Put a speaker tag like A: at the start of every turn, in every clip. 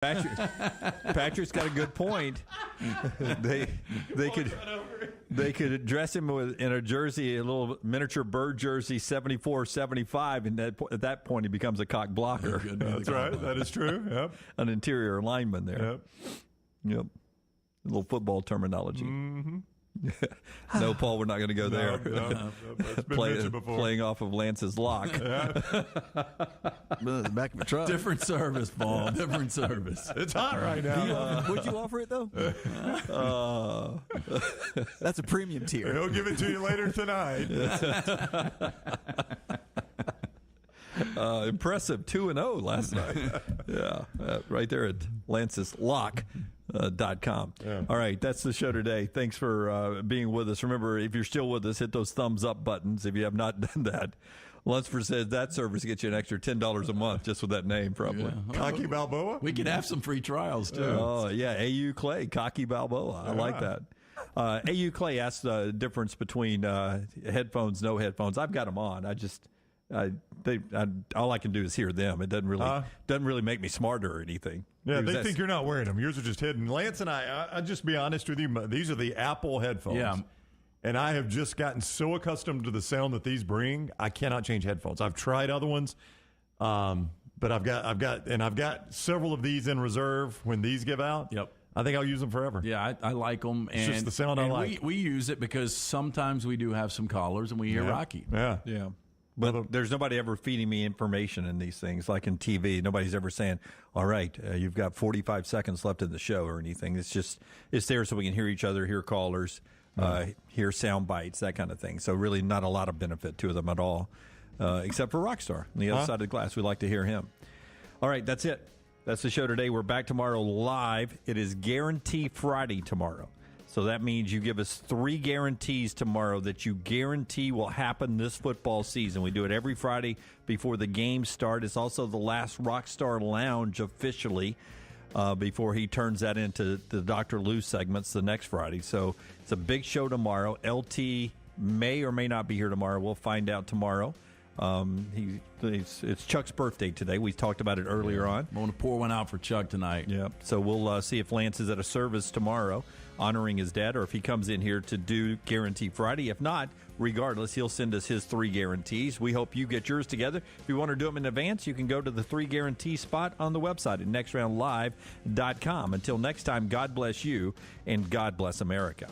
A: Patrick's got a good point. they could dress him in a jersey, a little miniature bird jersey, 74-75, and at that point he becomes a cock blocker.
B: That's right. That is true. Yep.
A: An interior lineman there. Yep. A little football terminology.
B: Mm-hmm.
A: No, Paul, we're not going to go there.
B: No, it's been mentioned before.
A: Playing off of Lance's lock.
C: The back of a truck.
D: Different service, Paul. Different service.
B: It's hot right now.
C: Would you offer it, though? That's a premium tier.
B: He'll give it to you later tonight.
A: Impressive 2-0 last night. Yeah, right there at Lance'sLock.com.
B: Yeah.
A: All right, that's the show today. Thanks for being with us. Remember, if you're still with us, hit those thumbs up buttons if you have not done that. Lunsford says that service gets you an extra $10 a month just with that name, probably.
D: Yeah.
B: Cocky Balboa?
D: We could have some free trials, too.
A: Oh, yeah, A.U. Clay, Cocky Balboa. I like that. A.U. Clay asked the difference between headphones, no headphones. I've got them on. All I can do is hear them. It doesn't really make me smarter or anything.
B: Yeah, they think you're not wearing them. Yours are just hidden. Lance and I'll just be honest with you. These are the Apple headphones.
D: Yeah.
B: And I have just gotten so accustomed to the sound that these bring, I cannot change headphones. I've tried other ones, but I've got several of these in reserve when these give out.
D: Yep.
B: I think I'll use them forever.
D: Yeah, I like them.
B: It's just the sound I like.
D: We use it because sometimes we do have some callers and we hear Rocky.
B: Yeah.
A: Yeah. But there's nobody ever feeding me information in these things, like in TV. Nobody's ever saying, all right, you've got 45 seconds left in the show or anything. It's there so we can hear each other, hear callers, hear sound bites, that kind of thing. So really not a lot of benefit to them at all, except for Rockstar on the other side of the glass. We like to hear him. All right, that's it. That's the show today. We're back tomorrow live. It is Guarantee Friday tomorrow. So that means you give us 3 guarantees tomorrow that you guarantee will happen this football season. We do it every Friday before the games start. It's also the last Rockstar Lounge officially before he turns that into the Dr. Lou segments the next Friday. So it's a big show tomorrow. LT may or may not be here tomorrow. We'll find out tomorrow. It's Chuck's birthday today. We talked about it earlier on.
D: I want to pour one out for Chuck tonight.
A: Yeah. So we'll see if Lance is at a service tomorrow honoring his dad, or if he comes in here to do Guarantee Friday. If not, regardless, he'll send us his 3 guarantees. We hope you get yours together. If you want to do them in advance, you can go to the 3 guarantee spot on the website at nextroundlive.com. Until next time, God bless you and God bless America.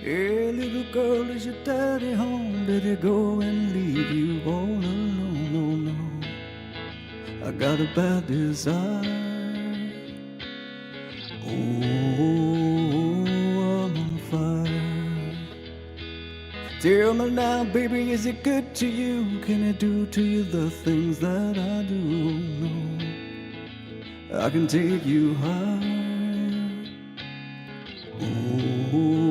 E: Hey, little girl, is your daddy home? Did he go and leave you all alone? Oh, no, I got a bad desire. Oh, I'm on fire. Tell me now, baby, is it good to you? Can it do to you the things that I do? Oh, no, I can take you high. Oh,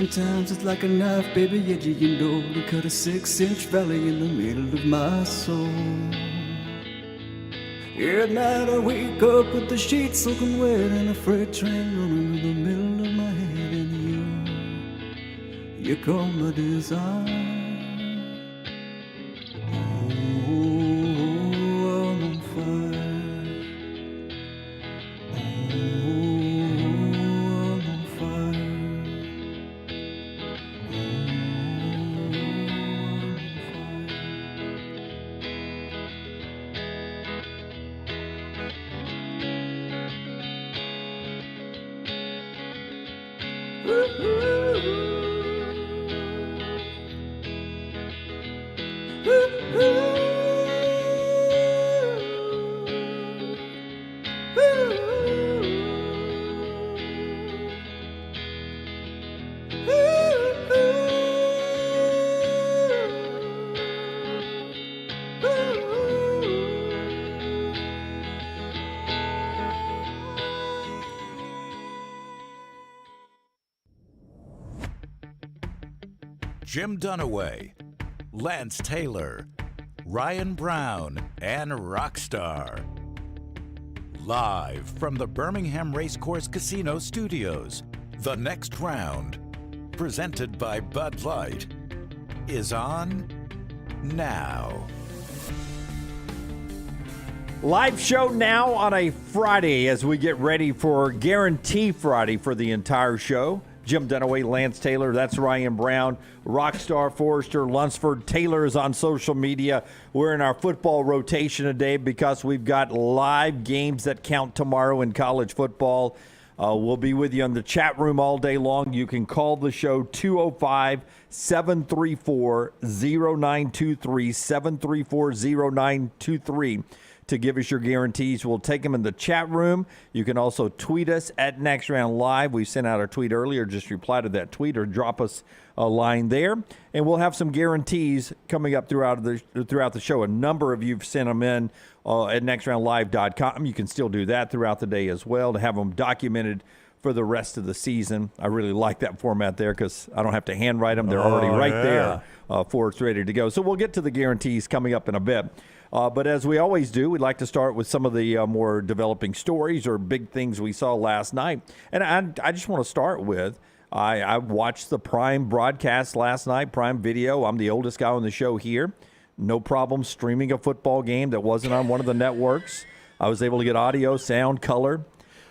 E: sometimes it's like a knife, baby, yet you know to cut a 6-inch valley in the middle of my soul. At night I wake up with the sheets soaking wet and a freight train running in the middle of my head, and you call my desire.
F: Jim Dunaway, Lance Taylor, Ryan Brown, and Rockstar. Live from the Birmingham Racecourse Casino Studios, the next round, presented by Bud Light, is on now.
A: Live show now on a Friday as we get ready for Guarantee Friday for the entire show. Jim Dunaway, Lance Taylor, that's Ryan Brown, Rockstar, Forrester, Lunsford. Taylor is on social media. We're in our football rotation today because we've got live games that count tomorrow in college football. We'll be with you in the chat room all day long. You can call the show 205-734-0923, 734-0923. to give us your guarantees. We'll take them in the chat room. You can also tweet us at Next Round Live. We sent out our tweet earlier. Just reply to that tweet or drop us a line there. And we'll have some guarantees coming up throughout the show. A number of you have sent them in at nextroundlive.com. You can still do that throughout the day as well to have them documented for the rest of the season. I really like that format there because I don't have to handwrite them. They're already right there for it's ready to go. So we'll get to the guarantees coming up in a bit. But as we always do, we'd like to start with some of the more developing stories or big things we saw last night. And I just want to start with, I watched the Prime broadcast last night, Prime Video. I'm the oldest guy on the show here. No problem streaming a football game that wasn't on one of the networks. I was able to get audio, sound, color.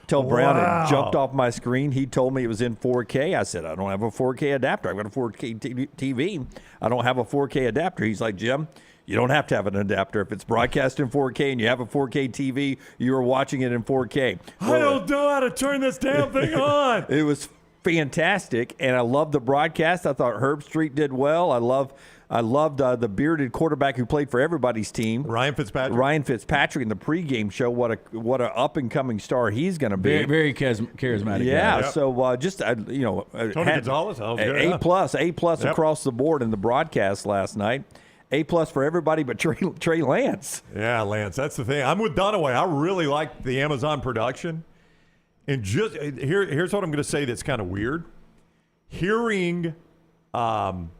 A: Till Brown had jumped off my screen. He told me it was in 4K. I said, I don't have a 4K adapter. I've got a 4K TV. I don't have a 4K adapter. He's like, Jim, you don't have to have an adapter. If it's broadcast in 4K and you have a 4K TV, you are watching it in 4K.
B: I don't know how to turn this damn thing on.
A: It was fantastic, and I loved the broadcast. I thought Herb Street did well. I loved the bearded quarterback who played for everybody's team,
B: Ryan Fitzpatrick.
A: Ryan Fitzpatrick in the pregame show. What a up and coming star he's going to be.
D: Very charismatic.
A: Yeah.
D: Guy.
A: So
B: Tony Gonzalez,
A: A plus across the board in the broadcast last night. A plus for everybody but Trey Lance.
B: Yeah, Lance. That's the thing. I'm with Dunaway. I really like the Amazon production. And just here's what I'm going to say that's kind of weird. Hearing Al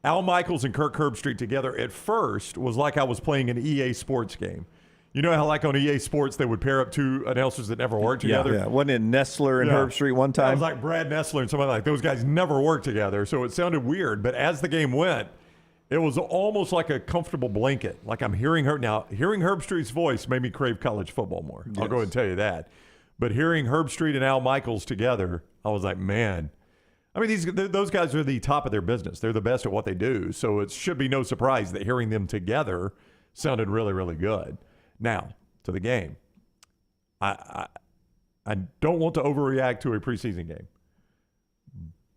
B: Michaels and Kirk Herbstreit together at first was like I was playing an EA Sports game. You know how like on EA Sports they would pair up two announcers that never worked together?
A: Yeah. Wasn't it Nestler and Herbstreit one time?
B: It was like Brad Nestler and somebody like those guys never worked together. So it sounded weird. But as the game went, it was almost like a comfortable blanket. Like I'm hearing her now. Hearing Herbstreit's voice made me crave college football more. Yes. I'll go ahead and tell you that. But hearing Herbstreit and Al Michaels together, I was like, man. I mean, those guys are the top of their business. They're the best at what they do. So it should be no surprise that hearing them together sounded really, really good. Now, to the game. I don't want to overreact to a preseason game.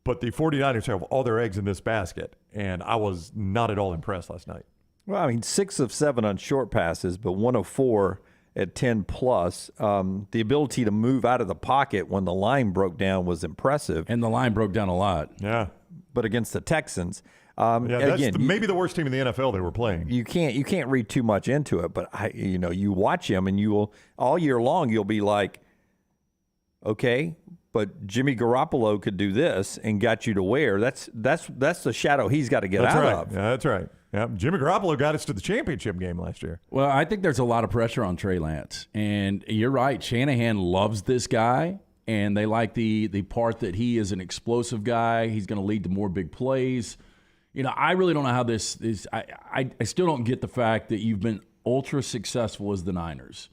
B: But the 49ers have all their eggs in this basket, and I was not at all impressed last night.
A: Well, I mean, 6 of 7 on short passes, but 1 of 4 at 10 plus. The ability to move out of the pocket when the line broke down was impressive.
D: And the line broke down a lot.
B: Yeah.
A: But against the Texans,
B: that's maybe the worst team in the NFL they were playing.
A: You can't read too much into it, but you watch him and you will all year long you'll be like, okay, but Jimmy Garoppolo could do this and got you to where. That's the shadow he's got to get out of.
B: Yeah, that's right. Yeah, Jimmy Garoppolo got us to the championship game last year.
D: Well, I think there's a lot of pressure on Trey Lance, and you're right. Shanahan loves this guy, and they like the part that he is an explosive guy. He's going to lead to more big plays. I really don't know how this is. I still don't get the fact that you've been ultra successful as the Niners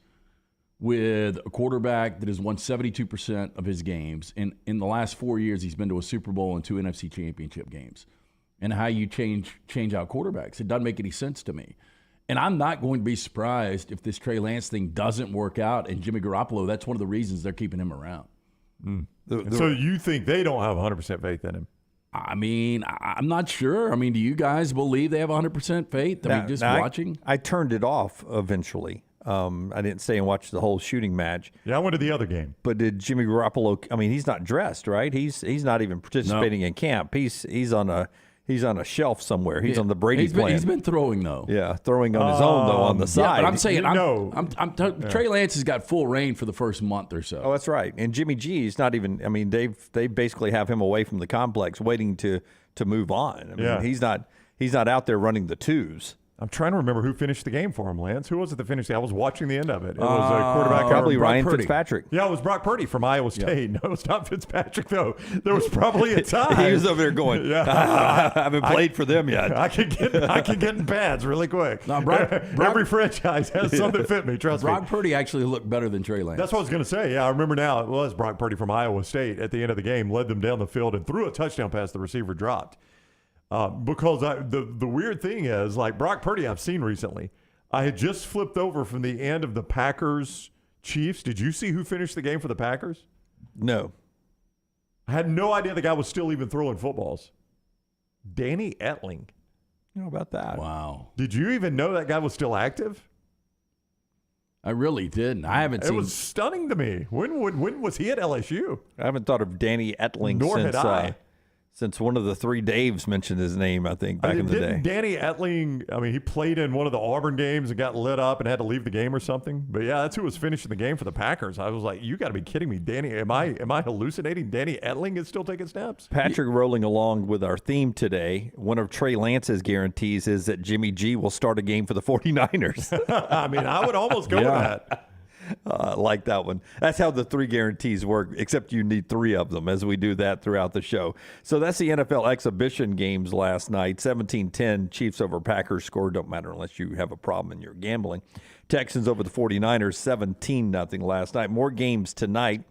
D: with a quarterback that has won 72% of his games. In the last 4 years, he's been to a Super Bowl and 2 NFC championship games. And how you change out quarterbacks. It doesn't make any sense to me. And I'm not going to be surprised if this Trey Lance thing doesn't work out, and Jimmy Garoppolo, that's one of the reasons they're keeping him around.
B: So you think they don't have 100% faith in him?
D: I mean, I'm not sure. I mean, do you guys believe they have 100% faith? Watching?
A: I turned it off eventually. I didn't stay and watch the whole shooting match.
B: Yeah, I went to the other game.
A: But did Jimmy Garoppolo? I mean, he's not dressed, right? He's not even participating in camp. He's on a he's on a shelf somewhere. He's on the Brady plan.
D: He's been throwing though.
A: Yeah, throwing on his own though on the side.
D: But I'm saying,
B: Yeah.
D: Trey Lance has got full reign for the first month or so.
A: Oh, that's right. And Jimmy G's not even. I mean, they basically have him away from the complex, waiting to move on. I mean, he's not out there running the twos.
B: I'm trying to remember who finished the game for him, Lance. Who was it that finished? I was watching the end of it. It was a quarterback.
A: Probably
B: Brock
A: Ryan
B: Purdy.
A: Fitzpatrick.
B: Yeah, it was Brock Purdy from Iowa State. No, it's not Fitzpatrick, though. There was probably a time.
A: He was over there going, I haven't played for them yet.
B: I can get in pads really quick.
D: No,
B: Every franchise has some that fit me, trust me.
D: Brock Purdy actually looked better than Trey Lance.
B: That's what I was going to say. Yeah, I remember now. It was Brock Purdy from Iowa State at the end of the game, led them down the field and threw a touchdown pass the receiver dropped. Because the weird thing is, like Brock Purdy I've seen recently, I had just flipped over from the end of the Packers-Chiefs. Did you see who finished the game for the Packers?
A: No.
B: I had no idea the guy was still even throwing footballs. Danny Etling.
A: How about that?
D: Wow.
B: Did you even know that guy was still active?
D: I really didn't. I haven't seen.
B: It was stunning to me. When was he at LSU?
A: I haven't thought of Danny Etling
B: Nor had I.
A: Since one of the three Daves mentioned his name, I think, back in the day.
B: Didn't Danny Etling, I mean, he played in one of the Auburn games and got lit up and had to leave the game or something. But yeah, that's who was finishing the game for the Packers. I was like, you got to be kidding me, Danny. Am I hallucinating? Danny Etling is still taking snaps?
A: Patrick, rolling along with our theme today, one of Trey Lance's guarantees is that Jimmy G will start a game for the 49ers.
B: I mean, I would almost go with that.
A: I like that one. That's how the three guarantees work, except you need three of them as we do that throughout the show. So that's the NFL exhibition games last night. 17-10, Chiefs over Packers score. Don't matter unless you have a problem and you're gambling. Texans over the 49ers, 17-0 last night. More games tonight,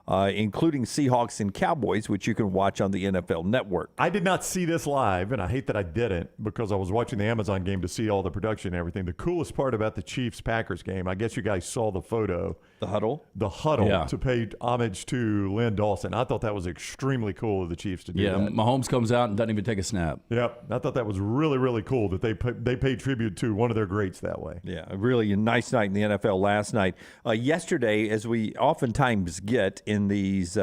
A: including Seahawks and Cowboys, which you can watch on the NFL Network.
B: I did not see this live, and I hate that I didn't because I was watching the Amazon game to see all the production and everything. The coolest part about the Chiefs-Packers game, I guess you guys saw the photo.
A: The huddle?
B: The huddle
D: Yeah.
B: to pay homage to Lynn Dawson. I thought that was extremely cool of the Chiefs to do
D: Yeah,
B: that.
D: Mahomes comes out and doesn't even take a snap.
B: Yep. I thought that was really, really cool that they paid tribute to one of their greats that way.
A: Yeah, really a nice night in the NFL last night. Yesterday, as we oftentimes get in these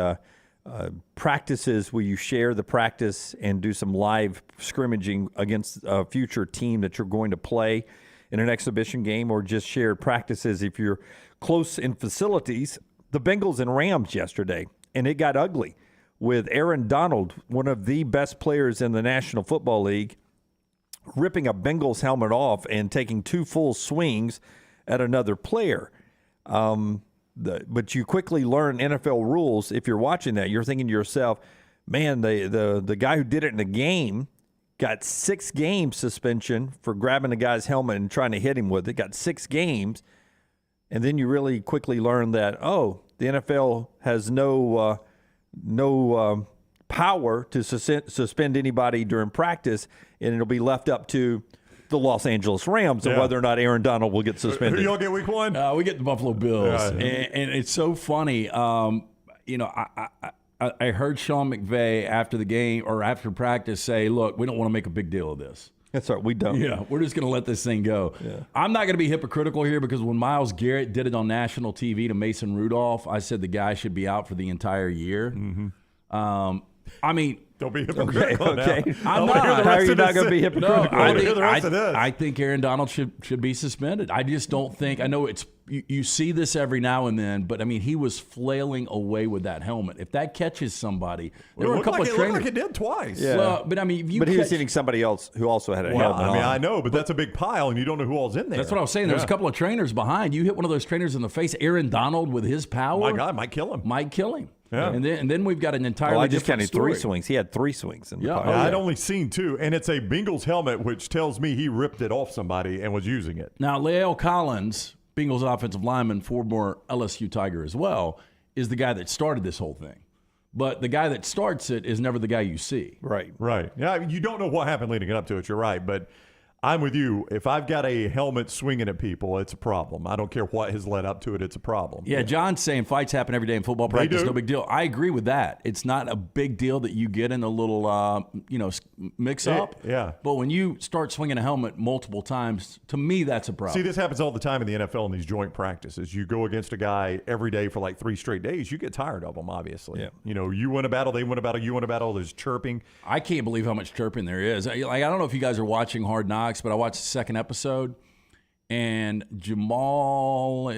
A: practices where you share the practice and do some live scrimmaging against a future team that you're going to play in an exhibition game, or just shared practices if you're close in facilities, the Bengals and Rams yesterday, and it got ugly with Aaron Donald, one of the best players in the National Football League, ripping a Bengals helmet off and taking two full swings at another player. But you quickly learn NFL rules. If you're watching that, you're thinking to yourself, man, the guy who did it in the game got 6 games suspension for grabbing a guy's helmet and trying to hit him with it, got 6 games. And then you really quickly learn that, the NFL has no power to suspend anybody during practice, and it'll be left up to the Los Angeles Rams and whether or not Aaron Donald will get suspended.
B: Who y'all get week 1?
D: We get the Buffalo Bills,
B: Yeah.
D: and it's so funny. I heard Sean McVay after the game or after practice say, "Look, we don't want to make a big deal of this.
A: That's right, we don't.
D: Yeah, we're just going to let this thing go." Yeah. I'm not going to be hypocritical here because when Myles Garrett did it on national TV to Mason Rudolph, I said the guy should be out for the entire year. Mm-hmm. I mean,
B: don't be hypocritical
A: okay.
B: now.
D: I'm not.
A: How are you not going to be hypocritical?
D: I think Aaron Donald should be suspended. I just don't think. I know it's you see this every now and then, but I mean, he was flailing away with that helmet. If that catches somebody, there were a couple of trainers.
B: It looked like it did twice.
A: Yeah.
D: Well, but I mean,
A: he was hitting somebody else who also had a helmet on.
B: I know, but that's a big pile, and you don't know who all's in there.
D: That's what I was saying. There was a couple of trainers behind. You hit one of those trainers in the face. Aaron Donald with his power.
B: My God, might kill him.
D: Might kill him.
B: Yeah.
D: And then we've got an entirely
A: I just
D: different
A: counted
D: story.
A: 3 swings. He had 3 swings in the pile.
B: I'd only seen 2, and it's a Bengals helmet, which tells me he ripped it off somebody and was using it.
D: Now, Lael Collins, Bengals offensive lineman, former LSU Tiger as well, is the guy that started this whole thing. But the guy that starts it is never the guy you see.
A: Right.
B: Right. Yeah, I mean, you don't know what happened leading up to it. You're right. But I'm with you. If I've got a helmet swinging at people, it's a problem. I don't care what has led up to it. It's a problem.
D: Yeah, John's saying fights happen every day in football practice. No big deal. I agree with that. It's not a big deal that you get in a little, mix-up.
B: Yeah.
D: But when you start swinging a helmet multiple times, to me, that's a problem.
B: See, this happens all the time in the NFL in these joint practices. You go against a guy every day for like 3 straight days, you get tired of them, obviously.
A: Yeah.
B: You win a battle, they win a battle, you win a battle, there's chirping.
D: I can't believe how much chirping there is. I don't know if you guys are watching Hard Knocks, but I watched the second episode, and Jamal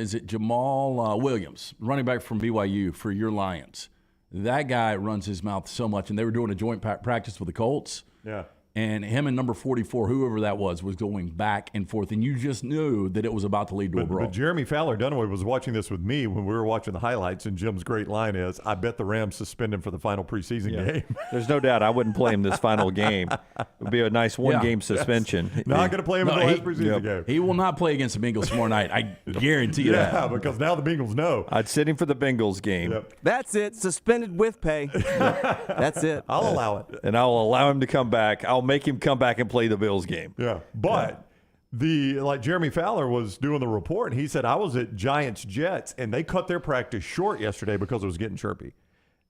D: Williams, running back from BYU for your Lions. That guy runs his mouth so much, and they were doing a joint practice with the Colts.
B: Yeah.
D: And him and number 44, whoever that was going back and forth, and you just knew that it was about to lead to a brawl.
B: But Jeremy Fowler Dunaway was watching this with me when we were watching the highlights, and Jim's great line is, I bet the Rams suspend him for the final preseason game.
A: There's no doubt I wouldn't play him this final game. It would be a nice one-game suspension.
B: Not going to play him in the last preseason game.
D: He will not play against the Bengals tomorrow night. I guarantee you that.
B: Yeah, because now the Bengals know.
A: I'd sit him for the Bengals game.
B: Yep.
E: That's it. Suspended with pay. That's it.
B: I'll allow it.
A: And I'll allow him to come back. I'll make him come back and play the Bills game.
B: Yeah, but like Jeremy Fowler was doing the report, and he said, I was at Giants Jets, and they cut their practice short yesterday because it was getting chirpy.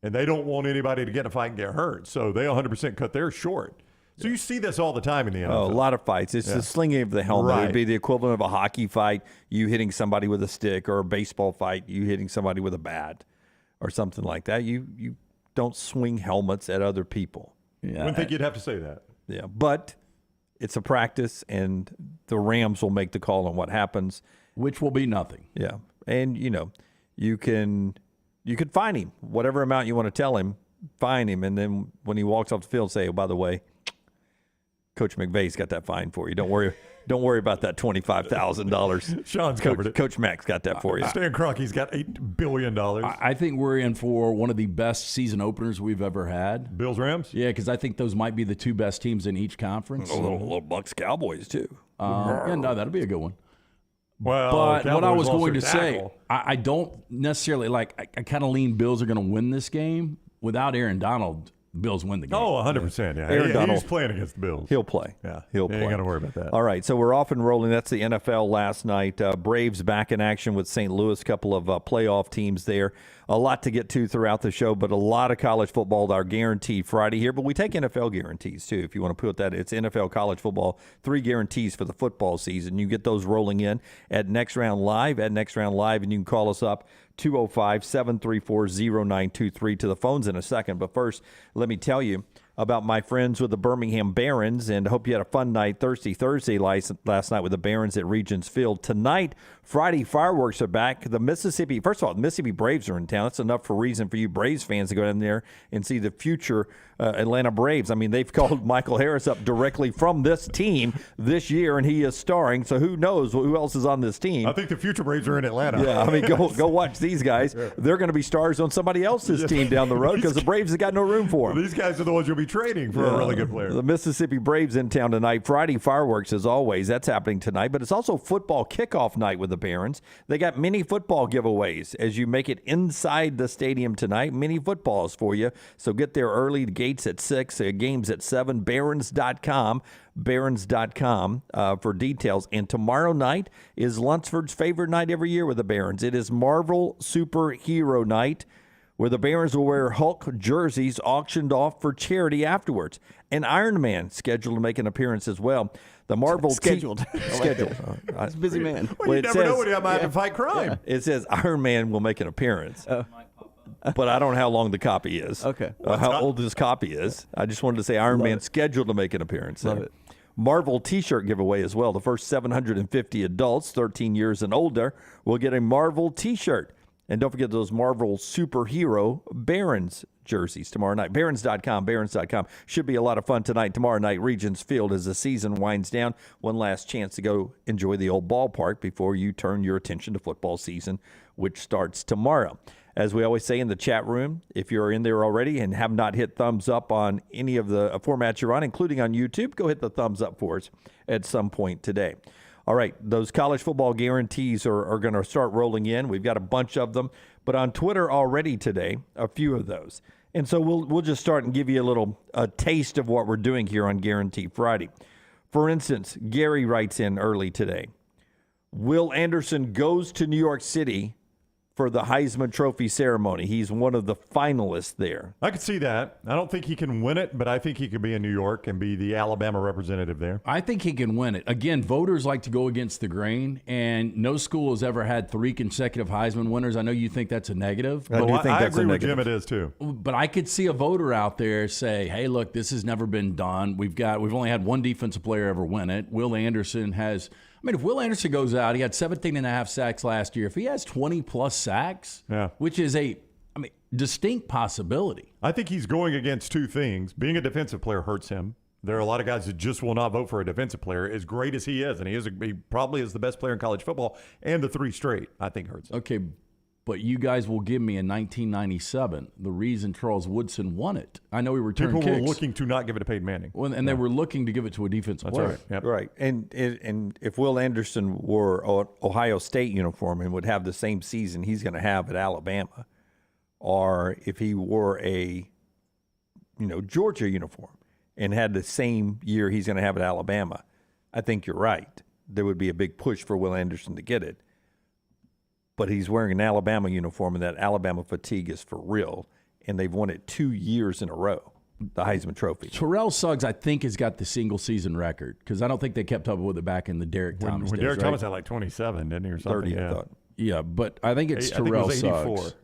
B: And they don't want anybody to get in a fight and get hurt. So they 100% cut theirs short. So you see this all the time in the NFL.
A: Oh, a lot of fights. It's the slinging of the helmet.
B: Right.
A: It would be the equivalent of a hockey fight, you hitting somebody with a stick, or a baseball fight, you hitting somebody with a bat, or something like that. You don't swing helmets at other people.
B: I wouldn't think you'd have to say that.
A: Yeah, but it's a practice, and the Rams will make the call on what happens.
D: Which will be nothing.
A: Yeah, and you can fine him, whatever amount you want to tell him, fine him, and then when he walks off the field, say, oh, by the way, Coach McVay's got that fine for you. Don't worry about that $25,000.
B: Sean's covered it.
A: Coach Mack's got that for you.
B: Stan Kroenke's got $8 billion.
D: I think we're in for one of the best season openers we've ever had.
B: Bills Rams?
D: Yeah, because I think those might be the 2 best teams in each conference.
A: A little Bucks Cowboys too.
D: No, that'll be a good one.
B: Well,
D: But
B: Cowboys
D: what I was
B: lost
D: going
B: their
D: to say,
B: tackle.
D: I don't necessarily I kind of lean Bills are going to win this game. Without Aaron Donald, the Bills win the game.
B: Oh, 100%. Yeah.
A: Aaron Donald,
B: he's playing against the Bills.
A: He'll play.
B: Yeah.
A: He'll
B: You
A: play.
B: ain't got to worry about that.
A: All right, so we're off and rolling. That's the NFL last night. Braves back in action with St. Louis, couple of playoff teams there. A lot to get to throughout the show, but a lot of college football, our guaranteed Friday here. But we take NFL guarantees, too, if you want to put that. It's NFL college football, 3 guarantees for the football season. You get those rolling in at Next Round Live, and you can call us up, 205-734-0923 to the phones in a second. But first, let me tell you about my friends with the Birmingham Barons, and hope you had a fun night Thursday last night with the Barons at Regions Field. Tonight, Friday fireworks are back. First of all, the Mississippi Braves are in town. That's enough reason for you Braves fans to go in there and see the future Atlanta Braves. I mean, they've called Michael Harris up directly from this team this year, and he is starring. So who knows who else is on this team?
B: I think the future Braves are in Atlanta.
A: Yeah, I mean, go watch these guys. They're going to be stars on somebody else's team down the road because the Braves have got no room for them.
B: These guys are the ones you'll be trading for a really good player.
A: The Mississippi Braves in town tonight. Friday fireworks, as always. That's happening tonight. But it's also football kickoff night with the Barons. They got mini football giveaways as you make it inside the stadium tonight. Mini footballs for you. So get there early. The gates at 6. Games at 7. Barons.com. Barons.com for details. And tomorrow night is Lunsford's favorite night every year with the Barons. It is Marvel Superhero Night, where the Barons will wear Hulk jerseys auctioned off for charity afterwards. And Iron Man scheduled to make an appearance as well. The Marvel
E: Scheduled.
A: scheduled.
E: He's a busy man.
B: Well, you never know when you might have to fight crime.
A: It says Iron Man will make an appearance. But I don't know how long the copy is.
E: Okay.
A: How old this copy is. I just wanted to say Iron Man scheduled to make an appearance.
E: Love it.
A: Marvel T-shirt giveaway as well. The first 750 adults, 13 years and older, will get a Marvel T-shirt. And don't forget those Marvel Superhero Barons jerseys tomorrow night. Barons.com. Should be a lot of fun tonight. Tomorrow night, Regions Field, as the season winds down. One last chance to go enjoy the old ballpark before you turn your attention to football season, which starts tomorrow. As we always say in the chat room, if you're in there already and have not hit thumbs up on any of the formats you're on, including on YouTube, go hit the thumbs up for us at some point today. All right, those college football guarantees are going to start rolling in. We've got a bunch of them, but on Twitter already today, a few of those. And so we'll just start and give you a taste of what we're doing here on Guarantee Friday. For instance, Gary writes in early today, Will Anderson goes to New York City for the Heisman Trophy ceremony. He's one of the finalists there.
B: I could see that. I don't think he can win it, but I think he could be in New York and be the Alabama representative there.
D: I think he can win it. Again, voters like to go against the grain, and no school has ever had 3 consecutive Heisman winners. I know you think that's a negative.
A: I do think
B: I
A: that's a
B: agree with
A: negative.
B: Jim, it is too.
D: But I could see a voter out there say, hey, look, this has never been done. We've only had one defensive player ever win it. Will Anderson has – I mean, if Will Anderson goes out, he had 17.5 sacks last year. If he has 20-plus sacks, which is a distinct possibility.
B: I think he's going against 2 things. Being a defensive player hurts him. There are a lot of guys that just will not vote for a defensive player, as great as he is, and he probably is the best player in college football, and the 3 straight, I think, hurts him.
D: Okay, but you guys will give me in 1997 the reason Charles Woodson won it. I know he returned
B: People
D: kicks.
B: were looking to not give it to Peyton Manning.
D: Well, and they were looking to give it to a defensive player.
B: Right. Yep.
A: Right. And if Will Anderson wore an Ohio State uniform and would have the same season he's going to have at Alabama, or if he wore a Georgia uniform and had the same year he's going to have at Alabama, I think you're right. There would be a big push for Will Anderson to get it. But he's wearing an Alabama uniform, and that Alabama fatigue is for real, and they've won it 2 years in a row, the Heisman Trophy.
D: Terrell Suggs, I think, has got the single-season record because I don't think they kept up with it back in the Derek Thomas
B: When
D: days,
B: Derek
D: right?
B: Thomas had like 27, didn't he, or something?
A: 30, I thought.
D: Yeah, but I think it's
B: I think it
D: Terrell
B: was 84.
D: Suggs.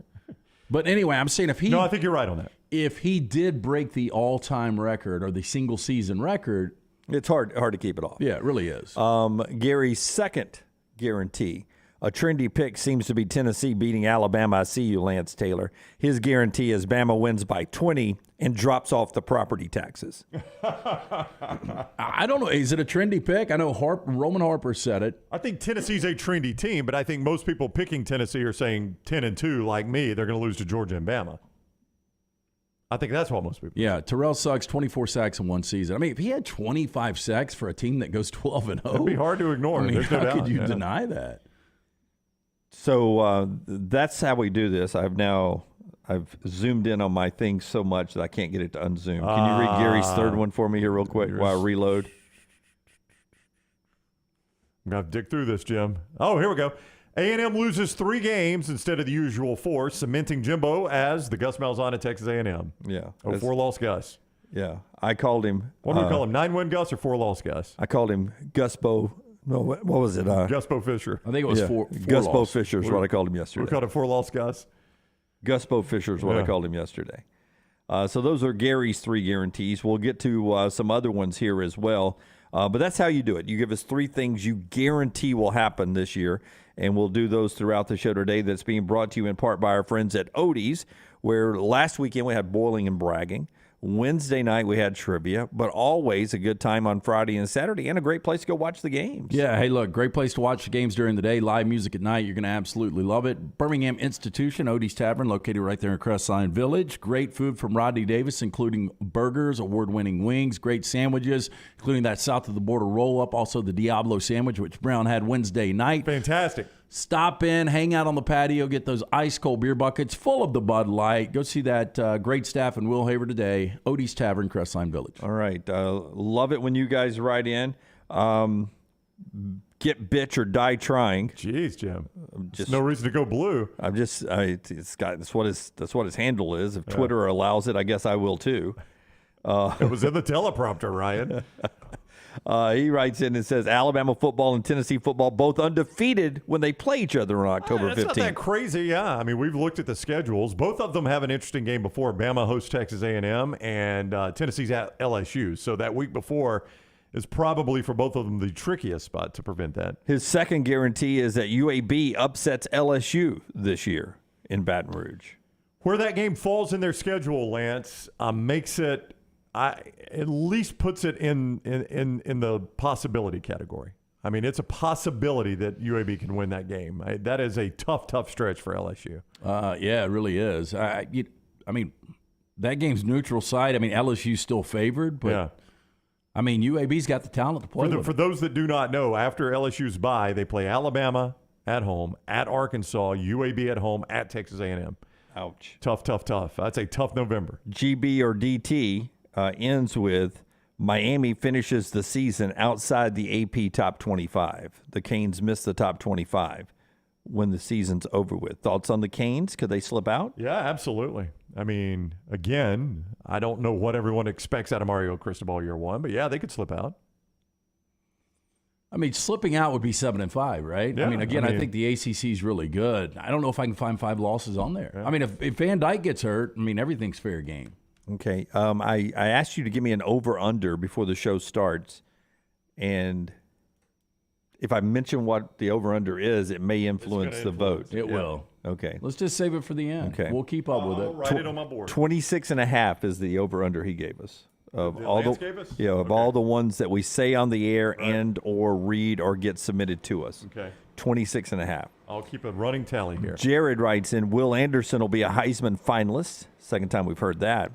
D: But anyway, I'm saying
B: No, I think you're right on that.
D: if he did break the all-time record or the single-season record,
A: It's hard to keep it off.
D: yeah, it really is.
A: Gary's second guarantee. A trendy pick seems to be Tennessee beating Alabama. I see you, Lance Taylor. His guarantee is Bama wins by 20 and drops off the property taxes.
D: I don't know. Is it a trendy pick? I know Roman Harper said it.
B: I think Tennessee's a trendy team, but I think most people picking Tennessee are saying 10-2 like me. They're going to lose to Georgia and Bama. I think that's what most people.
D: Yeah, Terrell Suggs, 24 sacks in one season. I mean, if he had 25 sacks for a team that goes 12-0,
B: It'd be hard to ignore.
D: I mean,
B: There's no
D: how
B: doubt.
D: could you deny that?
A: So that's how we do this. I've zoomed in on my thing so much that I can't get it to unzoom. Can you read Gary's third one for me here real quick while I reload?
B: I'm going to dig through this, Jim. Oh, here we go. A&M loses 3 games instead of the usual 4, cementing Jimbo as the Gus Malzahn at Texas A&M.
A: Yeah.
B: 4-loss Gus.
A: Yeah. I called him.
B: What do we call him? 9-win Gus or 4-loss Gus?
A: I called him Gusbo. No, what was it?
B: Guspo Fisher.
D: I think it was four
A: Gusbo
D: loss.
A: Fisher is what I called him
B: We
A: yesterday.
B: called it 4-loss Gus.
A: Gusbo Fisher is what I called him yesterday. So those are Gary's 3 guarantees. We'll get to some other ones here as well. But that's how you do it. You give us 3 things you guarantee will happen this year, and we'll do those throughout the show today. That's being brought to you in part by our friends at Odie's, where last weekend we had bowling and bragging. Wednesday night we had trivia, but always a good time on Friday and Saturday, and a great place to go watch the games.
D: Yeah, hey, look, great place to watch the games during the day, live music at night. You're going to absolutely love it. Birmingham Institution, Odie's Tavern, located right there in Crestline Village. Great food from Rodney Davis, including burgers, award-winning wings, great sandwiches, including that south of the border roll-up, also the Diablo sandwich, which Brown had Wednesday night.
B: Fantastic.
D: Stop in, hang out on the patio, get those ice-cold beer buckets full of the Bud Light. Go see that great staff in Will Haver today, Odie's Tavern, Crestline Village.
A: All right. Love it when you guys write in. Get bitch or die trying.
B: Jeez, Jim. Just no reason to go blue.
A: That's what his handle is. If Twitter allows it, I guess I will too.
B: It was in the teleprompter, Ryan.
A: He writes in and says, Alabama football and Tennessee football both undefeated when they play each other on October 15th.
B: That's not that crazy, yeah. I mean, we've looked at the schedules. Both of them have an interesting game before. Bama hosts Texas A&M, and Tennessee's at LSU. So that week before is probably for both of them the trickiest spot to prevent that.
A: His second guarantee is that UAB upsets LSU this year in Baton Rouge.
B: Where that game falls in their schedule, Lance, makes it at least puts it in the possibility category. I mean, it's a possibility that UAB can win that game. That is a tough stretch for LSU.
D: Yeah, it really is. I mean, that game's neutral site. I mean, LSU's still favored, but
B: Yeah.
D: I mean, UAB's got the talent to play with
B: For those that do not know, after LSU's bye, they play Alabama at home, at Arkansas, UAB at home, at Texas A&M.
A: Ouch.
B: Tough. That's a tough November.
A: GB or DT ends with Miami finishes the season outside the AP top 25. The Canes miss the top 25 when the season's over with. Thoughts on the Canes? Could they slip out?
B: Yeah, absolutely. I mean, again, I don't know what everyone expects out of Mario Cristobal year one, but yeah, they could slip out.
D: I mean, slipping out would be 7-5, right?
B: Yeah,
D: I mean, I think the ACC is really good. I don't know if I can find 5 losses on there. Yeah. I mean, if Van Dyke gets hurt, I mean, everything's fair game.
A: Okay. I asked you to give me an over-under before the show starts, and if I mention what the over-under is, it may influence the vote.
D: It will.
A: Okay.
D: Let's just save it for the end.
A: Okay.
D: We'll keep up with it.
B: I'll write it on my board.
A: 26.5 is the over-under he gave us. Of all
B: Lance gave us?
A: Yeah, of all the ones that we say on the air and or read or get submitted to us.
B: Okay.
A: 26.5.
B: I'll keep a running tally here.
A: Jared writes in, Will Anderson will be a Heisman finalist. Second time we've heard that.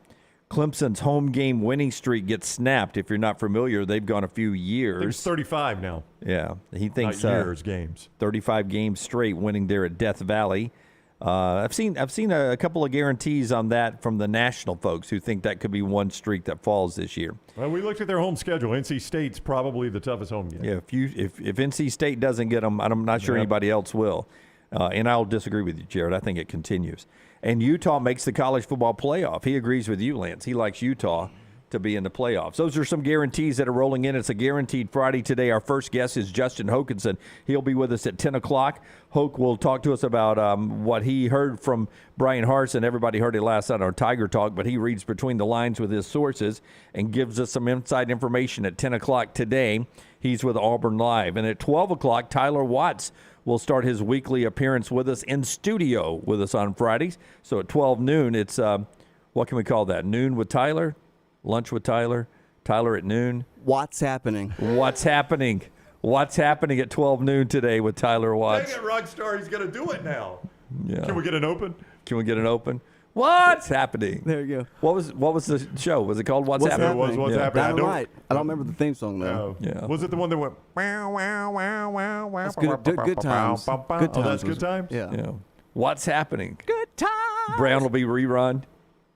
A: Clemson's home game winning streak gets snapped. If you're not familiar, they've gone a few
B: I think
A: years.
B: it's 35 now.
A: Yeah. He thinks
B: Not years, games.
A: 35 games straight winning there at Death Valley. I've seen a couple of guarantees on that from the national folks who think that could be one streak that falls this year.
B: Well, we looked at their home schedule. NC State's probably the toughest home game.
A: Yeah, if NC State doesn't get them, I'm not sure anybody else will. And I'll disagree with you, Jared. I think it continues. And Utah makes the college football playoff. He agrees with you, Lance. He likes Utah to be in the playoffs. Those are some guarantees that are rolling in. It's a guaranteed Friday today. Our first guest is Justin Hokinson. He'll be with us at 10 o'clock. Hoke will talk to us about what he heard from Brian Harsin. Everybody heard it last night on Tiger Talk, but he reads between the lines with his sources and gives us some inside information at 10 o'clock today. He's with Auburn Live. And at 12 o'clock, Tyler Watts will start his weekly appearance with us in studio with us on Fridays. So at 12 noon, it's, what can we call that? Noon with Tyler? Lunch with Tyler? Tyler at noon?
E: What's happening?
A: What's happening? What's happening at 12 noon today with Tyler Watts?
B: Dang it, Rockstar, he's going to do it now.
A: Yeah.
B: Can we get an open?
A: Can we get an open? What's happening?
E: There you go.
A: What was the show? Was it called What's Happening?
B: It was What's Happening.
E: Dynamite. I don't remember the theme song though.
A: Yeah.
B: Was it the one that went wow, wow, wow, wow, wow?
E: That's good times. Good times.
B: Oh, that's good times?
E: Yeah.
A: Yeah. What's happening?
E: Good times.
A: Brown will be rerun.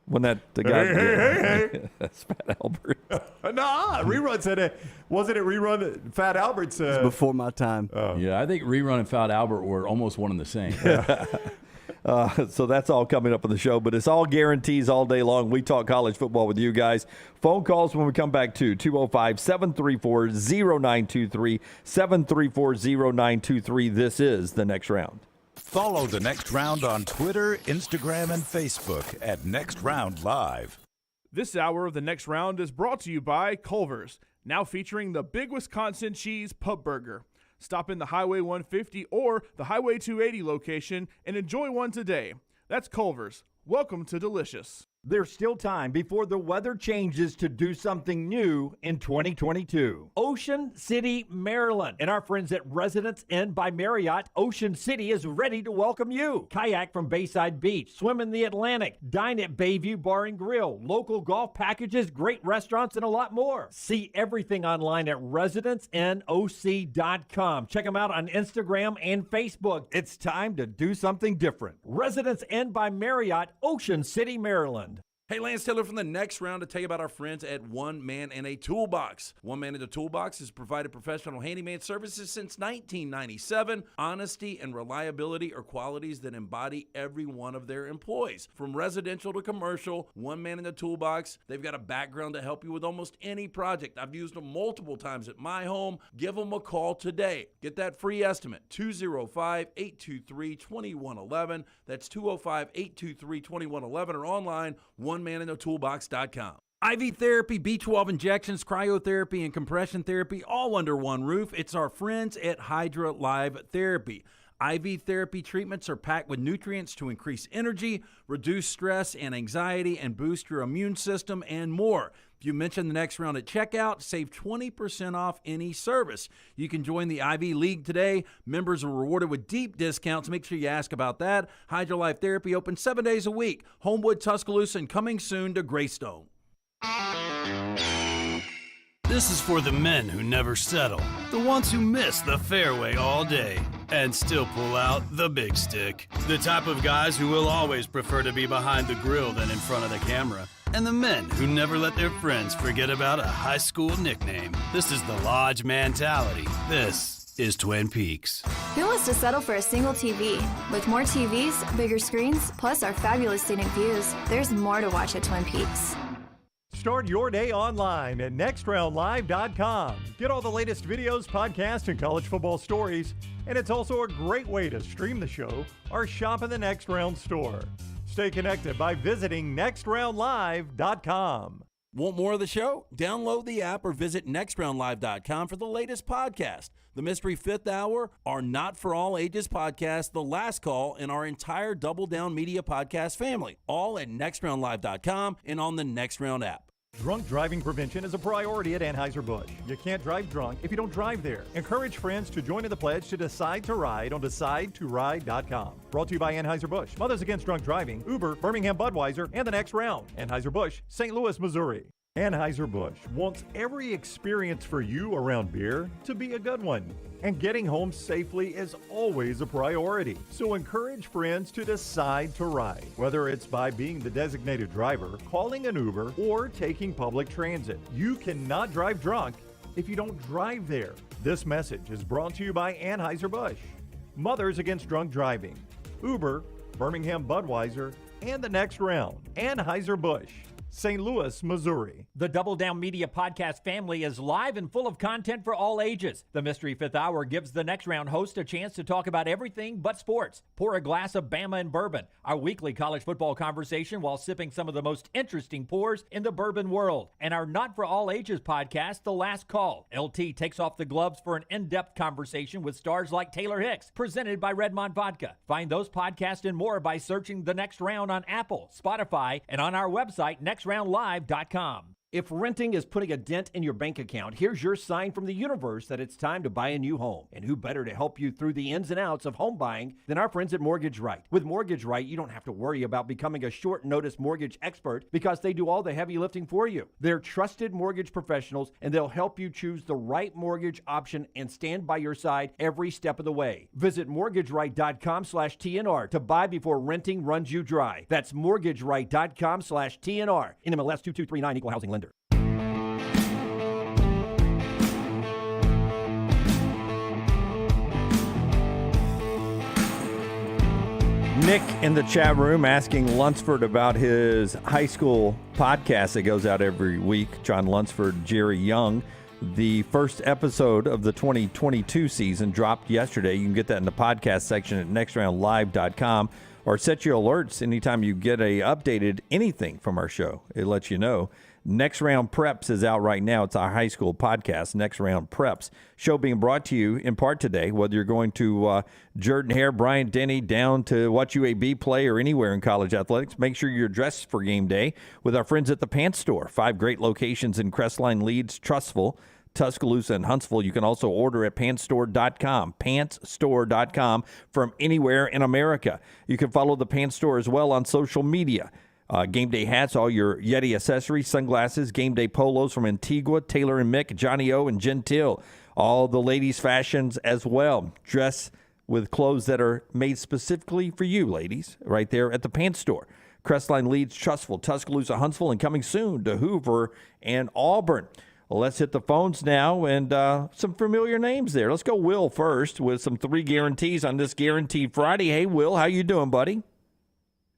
A: When that the guy
B: Hey.
A: that's Fat Albert.
B: Nah, rerun said it. Wasn't it rerun that Fat Albert said?
E: Before my time.
D: Yeah, I think Rerun and Foul Albert were almost one and the same.
A: So that's all coming up on the show, but it's all guarantees all day long. We talk college football with you guys. Phone calls when we come back to 205-734-0923, 734-0923. This is The Next Round.
F: Follow The Next Round on Twitter, Instagram, and Facebook at Next Round Live.
G: This hour of The Next Round is brought to you by Culver's, now featuring the Big Wisconsin Cheese Pub Burger. Stop in the Highway 150 or the Highway 280 location and enjoy one today. That's Culver's. Welcome to Delicious.
H: There's still time before the weather changes to do something new in 2022. Ocean City, Maryland, and our friends at Residence Inn by Marriott, Ocean City is ready to welcome you. Kayak from Bayside Beach, swim in the Atlantic, dine at Bayview Bar and Grill, local golf packages, great restaurants, and a lot more. See everything online at residenceinnoc.com. Check them out on Instagram and Facebook. It's time to do something different. Residence Inn by Marriott, Ocean City, Maryland.
I: Hey, Lance Taylor from The Next Round to tell you about our friends at One Man and a Toolbox. One Man and a Toolbox has provided professional handyman services since 1997. Honesty and reliability are qualities that embody every one of their employees. From residential to commercial, One Man and a Toolbox, they've got a background to help you with almost any project. I've used them multiple times at my home. Give them a call today. Get that free estimate, 205-823-2111. That's 205-823-2111 or online, onemanandatoolbox.com. IV therapy, B12 injections, cryotherapy, and compression therapy all under one roof. It's our friends at Hydra Live Therapy. IV therapy treatments are packed with nutrients to increase energy, reduce stress and anxiety, and boost your immune system, and more. If you mention The Next Round at checkout, save 20% off any service. You can join the IV League today. Members are rewarded with deep discounts. Make sure you ask about that. Hydra Life Therapy open 7 days a week. Homewood, Tuscaloosa, and coming soon to Greystone.
J: This is for the men who never settle, the ones who miss the fairway all day and still pull out the big stick, the type of guys who will always prefer to be behind the grill than in front of the camera. and the men who never let their friends forget about a high school nickname. This is the Lodge mentality. This is Twin Peaks.
K: Who wants to settle for a single TV? With more TVs, bigger screens, plus our fabulous scenic views, there's more to watch at Twin Peaks.
B: Start your day online at nextroundlive.com. Get all the latest videos, podcasts, and college football stories. And it's also a great way to stream the show or shop in the Next Round store. Stay connected by visiting nextroundlive.com.
I: Want more of the show? Download the app or visit nextroundlive.com for the latest podcast. The Mystery Fifth Hour, our Not For All Ages podcast, The Last Call, and our entire Double Down Media podcast family. All at nextroundlive.com and on the Next Round app.
B: Drunk driving prevention is a priority at Anheuser-Busch. You can't drive drunk if you don't drive there. Encourage friends to join in the pledge to Decide to Ride on DecideToRide.com. Brought to you by Anheuser-Busch, Mothers Against Drunk Driving, Uber, Birmingham Budweiser, and the Next Round. Anheuser-Busch, St. Louis, Missouri. Anheuser-Busch wants every experience for you around beer to be a good one. And getting home safely is always a priority. So encourage friends to decide to ride, whether it's by being the designated driver, calling an Uber, or taking public transit. You cannot drive drunk if you don't drive there. This message is brought to you by Anheuser-Busch, Mothers Against Drunk Driving, Uber, Birmingham Budweiser, and the Next Round. Anheuser-Busch, St. Louis, Missouri.
H: The Double Down Media podcast family is live and full of content for all ages. The Mystery Fifth Hour gives the Next Round host a chance to talk about everything but sports. Pour a glass of Bama and bourbon, our weekly college football conversation while sipping some of the most interesting pours in the bourbon world. And our Not For All Ages podcast, The Last Call. LT takes off the gloves for an in-depth conversation with stars like Taylor Hicks, presented by Redmond Vodka. Find those podcasts and more by searching The Next Round on Apple, Spotify, and on our website, nextroundlive.com. If renting is putting a dent in your bank account, here's your sign from the universe that it's time to buy a new home. And who better to help you through the ins and outs of home buying than our friends at Mortgage Right. With Mortgage Right, you don't have to worry about becoming a short notice mortgage expert because they do all the heavy lifting for you. They're trusted mortgage professionals, and they'll help you choose the right mortgage option and stand by your side every step of the way. Visit mortgageright.com/TNR to buy before renting runs you dry. That's mortgageright.com/TNR. NMLS 2239, Equal Housing Lender.
A: Nick in the chat room asking Lunsford about his high school podcast that goes out every week. John Lunsford, Jerry Young. The first episode of the 2022 season dropped yesterday. You can get that in the podcast section at nextroundlive.com or set your alerts anytime you get a updated anything from our show. It lets you know. Next Round Preps is out right now. It's our high school podcast, Next Round Preps. Show being brought to you in part today, whether you're going to Jordan Hare, Bryant Denny, down to watch UAB play or anywhere in college athletics. Make sure you're dressed for game day with our friends at the Pants Store. 5 great locations in Crestline, Leeds, Trussville, Tuscaloosa, and Huntsville. You can also order at pantsstore.com, pantsstore.com from anywhere in America. You can follow the Pants Store as well on social media. Game day hats, all your Yeti accessories, sunglasses, game day polos from Antigua, Taylor and Mick, Johnny O, and Gentile. All the ladies' fashions as well. Dress with clothes that are made specifically for you, ladies, right there at the Pants Store. Crestline, Leeds, Trussville, Tuscaloosa, Huntsville, and coming soon to Hoover and Auburn. Well, let's hit the phones now, and some familiar names there. Let's go Will first with some 3 guarantees on this Guaranteed Friday. Hey, Will, how you doing, buddy?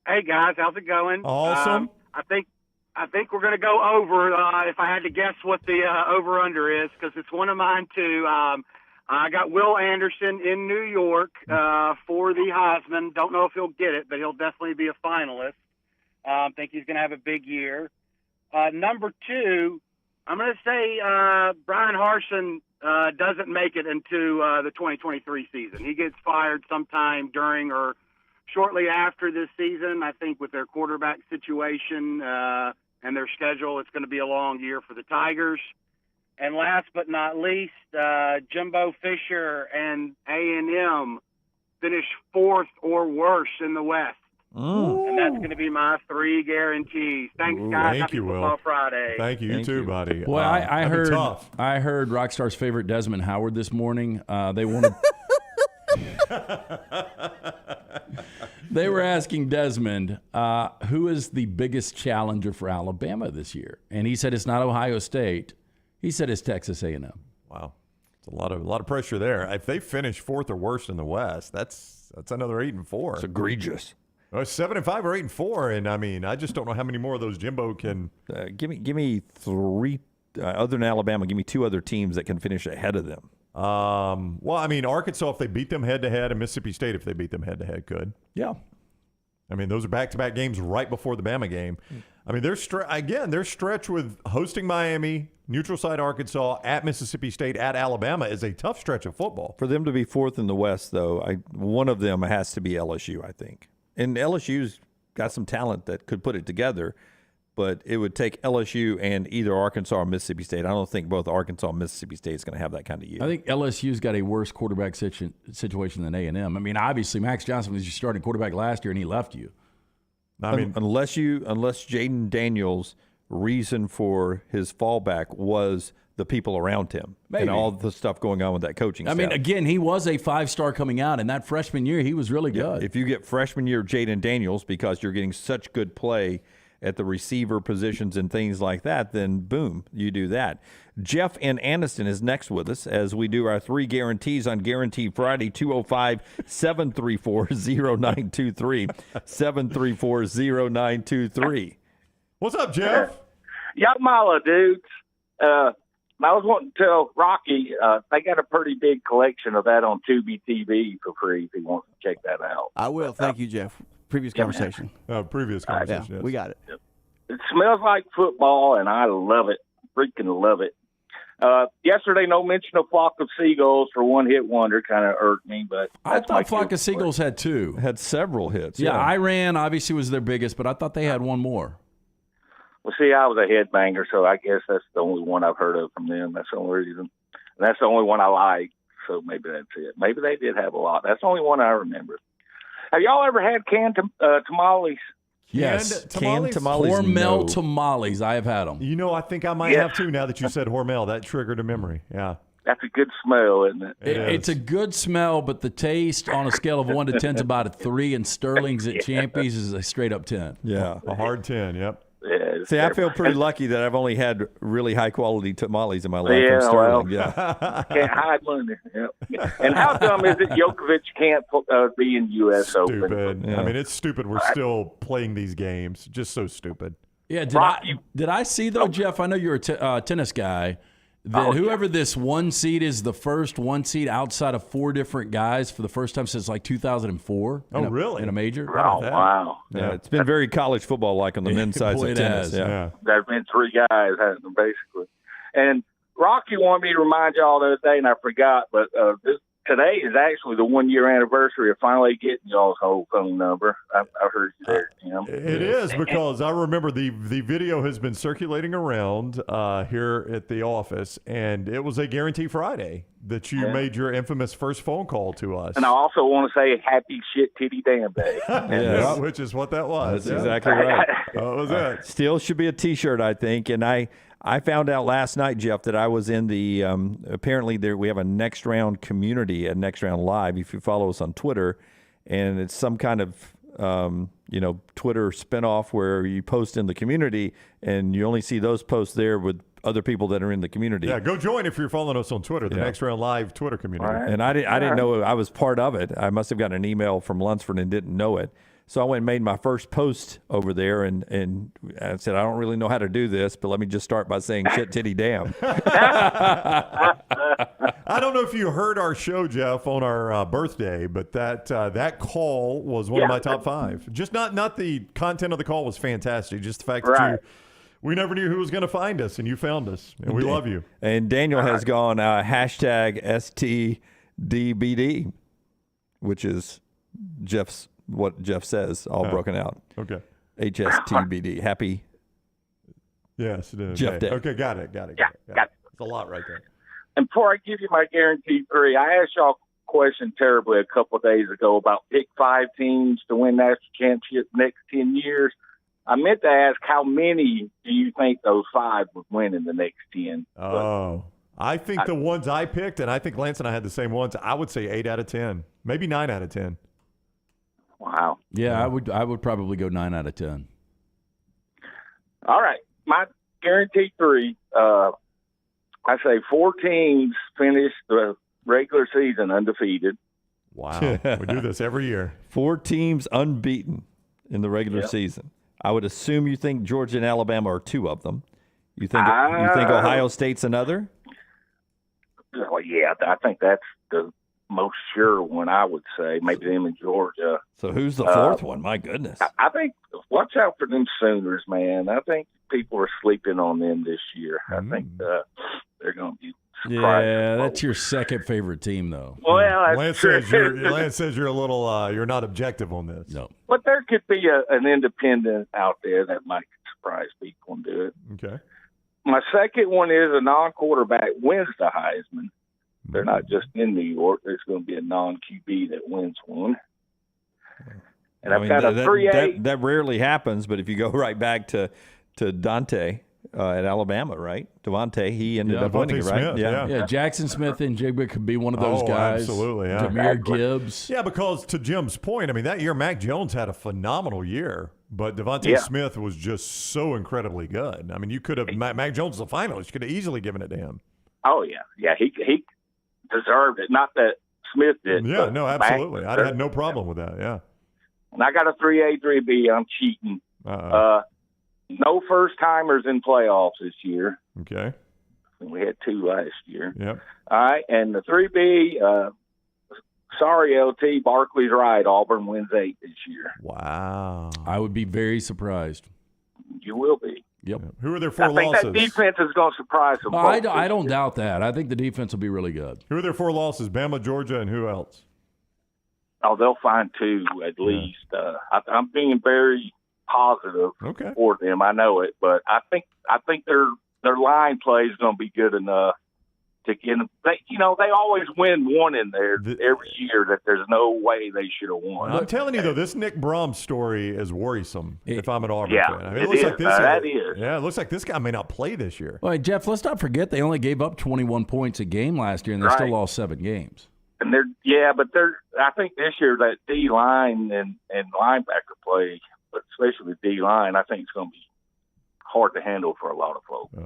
L: Hey guys, how's it going?
B: Awesome.
L: I think we're going to go over. If I had to guess what the over under is, because it's one of mine too. I got Will Anderson in New York for the Heisman. Don't know if he'll get it, but he'll definitely be a finalist. Think he's going to have a big year. Number 2, I'm going to say Brian Harsin doesn't make it into the 2023 season. He gets fired sometime during or shortly after this season. I think with their quarterback situation and their schedule, it's going to be a long year for the Tigers. And last but not least, Jimbo Fisher and A&M finish 4th or worse in the West. And that's going to be my 3 guarantees. Thanks, guys.
B: Thank you, Will.
L: Football Friday.
B: Thank you. You too, buddy.
D: Well, I heard Rockstar's favorite Desmond Howard this morning. They wanted They were asking Desmond, who is the biggest challenger for Alabama this year? And he said it's not Ohio State. He said it's Texas A&M.
B: Wow. It's a lot of pressure there. If they finish fourth or worst in the West, that's another 8-4.
A: It's egregious.
B: 7-5 or 8-4, and I mean, I just don't know how many more of those Jimbo can.
A: Give me three. Other than Alabama, give me two other teams that can finish ahead of them.
B: Well, I mean, Arkansas, if they beat them head-to-head, and Mississippi State, if they beat them head-to-head, could.
A: Yeah.
B: I mean, those are back-to-back games right before the Bama game. I mean, they're stretch with hosting Miami, neutral site Arkansas, at Mississippi State, at Alabama is a tough stretch of football.
A: For them to be fourth in the West, though, one of them has to be LSU, I think. And LSU's got some talent that could put it together. But it would take LSU and either Arkansas or Mississippi State. I don't think both Arkansas and Mississippi State is going to have that kind of year.
D: I think LSU's got a worse quarterback situation than A&M. I mean, obviously, Max Johnson was your starting quarterback last year, and he left you.
B: I mean,
A: unless Jaden Daniels' reason for his fallback was the people around him and all the stuff going on with that coaching staff.
D: I mean, again, he was a 5-star coming out, and that freshman year, he was really good.
A: If you get freshman year Jaden Daniels because you're getting such good play at the receiver positions and things like that, then boom, you do that. Jeff in Anniston is next with us as we do our 3 guarantees on Guarantee Friday, 205-734-0923, 734-0923.
B: What's up, Jeff?
M: Yamala, dudes. I was wanting to tell Rocky they got a pretty big collection of that on Tubi TV for free if he wants to check that out.
E: I will. Thank you, Jeff. Previous conversation.
B: Previous conversation.
E: Yeah,
B: yes.
E: we got it.
M: It smells like football, and I love it. Freaking love it. Yesterday, no mention of Flock of Seagulls for one-hit wonder kind of irked me, but
D: I thought Flock of Seagulls had 2.
A: Had several hits.
D: Yeah, Iran obviously was their biggest, but I thought they had one more.
M: Well, see, I was a headbanger, so I guess that's the only one I've heard of from them. That's the only reason. And that's the only one I like, so maybe that's it. Maybe they did have a lot. That's the only one I remember. Have y'all ever had canned tamales?
D: Yes.
B: Canned tamales?
D: Hormel tamales. I have had them.
B: You know, I think I might have too now that you said Hormel. That triggered a memory. Yeah.
M: That's a good smell, isn't it?
D: It's a good smell, but the taste on a scale of 1 to 10 is about a 3, and Sterling's at Champies is a straight up 10.
A: Yeah.
B: A hard 10, yep.
M: Yeah,
A: see, I feel pretty lucky that I've only had really high-quality tamales in my life from Sterling.
M: Can't hide money. Yep. And how dumb is it Djokovic can't be in U.S. Open?
B: Stupid. Yeah. I mean, it's stupid we're still playing these games. Just so stupid.
D: Yeah, did I see, though, Jeff, I know you're a tennis guy, that whoever this one seed is the first one seed outside of 4 different guys for the first time since like 200004.
B: Really?
D: In a major?
M: Oh, wow.
A: Yeah, it's been very college football-like on the men's side of tennis. Yeah.
M: There's been 3 guys, hasn't there, basically. And Rocky wanted me to remind y'all the other day, and I forgot, but today is actually the 1-year anniversary of finally getting y'all's whole phone number. I heard you there, Tim.
B: It is, because I remember the video has been circulating around here at the office, and it was a Guarantee Friday that you made your infamous first phone call to us.
M: And I also want to say happy shit titty damn day.
B: Yeah, which is what that was.
A: That's exactly right.
B: That was it.
A: Still should be a T-shirt, I think. And I found out last night, Jeff, that I was in the apparently we have a Next Round community at Next Round Live. If you follow us on Twitter, and it's some kind of Twitter spinoff where you post in the community, and you only see those posts there with other people that are in the community.
B: Yeah, go join if you're following us on Twitter, the Next Round Live Twitter community.
M: Right.
A: And I didn't know I was part of it. I must have gotten an email from Lunsford and didn't know it. So I went and made my first post over there, and I said, I don't really know how to do this, but let me just start by saying shit titty damn.
B: I don't know if you heard our show, Jeff, on our birthday, but that call was one of my top 5. Just not the content of the call was fantastic, just the fact that we never knew who was going to find us, and you found us, and we love you.
A: And Daniel has gone hashtag STDBD, which is what Jeff says, all broken out.
B: Okay.
A: HSTBD. Happy
B: Yes, it is.
A: Jeff Day.
B: Okay, got it.
M: Got it.
B: It's a lot right there.
M: And before I give you my Guarantee 3, I asked y'all a question terribly a couple of days ago about pick 5 teams to win national championship next 10 years. I meant to ask how many do you think those 5 would win in the next 10?
B: I think the ones I picked, and I think Lance and I had the same ones, I would say 8 out of 10, maybe 9 out of 10.
M: Wow.
D: Yeah, I would probably go 9 out of 10.
M: All right. My guaranteed 3, I say 4 teams finish the regular season undefeated.
B: Wow. We do this every year.
A: 4 teams unbeaten in the regular season. I would assume you think Georgia and Alabama are 2 of them. You think Ohio State's another?
M: Well, yeah, I think that's the most sure one, I would say. Maybe them in Georgia.
A: So who's the 4th one? My goodness.
M: I think watch out for them Sooners, man. I think people are sleeping on them this year. I think they're going to be surprised.
D: Yeah, that's your second favorite team, though.
M: Well, that's
B: Lance
M: true.
B: says you're a little you're not objective on this.
D: No.
M: But there could be an independent out there that might surprise people and do it.
B: Okay.
M: My second one is a non-quarterback wins the Heisman. They're not just in New York. There's going to be a non-QB that wins one. And I've got a 3A.
A: That rarely happens, but if you go right back to Dante at Alabama, right? Devontae, he ended up winning it, right?
B: Smith,
D: yeah. Jackson Smith and Jigba could be one of those guys.
B: Absolutely, yeah.
D: Jahmyr Gibbs.
B: Yeah, because to Jim's point, I mean, that year Mac Jones had a phenomenal year, but Devontae Smith was just so incredibly good. I mean, you could have Mac Jones was a finalist. You could have easily given it to him.
M: Oh, yeah. Yeah, he deserved it. Not that Smith did.
B: Yeah, no, absolutely. I had no problem with that, yeah.
M: And I got a 3A, 3B. I'm cheating. No first-timers in playoffs this year.
B: Okay.
M: We had 2 last year.
B: Yep.
M: All right, and the 3B, sorry, LT, Barkley's right. Auburn wins 8 this year.
B: Wow.
D: I would be very surprised.
M: You will be.
D: Yep.
B: Who are their 4 losses?
M: I think that defense is going to surprise them.
D: I don't doubt that. I think the defense will be really good.
B: Who are their 4 losses? Bama, Georgia, and who else?
M: Oh, they'll find 2 at least. I'm being very positive for them. I know it, but I think their line play is going to be good enough to get them. They always win one in there every year that there's no way they should have won.
B: I'm telling you though, this Nick Brom story is worrisome. If I'm an Auburn fan, I mean,
M: it
B: looks
M: is.
B: like this.
M: That is.
B: Yeah, it looks like this guy may not play this year.
D: Well, Jeff, let's not forget they only gave up 21 points a game last year, and they still lost 7 games.
M: And I think this year that D line and linebacker play, but especially the D line, I think it's going to be hard to handle for a lot of folks.
B: Yeah.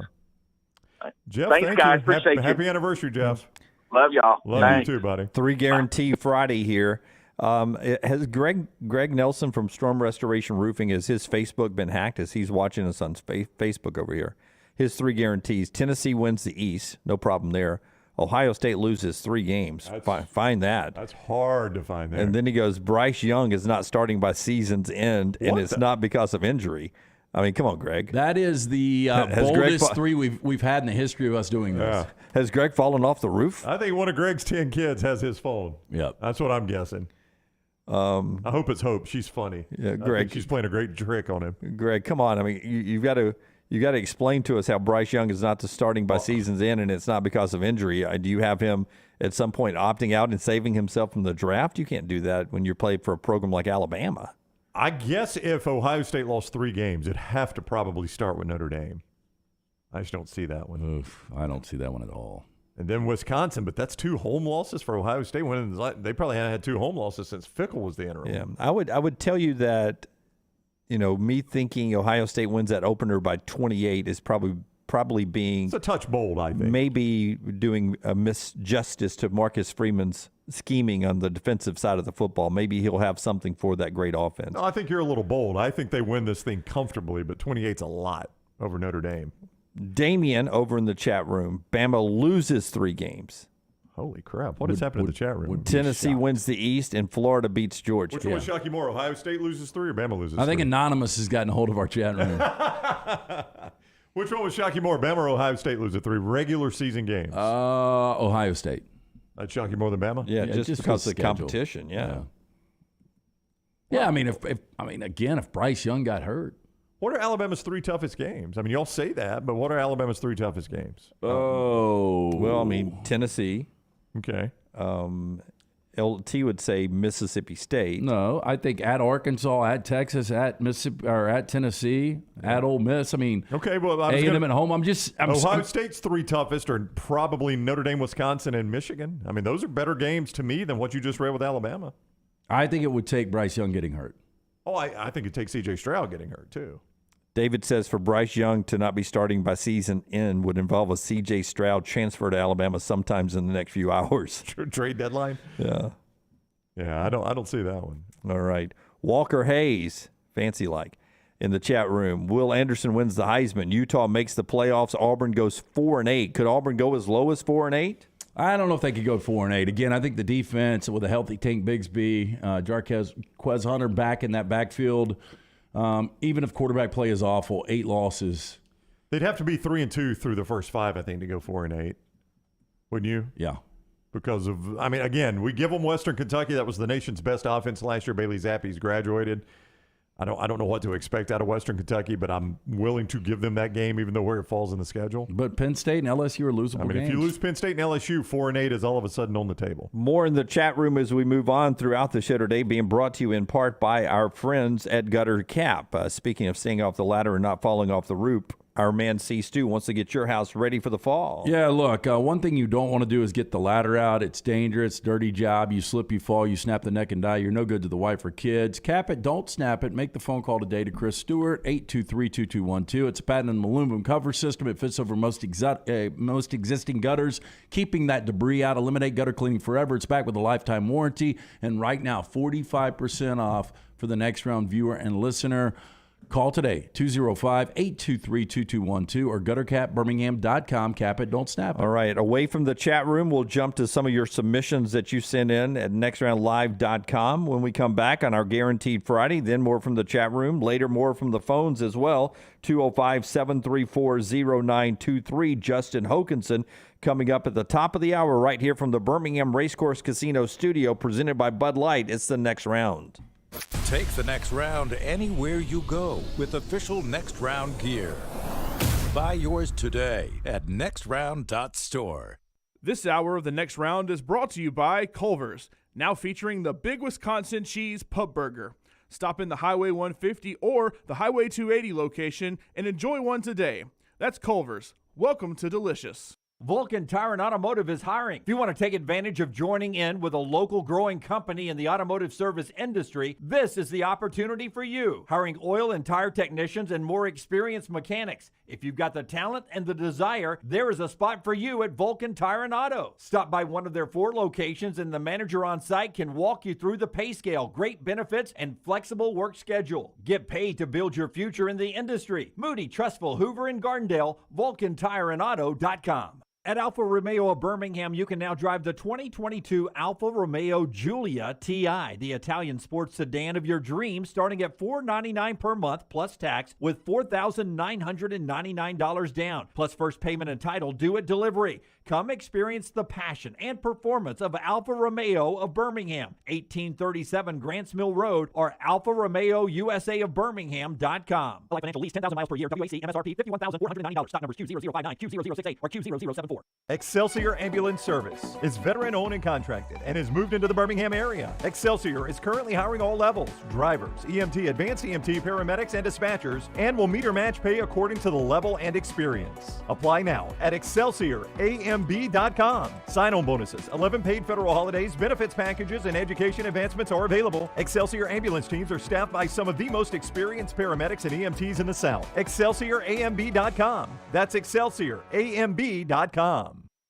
B: Jeff,
M: thanks, guys.
B: You.
M: Appreciate you.
B: Happy anniversary, Jeff.
M: Love y'all.
B: Love you too, buddy.
A: 3 guarantee Friday here. Has Greg Nelson from Storm Restoration Roofing, has his Facebook been hacked as he's watching us on Facebook over here? His 3 guarantees: Tennessee wins the East, no problem there. Ohio State loses 3 games. Find that.
B: That's hard to find there.
A: And then he goes, Bryce Young is not starting by season's end, and it's not because of injury. I mean, come on, Greg.
D: That is the boldest 3 we've had in the history of us doing this.
B: Yeah.
A: Has Greg fallen off the roof?
B: I think one of Greg's 10 kids has his phone.
D: Yep.
B: That's what I'm guessing. I hope it's Hope. She's funny.
A: Yeah, Greg.
B: I think she's playing a great trick on him.
A: Greg, come on. I mean, you've got to explain to us how Bryce Young is not starting by season's end, and it's not because of injury. Do you have him at some point opting out and saving himself from the draft? You can't do that when you're playing for a program like Alabama.
B: I guess if Ohio State lost 3 games, it'd have to probably start with Notre Dame. I just don't see that one.
D: Oof, I don't see that one at all.
B: And then Wisconsin, but that's 2 home losses for Ohio State. They probably haven't had 2 home losses since Fickle was the interim.
A: Yeah, I would tell you that, me thinking Ohio State wins that opener by 28 is probably being
B: it's a touch bold, I think.
A: Maybe doing a misjustice to Marcus Freeman's scheming on the defensive side of the football. Maybe he'll have something for that great offense.
B: No, I think you're a little bold. I think they win this thing comfortably, but 28's a lot over Notre Dame.
A: Damien over in the chat room. Bama loses 3 games.
B: Holy crap. What has happened in the chat room?
A: Tennessee wins the East and Florida beats Georgia.
B: Which one was Shocky more? Ohio State loses 3 or Bama loses 3?
D: I think Anonymous has gotten a hold of our chat room.
B: Which one was Shocky more? Bama or Ohio State loses 3 regular season games?
D: Ohio State.
B: That's Shocky more than Bama?
A: Yeah, just because of the competition, yeah.
D: Yeah, I mean, if Bryce Young got hurt.
B: What are Alabama's 3 toughest games? I mean, y'all say that, but what are Alabama's 3 toughest games?
A: Well, I mean, Tennessee.
B: Okay.
A: LT would say Mississippi State.
D: No, I think at Arkansas, at Texas, at Mississippi, or at Tennessee, at Ole Miss. I mean,
B: okay, well,
D: A&M at home.
B: Ohio State's 3 toughest are probably Notre Dame, Wisconsin, and Michigan. I mean, those are better games to me than what you just read with Alabama.
D: I think it would take Bryce Young getting hurt.
B: Oh, I think it takes C.J. Stroud getting hurt, too.
A: David says for Bryce Young to not be starting by season end would involve a C.J. Stroud transfer to Alabama sometimes in the next few hours.
B: Trade deadline?
A: Yeah.
B: Yeah, I don't see that one.
A: All right. Walker Hayes, fancy like, in the chat room. Will Anderson wins the Heisman. Utah makes the playoffs. Auburn goes 4-8. Could Auburn go as low as 4-8?
D: I don't know if they could go 4-8. Again, I think the defense with a healthy Tank Bigsby, Jarquez Hunter back in that backfield, even if quarterback play is awful, 8 losses.
B: They'd have to be 3-2 through the first 5, I think, to go 4-8. Wouldn't you?
D: Yeah.
B: Because of, I mean, again, we give them Western Kentucky. That was the nation's best offense last year. Bailey Zappi's graduated. I don't know what to expect out of Western Kentucky, but I'm willing to give them that game, even though where it falls in the schedule.
D: But Penn State and LSU are losable games.
B: If you lose Penn State and LSU, 4-8 is all of a sudden on the table.
A: More in the chat room as we move on throughout the show today, being brought to you in part by our friends at Gutter Cap. Speaking of staying off the ladder and not falling off the roof, our man C. Stu wants to get your house ready for the fall.
D: Yeah, look, one thing you don't want to do is get the ladder out. It's dangerous, dirty job. You slip, you fall, you snap the neck and die. You're no good to the wife or kids. Cap it, don't snap it. Make the phone call today to Chris Stewart, 823-2212. It's a patented aluminum cover system. It fits over most existing gutters, keeping that debris out. Eliminate gutter cleaning forever. It's back with a lifetime warranty. And right now, 45% off for the next round viewer and listener. Call today, 205-823-2212 or guttercapbirmingham.com. Cap it, don't snap it.
A: All right, away from the chat room, we'll jump to some of your submissions that you send in at nextroundlive.com when we come back on our Guaranteed Friday. Then more from the chat room. Later, more from the phones as well. 205-734-0923. Justin Hokinson coming up at the top of the hour right here from the Birmingham Racecourse Casino studio, presented by Bud Light. It's the next round.
F: Take the next round anywhere you go with official Next Round gear. Buy yours today at nextround.store.
G: This hour of the Next Round is brought to you by Culver's, now featuring the Big Wisconsin Cheese Pub Burger. Stop in the Highway 150 or the Highway 280 location and enjoy one today. That's Culver's. Welcome to Delicious.
H: Vulcan Tire and Automotive is hiring. If you want to take advantage of joining in with a local growing company in the automotive service industry, this is the opportunity for you. Hiring oil and tire technicians and more experienced mechanics. If you've got the talent and the desire, there is a spot for you at Vulcan Tire and Auto. Stop by one of their 4 locations and the manager on site can walk you through the pay scale, great benefits, and flexible work schedule. Get paid to build your future in the industry. Moody, Trustful, Hoover, and Gardendale, VulcanTireandAuto.com. At Alfa Romeo of Birmingham, you can now drive the 2022 Alfa Romeo Giulia TI, the Italian sports sedan of your dreams, starting at $499 per month plus tax with $4,999 down, plus first payment and title due at delivery. Come experience the passion and performance of Alfa Romeo of Birmingham, 1837 Grants Mill Road, or Alfa Romeo USA of Birmingham.com. Like financial lease, 10,000 miles per year, WAC, MSRP, $51,490. Stock numbers Q0059, Q0068, or Q0074.
B: Excelsior Ambulance Service is veteran-owned and contracted and has moved into the Birmingham area. Excelsior is currently hiring all levels, drivers, EMT, advanced EMT, paramedics, and dispatchers, and will meet or match pay according to the level and experience. Apply now at ExcelsiorAMB.com. Sign-on bonuses, 11 paid federal holidays, benefits packages, and education advancements are available. Excelsior ambulance teams are staffed by some of the most experienced paramedics and EMTs in the South. ExcelsiorAMB.com. That's ExcelsiorAMB.com.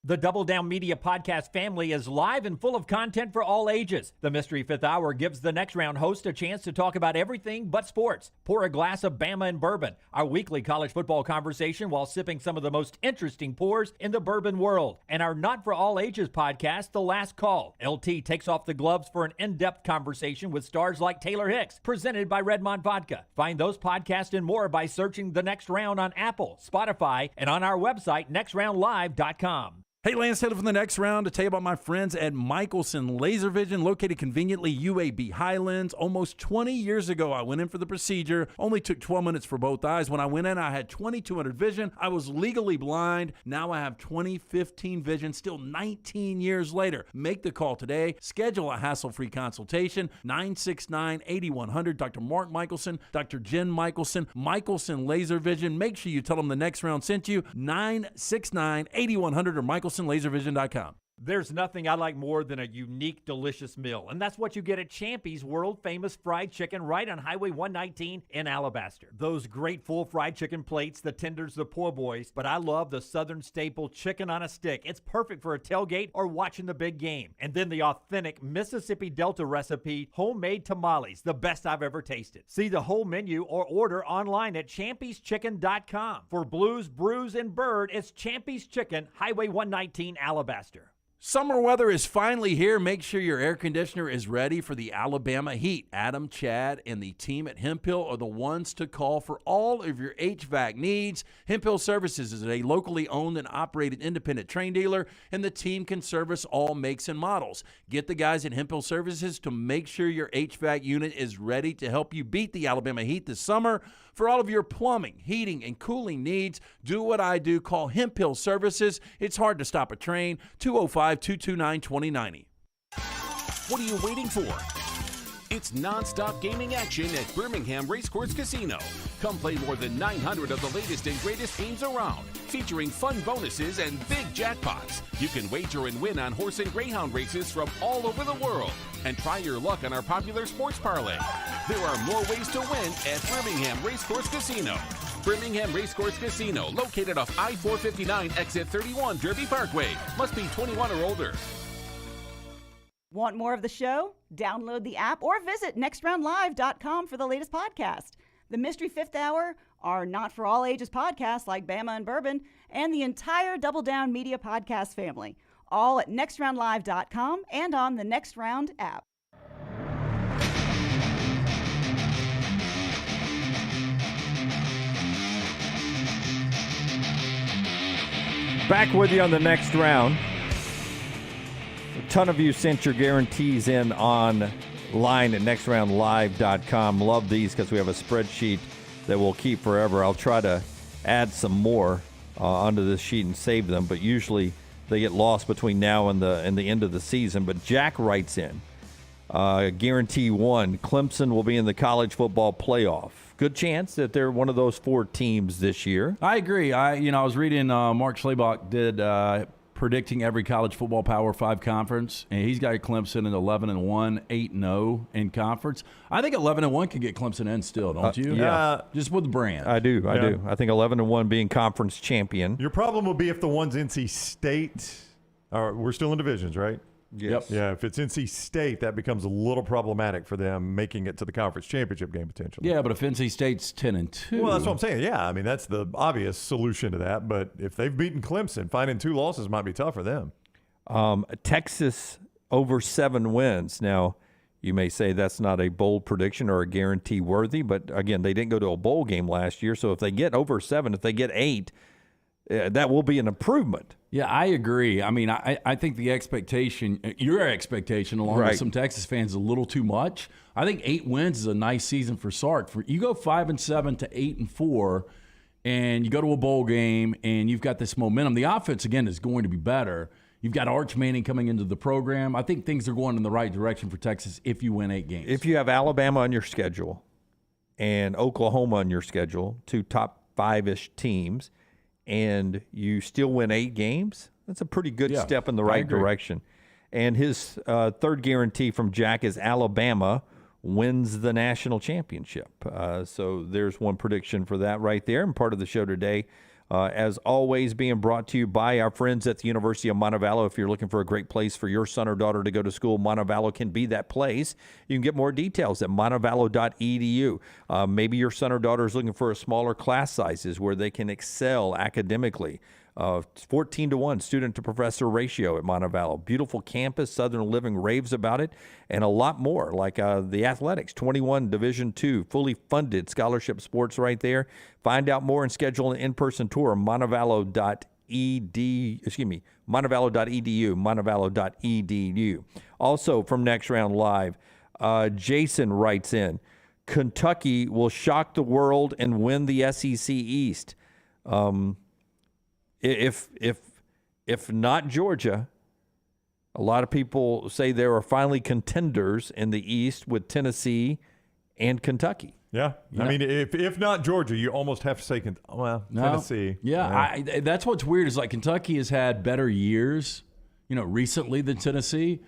H: The Double Down Media podcast family is live and full of content for all ages. The Mystery Fifth Hour gives the Next Round host a chance to talk about everything but sports. Pour a glass of Bama and bourbon, our weekly college football conversation while sipping some of the most interesting pours in the bourbon world. And our Not For All Ages podcast, The Last Call. LT takes off the gloves for an in-depth conversation with stars like Taylor Hicks, presented by Redmond Vodka. Find those podcasts and more by searching The Next Round on Apple, Spotify, and on our website, nextroundlive.com.
I: Hey, Lance Taylor from the Next Round to tell you about my friends at Michelson Laser Vision, located conveniently UAB Highlands. Almost 20 years ago, I went in for the procedure. Only took 12 minutes for both eyes. When I went in, I had 20/200 vision. I was legally blind. Now I have 20/15 vision, still 19 years later. Make the call today. Schedule a hassle-free consultation. 969-8100. Dr. Mark Michelson, Dr. Jen Michelson, Michelson Laser Vision. Make sure you tell them the Next Round sent you. 969-8100 or Michelson. LaserVision.com.
H: There's nothing I like more than a unique, delicious meal, and that's what you get at Champy's world-famous fried chicken right on Highway 119 in Alabaster. Those great full fried chicken plates, the tenders, the po' boys, but I love the Southern staple chicken on a stick. It's perfect for a tailgate or watching the big game. And then the authentic Mississippi Delta recipe homemade tamales, the best I've ever tasted. See the whole menu or order online at champyschicken.com. For Blues, Brews, and Bird, it's Champy's Chicken, Highway 119, Alabaster.
I: Summer weather is finally here. Make sure your air conditioner is ready for the Alabama heat. Adam, Chad, and the team at Hemphill are the ones to call for all of your HVAC needs. Hemphill Services is a locally owned and operated independent train dealer, and the team can service all makes and models. Get the guys at Hemphill Services to make sure your HVAC unit is ready to help you beat the Alabama heat this summer. For all of your plumbing, heating, and cooling needs, do what I do. Call Hemphill Services. It's hard to stop a train. 205-229-2090.
N: What are you waiting for? It's non-stop gaming action at Birmingham Racecourse Casino. Come play more than 900 of the latest and greatest games around, featuring fun bonuses and big jackpots. You can wager and win on horse and greyhound races from all over the world. And try your luck on our popular sports parlay. There are more ways to win at Birmingham Racecourse Casino. Birmingham Racecourse Casino, located off I-459, exit 31, Derby Parkway. Must be 21 or older.
O: Want more of the show? Download the app or visit nextroundlive.com for the latest podcast. The Mystery Fifth Hour, our not for all ages podcasts like Bama and Bourbon, and the entire Double Down Media podcast family. All at nextroundlive.com and on the Next Round app.
H: Back with you on the next round. A ton of you sent your guarantees in online at nextroundlive.com. Love these because we have a spreadsheet that we'll keep forever. I'll try to add some more onto this sheet and save them, but usually they get lost between now and the end of the season. But Jack writes in, guarantee one, Clemson will be in the college football playoff. Good chance that they're one of those 4 teams this year.
D: I agree. I was reading Mark Schlabach did predicting every college football Power 5 conference, and he's got Clemson at 11-1, 8-0 in conference. I think 11-1 could get Clemson in still, don't you?
H: Yeah.
D: Just with the brand.
H: I do. I think 11-1 being conference champion.
B: Your problem will be if the one's NC State. We're still in divisions, right?
H: Yes.
B: Yeah, if it's NC State, that becomes a little problematic for them making it to the conference championship game potentially.
D: Yeah, but if NC State's 10-2.
B: Well, that's what I'm saying. Yeah, I mean, that's the obvious solution to that. But if they've beaten Clemson, finding 2 losses might be tough for them.
H: Texas over 7 wins. Now, you may say that's not a bold prediction or a guarantee worthy, but again, they didn't go to a bowl game last year. So if they get over 7, if they get 8, that will be an improvement.
D: Yeah, I agree. I mean, I think the expectation, your expectation, along with some Texas fans, is a little too much. I think 8 wins is a nice season for Sark. You go 5-7 to 8-4, and you go to a bowl game, and you've got this momentum. The offense, again, is going to be better. You've got Arch Manning coming into the program. I think things are going in the right direction for Texas if you win 8 games.
H: If you have Alabama on your schedule and Oklahoma on your schedule, 2 top 5-ish teams, and you still win 8 games, that's a pretty good step in the right direction. And his third guarantee from Jack is Alabama wins the national championship. So there's one prediction for that right there. And part of the show today, as always, being brought to you by our friends at the University of Montevallo. If you're looking for a great place for your son or daughter to go to school, Montevallo can be that place. You can get more details at montevallo.edu. Maybe your son or daughter is looking for a smaller class sizes where they can excel academically. 14-to-1 student-to-professor ratio at Montevallo. Beautiful campus, Southern Living raves about it, and a lot more, like the athletics, 21 Division II, fully funded scholarship sports right there. Find out more and schedule an in-person tour on montevallo.edu, montevallo.edu. Also from Next Round Live, Jason writes in, Kentucky will shock the world and win the SEC East. If not Georgia, a lot of people say there are finally contenders in the East with Tennessee and Kentucky.
B: Yeah. I mean, if not Georgia, you almost have to say, Tennessee.
D: Yeah. That's what's weird is like Kentucky has had better years. recently than Tennessee.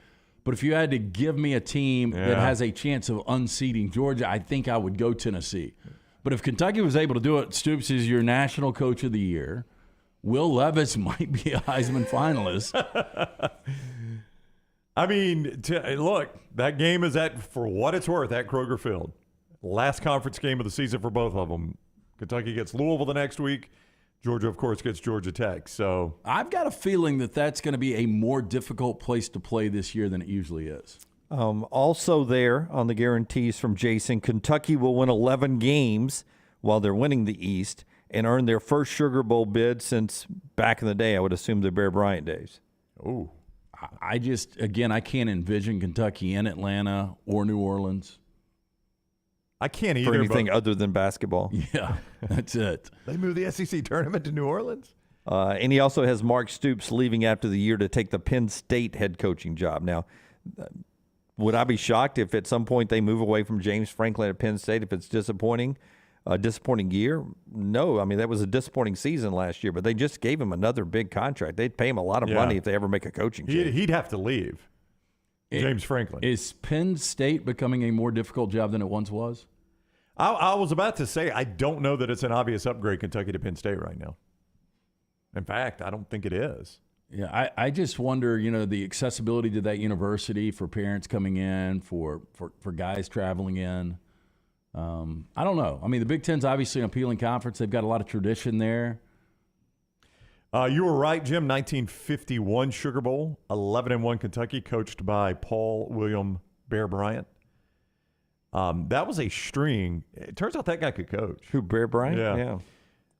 D: But if you had to give me a team that has a chance of unseating Georgia, I think I would go Tennessee. But if Kentucky was able to do it, Stoops is your national coach of the year. Will Levis might be a Heisman finalist.
B: I mean, look, that game is for what it's worth at Kroger Field. Last conference game of the season for both of them. Kentucky gets Louisville the next week. Georgia, of course, gets Georgia Tech. So
D: I've got a feeling that that's going to be a more difficult place to play this year than it usually is.
A: Also there on the guarantees from Jason, Kentucky will win 11 games while they're winning the East and earn their first Sugar Bowl bid since back in the day, I would assume the Bear Bryant days.
B: Oh,
D: I can't envision Kentucky in Atlanta or New Orleans.
B: I can't either.
A: For anything other than basketball.
D: Yeah, that's it.
B: They moved the SEC tournament to New Orleans?
A: And he also has Mark Stoops leaving after the year to take the Penn State head coaching job. Now, would I be shocked if at some point they move away from James Franklin at Penn State if it's disappointing? A disappointing year? No. I mean, that was a disappointing season last year, but they just gave him another big contract. They'd pay him a lot of money if they ever make a coaching change.
B: He'd have to leave. James Franklin.
D: Is Penn State becoming a more difficult job than it once was?
B: I was about to say, I don't know that it's an obvious upgrade, Kentucky to Penn State right now. In fact, I don't think it is.
D: Yeah, I just wonder, the accessibility to that university for parents coming in, for guys traveling in. I don't know. I mean, the Big Ten's obviously an appealing conference. They've got a lot of tradition there.
B: You were right, Jim. 1951 Sugar Bowl, 11-1 Kentucky, coached by Paul William Bear Bryant. That was a string. It turns out that guy could coach.
A: Who, Bear Bryant? Yeah.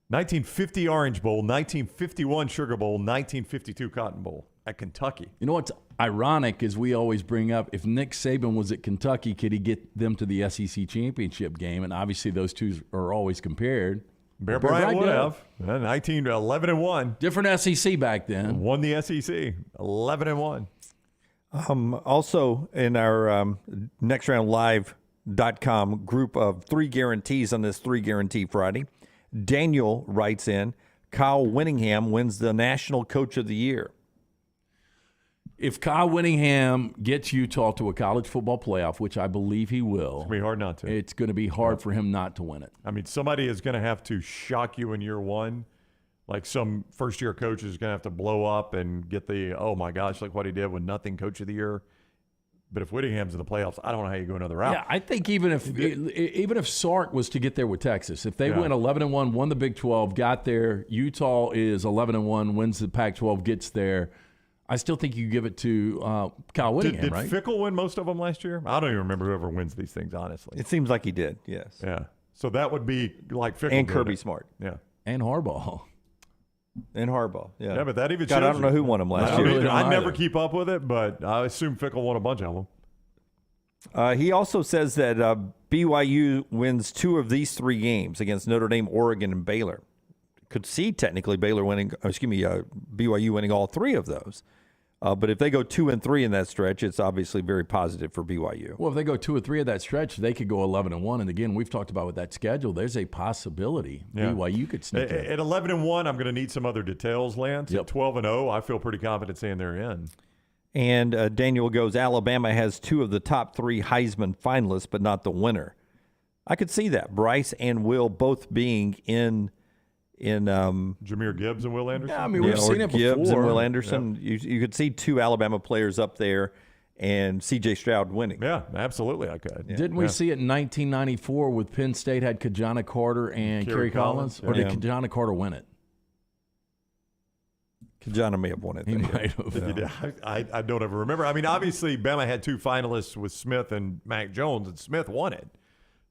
B: 1950 Orange Bowl, 1951 Sugar Bowl, 1952 Cotton Bowl at Kentucky.
D: You know what's ironic is we always bring up, if Nick Saban was at Kentucky, could he get them to the SEC championship game? And obviously those two are always compared.
B: Bear Bryant would have. 11-1.
D: Different SEC back then.
B: Won the SEC. 11-1.
A: Also in our nextroundlive.com group of 3 guarantees on this 3 Guarantee Friday, Daniel writes in, Kyle Whittingham wins the National Coach of the Year.
D: If Kyle Whittingham gets Utah to a college football playoff, which I believe he will,
B: it's going to be hard not to.
D: It's going to be hard for him not to win it.
B: I mean, somebody is going to have to shock you in year one. Like some first-year coach is going to have to blow up and get the, oh, my gosh, like what he did with nothing Coach of the Year. But if Whittingham's in the playoffs, I don't know how you go another route.
D: Yeah, I think even if Sark was to get there with Texas, if they went 11-1, won the Big 12, got there, Utah is 11-1, wins the Pac-12, gets there, I still think you give it to Kyle Whittingham,
B: did
D: right?
B: Fickle win most of them last year? I don't even remember whoever wins these things, honestly.
A: It seems like he did, yes.
B: Yeah. So that would be like Fickle.
A: And Kirby Smart.
B: Yeah.
D: And Harbaugh.
A: And Harbaugh, yeah.
B: Yeah, but that even
A: God,
B: shows
A: I don't know who won them last year.
B: I never keep up with it, but I assume Fickle won a bunch of them.
A: He also says that BYU wins 2 of these 3 games against Notre Dame, Oregon, and Baylor. Could see technically BYU winning all 3 of those. But if they go 2 and 3 in that stretch, it's obviously very positive for BYU.
D: Well, if they go 2 or 3 of that stretch, they could go 11-1. And again, we've talked about with that schedule, there's a possibility BYU could sneak in.
B: At 11-1, I'm going to need some other details, Lance.
D: Yep.
B: At 12-0, I feel pretty confident saying they're in.
A: And Daniel goes, Alabama has 2 of the top 3 Heisman finalists, but not the winner. I could see that. Bryce and Will both being in
B: Jahmyr Gibbs and Will Anderson.
D: Yeah, I mean, we've seen it before.
A: Gibbs and Will Anderson. Yep. You could see 2 Alabama players up there and C.J. Stroud winning.
B: Yeah, absolutely I could.
D: Yeah. Didn't we see it in 1994 with Penn State had Kajana Carter and Kerry Collins? Or did Kajana Carter win it?
A: Kajana may have won it.
D: He might have.
B: I don't ever remember. I mean, obviously, Bama had 2 finalists with Smith and Mac Jones, and Smith won it.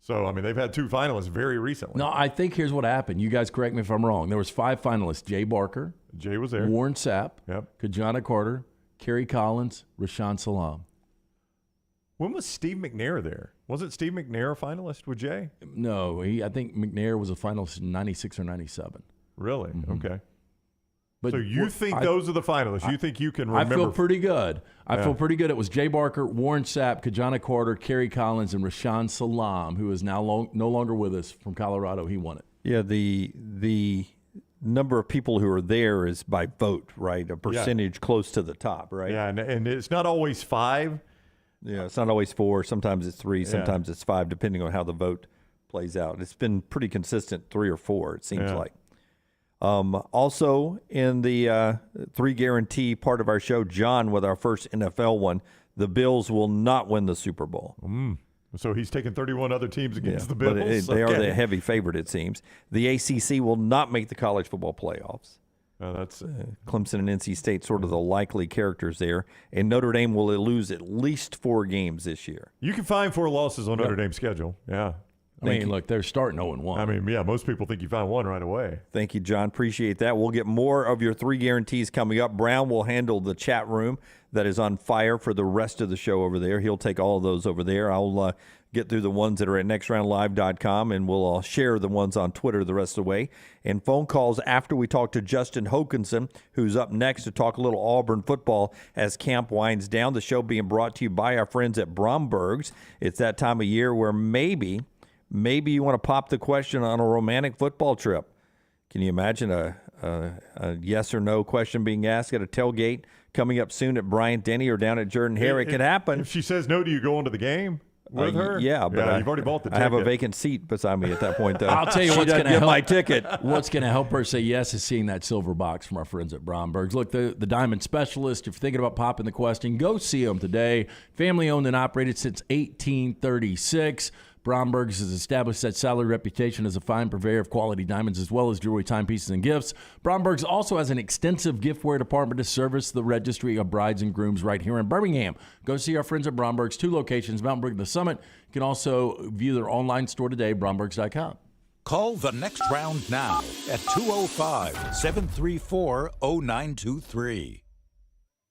B: So, I mean, they've had 2 finalists very recently.
D: No, I think here's what happened. You guys correct me if I'm wrong. There was 5 finalists. Jay Barker.
B: Jay was there.
D: Warren Sapp.
B: Yep.
D: Kajana Carter. Kerry Collins. Rashawn Salam.
B: When was Steve McNair there? Wasn't Steve McNair a finalist with Jay?
D: No. I think McNair was a finalist in 96 or 97.
B: Really?
D: Mm-hmm.
B: Okay.
D: But
B: so you think those are the finalists? You think you can remember?
D: I feel pretty good. I feel pretty good. It was Jay Barker, Warren Sapp, Kajana Carter, Kerry Collins, and Rashawn Salam, who is now no longer with us from Colorado. He won it.
A: Yeah, the number of people who are there is by vote, right? A percentage close to the top, right?
B: Yeah, and it's not always 5.
A: Yeah, it's not always 4. Sometimes it's 3. Sometimes it's 5, depending on how the vote plays out. It's been pretty consistent, 3 or 4, it seems like. Also, in the 3 guarantee part of our show, John, with our first NFL one, the Bills will not win the Super Bowl.
B: So he's taken 31 other teams against the Bills.
A: But they are the heavy favorite, it seems. The ACC will not make the college football playoffs.
B: That's
A: Clemson and NC State sort of the likely characters there. And Notre Dame will lose at least 4 games this year.
B: You can find 4 losses on Notre Dame's schedule. Yeah.
D: I mean, look, they're starting 0-1.
B: I mean, yeah, most people think you found 1 right away.
A: Thank you, John. Appreciate that. We'll get more of your 3 guarantees coming up. Brown will handle the chat room that is on fire for the rest of the show over there. He'll take all of those over there. I'll get through the ones that are at nextroundlive.com, and we'll share the ones on Twitter the rest of the way. And phone calls after we talk to Justin Hokinson, who's up next to talk a little Auburn football as camp winds down. The show being brought to you by our friends at Bromberg's. It's that time of year where maybe you want to pop the question on a romantic football trip. Can you imagine a yes or no question being asked at a tailgate coming up soon at Bryant Denny or down at Jordan-Hare? It could happen.
B: If she says no, do you go into the game with her?
A: Yeah, but
B: you've already bought the
A: I
B: ticket.
A: have a vacant seat beside me at that point, though.
D: I'll tell you
A: She
D: what's
A: doesn't
D: going to
A: get
D: help
A: my ticket.
D: What's going to help her say yes is seeing that silver box from our friends at Bromberg's. Look, the Diamond Specialist, if you're thinking about popping the question, go see them today. Family owned and operated since 1836. Bromberg's has established that solid reputation as a fine purveyor of quality diamonds as well as jewelry, timepieces, and gifts. Bromberg's also has an extensive giftware department to service the registry of brides and grooms right here in Birmingham. Go see our friends at Bromberg's, 2 locations, Mountain Brook and the Summit. You can also view their online store today, brombergs.com.
F: Call the next round now at 205-734-0923.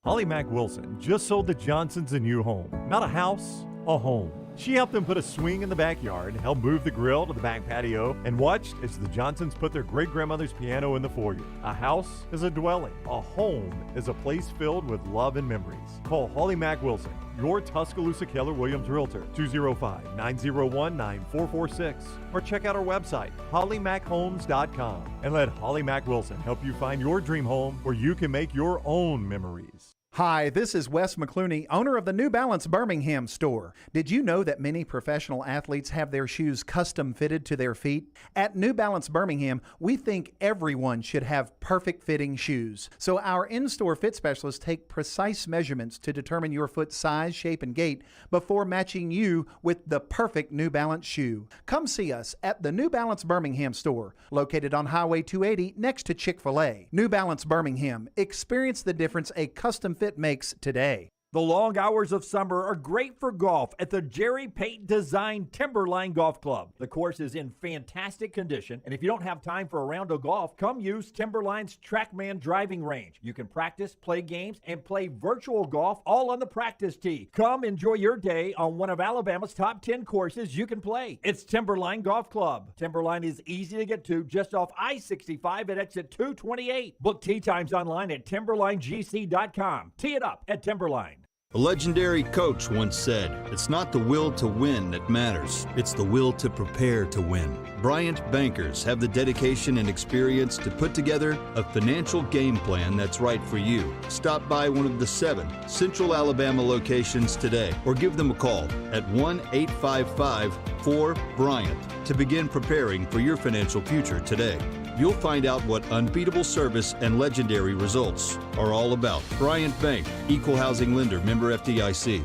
B: Holly Mack Wilson just sold the Johnsons a new home. Not a house, a home. She helped them put a swing in the backyard, helped move the grill to the back patio, and watched as the Johnsons put their great-grandmother's piano in the foyer. A house is a dwelling. A home is a place filled with love and memories. Call Holly Mack Wilson, your Tuscaloosa Keller Williams Realtor, 205-901-9446, or check out our website, hollymackhomes.com, and let Holly Mack Wilson help you find your dream home where you can make your own memories.
P: Hi, this is Wes McClooney, owner of the New Balance Birmingham store. Did you know that many professional athletes have their shoes custom fitted to their feet? At New Balance Birmingham, we think everyone should have perfect fitting shoes. So our in-store fit specialists take precise measurements to determine your foot size, shape, and gait before matching you with the perfect New Balance shoe. Come see us at the New Balance Birmingham store, located on Highway 280 next to Chick-fil-A. New Balance Birmingham. Experience the difference a custom fit makes today.
H: The long hours of summer are great for golf at the Jerry Payton designed Timberline Golf Club. The course is in fantastic condition, and if you don't have time for a round of golf, come use Timberline's TrackMan driving range. You can practice, play games, and play virtual golf all on the practice tee. Come enjoy your day on one of Alabama's top 10 courses you can play. It's Timberline Golf Club. Timberline is easy to get to just off I-65 at exit 228. Book tee times online at timberlinegc.com. Tee it up at Timberline.
Q: A legendary coach once said, "It's not the will to win that matters, it's the will to prepare to win." Bryant bankers have the dedication and experience to put together a financial game plan that's right for you. Stop by one of the 7 Central Alabama locations today or give them a call at 1-855-4-BRYANT to begin preparing for your financial future today. You'll find out what unbeatable service and legendary results are all about. Bryant Bank, Equal Housing Lender, member FDIC.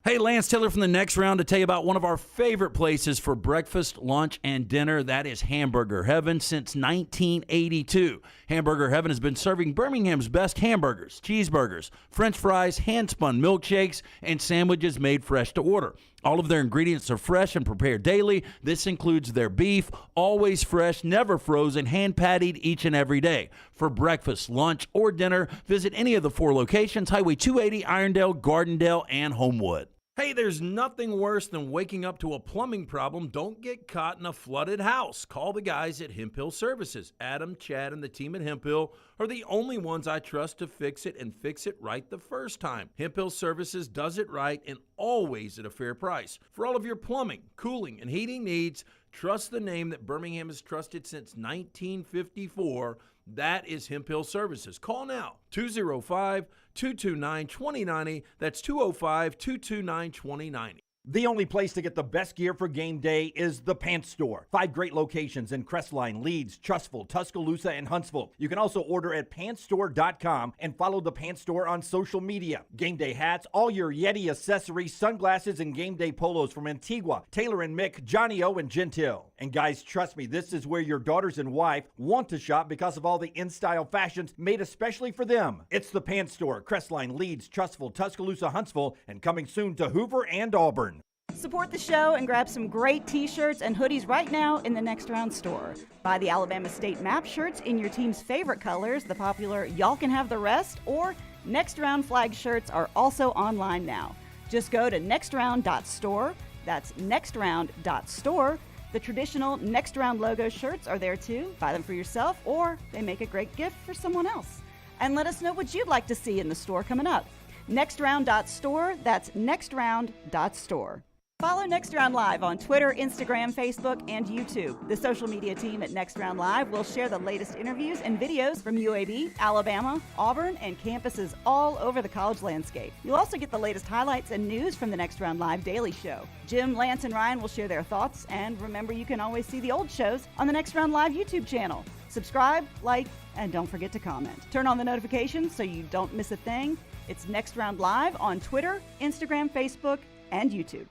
I: Hey, Lance Taylor from the Next Round to tell you about one of our favorite places for breakfast, lunch, and dinner. That is Hamburger Heaven since 1982. Hamburger Heaven has been serving Birmingham's best hamburgers, cheeseburgers, French fries, hand-spun milkshakes, and sandwiches made fresh to order. All of their ingredients are fresh and prepared daily. This includes their beef, always fresh, never frozen, hand-pattied each and every day. For breakfast, lunch, or dinner, visit any of the 4 locations, Highway 280, Irondale, Gardendale, and Homewood. Hey, there's nothing worse than waking up to a plumbing problem. Don't get caught in a flooded house. Call the guys at Hemp Hill Services. Adam, Chad, and the team at Hemp Hill are the only ones I trust to fix it and fix it right the first time. Hemp Hill Services does it right and always at a fair price. For all of your plumbing, cooling, and heating needs, trust the name that Birmingham has trusted since 1954, That is Hemp Hill Services. Call now, 205-229-2090. That's 205-229-2090.
H: The only place to get the best gear for game day is the Pants Store. 5 great locations in Crestline, Leeds, Trustful, Tuscaloosa, and Huntsville. You can also order at pantsstore.com and follow the Pants Store on social media. Game day hats, all your Yeti accessories, sunglasses, and game day polos from Antigua, Taylor and Mick, Johnny O, and Gentile. And guys, trust me, this is where your daughters and wife want to shop because of all the in-style fashions made especially for them. It's the Pants Store, Crestline, Leeds, Trustful, Tuscaloosa, Huntsville, and coming soon to Hoover and Auburn.
O: Support the show and grab some great t-shirts and hoodies right now in the Next Round store. Buy the Alabama State map shirts in your team's favorite colors, the popular Y'all Can Have the Rest, or Next Round flag shirts are also online now. Just go to nextround.store. That's nextround.store. The traditional Next Round logo shirts are there too. Buy them for yourself, or they make a great gift for someone else. And let us know what you'd like to see in the store coming up. Nextround.store. That's nextround.store. Follow Next Round Live on Twitter, Instagram, Facebook, and YouTube. The social media team at Next Round Live will share the latest interviews and videos from UAB, Alabama, Auburn, and campuses all over the college landscape. You'll also get the latest highlights and news from the Next Round Live Daily Show. Jim, Lance, and Ryan will share their thoughts, and remember, you can always see the old shows on the Next Round Live YouTube channel. Subscribe, like, and don't forget to comment. Turn on the notifications so you don't miss a thing. It's Next Round Live on Twitter, Instagram, Facebook, and YouTube.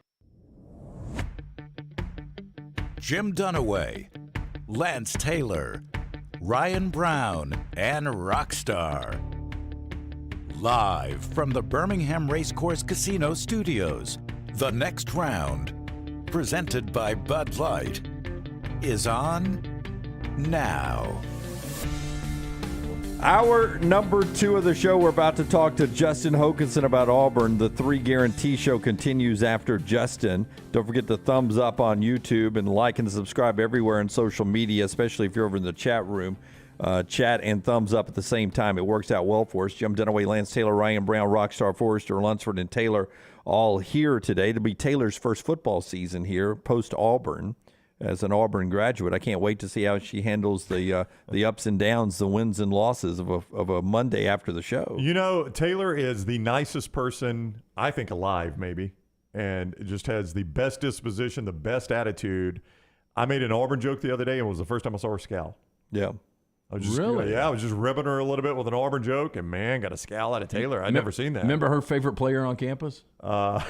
F: Jim Dunaway, Lance Taylor, Ryan Brown, and Rockstar. Live from the Birmingham Racecourse Casino Studios, the Next Round, presented by Bud Light, is on now.
A: Hour number 2 of the show, we're about to talk to Justin Hokinson about Auburn. The 3 Guarantee Show continues after Justin. Don't forget to thumbs up on YouTube and like and subscribe everywhere on social media, especially if you're over in the chat room. Chat and thumbs up at the same time. It works out well for us. Jim Dunaway, Lance Taylor, Ryan Brown, Rockstar, Forrester, Lunsford, and Taylor all here today. It'll be Taylor's first football season here post-Auburn. As an Auburn graduate, I can't wait to see how she handles the ups and downs, the wins and losses of a Monday after the show.
B: You know, Taylor is the nicest person, I think, alive, maybe, and just has the best disposition, the best attitude. I made an Auburn joke the other day, and it was the first time I saw her scowl.
A: Yeah.
B: I was just,
D: really?
B: Yeah, I was just ribbing her a little bit with an Auburn joke, and man, got a scowl out of Taylor. I'd never seen that.
D: Remember her favorite player on campus?
B: I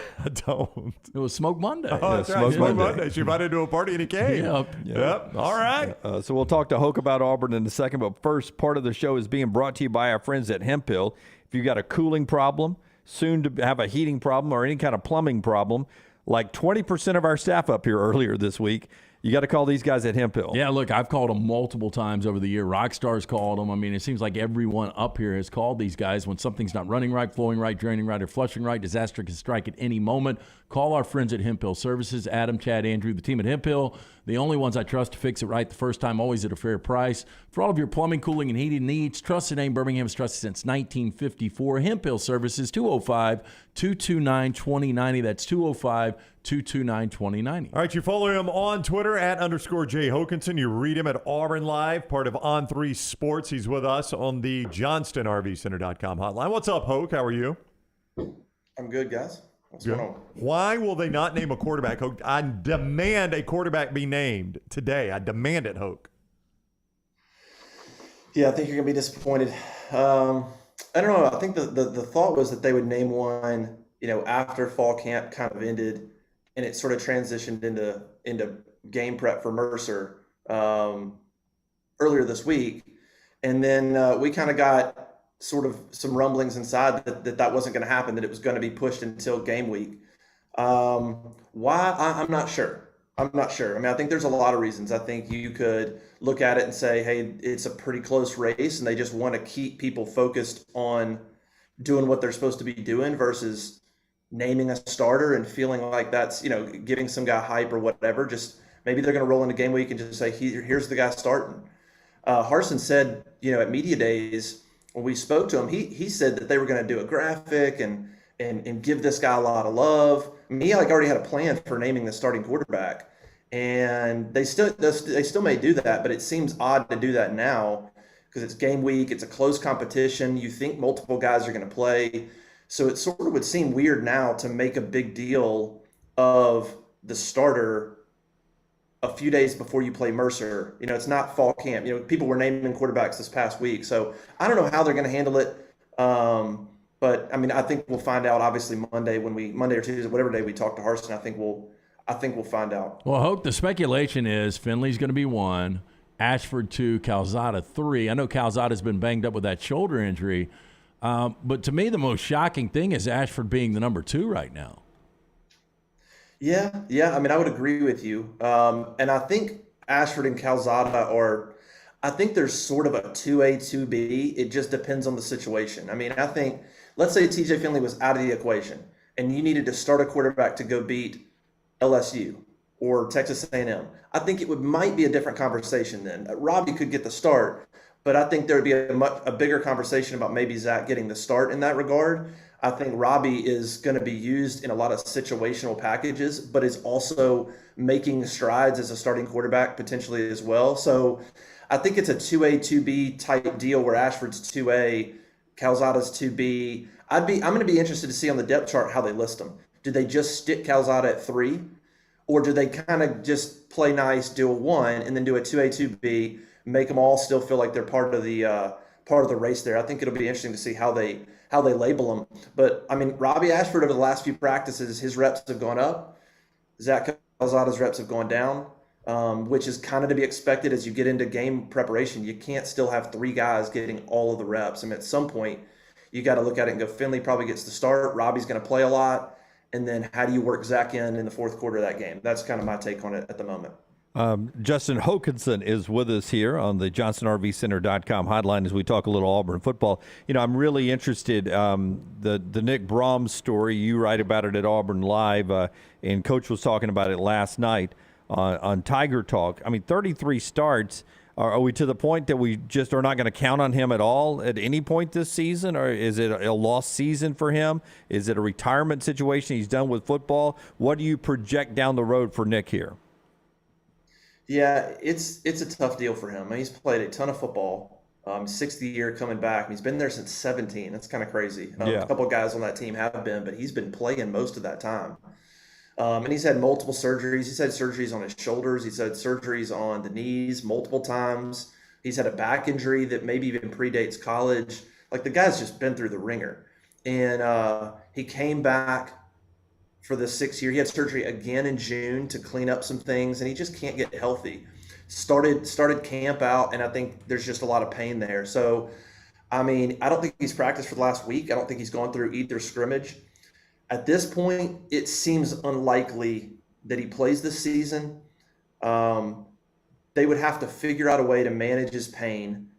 B: don't.
D: It was Smoke Monday.
B: Oh, that's right. Smoke Monday. She invited to a party and he came. Yep. All right.
A: So we'll talk to Hoke about Auburn in a second, but first part of the show is being brought to you by our friends at Hemp Hill. If you've got a cooling problem, soon to have a heating problem, or any kind of plumbing problem, like 20% of our staff up here earlier this week, you got to call these guys at Hemp Hill.
D: Yeah, look, I've called them multiple times over the year. Rockstar's called them. I mean, it seems like everyone up here has called these guys when something's not running right, flowing right, draining right, or flushing right. Disaster can strike at any moment. Call our friends at Hemp Hill Services, Adam, Chad, Andrew, the team at Hemp Hill. The only ones I trust to fix it right the first time, always at a fair price. For all of your plumbing, cooling, and heating needs, trusted name Birmingham's trusted since 1954. Hemp Hill Services, 205-229-2090. That's 205-229-2090.
B: All right, you follow him on Twitter at _J Hokanson. You read him at Auburn Live, part of On3 Sports. He's with us on the JohnstonRVCenter.com hotline. What's up, Hoke? How are you?
R: I'm good, guys. What's going on?
B: Why will they not name a quarterback, Hoke? I demand a quarterback be named today. I demand it, Hoke.
R: Yeah, I think you're going to be disappointed. I don't know. I think the thought was that they would name one, after fall camp kind of ended, and it sort of transitioned into game prep for Mercer earlier this week. And then we kind of got sort of some rumblings inside that wasn't going to happen, that it was going to be pushed until game week. Why? I'm not sure. I mean, I think there's a lot of reasons. I think you could look at it and say, hey, it's a pretty close race, and they just want to keep people focused on doing what they're supposed to be doing versus naming a starter and feeling like that's, giving some guy hype or whatever. Just maybe they're going to roll into game week and just say, here's the guy starting. Harsin said, at media days, when we spoke to him, he said that they were going to do a graphic and give this guy a lot of love. I mean, he already had a plan for naming the starting quarterback, and they still may do that, but it seems odd to do that now. because it's game week. It's a close competition. You think multiple guys are going to play. So it sort of would seem weird now to make a big deal of the starter a few days before you play Mercer. You know, it's not fall camp. You know, people were naming quarterbacks this past week. So I don't know how they're going to handle it. But I mean, I think we'll find out obviously Monday or Tuesday, whatever day we talk to Harsin. I think we'll find out.
D: Well, Hope, the speculation is Finley's going to be 1, Ashford 2, Calzada 3. I know Calzada's been banged up with that shoulder injury. But to me, the most shocking thing is Ashford being the number 2 right now.
R: Yeah. I mean, I would agree with you. And I think Ashford and Calzada I think there's sort of a 2A, 2B. It just depends on the situation. I mean, I think, let's say TJ Finley was out of the equation and you needed to start a quarterback to go beat LSU or Texas A&M. I think it might be a different conversation then. Robbie could get the start, but I think there would be a bigger conversation about maybe Zach getting the start in that regard. I think Robbie is going to be used in a lot of situational packages, but is also making strides as a starting quarterback potentially as well. So I think it's a 2A, 2B type deal where Ashford's 2A, Calzada's 2B. I'm going to be interested to see on the depth chart how they list them. Do they just stick Calzada at 3? Or do they kind of just play nice, do a 1, and then do a 2A, 2B, make them all still feel like they're part of the race there? I think it'll be interesting to see how they label them. But, I mean, Robbie Ashford over the last few practices, his reps have gone up. Zach Calzada's reps have gone down, which is kind of to be expected as you get into game preparation. You can't still have 3 guys getting all of the reps. I mean, at some point, you got to look at it and go, Finley probably gets the start. Robbie's going to play a lot. And then how do you work Zach in the fourth quarter of that game? That's kind of my take on it at the moment.
A: Justin Hokinson is with us here on the JohnsonRVCenter.com hotline as we talk a little Auburn football. You know, I'm really interested, the Nick Brahms story, you write about it at Auburn Live, and Coach was talking about it last night on Tiger Talk. I mean, 33 starts. Are we to the point that we just are not going to count on him at all at any point this season? Or is it a lost season for him? Is it a retirement situation? He's done with football. What do you project down the road for Nick here?
R: Yeah, it's a tough deal for him. He's played a ton of football. 6th year coming back. He's been there since 17. That's kind of crazy. A couple of guys on that team have been, but he's been playing most of that time. And he's had multiple surgeries. He's had surgeries on his shoulders. He's had surgeries on the knees multiple times. He's had a back injury that maybe even predates college. Like, the guy's just been through the ringer. And he came back for the 6th year. He had surgery again in June to clean up some things, and he just can't get healthy. Started camp out, and I think there's just a lot of pain there. So, I mean, I don't think he's practiced for the last week. I don't think he's gone through either scrimmage. At this point, it seems unlikely that he plays this season. They would have to figure out a way to manage his pain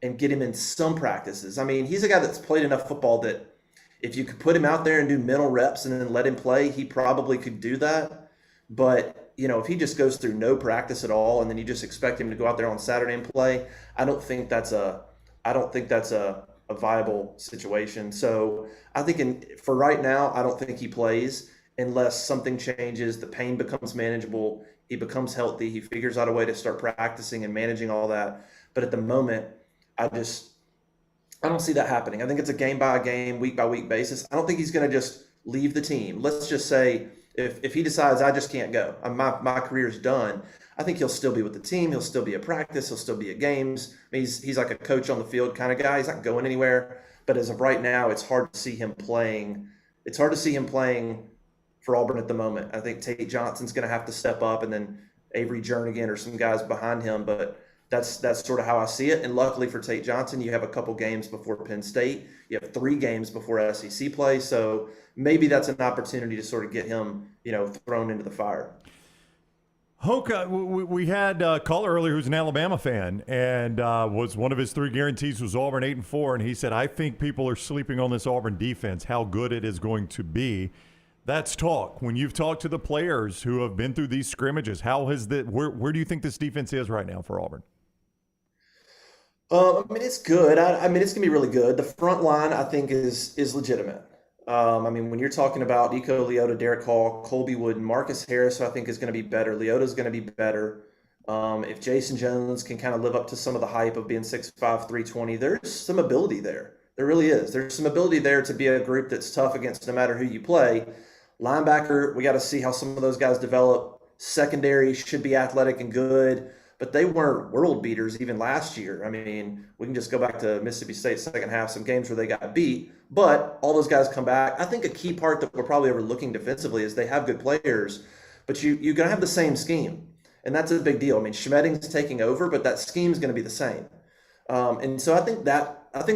R: and get him in some practices. I mean, he's a guy that's played enough football that if you could put him out there and do mental reps and then let him play, he probably could do that. But, you know, if he just goes through no practice at all and then you just expect him to go out there on Saturday and play, I don't think that's a viable situation. So I think for right now, I don't think he plays unless something changes, the pain becomes manageable, he becomes healthy, he figures out a way to start practicing and managing all that. But at the moment, I don't see that happening. I think it's a game by game, week by week basis. I don't think he's going to just leave the team. Let's just say if he decides I just can't go, my career's done, I think he'll still be with the team. He'll still be at practice. He'll still be at games. I mean, he's like a coach on the field kind of guy. He's not going anywhere. But as of right now, it's hard to see him playing. It's hard to see him playing for Auburn at the moment. I think Tate Johnson's going to have to step up, and then Avery Jernigan or some guys behind him. But that's sort of how I see it. And luckily for Tate Johnson, you have a couple games before Penn State. You have 3 games before SEC play. So maybe that's an opportunity to sort of get him, thrown into the fire.
B: Hoka, we had a caller earlier who's an Alabama fan, and was one of his 3 guarantees was Auburn 8-4, and he said, I think people are sleeping on this Auburn defense, how good it is going to be. That's talk. When you've talked to the players who have been through these scrimmages, where do you think this defense is right now for Auburn?
R: I mean, it's good. I mean, it's going to be really good. The front line, I think, is legitimate. I mean, when you're talking about Nico Leota, Derek Hall, Colby Wood, Marcus Harris, I think is going to be better. Leota's going to be better. If Jason Jones can kind of live up to some of the hype of being 6'5", 320, there's some ability there. There really is. There's some ability there to be a group that's tough against no matter who you play. Linebacker, we got to see how some of those guys develop. Secondary should be athletic and good, but they weren't world beaters even last year. I mean, we can just go back to Mississippi State second half, some games where they got beat, but all those guys come back. I think a key part that we're probably overlooking defensively is they have good players, but you're going to have the same scheme, and that's a big deal. I mean, Schmedding's taking over, but that scheme's going to be the same. And so I think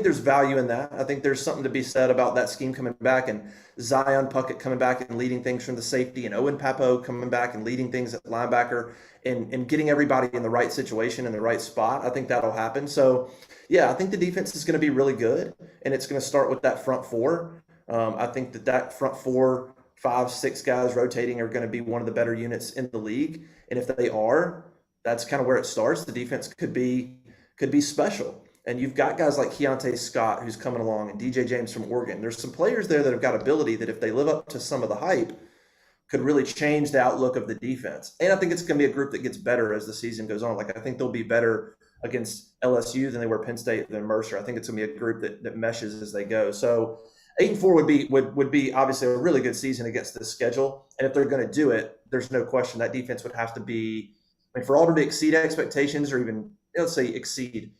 R: there's value in that. I think there's something to be said about that scheme coming back and Zion Puckett coming back and leading things from the safety and Owen Papo coming back and leading things at linebacker and getting everybody in the right situation in the right spot. I think that'll happen. So, yeah, I think the defense is going to be really good, and it's going to start with that front four. I think that front 4, 5, 6 guys rotating are going to be one of the better units in the league. And if they are, that's kind of where it starts. The defense could be special. And you've got guys like Keontae Scott, who's coming along, and DJ James from Oregon. There's some players there that have got ability that if they live up to some of the hype, could really change the outlook of the defense. And I think it's going to be a group that gets better as the season goes on. Like, I think they'll be better against LSU than they were Penn State than Mercer. I think it's going to be a group that meshes as they go. So 8-4 would be obviously a really good season against this schedule. And if they're going to do it, there's no question that defense would have to be, I mean, for Auburn to exceed expectations or even, let's say, exceed,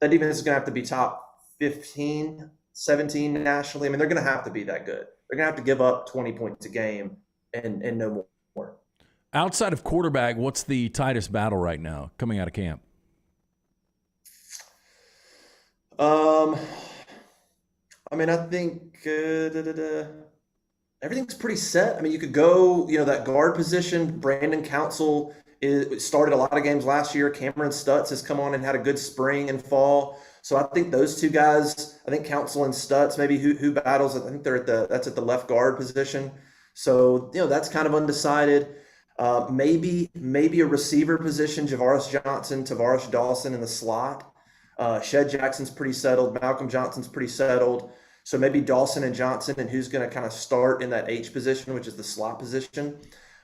R: that defense is going to have to be top 15, 17 nationally. I mean, they're going to have to be that good. They're going to have to give up 20 points a game and no more.
D: Outside of quarterback, what's the tightest battle right now coming out of camp?
R: I mean, I think everything's pretty set. I mean, you could go, that guard position. Brandon Council started a lot of games last year. Cameron Stutz has come on and had a good spring and fall. So I think those two guys, I think Council and Stutz, maybe who battles. I think that's at the left guard position. So, that's kind of undecided. Maybe a receiver position, Javaris Johnson, Tavares Dawson in the slot. Shed Jackson's pretty settled. Malcolm Johnson's pretty settled. So maybe Dawson and Johnson, and who's going to kind of start in that H position, which is the slot position.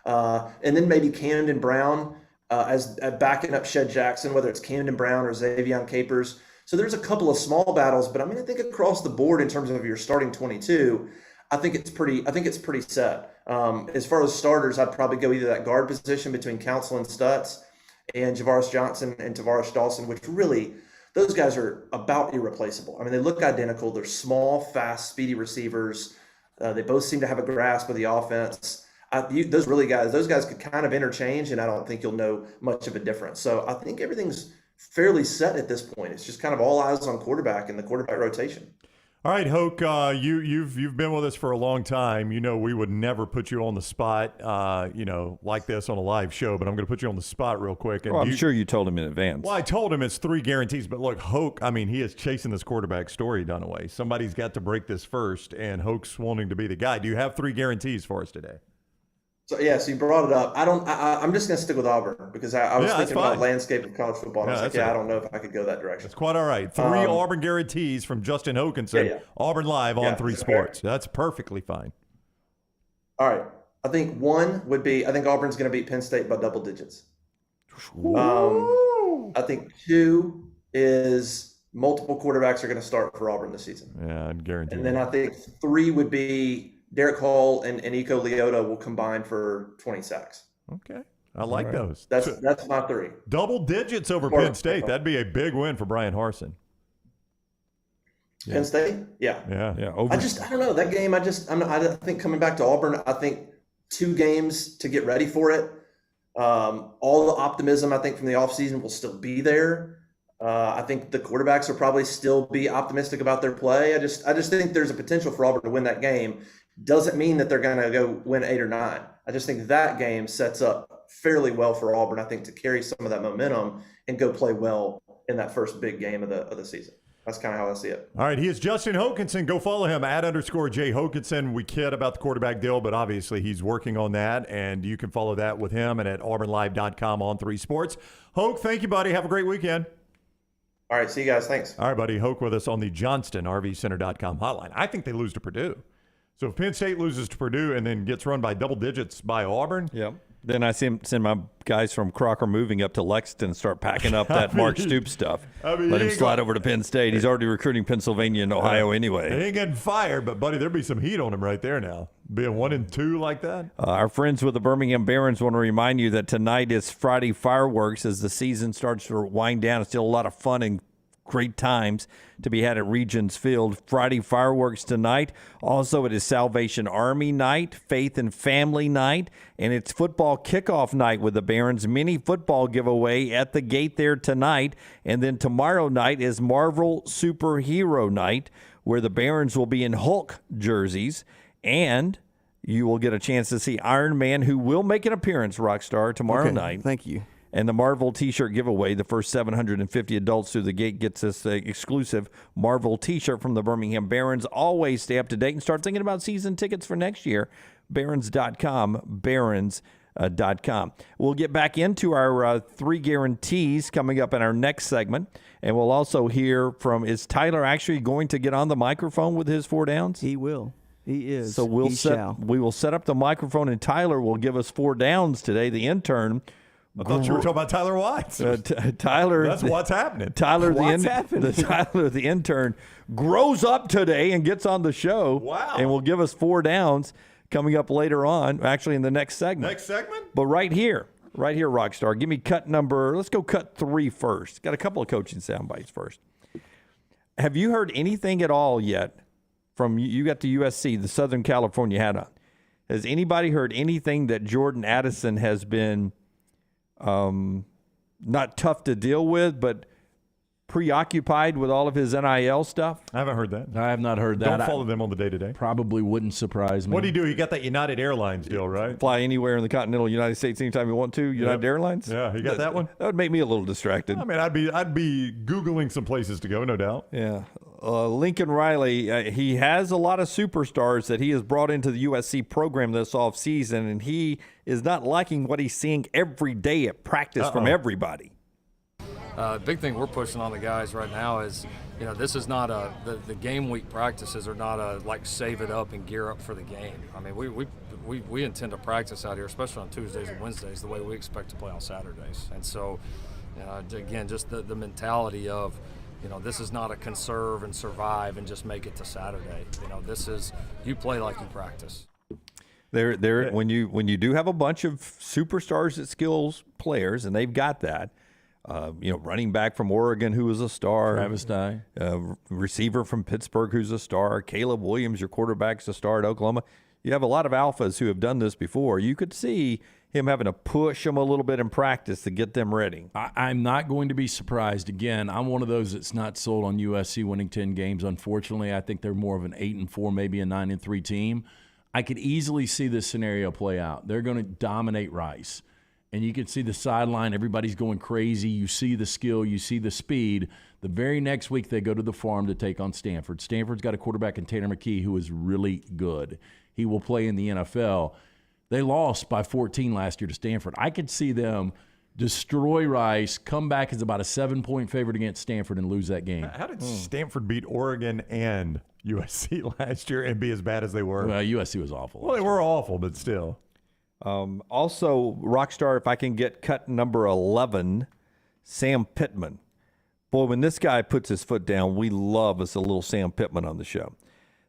R: And then maybe Camden Brown as backing up Shed Jackson, whether it's Camden Brown or Xavion Capers. So there's a couple of small battles, but I mean, I think across the board in terms of your starting 22, I think it's pretty set. As far as starters, I'd probably go either that guard position between Council and Stutz and Javaris Johnson and Tavares Dawson, which really, those guys are about irreplaceable. I mean, they look identical. They're small, fast, speedy receivers. They both seem to have a grasp of the offense. Those guys could kind of interchange, and I don't think you'll know much of a difference. So I think everything's fairly set at this point. It's just kind of all eyes on quarterback and the quarterback rotation.
B: All right, Hoke, you've been with us for a long time. We would never put you on the spot, like this on a live show, but I'm going to put you on the spot real quick. And
A: I'm sure you told him in advance.
B: Well, I told him it's 3 guarantees, but look, Hoke, I mean, he is chasing this quarterback story, Dunaway. Somebody's got to break this first, and Hoke's wanting to be the guy. Do you have 3 guarantees for us today?
R: So you brought it up. I'm just going to stick with Auburn because I was thinking about landscape of college football. And I was like, I don't know if I could go that direction.
B: That's quite all right. 3 Auburn guarantees from Justin Hokinson. Auburn Live on 3 Sports. That's perfectly fine.
R: All right. I think 1 would be, I think Auburn's going to beat Penn State by double digits. I think 2 is multiple quarterbacks are going to start for Auburn this season.
B: Yeah, I'd guarantee.
R: And then I think 3 would be Derek Hall and Iko Leota will combine for 20 sacks.
B: Okay. I like those.
R: That's my 3.
B: Double digits over Penn State. That'd be a big win for Brian Harsin.
R: Penn State? Yeah.
B: Yeah.
R: I don't know. That game, I think coming back to Auburn, I think 2 games to get ready for it. All the optimism, I think, from the offseason will still be there. I think the quarterbacks will probably still be optimistic about their play. I just think there's a potential for Auburn to win that game. Doesn't mean that they're going to go win 8 or 9. I just think that game sets up fairly well for Auburn, I think, to carry some of that momentum and go play well in that first big game of the season. That's kind of how I see it.
B: All right, he is Justin Hokinson. Go follow him @_J Hokinson. We kid about the quarterback deal, but obviously he's working on that, and you can follow that with him and at auburnlive.com on 3 Sports. Hoke, thank you, buddy. Have a great weekend.
R: All right, see you guys. Thanks.
B: All right, buddy. Hoke with us on the JohnstonRVCenter.com hotline. I think they lose to Purdue. So if Penn State loses to Purdue and then gets run by double digits by Auburn,
A: Then I send my guys from Crocker Moving up to Lexington and start packing up that Mark Stoops stuff. Let him slide over to Penn State. He's already recruiting Pennsylvania and Ohio anyway.
B: He ain't getting fired, but, buddy, there'd be some heat on him right there now. Being 1-2 like that.
A: Our friends with the Birmingham Barons want to remind you that tonight is Friday fireworks as the season starts to wind down. It's still a lot of fun and great times to be had at Regions Field. Friday fireworks tonight. Also, it is Salvation Army night, Faith and Family night, and it's football kickoff night with the Barons. Mini football giveaway at the gate there tonight. And then tomorrow night is Marvel Superhero night, where the Barons will be in Hulk jerseys, and you will get a chance to see Iron Man, who will make an appearance, Rockstar, tomorrow night.
E: Thank you.
A: And the Marvel T-shirt giveaway, the first 750 adults through the gate gets this exclusive Marvel T-shirt from the Birmingham Barons. Always stay up to date and start thinking about season tickets for next year. Barons.com, Barons.com. We'll get back into our 3 guarantees coming up in our next segment. And we'll also hear from, is Tyler actually going to get on the microphone with his 4 downs?
E: He will. He is.
A: So we will set up the microphone, and Tyler will give us 4 downs today, the intern.
B: I thought you were talking about Tyler Watts.
A: Tyler,
B: that's what's happening.
A: Tyler, the intern, grows up today and gets on the show.
B: Wow!
A: And will give us 4 downs coming up later on. Actually, in the next segment.
B: Next segment.
A: But right here, Rockstar. Give me let's go cut 3 first. Got a couple of coaching sound bites first. Have you heard anything at all yet from you? Got to USC, the Southern California hat on. Has anybody heard anything that Jordan Addison has been? Not tough to deal with, but preoccupied with all of his NIL stuff?
B: I haven't heard that.
D: I have not heard that.
B: Don't follow them on the day-to-day.
D: Probably wouldn't surprise me.
B: What do you do? You got that United Airlines deal, right?
A: Fly anywhere in the continental United States anytime you want to. United Airlines?
B: Yeah, you got that one?
A: That would make me a little distracted.
B: I mean, I'd be Googling some places to go, no doubt.
A: Yeah. Lincoln Riley, he has a lot of superstars that he has brought into the USC program this offseason, and he is not liking what he's seeing every day at practice from everybody.
S: Big thing we're pushing on the guys right now is, this is not the game week practices are not like save it up and gear up for the game. I mean, we intend to practice out here, especially on Tuesdays and Wednesdays, the way we expect to play on Saturdays. And so, again, just the mentality of, this is not a conserve and survive and just make it to Saturday. This is you play like you practice.
A: When you do have a bunch of superstars at skills players, and they've got that. Running back from Oregon who was a star.
D: Travis Dye.
A: Receiver from Pittsburgh who's a star. Caleb Williams, your quarterback's a star at Oklahoma. You have a lot of alphas who have done this before. You could see him having to push them a little bit in practice to get them ready.
D: I'm not going to be surprised. Again, I'm one of those that's not sold on USC winning 10 games. Unfortunately, I think they're more of an 8-4, maybe a 9-3 team. I could easily see this scenario play out. They're going to dominate Rice. And you can see the sideline. Everybody's going crazy. You see the skill. You see the speed. The very next week, they go to the Farm to take on Stanford. Stanford's got a quarterback in Tanner McKee who is really good. He will play in the NFL. They lost by 14 last year to Stanford. I could see them destroy Rice, come back as about a 7-point favorite against Stanford, and lose that game.
B: How did Stanford beat Oregon and USC last year and be as bad as they were?
D: Well, USC was awful.
B: Well, they were awful, but still.
A: Also, Rockstar, if I can get cut number 11, Sam Pittman. Boy, when this guy puts his foot down, we love us a little Sam Pittman on the show.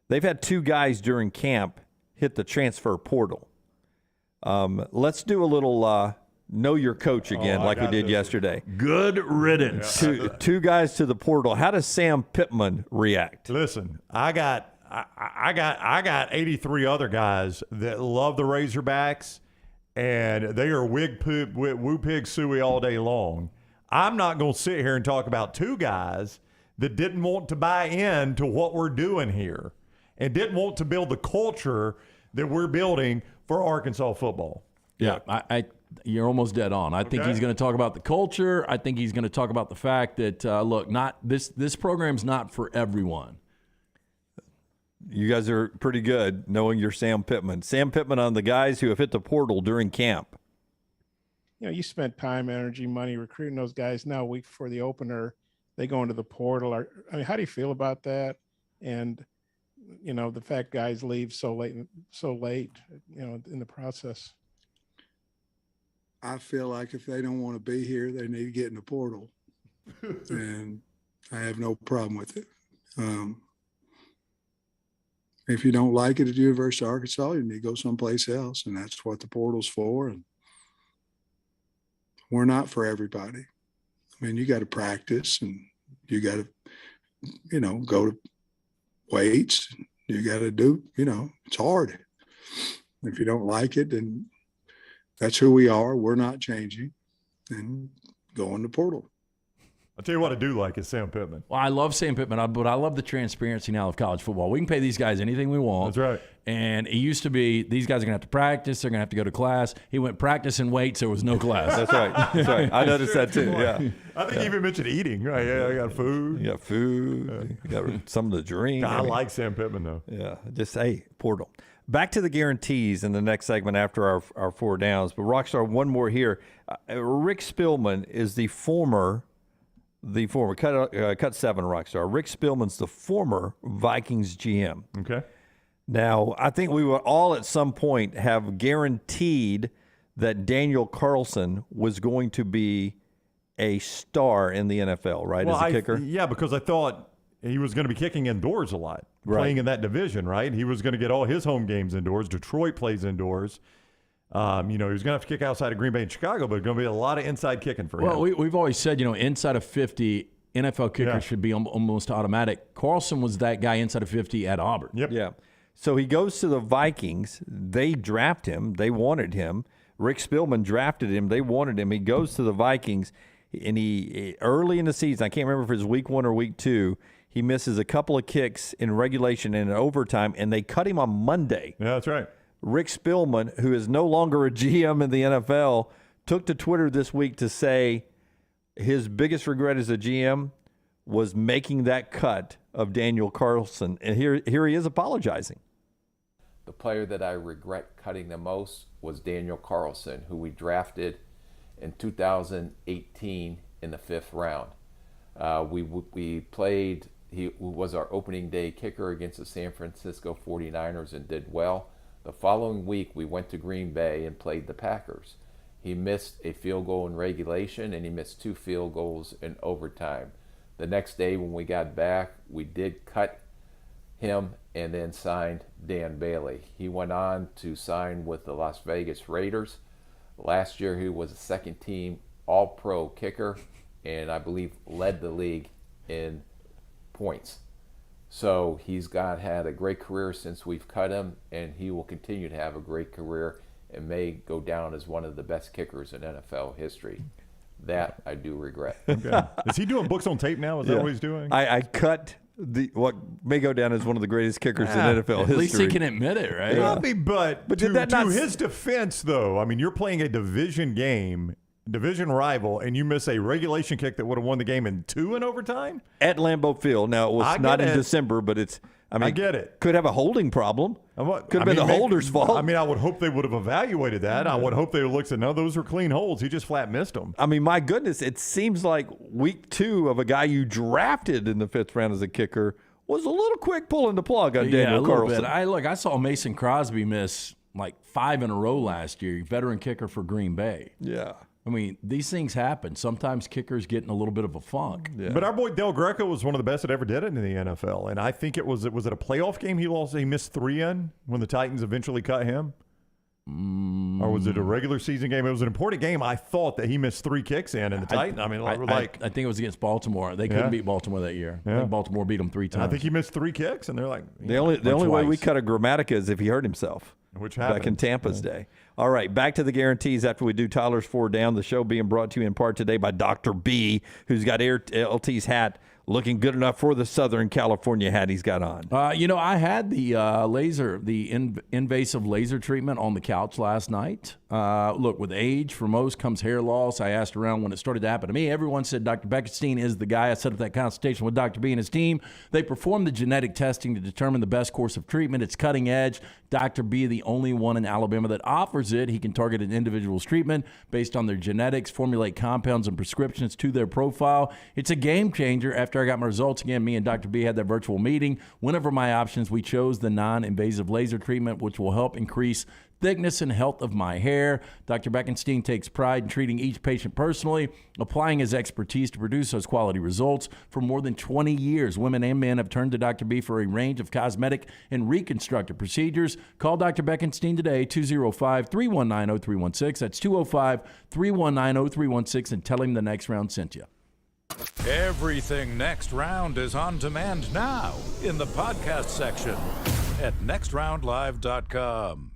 A: They've had 2 guys during camp hit the transfer portal. Let's do a little know your coach again, like we did yesterday.
D: Good riddance.
A: Yeah. Two guys to the portal. How does Sam Pittman react?
B: Listen, I got 83 other guys that love the Razorbacks, and they are woo pig suey all day long. I'm not going to sit here and talk about 2 guys that didn't want to buy into what we're doing here and didn't want to build the culture that we're building for Arkansas football.
D: Yeah, you're almost dead on. I think he's going to talk about the culture. I think he's going to talk about the fact that, look, this program's not for everyone.
A: You guys are pretty good knowing you're Sam Pittman. Sam Pittman on the guys who have hit the portal during camp.
T: You spent time, energy, money recruiting those guys. Now, a week before the opener, they go into the portal. How do you feel about that? And, the fact guys leave so late, in the process.
U: I feel like if they don't want to be here, they need to get in the portal. And I have no problem with it. If you don't like it at the University of Arkansas, you need to go someplace else. And that's what the portal's for. And we're not for everybody. I mean, you got to practice and you got to, go to weights. You got to do, it's hard. If you don't like it, then that's who we are. We're not changing. And go in the portal.
B: I'll tell you what I do like is Sam Pittman.
D: Well, I love Sam Pittman, but I love the transparency now of college football. We can pay these guys anything we want.
B: That's right.
D: And it used to be these guys are going to have to practice. They're going to have to go to class. He went practice and weights. There was no class.
A: That's right. That's right. I noticed that too. Yeah.
B: I think he even mentioned eating. Right? Yeah, I got food.
A: You got food. You got something to drink.
B: I like Sam Pittman though.
A: Yeah. Just portal. Back to the guarantees in the next segment after our 4 downs. But Rockstar, one more here. Rick Spielman is the former cut 7 Rockstar. Rick Spielman's the former Vikings GM.
B: Okay.
A: Now, I think we would all at some point have guaranteed that Daniel Carlson was going to be a star in the NFL, right, as a kicker?
B: Yeah, because I thought he was going to be kicking indoors a lot, playing in that division, right? He was going to get all his home games indoors. Detroit plays indoors. He was going to have to kick outside of Green Bay and Chicago, but going to be a lot of inside kicking for him.
D: Well, we've always said, inside of 50, NFL kickers should be almost automatic. Carlson was that guy inside of 50 at Auburn.
B: Yep.
A: Yeah. So he goes to the Vikings. They draft him. They wanted him. Rick Spielman drafted him. They wanted him. He goes to the Vikings, and he early in the season, I can't remember if it was week 1 or week 2, he misses a couple of kicks in regulation and in overtime, and they cut him on Monday.
B: Yeah, that's right.
A: Rick Spielman, who is no longer a GM in the NFL, took to Twitter this week to say his biggest regret as a GM was making that cut of Daniel Carlson. And here he is apologizing.
V: The player that I regret cutting the most was Daniel Carlson, who we drafted in 2018 in the 5th round. We played, he was our opening day kicker against the San Francisco 49ers and did well. The following week, we went to Green Bay and played the Packers. He missed a field goal in regulation, and he missed 2 field goals in overtime. The next day when we got back, we did cut him and then signed Dan Bailey. He went on to sign with the Las Vegas Raiders. Last year, he was a second-team All-Pro kicker, and I believe led the league in points. So he's had a great career since we've cut him, and he will continue to have a great career and may go down as one of the best kickers in NFL history. That I do regret.
B: Okay. Is he doing books on tape now? Is that what he's doing?
A: I cut what may go down as one of the greatest kickers in NFL history.
D: At least he can admit it, right?
B: Yeah. But
A: did that
B: to his defense, though, I mean, you're playing a division game, division rival, and you miss a regulation kick that would have won the game in 2 in overtime?
A: At Lambeau Field. Now, it was not in December, but it's, I
B: get it.
A: Could have a holding problem. Could have been the holder's fault.
B: I mean, I would hope they would have evaluated that. I would hope they would look and say, no, those were clean holds. He just flat missed them.
A: I mean, my goodness, it seems like week 2 of a guy you drafted in the 5th round as a kicker was a little quick pulling the plug on Daniel Carlson.
D: I saw Mason Crosby miss like 5 in a row last year, veteran kicker for Green Bay.
A: Yeah.
D: I mean, these things happen. Sometimes kickers get in a little bit of a funk.
A: Yeah.
B: But our boy Del Greco was one of the best that ever did it in the NFL. And I think it was a playoff game he lost? He missed 3 in when the Titans eventually cut him? Or was it a regular season game? It was an important game. I thought that he missed 3 kicks in the Titans. I
D: think it was against Baltimore. They couldn't beat Baltimore that year. I think Baltimore beat them 3 times.
B: And I think he missed 3 kicks, and they're like,
A: the only way we cut a Grammatica is if he hurt himself.
B: Which happened
A: back in Tampa's day. All right, back to the guarantees after we do Tyler's 4 down. The show being brought to you in part today by Dr. B, who's got LT's hat looking good enough for the Southern California hat he's got on.
D: I had the invasive laser treatment on the couch last night. Look, with age, for most comes hair loss. I asked around when it started to happen to me. Everyone said Dr. Beckenstein is the guy. I set up that consultation with Dr. B and his team. They performed the genetic testing to determine the best course of treatment. It's cutting edge. Dr. B, the only one in Alabama that offers it. He can target an individual's treatment based on their genetics, formulate compounds and prescriptions to their profile. It's a game changer. After I got my results again, me and Dr. B had that virtual meeting. Whenever my options, we chose the non-invasive laser treatment, which will help increase thickness and health of my hair. Dr. Beckenstein takes pride in treating each patient personally, applying his expertise to produce those quality results. For more than 20 years, women and men have turned to Dr. B for a range of cosmetic and reconstructive procedures. Call Dr. Beckenstein today, 205-319-0316. That's 205-319-0316, and tell him the Next Round sent you.
F: Everything Next Round is on demand now in the podcast section at nextroundlive.com.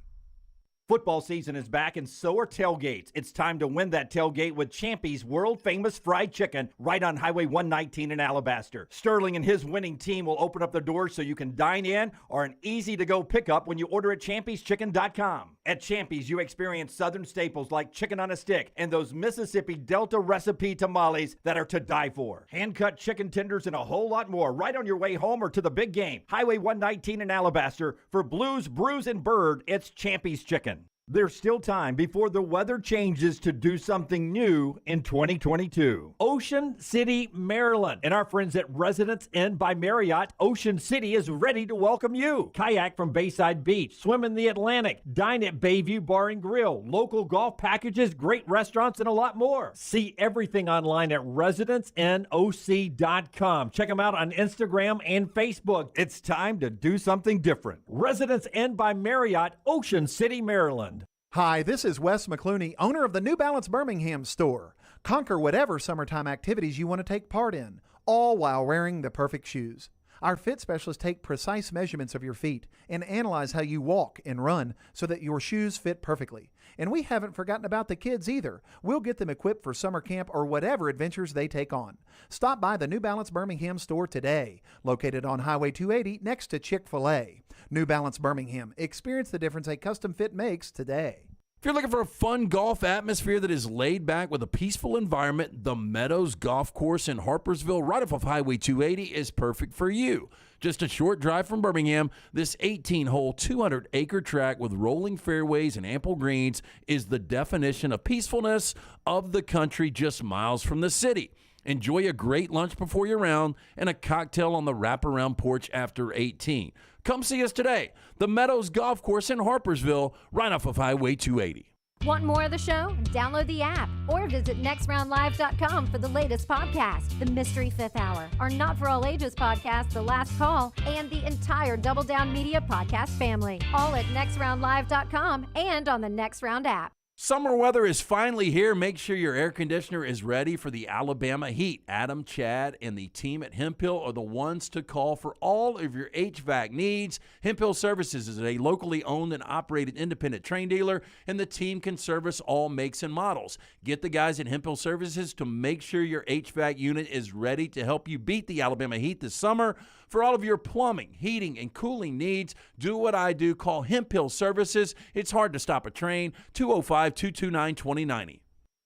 H: Football season is back, and so are tailgates. It's time to win that tailgate with Champy's world-famous fried chicken right on Highway 119 in Alabaster. Sterling and his winning team will open up the doors so you can dine in or an easy-to-go pickup when you order at champyschicken.com. At Champy's, you experience southern staples like chicken on a stick and those Mississippi Delta recipe tamales that are to die for. Hand-cut chicken tenders and a whole lot more right on your way home or to the big game. Highway 119 in Alabaster. For Blues, Brews, and Bird, it's Champy's Chicken. There's still time before the weather changes to do something new in 2022. Ocean City, Maryland, and our friends at Residence Inn by Marriott, Ocean City is ready to welcome you. Kayak from Bayside Beach, swim in the Atlantic, dine at Bayview Bar and Grill, local golf packages, great restaurants, and a lot more. See everything online at residenceinnoc.com. Check them out on Instagram and Facebook. It's time to do something different. Residence Inn by Marriott, Ocean City, Maryland.
P: Hi, this is Wes McClooney, owner of the New Balance Birmingham store. Conquer whatever summertime activities you want to take part in, all while wearing the perfect shoes. Our fit specialists take precise measurements of your feet and analyze how you walk and run so that your shoes fit perfectly. And we haven't forgotten about the kids either. We'll get them equipped for summer camp or whatever adventures they take on. Stop by the New Balance Birmingham store today, located on Highway 280 next to Chick-fil-A. New Balance Birmingham. Experience the difference a custom fit makes today.
D: If you're looking for a fun golf atmosphere that is laid back with a peaceful environment, the Meadows Golf Course in Harpersville, right off of Highway 280, is perfect for you. Just a short drive from Birmingham, this 18-hole, 200-acre track with rolling fairways and ample greens is the definition of peacefulness of the country just miles from the city. Enjoy a great lunch before your round and a cocktail on the wraparound porch after 18. Come see us today. The Meadows Golf Course in Harpersville, right off of Highway 280.
C: Want more of the show? Download the app or visit nextroundlive.com for the latest podcast. The Mystery Fifth Hour, our Not For All Ages podcast, The Last Call, and the entire Double Down Media podcast family. All at nextroundlive.com and on the Next Round app.
D: Summer weather is finally here. Make sure your air conditioner is ready for the Alabama heat. Adam, Chad, and the team at Hemphill are the ones to call for all of your HVAC needs. Hemphill Services is a locally owned and operated independent train dealer, and the team can service all makes and models. Get the guys at Hemphill Services to make sure your HVAC unit is ready to help you beat the Alabama heat this summer. For all of your plumbing, heating, and cooling needs, do what I do. Call Hemphill Services. It's hard to stop a train. 205-229-2090.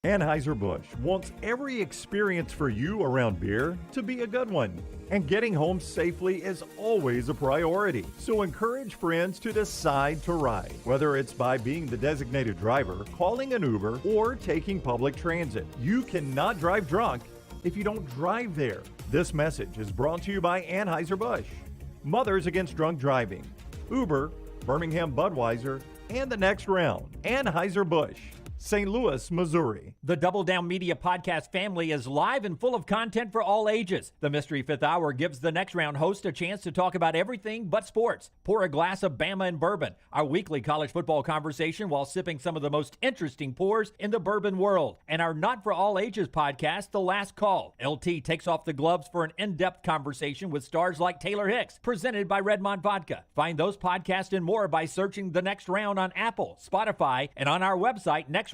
J: Anheuser-Busch wants every experience for you around beer to be a good one. And getting home safely is always a priority. So encourage friends to decide to ride, whether it's by being the designated driver, calling an Uber, or taking public transit. You cannot drive drunk if you don't drive there. This message is brought to you by Anheuser-Busch, Mothers Against Drunk Driving, Uber, Birmingham Budweiser, and the Next Round. Anheuser-Busch, St. Louis, Missouri.
H: The Double Down Media podcast family is live and full of content for all ages. The Mystery Fifth Hour gives the Next Round host a chance to talk about everything but sports. Pour a glass of Bama and bourbon, our weekly college football conversation while sipping some of the most interesting pours in the bourbon world. And our Not For All Ages podcast, The Last Call. LT takes off the gloves for an in-depth conversation with stars like Taylor Hicks, presented by Redmond Vodka. Find those podcasts and more by searching The Next Round on Apple, Spotify, and on our website, nextroundlive.com.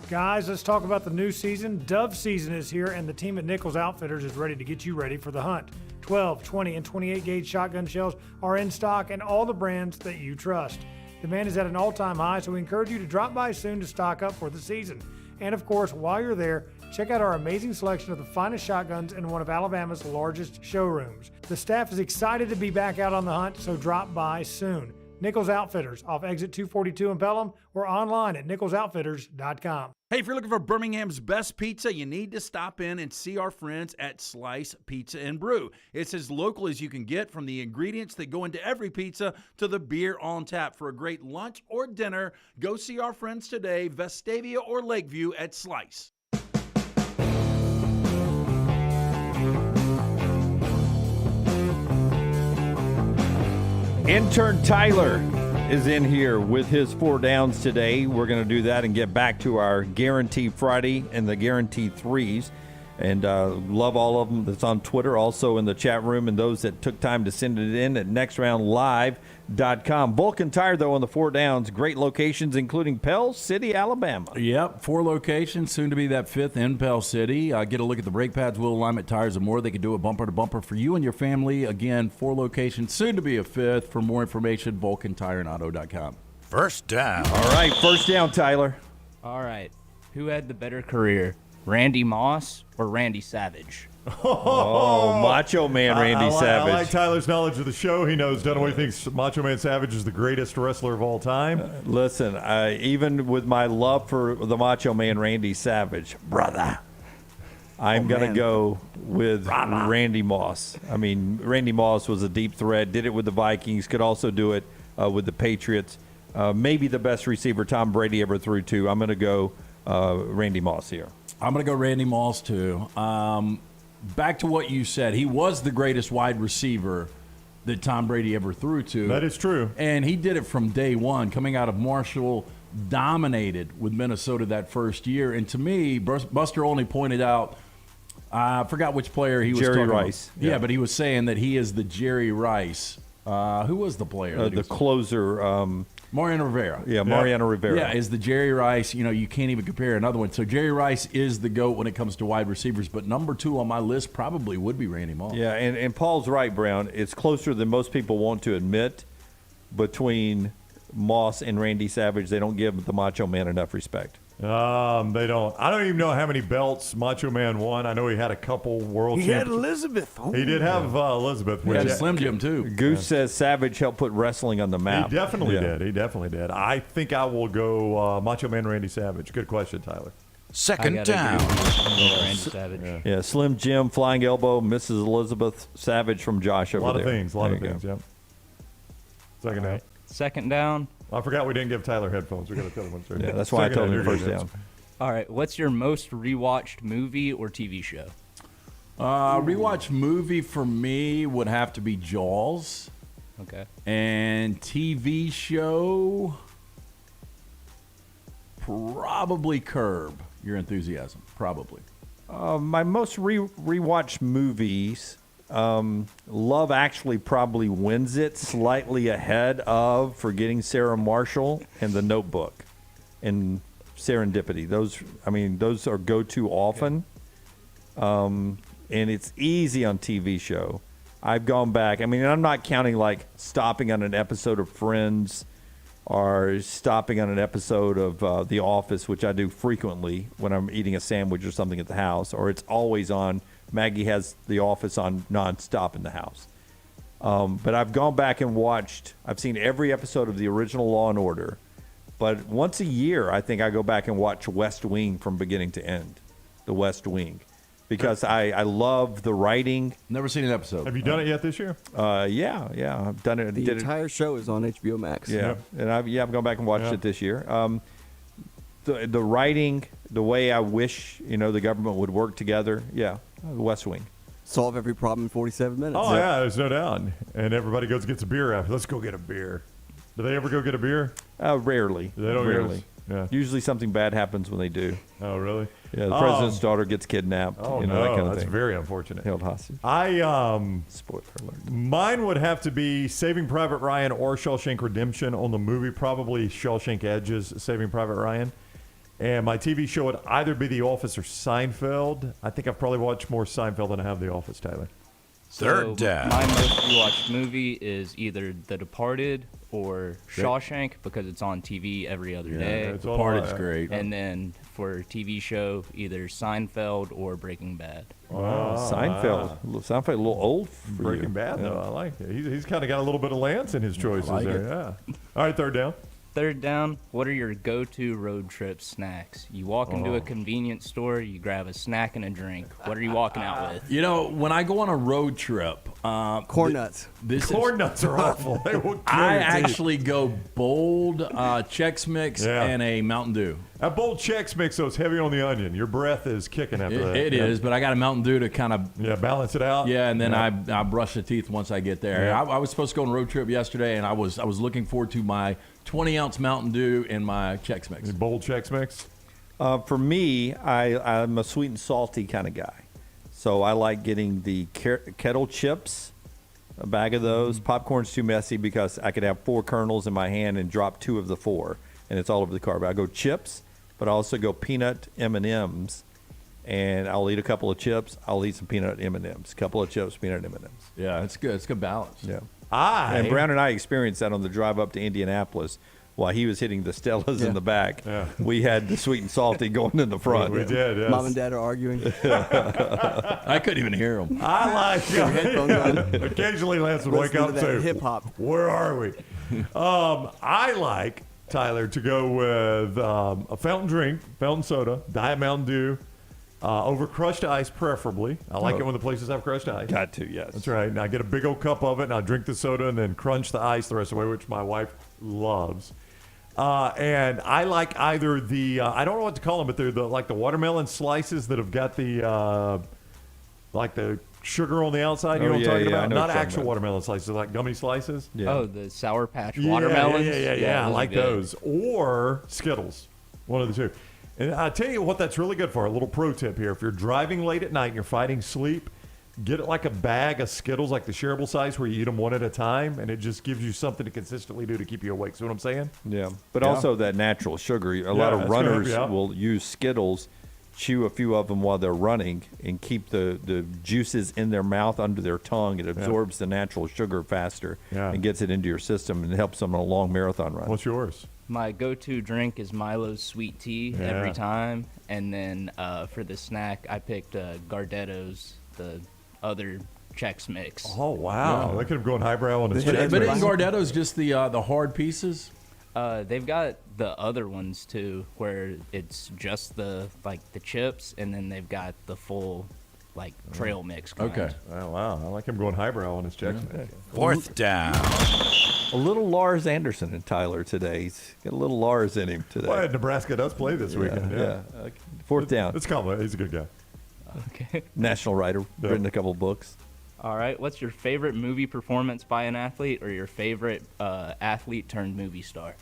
W: Guys, let's talk about the new season. Dove season is here, and the team at Nichols Outfitters is ready to get you ready for the hunt. 12, 20, and 28 gauge shotgun shells are in stock, and all the brands that you trust. Demand is at an all-time high, so we encourage you to drop by soon to stock up for the season. And of course, while you're there, check out our amazing selection of the finest shotguns in one of Alabama's largest showrooms. The staff is excited to be back out on the hunt, so drop by soon. Nichols Outfitters off exit 242 in Pelham or online at nicholsoutfitters.com.
I: Hey, if you're looking for Birmingham's best pizza, you need to stop in and see our friends at Slice Pizza and Brew. It's as local as you can get, from the ingredients that go into every pizza to the beer on tap. For a great lunch or dinner, go see our friends today, Vestavia or Lakeview at Slice.
A: Intern Tyler is in here with his 4 downs today. We're going to do that and get back to our Guarantee Friday and the Guarantee Threes. And love all of them that's on Twitter, also in the chat room, and those that took time to send it in at nextroundlive.com. Vulcan Tire, though, on the 4 downs. Great locations, including Pell City, Alabama.
D: Yep, 4 locations, soon to be that 5th in Pell City. Get a look at the brake pads, wheel alignment, tires, and more. They can do a bumper-to-bumper for you and your family. Again, 4 locations, soon to be a 5th. For more information, vulcantireandauto.com.
F: First down.
A: All right, first down, Tyler.
K: All right. Who had the better career, Randy Moss or Randy Savage?
A: Oh, Macho Man Randy Savage.
B: I like Tyler's knowledge of the show. He knows Dunaway thinks Macho Man Savage is the greatest wrestler of all time.
A: Listen, even with my love for the Macho Man Randy Savage, brother, I'm going to go with Randy Moss. I mean, Randy Moss was a deep threat, did it with the Vikings, could also do it with the Patriots. Maybe the best receiver Tom Brady ever threw to. I'm going to go Randy Moss here.
D: I'm going to go Randy Moss, too. Back to what you said. He was the greatest wide receiver that Tom Brady ever threw to.
B: That is true.
D: And he did it from day one. Coming out of Marshall, dominated with Minnesota that first year. And to me, Buster only pointed out, I forgot which player he was
A: Jerry
D: talking
A: Rice.
D: about. Yeah, but he was saying that he is the Jerry Rice. Who was the player?
A: The closer.
D: Mariano Rivera.
A: Yeah, Mariano Rivera.
D: Yeah, is the Jerry Rice. You know, you can't even compare another one. So Jerry Rice is the GOAT when it comes to wide receivers. But number 2 on my list probably would be Randy Moss.
A: Yeah, and Paul's right, Brown. It's closer than most people want to admit between Moss and Randy Savage. They don't give the Macho Man enough respect.
B: They don't. I don't even know how many belts Macho Man won. I know he had a couple world
E: He had
B: championships.
E: Elizabeth. Oh.
B: He did have Elizabeth.
D: He had Slim Jim, too.
A: Goose says Savage helped put wrestling on the map.
B: He definitely did. He definitely did. I think I will go Macho Man Randy Savage. Good question, Tyler.
F: Second down.
K: Randy Savage.
A: Yeah, Slim Jim, flying elbow, Mrs. Elizabeth Savage from Josh over
B: A lot
A: there.
B: of things. Yep. Second down.
K: Second down.
B: I forgot we didn't give Tyler headphones. We got to tell him.
A: Yeah, that's why I told him first down.
K: All right. What's your most rewatched movie or TV show?
D: Rewatch movie for me would have to be Jaws.
K: Okay.
D: And TV show, probably Curb Your Enthusiasm. Probably.
A: My most rewatched movies, Love Actually probably wins it, slightly ahead of Forgetting Sarah Marshall and The Notebook and Serendipity. Those are go-to often. And it's easy on TV show. I've gone back. I mean, I'm not counting like stopping on an episode of Friends or stopping on an episode of The Office, which I do frequently when I'm eating a sandwich or something at the house, or it's always on. Maggie has The Office on nonstop in the house. But I've gone back and watched, I've seen every episode of the original Law and Order. But once a year, I think I go back and watch West Wing from beginning to end, The West Wing. Because I love the writing.
D: Never seen an episode.
B: Have you done it yet this year?
A: Yeah, I've done it.
E: The entire show is on HBO Max.
A: Yeah, and I've gone back and watched it this year. The writing, the way I wish the government would work together. Yeah, the West Wing.
E: Solve every problem in 47 minutes.
B: Oh yeah, there's no doubt. And everybody goes and gets a beer after. Let's go get a beer. Do they ever go get a beer?
A: Rarely.
B: They don't.
A: Rarely.
B: Yeah.
A: Usually something bad happens when they do.
B: Oh really?
A: Yeah, the president's daughter gets kidnapped.
B: Oh
A: that
B: no,
A: kind of
B: that's
A: thing.
B: very unfortunate.
A: Held hostage.
B: Spoiler alert. Mine would have to be Saving Private Ryan or Shawshank Redemption. On the movie, probably Shawshank Edge's Saving Private Ryan. And my TV show would either be The Office or Seinfeld. I think I've probably watched more Seinfeld than I have The Office, Tyler.
F: Third down.
K: My most rewatched movie is either The Departed or Shawshank because it's on TV every other day.
B: it's on Part is
D: great.
K: And then for TV show, either Seinfeld or Breaking Bad.
A: Wow, Seinfeld. Seinfeld a little old for
B: Breaking
A: you.
B: Bad, though. I like it. He's kind of got a little bit of Lance in his choices
K: like
B: there.
K: it.
B: Yeah. All right, third down.
K: Third down, what are your go-to road trip snacks? You walk into a convenience store, you grab a snack and a drink. What are you walking out with?
D: You know, when I go on a road trip,
E: corn nuts.
B: Corn nuts are awful. They will kill
D: I
B: your teeth.
D: actually go bold Chex Mix and a Mountain Dew.
B: That bold Chex Mix, though, is heavy on the onion. Your breath is kicking after that.
D: It is, but I got a Mountain Dew to kind of
B: balance it out.
D: Yeah, and then I brush the teeth once I get there.
B: Yeah.
D: I was supposed to go on a road trip yesterday, and I was looking forward to my 20-ounce Mountain Dew and my Chex Mix.
B: Bold Chex Mix.
A: For me, I'm a sweet and salty kind of guy. So I like getting the kettle chips, a bag of those. Popcorn's too messy because I could have 4 kernels in my hand and drop 2 of the 4, and it's all over the car. But I go chips, but I also go peanut M&Ms, and I'll eat a couple of chips. I'll eat some peanut M&Ms. Couple of chips, peanut M&Ms.
D: Yeah, it's good. It's good balance.
A: Yeah. And Brown and I experienced that on the drive up to Indianapolis. While he was hitting the Stellas in the back, we had the sweet and salty going in the front.
B: We did, yes.
E: Mom and Dad are arguing.
D: I couldn't even hear them.
B: I like it. Occasionally, Lance would wake up and say,
E: hip hop.
B: Where are we? I like, Tyler, to go with a fountain drink, fountain soda, Diet Mountain Dew, over crushed ice, preferably. I like it when the places have crushed ice.
A: Got to, yes.
B: That's right. And I get a big old cup of it, and I drink the soda and then crunch the ice the rest of the way, which my wife loves. And I like either the I don't know what to call them, but they're like the watermelon slices that have got the like the sugar on the outside. You know what I'm talking about? Not actual watermelon slices, like gummy slices.
K: Yeah. Oh, the Sour Patch watermelons.
B: Yeah, I
K: those
B: like
K: are good.
B: those. Or Skittles, one of the two. And I'll tell you what that's really good for. A little pro tip here: if you're driving late at night and you're fighting sleep, get it like a bag of Skittles, like the shareable size, where you eat them one at a time, and it just gives you something to consistently do to keep you awake. See what I'm saying?
A: Yeah, but also that natural sugar. A lot of runners will use Skittles, chew a few of them while they're running, and keep the juices in their mouth under their tongue. It absorbs the natural sugar faster and gets it into your system and helps them on a long marathon run.
B: What's yours?
K: My go-to drink is Milo's sweet tea every time, and then for the snack, I picked Gardetto's, the other Chex Mix.
B: Oh wow, that could have gone highbrow on his
D: But
B: Chex
D: isn't
B: Mix.
D: Gardetto's just the hard pieces?
K: They've got the other ones too, where it's just the chips, and then they've got the full trail mix. Kind.
B: Okay. Oh, wow. I like him going highbrow on his Chex Mix.
F: Fourth down.
A: A little Lars Anderson and Tyler today. He's got a little Lars in him today.
B: Well, Nebraska does play this weekend. Yeah.
A: Fourth down.
B: It's common. He's a good guy.
K: Okay.
A: National writer, written a couple books.
K: All right. What's your favorite movie performance by an athlete, or your favorite athlete turned movie star?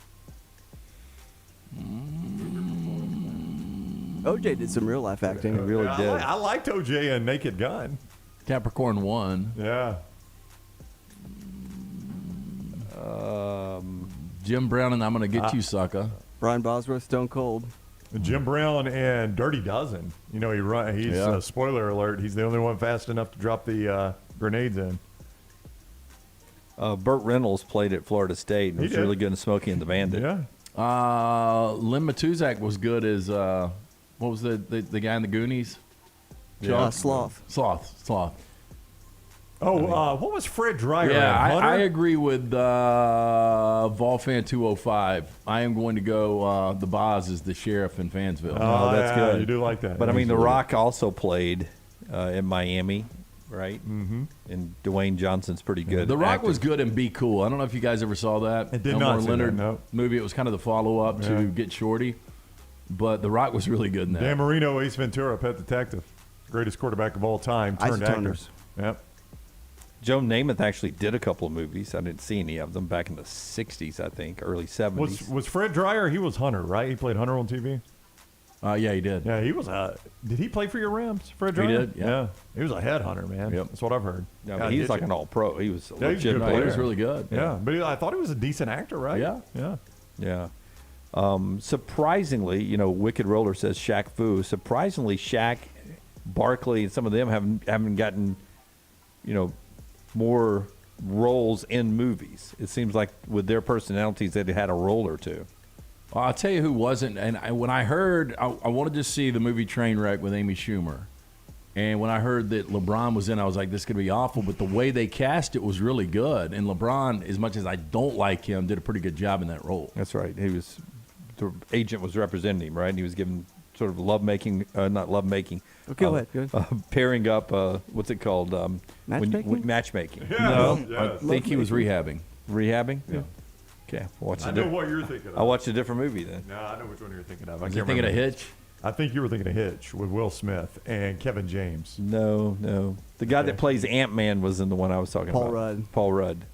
E: OJ did some real life acting.
A: He really did.
B: I liked OJ and Naked Gun.
D: Capricorn 1.
B: Yeah.
D: Jim Brown and I'm Gonna Get You, Sucker.
E: Brian Bosworth, Stone Cold.
B: Jim Brown and Dirty Dozen. You know, he's spoiler alert. He's the only one fast enough to drop the grenades in.
A: Burt Reynolds played at Florida State and was really good in Smokey and the Bandit.
B: Yeah.
D: Lim Matuzak was good as what was the guy in the Goonies?
E: Sloth.
D: Sloth.
B: Oh, what was Fred Dreyer?
D: Yeah,
B: Hunter?
D: I agree with Volfan 205. I am going to go the Boz is the sheriff in Fansville.
A: Oh, that's good.
B: You do like that.
A: But I mean, The Rock also played in Miami, right?
B: Mm-hmm.
A: And Dwayne Johnson's pretty good.
D: The Rock
A: acting.
D: was good and Be Cool. I don't know if you guys ever saw that.
B: I did
D: Elmore
B: not see
D: Leonard
B: that, no.
D: movie. It was kind of the follow-up to Get Shorty. But The Rock was really good in that.
B: Dan Marino, Ace Ventura, Pet Detective. Greatest quarterback of all time, turned actor. Yep.
A: Joe Namath actually did a couple of movies. I didn't see any of them back in the 60s, I think, early 70s.
B: Was Fred Dreyer? He was Hunter, right? He played Hunter on TV.
D: Yeah, he did.
B: Yeah, he was. Did he play for your Rams, Fred Dreyer?
D: He did. Yeah.
B: He was a headhunter, man.
D: Yep.
B: That's what I've heard.
A: Yeah, but he's like an all-pro. He was a
B: Yeah, he's a
A: legit
B: good
A: player.
D: He was really good.
B: Yeah, but I thought he was a decent actor, right?
D: Yeah.
A: Yeah. Surprisingly, Wicked Roller says Shaq Fu. Surprisingly, Shaq, Barkley, and some of them haven't gotten, more roles in movies. It seems like with their personalities, they had a role or two.
D: Well, I'll tell you who wasn't. And when I heard, I wanted to see the movie Trainwreck with Amy Schumer. And when I heard that LeBron was in, I was like, this could be awful. But the way they cast it was really good. And LeBron, as much as I don't like him, did a pretty good job in that role.
A: That's right. The agent was representing him, right? And he was given sort of lovemaking, not lovemaking.
E: Okay, go ahead.
A: Pairing up, what's it called?
E: Matchmaking?
A: Matchmaking.
B: Yes,
D: No,
B: yes.
D: I think he was rehabbing.
A: Rehabbing?
D: Yeah.
A: Okay.
B: I know what you're thinking of.
A: I watched a different movie then.
B: No, I know which one you're thinking of.
D: Was you thinking of Hitch?
B: I think you were thinking of Hitch with Will Smith and Kevin James.
A: No. The guy that plays Ant-Man was in the one I was talking
E: Paul
A: about.
E: Rudd.
A: Paul Rudd.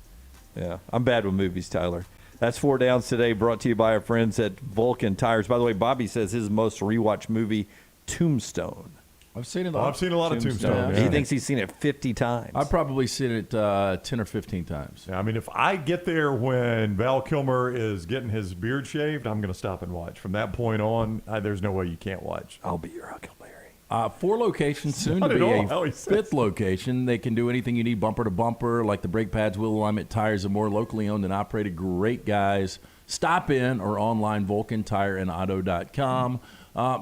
A: Yeah. I'm bad with movies, Tyler. That's 4 Downs today, brought to you by our friends at Vulcan Tires. By the way, Bobby says his most rewatched movie, Tombstone.
D: I've seen it.
B: I've seen a lot of Tombstone.
A: He thinks he's seen it 50 times.
D: I've probably seen it 10 or 15 times.
B: Yeah, I mean, if I get there when Val Kilmer is getting his beard shaved, I'm going to stop and watch. From that point on, there's no way you can't watch.
A: I'll be your Huckleberry.
D: 4 locations, soon to
B: Not
D: be
B: at all,
D: a 5th location. They can do anything you need, bumper to bumper, like the brake pads, wheel alignment, tires, and more. Locally owned and operated. Great guys. Stop in or online, VulcanTireandAuto.com.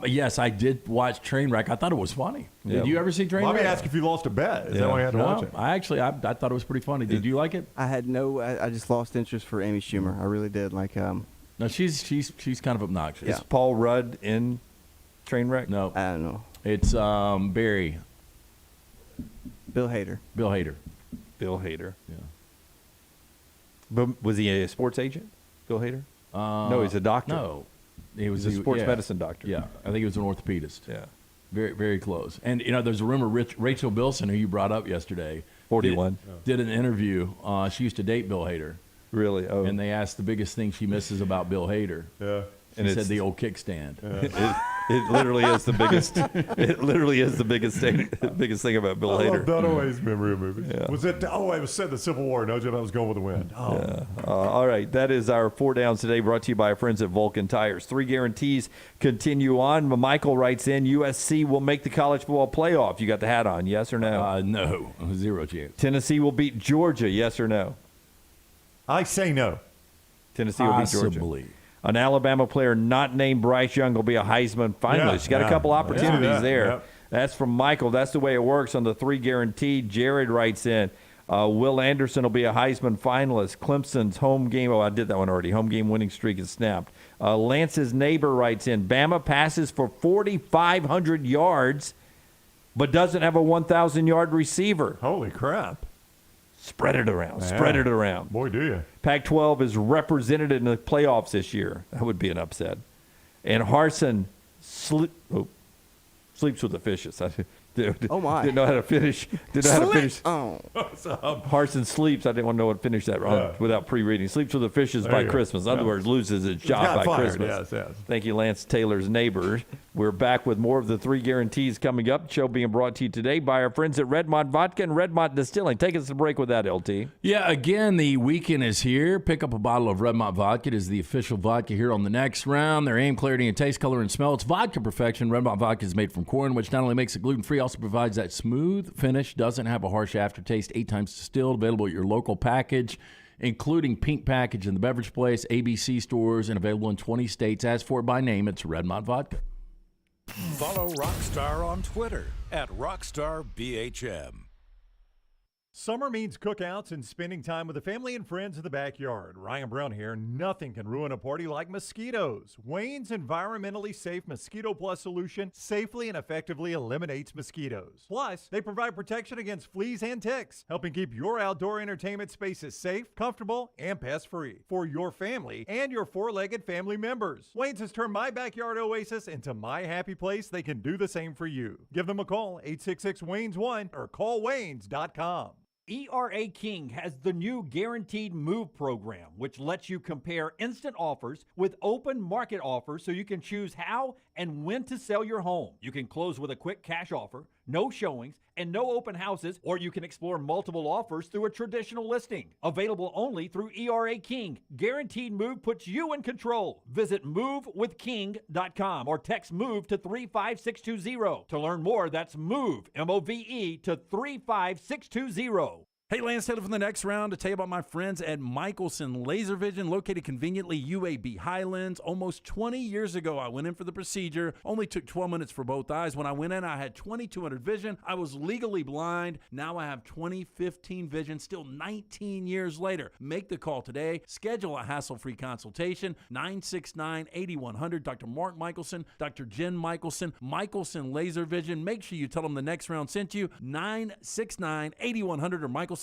D: Yes, I did watch Trainwreck. I thought it was funny.
A: Yeah.
D: Did you ever see Trainwreck?
B: Bobby asked if you lost a bet. Is that why you had to watch it?
D: I thought it was pretty funny. Did you like it?
E: I had I just lost interest for Amy Schumer. I really did.
D: No, she's kind of obnoxious.
A: Is Paul Rudd in Trainwreck?
D: No.
E: I don't know.
D: It's Barry.
E: Bill Hader.
D: Bill Hader.
A: Yeah. But was he a sports agent, Bill Hader? No, he's a doctor.
D: No. He was
A: a sports medicine doctor.
D: Yeah, I think he was an orthopedist.
A: Yeah.
D: Very, very close. And, there's a rumor Rachel Bilson, who you brought up yesterday,
A: 41,
D: did an interview. She used to date Bill Hader.
A: Really? Oh.
D: And they asked the biggest thing she misses about Bill Hader.
B: Yeah.
D: She said the old kickstand.
A: It literally is the biggest. It literally is the biggest thing about Bill Hader.
B: I love that always memory of movies.
A: Yeah.
B: Was it? Oh, it was set in the Civil War. No, Jim, I was going with the wind. Oh.
A: Yeah. All right, that is our 4 Downs today, brought to you by our friends at Vulcan Tires. 3 guarantees continue on. Michael writes in, USC will make the college football playoff. You got the hat on, yes or no?
D: No, 0 chance.
A: Tennessee will beat Georgia, yes or no?
B: I say no.
A: Tennessee will beat Georgia. An Alabama player not named Bryce Young will be a Heisman finalist. You got a couple opportunities there.
B: Yeah.
A: That's from Michael. That's the way it works on the 3 guaranteed. Jared writes in, Will Anderson will be a Heisman finalist. Clemson's home game, I did that one already. Home game winning streak is snapped. Lance's neighbor writes in, Bama passes for 4,500 yards, but doesn't have a 1,000-yard receiver.
B: Holy crap.
A: Spread it around.
B: Yeah.
A: Spread it around.
B: Boy, do you.
A: Pac-12 is represented in the playoffs this year. That would be an upset. And Harsin sleeps with the fishes.
E: Oh, my.
A: Didn't know how to finish.
E: Oh.
A: Harsin sleeps. I didn't want to know what to finish that without pre-reading. Sleeps with the fishes
B: There
A: by
B: you go.
A: Christmas. In other words, loses his job
B: got
A: by
B: fired.
A: Christmas.
B: Yes.
A: Thank you, Lance Taylor's neighbor. We're back with more of the 3 guarantees coming up. The show being brought to you today by our friends at Redmont Vodka and Redmont Distilling. Take us to break with that, LT.
D: Yeah, again, the weekend is here. Pick up a bottle of Redmont Vodka. It is the official vodka here on the next round. Their aim, clarity, and taste, color, and smell. It's vodka perfection. Redmont Vodka is made from corn, which not only makes it gluten-free, also provides that smooth finish, doesn't have a harsh aftertaste, 8 times distilled, available at your local package, including pink package in the beverage place, ABC stores, and available in 20 states. As for it by name, it's Redmont Vodka.
F: Follow Rockstar on Twitter at RockstarBHM.
B: Summer means cookouts and spending time with the family and friends in the backyard. Ryan Brown here. Nothing can ruin a party like mosquitoes. Wayne's environmentally safe Mosquito Plus solution safely and effectively eliminates mosquitoes. Plus, they provide protection against fleas and ticks, helping keep your outdoor entertainment spaces safe, comfortable, and pest-free for your family and your 4-legged family members. Wayne's has turned my backyard oasis into my happy place. They can do the same for you. Give them a call, 866-WAYNES1, or callwaynes.com.
H: ERA King has the new Guaranteed Move program, which lets you compare instant offers with open market offers so you can choose how and when to sell your home. You can close with a quick cash offer, no showings, and no open houses, or you can explore multiple offers through a traditional listing. Available only through ERA King. Guaranteed Move puts you in control. Visit movewithking.com or text MOVE to 35620. To learn more, that's MOVE, M-O-V-E, to 35620.
I: Hey, Lance Taylor from the next round to tell you about my friends at Michelson Laser Vision, located conveniently UAB Highlands. Almost 20 years ago, I went in for the procedure. Only took 12 minutes for both eyes. When I went in, I had 2200 vision. I was legally blind. Now I have 20/15 vision, still 19 years later. Make the call today. Schedule a hassle-free consultation. 969-8100. Dr. Mark Michelson, Dr. Jen Michelson, Michelson Laser Vision. Make sure you tell them the next round sent you. 969-8100 or MichelsonLaserVision.com.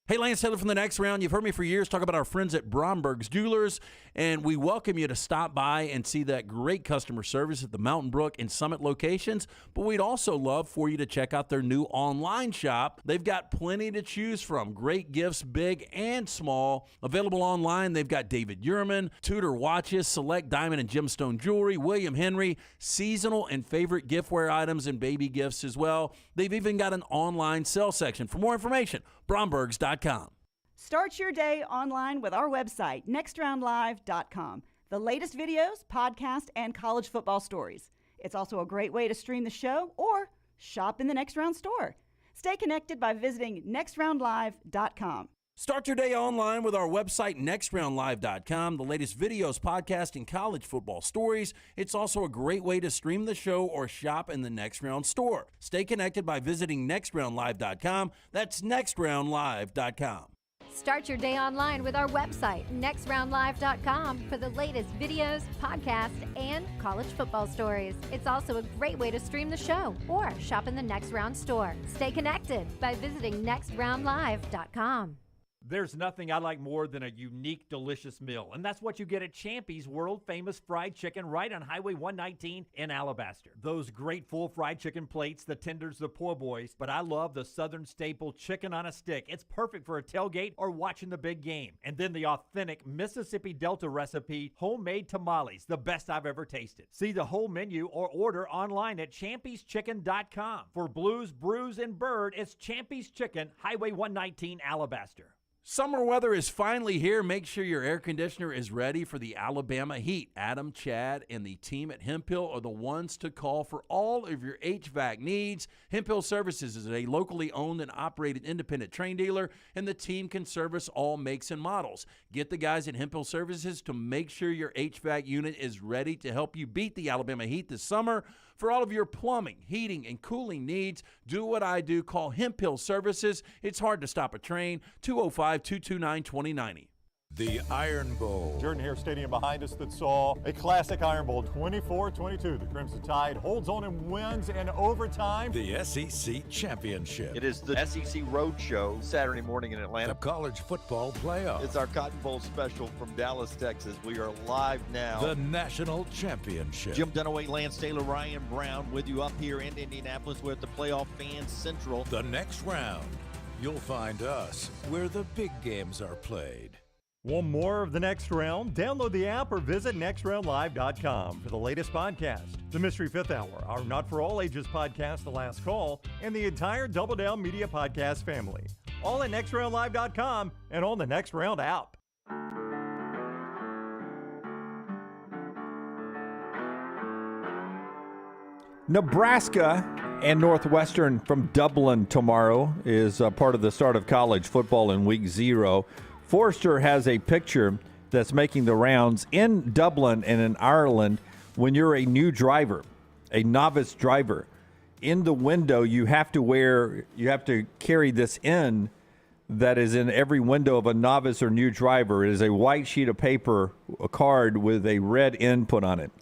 I: Hey, Lance Taylor from the next round. You've heard me for years talk about our friends at Bromberg's Jewelers, and we welcome you to stop by and see that great customer service at the Mountain Brook and Summit locations. But we'd also love for you to check out their new online shop. They've got plenty to choose from. Great gifts, big and small. Available online, they've got David Yurman, Tudor watches, select diamond and gemstone jewelry, William Henry, seasonal and favorite giftware items, and baby gifts as well. They've even got an online sale section. For more information, Brombergs.com.
O: Start your day online with our website, nextroundlive.com. The latest videos, podcasts, and college football stories. It's also a great way to stream the show or shop in the Next Round store. Stay connected by visiting nextroundlive.com.
I: Start your day online with our website, nextroundlive.com. The latest videos, podcasts, and college football stories. It's also a great way to stream the show or shop in the Next Round store. Stay connected by visiting nextroundlive.com. That's nextroundlive.com.
C: Start your day online with our website, nextroundlive.com, for the latest videos, podcasts, and college football stories. It's also a great way to stream the show or shop in the Next Round store. Stay connected by visiting nextroundlive.com.
H: There's nothing I like more than a unique, delicious meal, and that's what you get at Champy's world-famous fried chicken right on Highway 119 in Alabaster. Those great full fried chicken plates, the tenders, the po' boys, but I love the Southern staple chicken on a stick. It's perfect for a tailgate or watching the big game. And then the authentic Mississippi Delta recipe, homemade tamales, the best I've ever tasted. See the whole menu or order online at champyschicken.com. For Blues, Brews, and Bird, it's Champy's Chicken, Highway 119, Alabaster.
I: Summer weather is finally here. Make sure your air conditioner is ready for the Alabama heat. Adam, Chad, and the team at Hemphill are the ones to call for all of your HVAC needs. Hemphill Services is a locally owned and operated independent train dealer, and the team can service all makes and models. Get the guys at Hemphill Services to make sure your HVAC unit is ready to help you beat the Alabama heat this summer. For all of your plumbing, heating, and cooling needs, do what I do. Call Hemphill Services. It's hard to stop a train. 205-229-2090.
F: The Iron Bowl.
J: Jordan Hare Stadium behind us that saw a classic Iron Bowl, 24-22. The Crimson Tide holds on and wins in overtime.
F: The SEC Championship.
G: It is the SEC Roadshow Saturday morning in Atlanta.
F: The College Football Playoff.
G: It's our Cotton Bowl special from Dallas, Texas. We are live now.
F: The National Championship.
G: Jim Dunaway, Lance Taylor, Ryan Brown with you up here in Indianapolis with the Playoff Fans Central.
F: The next round. You'll find us where the big games are played.
J: Want more of the Next Round? Download the app or visit nextroundlive.com for the latest podcast, The Mystery Fifth Hour, our Not For All Ages podcast, The Last Call, and the entire Double Down Media podcast family. All at nextroundlive.com and on the Next Round app.
A: Nebraska and Northwestern from Dublin tomorrow is part of the start of college football in week 0. Forrester has a picture that's making the rounds in Dublin and in Ireland. When you're a new driver, a novice driver, in the window you have to carry this in that is in every window of a novice or new driver. It is a white sheet of paper, a card with a red end put on it.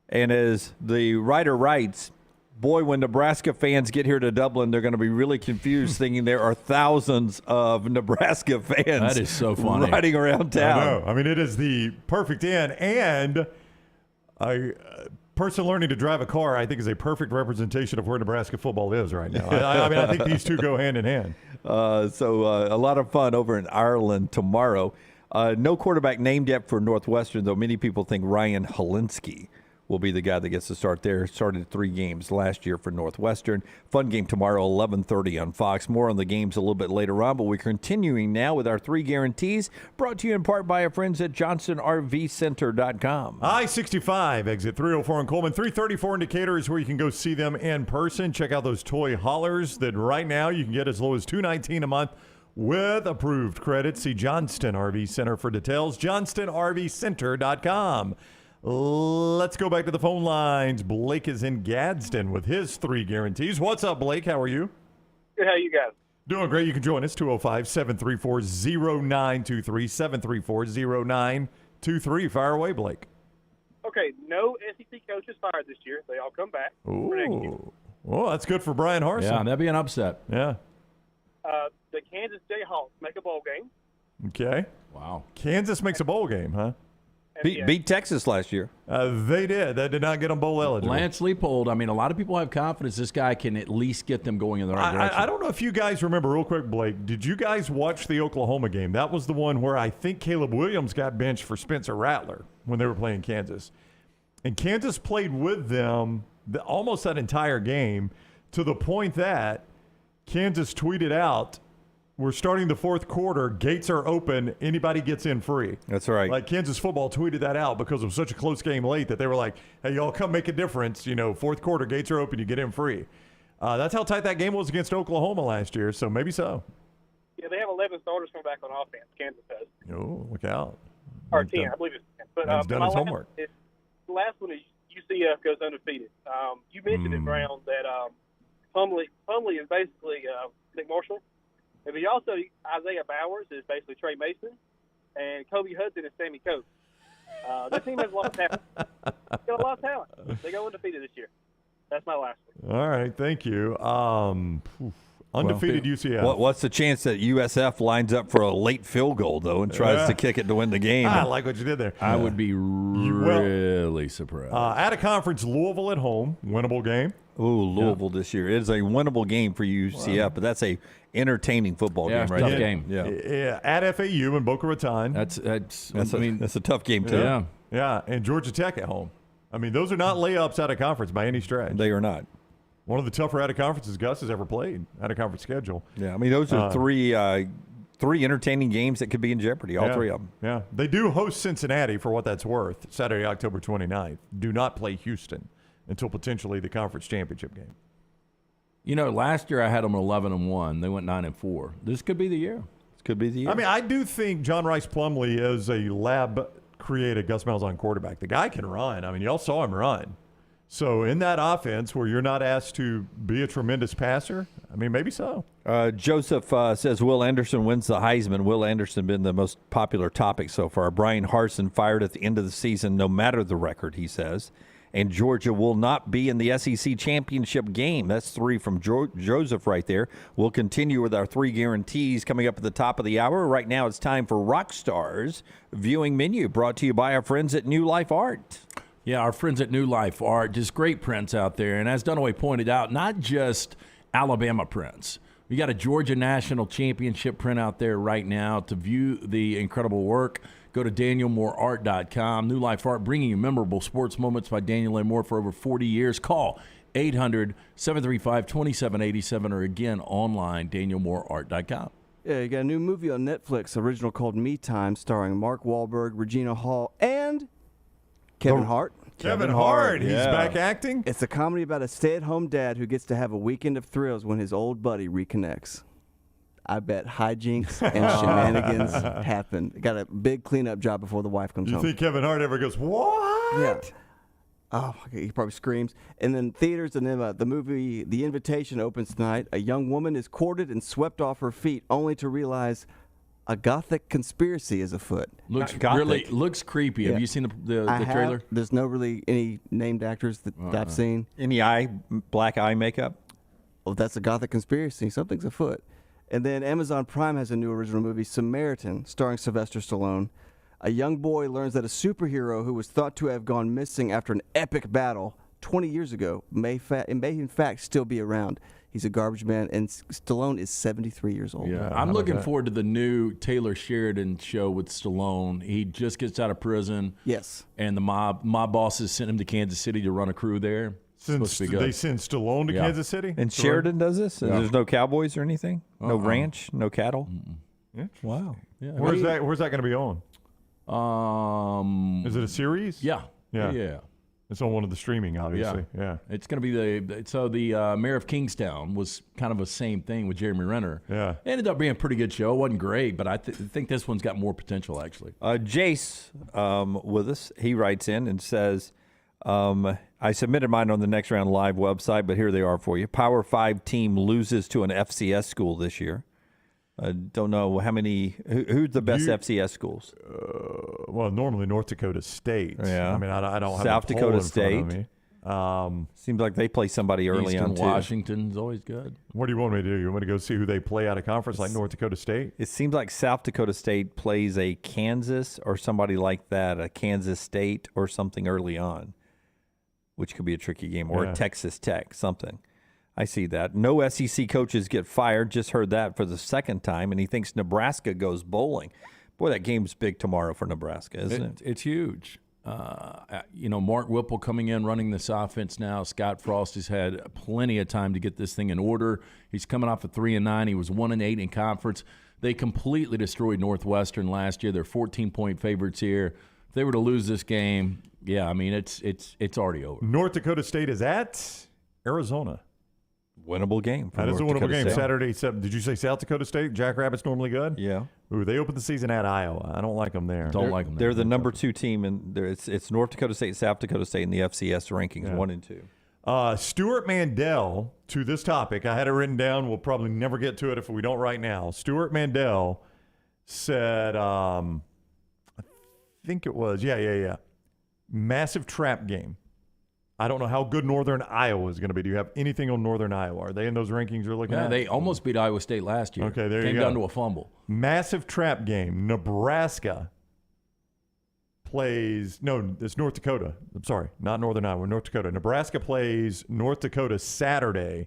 A: And as the writer writes, boy, when Nebraska fans get here to Dublin, they're going to be really confused thinking there are thousands of Nebraska fans
D: that is so funny.
A: riding around town.
B: I know. I mean, it is the perfect end. And a person learning to drive a car, I think, is a perfect representation of where Nebraska football is right now. I mean, I think these two go hand in hand.
A: So a lot of fun over in Ireland tomorrow. No quarterback named yet for Northwestern, though many people think Ryan Helinski will be the guy that gets to start there. Started 3 games last year for Northwestern. Fun game tomorrow, 11:30 on Fox. More on the games a little bit later on, but we're continuing now with our 3 guarantees, brought to you in part by our friends at JohnsonRVCenter.com.
B: I-65, exit 304 in Coleman. 334 Indicator is where you can go see them in person. Check out those toy haulers that right now you can get as low as $219 a month with approved credit. See Johnston RV Center for details. JohnstonRVCenter.com. Let's go back to the phone lines. Blake is in Gadsden with his 3 guarantees. What's up, Blake? How are you?
L: Good. How you guys?
B: Doing great. You can join us, 205-734-0923, 734-0923. Fire away, Blake.
L: Okay, no SEC coaches fired this year. They all come back for next year.
B: Well, that's good for Brian Harsin.
D: Yeah, that'd be an upset.
B: Yeah.
L: The Kansas Jayhawks make a bowl game.
B: Okay.
D: Wow.
B: Kansas makes a bowl game, huh?
A: Beat Texas last year.
B: They did. That did not get them bowl eligible.
D: Lance Leipold, I mean, a lot of people have confidence this guy can at least get them going in the right direction.
B: I don't know if you guys remember, real quick, Blake, did you guys watch the Oklahoma game? That was the one where I think Caleb Williams got benched for Spencer Rattler when they were playing Kansas. And Kansas played with them almost that entire game, to the point that Kansas tweeted out, "We're starting the 4th quarter. Gates are open. Anybody gets in free."
A: That's right.
B: Like, Kansas football tweeted that out because it was such a close game late that they were like, "Hey, y'all come make a difference. 4th quarter, gates are open. You get in free." That's how tight that game was against Oklahoma last year. So maybe so.
L: Yeah, they have 11 starters coming back on offense. Kansas does.
B: Oh, look out!
L: Or 10, I believe it's 10. But
B: He's done his homework.
L: The last one is UCF goes undefeated. You mentioned it, Brown, that Plumlee is basically Nick Marshall. But he also, Isaiah Bowers is basically Trey Mason, and Kobe Hudson is Sammy Coates. That team has a lot of talent. They got a lot of talent. They go undefeated this year. That's my last one.
B: All right, thank you. Undefeated UCF.
A: What's the chance that USF lines up for a late field goal, though, and tries to kick it to win the game?
B: I like what you did there.
D: I would be really surprised.
B: At a conference, Louisville at home, winnable game.
A: Ooh, Louisville this year. It is a winnable game for UCF, but that's a entertaining football game, right?
D: Tough
A: there.
D: game.
A: Yeah.
B: At FAU in Boca Raton.
A: That's a tough game too.
B: Yeah. Yeah, and Georgia Tech at home. I mean, those are not layups out of conference by any stretch.
A: They are not.
B: One of the tougher out of conferences Gus has ever played out of conference schedule.
A: Yeah, I mean, those are three entertaining games that could be in jeopardy, all 3 of them.
B: Yeah, they do host Cincinnati for what that's worth, Saturday, October 29th. Do not play Houston until potentially the conference championship game.
D: Last year I had them 11-1. They went 9-4. This could be the year.
A: This could be the year.
B: I mean, I do think John Rice Plumlee is a lab-created Gus Malzahn quarterback. The guy can run. I mean, y'all saw him run. So in that offense where you're not asked to be a tremendous passer, I mean, maybe so.
A: Joseph says Will Anderson wins the Heisman. Will Anderson been the most popular topic so far. Brian Harsin fired at the end of the season, no matter the record, he says. And Georgia will not be in the SEC championship game. That's 3 from Joseph right there. We'll continue with our 3 guarantees coming up at the top of the hour. Right now it's time for Rockstar's viewing menu, brought to you by our friends at New Life Art.
D: Yeah, our friends at New Life Art, just great prints out there. And as Dunaway pointed out, not just Alabama prints. We got a Georgia National Championship print out there right now. To view the incredible work, go to DanielMooreArt.com. New Life Art, bringing you memorable sports moments by Daniel A. Moore for over 40 years. Call 800-735-2787 or again online, DanielMooreArt.com.
E: Yeah, you got a new movie on Netflix, original called Me Time, starring Mark Wahlberg, Regina Hall, and Kevin Hart.
B: Kevin Hart, he's back acting.
E: It's a comedy about a stay-at-home dad who gets to have a weekend of thrills when his old buddy reconnects. I bet hijinks and shenanigans happen. Got a big cleanup job before the wife comes home.
B: You think Kevin Hart ever goes, what?
E: Yeah. Oh, he probably screams. And then theaters, and then the movie The Invitation opens tonight. A young woman is courted and swept off her feet, only to realize a gothic conspiracy is afoot.
D: Looks creepy.
E: Yeah.
D: Have you seen the trailer?
E: There's no really any named actors that I've seen.
A: Any black eye makeup?
E: Oh, that's a gothic conspiracy. Something's afoot. And then Amazon Prime has a new original movie, Samaritan, starring Sylvester Stallone. A young boy learns that a superhero who was thought to have gone missing after an epic battle 20 years ago may in fact still be around. He's a garbage man, and Stallone is 73 years old.
D: Yeah, I'm looking forward to the new Taylor Sheridan show with Stallone. He just gets out of prison.
E: Yes.
D: And the mob bosses sent him to Kansas City to run a crew there. Supposed to be good.
B: They send Stallone to Kansas City?
A: And Sheridan does this? Yeah. There's no cowboys or anything? No ranch? No cattle? Wow.
B: Yeah. Where's that going to be on? Is it a series?
D: Yeah.
B: Yeah. It's on one of the streaming, obviously. Yeah.
D: It's going to be the Mayor of Kingstown was kind of the same thing with Jeremy Renner.
B: Yeah.
D: It ended up being a pretty good show. It wasn't great, but I think this one's got more potential, actually.
A: Jace with us, he writes in and says, I submitted mine on the Next Round Live website, but here they are for you. Power 5 team loses to an FCS school this year. I don't know how many. Who's the best FCS schools?
B: Well, normally North Dakota State.
A: Yeah.
B: I mean, I don't have
A: South
B: a poll
A: Dakota
B: in front
A: State.
B: of me.
A: Seems like they play somebody early
D: Eastern
A: on, too.
D: Washington's always good.
B: What do you want me to do? You want me to go see who they play out of conference, like North Dakota State?
A: It seems like South Dakota State plays a Kansas or somebody like that, a Kansas State or something early on, which could be a tricky game, or a Texas Tech, something. I see that. No SEC coaches get fired. Just heard that for the second time, and he thinks Nebraska goes bowling. Boy, that game's big tomorrow for Nebraska, isn't it?
D: It's huge. Mark Whipple coming in, running this offense now. Scott Frost has had plenty of time to get this thing in order. He's coming off a 3-9. He was 1-8 in conference. They completely destroyed Northwestern last year. They're 14-point favorites here. If they were to lose this game, yeah, I mean, it's already over.
B: North Dakota State is at Arizona.
A: Winnable game.
B: That is a winnable game. Saturday. Did you say South Dakota State? Jackrabbits normally good?
A: Yeah.
B: Ooh, they opened the season at Iowa. I don't like them there.
A: They're the number 2 team, and it's North Dakota State, South Dakota State in the FCS rankings, 1 and 2.
B: Stuart Mandel, to this topic, I had it written down. We'll probably never get to it if we don't right now. Stuart Mandel said, I think it was, massive trap game. I don't know how good Northern Iowa is going to be. Do you have anything on Northern Iowa? Are they in those rankings you're looking at?
D: They almost beat Iowa State last year.
B: Okay, there you go.
D: Came down to a fumble.
B: Massive trap game. Nebraska plays – no, it's North Dakota. I'm sorry, not Northern Iowa, North Dakota. Nebraska plays North Dakota Saturday,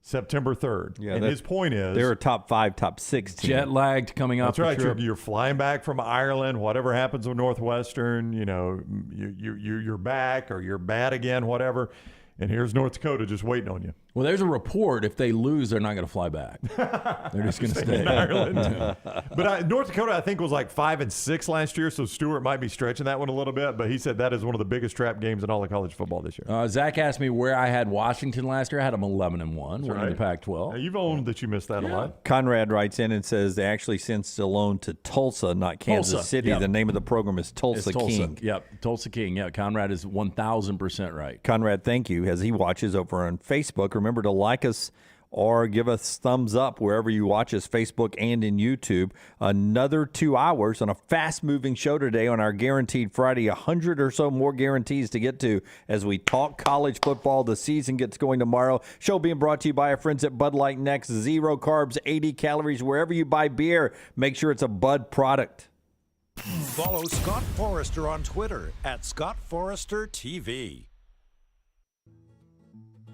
B: September 3rd.
A: Yeah,
B: and his point is –
A: they're a top 5, top 6 team.
D: Jet-lagged coming off
B: the trip.
D: That's right.
B: You're flying back from Ireland. Whatever happens with Northwestern, you're back or you're bad again, whatever. And here's North Dakota just waiting on you.
D: Well, there's a report if they lose, they're not going to fly back. They're just going to stay
B: in Ireland. But North Dakota, I think, was like 5-6 last year, so Stewart might be stretching that one a little bit. But he said that is one of the biggest trap games in all of college football this year.
D: Zach asked me where I had Washington last year. I had them 11-1. We're in the Pac-12.
B: Now, you've owned that you missed that a lot.
A: Conrad writes in and says they actually sent Stallone to Tulsa, not Kansas City. Yep. The name of the program is Tulsa King.
D: Yep, Tulsa King. Yeah, Conrad is 1,000% right.
A: Conrad, thank you. As he watches over on Facebook, remember to like us or give us thumbs up wherever you watch us, Facebook and in YouTube. Another 2 hours on a fast-moving show today on our Guaranteed Friday. 100 or so more guarantees to get to as we talk college football. The season gets going tomorrow. Show being brought to you by our friends at Bud Light Next. 0 carbs, 80 calories. Wherever you buy beer, make sure it's a Bud product.
F: Follow Scott Forrester on Twitter at ScottForresterTV.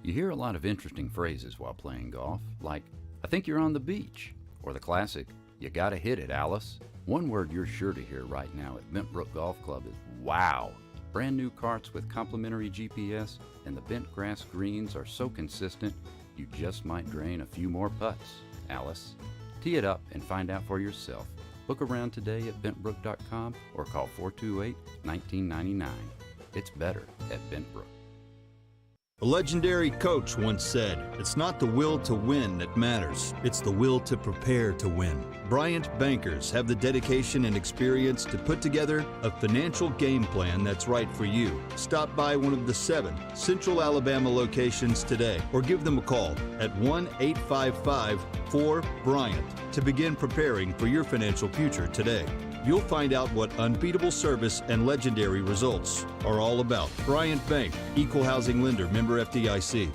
M: You hear a lot of interesting phrases while playing golf, like, I think you're on the beach, or the classic, you gotta hit it, Alice. One word you're sure to hear right now at Bentbrook Golf Club is wow. Brand new carts with complimentary GPS, and the bent grass greens are so consistent, you just might drain a few more putts, Alice. Tee it up and find out for yourself. Book around today at bentbrook.com or call 428-1999. It's better at Bentbrook.
N: A legendary coach once said, "It's not the will to win that matters, it's the will to prepare to win." Bryant bankers have the dedication and experience to put together a financial game plan that's right for you. Stop by one of the 7 Central Alabama locations today or give them a call at 1-855-4-BRYANT to begin preparing for your financial future today. You'll find out what unbeatable service and legendary results are all about. Bryant Bank, Equal Housing Lender, member FDIC.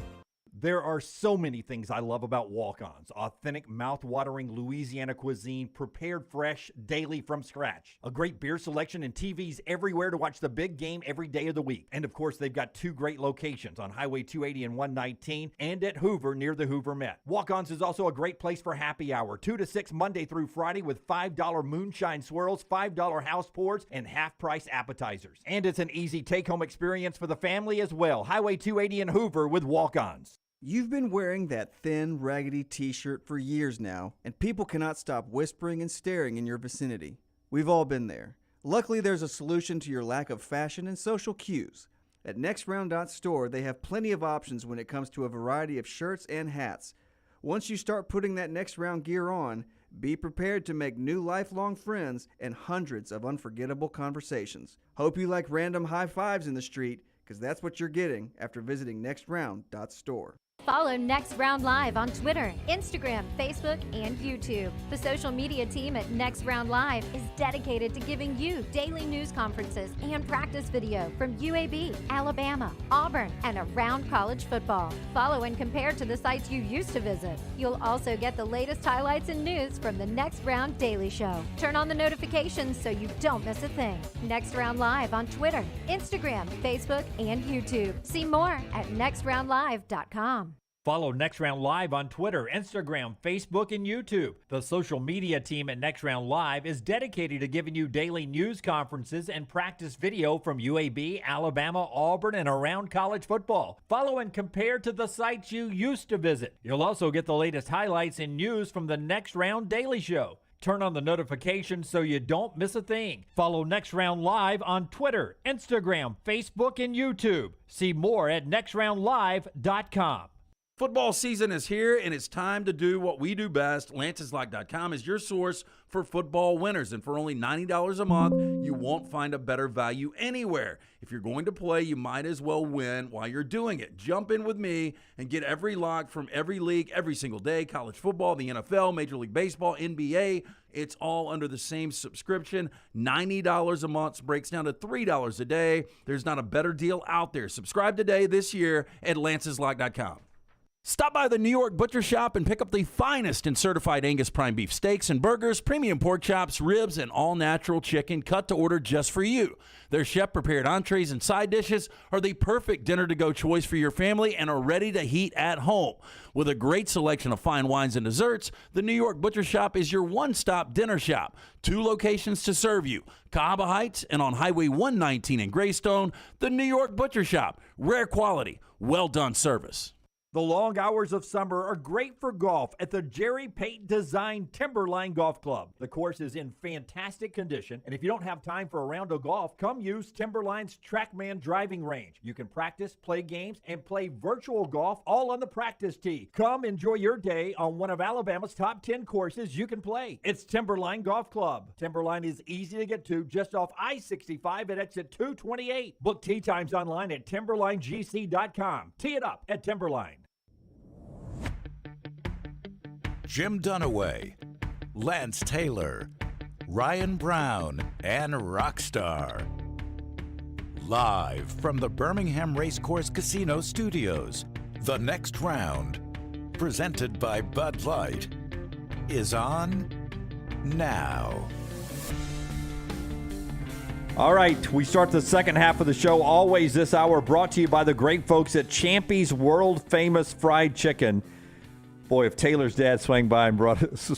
H: There are so many things I love about Walk-Ons. Authentic, mouth-watering Louisiana cuisine prepared fresh daily from scratch. A great beer selection and TVs everywhere to watch the big game every day of the week. And of course, they've got 2 great locations on Highway 280 and 119 and at Hoover near the Hoover Met. Walk-Ons is also a great place for happy hour, 2 to 6 Monday through Friday with $5 moonshine swirls, $5 house pours, and half-price appetizers. And it's an easy take-home experience for the family as well. Highway 280 in Hoover with Walk-Ons.
E: You've been wearing that thin, raggedy t-shirt for years now, and people cannot stop whispering and staring in your vicinity. We've all been there. Luckily, there's a solution to your lack of fashion and social cues. At NextRound.store, they have plenty of options when it comes to a variety of shirts and hats. Once you start putting that Next Round gear on, be prepared to make new lifelong friends and hundreds of unforgettable conversations. Hope you like random high fives in the street, because that's what you're getting after visiting NextRound.store.
C: Follow Next Round Live on Twitter, Instagram, Facebook, and YouTube. The social media team at Next Round Live is dedicated to giving you daily news conferences and practice video from UAB, Alabama, Auburn, and around college football. Follow and compare to the sites you used to visit. You'll also get the latest highlights and news from the Next Round Daily Show. Turn on the notifications so you don't miss a thing. Next Round Live on Twitter, Instagram, Facebook, and YouTube. See more at nextroundlive.com.
H: Follow Next Round Live on Twitter, Instagram, Facebook, and YouTube. The social media team at Next Round Live is dedicated to giving you daily news conferences and practice video from UAB, Alabama, Auburn, and around college football. Follow and compare to the sites you used to visit. You'll also get the latest highlights and news from the Next Round Daily Show. Turn on the notifications so you don't miss a thing. Follow Next Round Live on Twitter, Instagram, Facebook, and YouTube. See more at nextroundlive.com.
I: Football season is here, and it's time to do what we do best. Lance'sLock.com is your source for football winners, and for only $90 a month, you won't find a better value anywhere. If you're going to play, you might as well win while you're doing it. Jump in with me and get every lock from every league every single day. College football, the NFL, Major League Baseball, NBA. It's all under the same subscription. $90 a month breaks down to $3 a day. There's not a better deal out there. Subscribe today this year at Lance'sLock.com. Stop by the New York Butcher Shop and pick up the finest in certified Angus prime beef steaks and burgers, premium pork chops, ribs, and all-natural chicken cut to order just for you. Their chef-prepared entrees and side dishes are the perfect dinner-to-go choice for your family and are ready to heat at home. With a great selection of fine wines and desserts, the New York Butcher Shop is your one-stop dinner shop. 2 locations to serve you, Cahaba Heights and on Highway 119 in Greystone. The New York Butcher Shop, rare quality, well-done service.
H: The long hours of summer are great for golf at the Jerry Pate designed Timberline Golf Club. The course is in fantastic condition, and if you don't have time for a round of golf, come use Timberline's TrackMan driving range. You can practice, play games, and play virtual golf all on the practice tee. Come enjoy your day on one of Alabama's top 10 courses you can play. It's Timberline Golf Club. Timberline is easy to get to just off I-65 at exit 228. Book tee times online at timberlinegc.com. Tee it up at Timberline.
F: Jim Dunaway, Lance Taylor, Ryan Brown, and Rockstar. Live from the Birmingham Racecourse Casino Studios, the Next Round, presented by Bud Light, is on now.
H: All right, we start the second half of the show, always this hour, brought to you by the great folks at Champy's World Famous Fried Chicken. Boy, if Taylor's dad swung by and brought if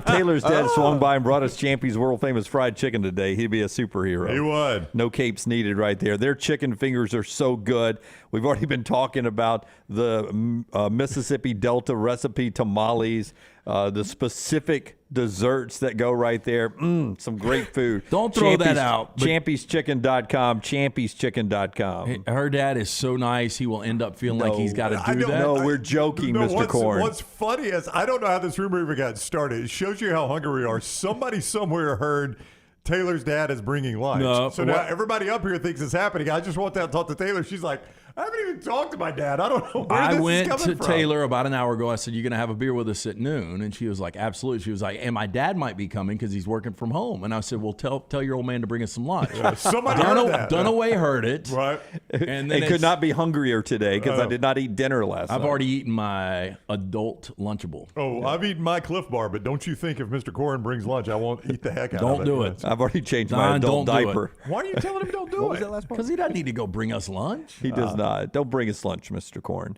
H: Taylor's dad swung by and brought us Champy's World Famous Fried Chicken today, he'd be a superhero.
B: He would.
H: No capes needed right there. Their chicken fingers are so good. We've already been talking about the Mississippi Delta recipe tamales, the specific desserts that go right there. Some great food.
D: Don't throw that out.
H: Champy'sChicken.com, Champy'sChicken.com.
D: Her dad is so nice, he will end up feeling like he's got to do that.
H: No, we're joking, Mr. Korn.
B: What's funny is, I don't know how this rumor even got started. It shows you how hungry we are. Somebody somewhere heard Taylor's dad is bringing lunch.
D: No,
B: so now everybody up here thinks it's happening. I just walked out and talked to Taylor. She's like, I haven't even talked to my dad. I don't know where
D: I
B: this
D: went
B: is coming
D: to
B: from.
D: Taylor about an hour ago. I said, "You going to have a beer with us at noon?" And she was like, "Absolutely." She was like, "And my dad might be coming because he's working from home." And I said, "Well, tell your old man to bring us some lunch."
B: Somebody heard that.
D: Dunaway heard it.
B: Right.
A: And then could not be hungrier today because I did not eat dinner last night.
D: I've already eaten my adult Lunchable.
B: Oh, I've eaten my Cliff Bar, but don't you think if Mr. Corn brings lunch, I won't eat the heck out of it.
D: Don't do it.
A: I've already changed my adult diaper.
B: Why are you telling him don't do
A: What
B: it?
A: was that last part?
D: Because he doesn't need to go bring us lunch.
A: He does not. Don't bring us lunch, Mr. Corn.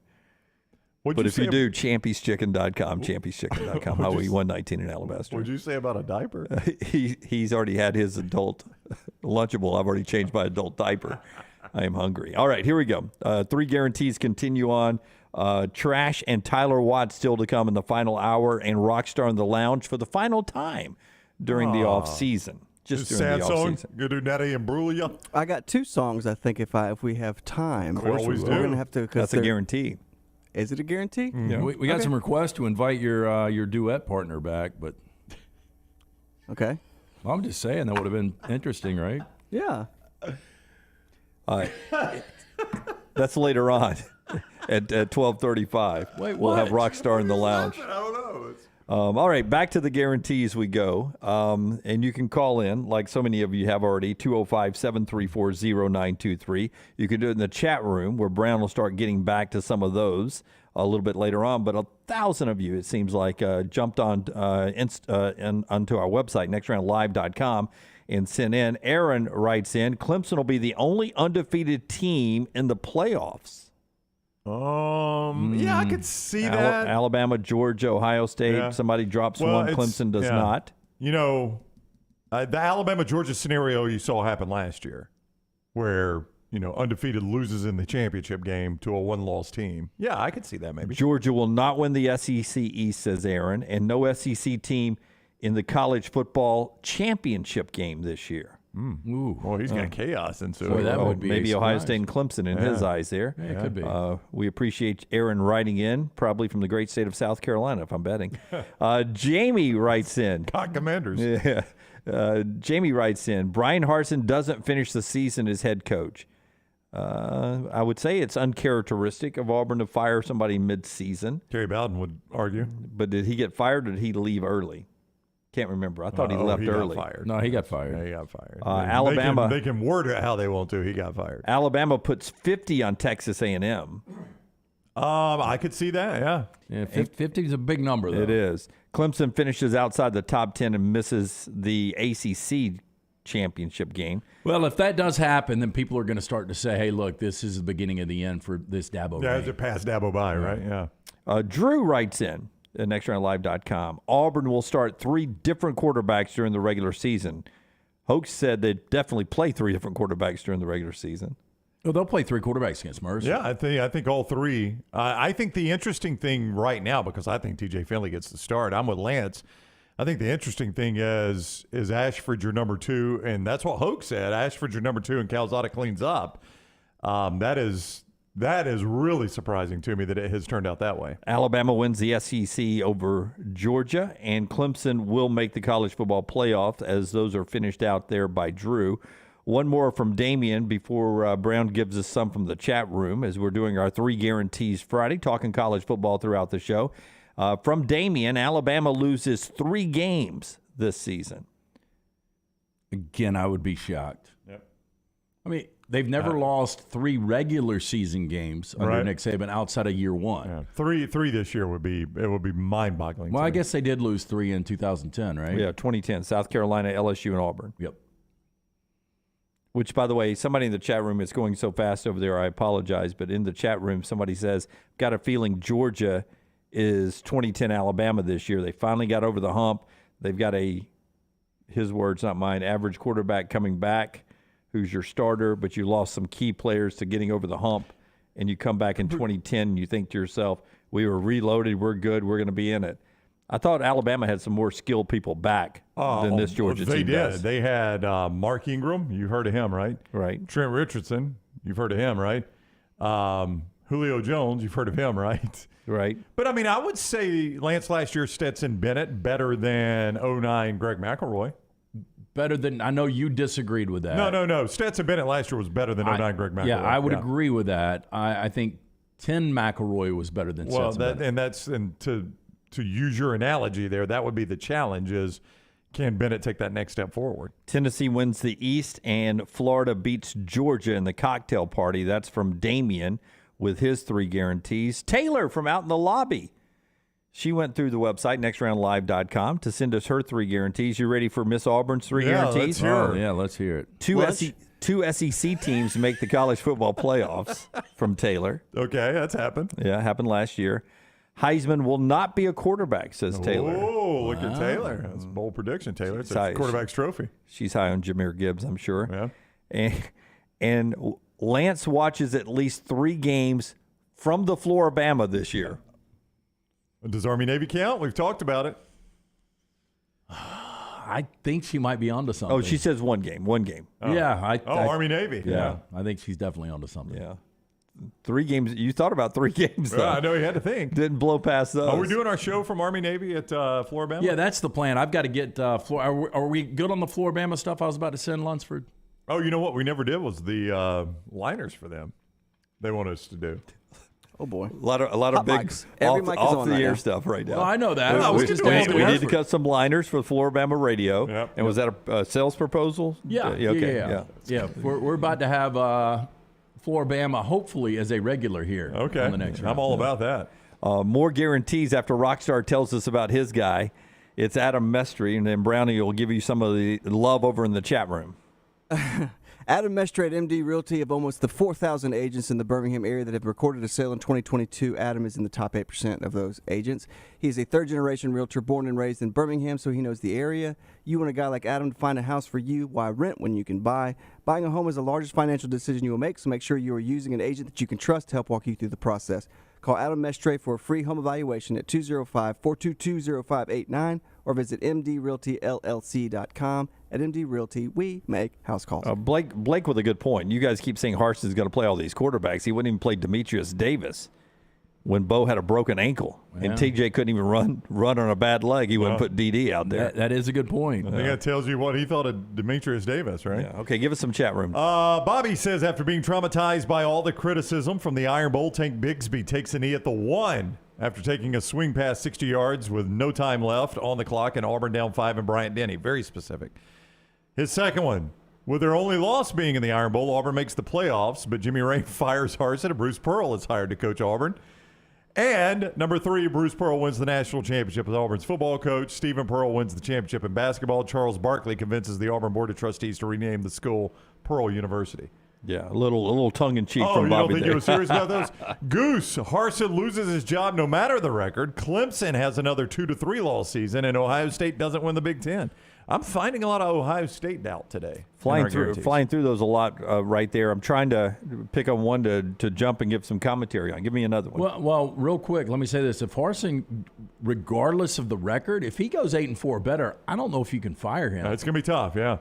B: What'd
A: But
B: you
A: if you
B: say
A: do, champieschicken.com, champieschicken.com, Highway 119 in Alabaster.
B: What'd you say about a diaper?
A: He's already had his adult Lunchable. I've already changed my adult diaper. I am hungry. All right, here we go. 3 guarantees continue on. Trash and Tyler Watt still to come in the final hour, and Rockstar in the Lounge for the final time during the off season. Just during
B: sad
A: the off
B: song.
A: season.
B: Good Natty and Brulia.
E: I got 2 songs. I think if we have time,
B: We always do.
E: We're gonna have to.
A: That's a guarantee.
E: Is it a guarantee?
D: Yeah. We got some requests to invite your duet partner back, but
E: okay.
D: Well, I'm just saying that would have been interesting, right?
E: Yeah.
A: That's later on at 12:35.
D: Wait,
A: we'll have
D: what?
A: Rockstar in the Lounge.
B: I don't know.
A: All right, back to the guarantees we go. And you can call in, like so many of you have already, 205-734-0923. You can do it in the chat room, where Brown will start getting back to some of those a little bit later on. But 1,000 of you, it seems like, jumped on onto our website, nextroundlive.com, and sent in. Aaron writes in, Clemson will be the only undefeated team in the playoffs.
B: Yeah, I could see that.
A: Alabama, Georgia, Ohio State.
B: Yeah.
A: Somebody drops
B: Well,
A: one.
B: it's-
A: Clemson does
B: yeah.
A: not.
B: You know, the Alabama-Georgia scenario you saw happen last year, where, undefeated loses in the championship game to a one-loss team. Yeah, I could see that maybe.
A: Georgia will not win the SEC East, says Aaron, and no SEC team in the college football championship game this year.
D: Ooh.
B: Well, he's got chaos into
D: Boy,
B: it.
D: that would be
A: maybe
D: a
A: Ohio
D: surprise.
A: State and Clemson in his eyes there.
D: Yeah, it could be.
A: We appreciate Aaron writing in, probably from the great state of South Carolina, if I'm betting. Jamie writes in.
B: Cock Commanders.
A: Yeah. Jamie writes in, Brian Harsin doesn't finish the season as head coach. I would say it's uncharacteristic of Auburn to fire somebody mid-season.
B: Terry Bowden would argue.
A: But did he get fired or did he leave early? Can't remember. I thought he left early.
B: Got fired.
D: No, he got fired.
B: Yeah, he got fired.
A: Alabama.
B: They can word it how they want to. He got fired.
A: Alabama puts 50 on Texas A&M.
B: I could see that, yeah.
D: Yeah, 50 is a big number, though.
A: It is. Clemson finishes outside the top 10 and misses the ACC championship game.
D: Well, if that does happen, then people are going to start to say, hey, look, this is the beginning of the end for this Dabo.
B: Yeah,
D: reign.
B: as it passed Dabo by, right? Yeah.
A: Drew writes in at nextroundlive.com, Auburn will start 3 different quarterbacks during the regular season. Hoax said they'd definitely play 3 different quarterbacks during the regular season.
D: Well, they'll play 3 quarterbacks against Mercer.
B: Yeah, I think all 3. I think the interesting thing right now, because I think TJ Finley gets the start, I'm with Lance. I think the interesting thing is Ashford your number 2, and that's what Hoke said. Ashford your number 2, and Calzada cleans up. That is really surprising to me that it has turned out that way.
A: Alabama wins the SEC over Georgia, and Clemson will make the college football playoff, as those are finished out there by Drew. One more from Damian before Brown gives us some from the chat room, as we're doing our 3 guarantees Friday, talking college football throughout the show. From Damian, Alabama loses 3 games this season.
D: Again, I would be shocked.
B: Yep.
D: I mean, they've never lost 3 regular season games under
B: Right.
D: Nick Saban outside of year 1.
B: Yeah. 3 this year would be mind-boggling.
D: Well,
B: to
D: I
B: me.
D: guess they did lose 3 in 2010, right?
A: Yeah, 2010, South Carolina, LSU, and Auburn.
D: Yep.
A: Which, by the way, somebody in the chat room, is going so fast over there, I apologize, but in the chat room, somebody says, got a feeling Georgia is 2010 Alabama this year. They finally got over the hump. They've got his words, not mine, average quarterback coming back, who's your starter, but you lost some key players to getting over the hump, and you come back in 2010 and you think to yourself, we were reloaded, we're good, we're going to be in it. I thought Alabama had some more skilled people back than this Georgia
B: they
A: team
B: did.
A: does.
B: They had Mark Ingram. You heard of him, right?
A: Right.
B: Trent Richardson. You've heard of him, right? Julio Jones. You've heard of him, right?
A: Right.
B: But, I mean, I would say Lance last year, Stetson Bennett, better than 09 Greg McElroy.
D: Better than, I know you disagreed with that.
B: No. Stetson Bennett last year was better than 09 Greg McElroy.
D: Yeah, I would agree with that. I think 10 McElroy was better than Stetson Bennett.
B: And to use your analogy there, that would be the challenge is, can Bennett take that next step forward?
A: Tennessee wins the East, and Florida beats Georgia in the cocktail party. That's from Damien with his 3 guarantees. Taylor from out in the lobby. She went through the website, nextroundlive.com, to send us her 3 guarantees. You ready for Miss Auburn's 3 guarantees?
B: Let's hear it.
D: Yeah, let's hear it.
A: Two SEC teams make the college football playoffs from Taylor.
B: Okay, that's happened.
A: Yeah, happened last year. Heisman will not be a quarterback, says Taylor.
B: Oh, look at Taylor. That's a bold prediction, Taylor. It's a quarterback's trophy.
A: She's high on Jahmyr Gibbs, I'm sure. Yeah. And Lance watches at least 3 games from the Floribama this year.
B: Does Army-Navy count? We've talked about it.
D: I think she might be onto something.
A: Oh, she says 1 game. 1 game.
B: Oh.
D: Yeah.
B: Army-Navy.
D: Yeah, I think she's definitely onto something.
A: Yeah. 3 games. You thought about 3 games, though.
B: Well, I know you had to think.
A: Didn't blow past those.
B: Are we doing our show from Army-Navy at Floribama?
D: Yeah, that's the plan. I've got to get Are we good on the Floribama stuff I was about to send Lunsford?
B: Oh, you know what we never did was the liners for them. They want us to do.
E: Oh boy,
A: a lot of big
E: mics. Every mic is
A: off
E: on
A: the
E: right
A: air
E: now.
A: stuff right now.
D: Well, I know that.
B: No,
A: we
B: we
A: need to cut some liners for Floribama Radio.
B: Yep.
A: And was that a sales proposal?
D: Yeah.
A: Okay.
D: Yeah. We're about to have Floribama hopefully as a regular here.
B: Okay.
D: On the next round.
B: I'm all about that.
A: More guarantees after Rockstar tells us about his guy. It's Adam Mestry, and then Brownie will give you some of the love over in the chat room.
E: Adam Mestre at MD Realty. Of almost the 4,000 agents in the Birmingham area that have recorded a sale in 2022, Adam is in the top 8% of those agents. He's a third-generation realtor born and raised in Birmingham, so he knows the area. You want a guy like Adam to find a house for you. Why rent when you can buy? Buying a home is the largest financial decision you will make, so make sure you are using an agent that you can trust to help walk you through the process. Call Adam Mestre for a free home evaluation at 205-422-0589 or visit mdrealtyllc.com. At MD Realty, we make house calls.
A: Blake with a good point. You guys keep saying Harson's going to play all these quarterbacks. He wouldn't even play Demetrius Davis when Bo had a broken ankle.
D: Yeah.
A: And TJ couldn't even run on a bad leg. He wouldn't put DD out there.
D: That is a good point.
B: I think that tells you what he thought of Demetrius Davis, right?
A: Yeah. Okay, give us some chat room.
B: Bobby says, after being traumatized by all the criticism from the Iron Bowl, Tank Bigsby takes a knee at the 1 after taking a swing past 60 yards with no time left on the clock and Auburn down 5 and Bryant Denny. Very specific. His second one, with their only loss being in the Iron Bowl, Auburn makes the playoffs, but Jimmy Ray fires Harsin and Bruce Pearl is hired to coach Auburn. And number 3, Bruce Pearl wins the national championship as Auburn's football coach. Stephen Pearl wins the championship in basketball. Charles Barkley convinces the Auburn Board of Trustees to rename the school Pearl University.
A: Yeah, a little tongue-in-cheek
B: Oh,
A: from
B: you
A: Bobby
B: don't think
A: there.
B: you were serious about those? Goose, Harsin loses his job no matter the record. Clemson has another 2-3 loss season, and Ohio State doesn't win the Big Ten. I'm finding a lot of Ohio State doubt today.
A: Flying through those a lot right there. I'm trying to pick on one to jump and give some commentary on. Give me another one.
D: Well, real quick, let me say this. If Harsin, regardless of the record, if he goes 8-4 or better, I don't know if you can fire him.
B: It's going to be tough, yeah.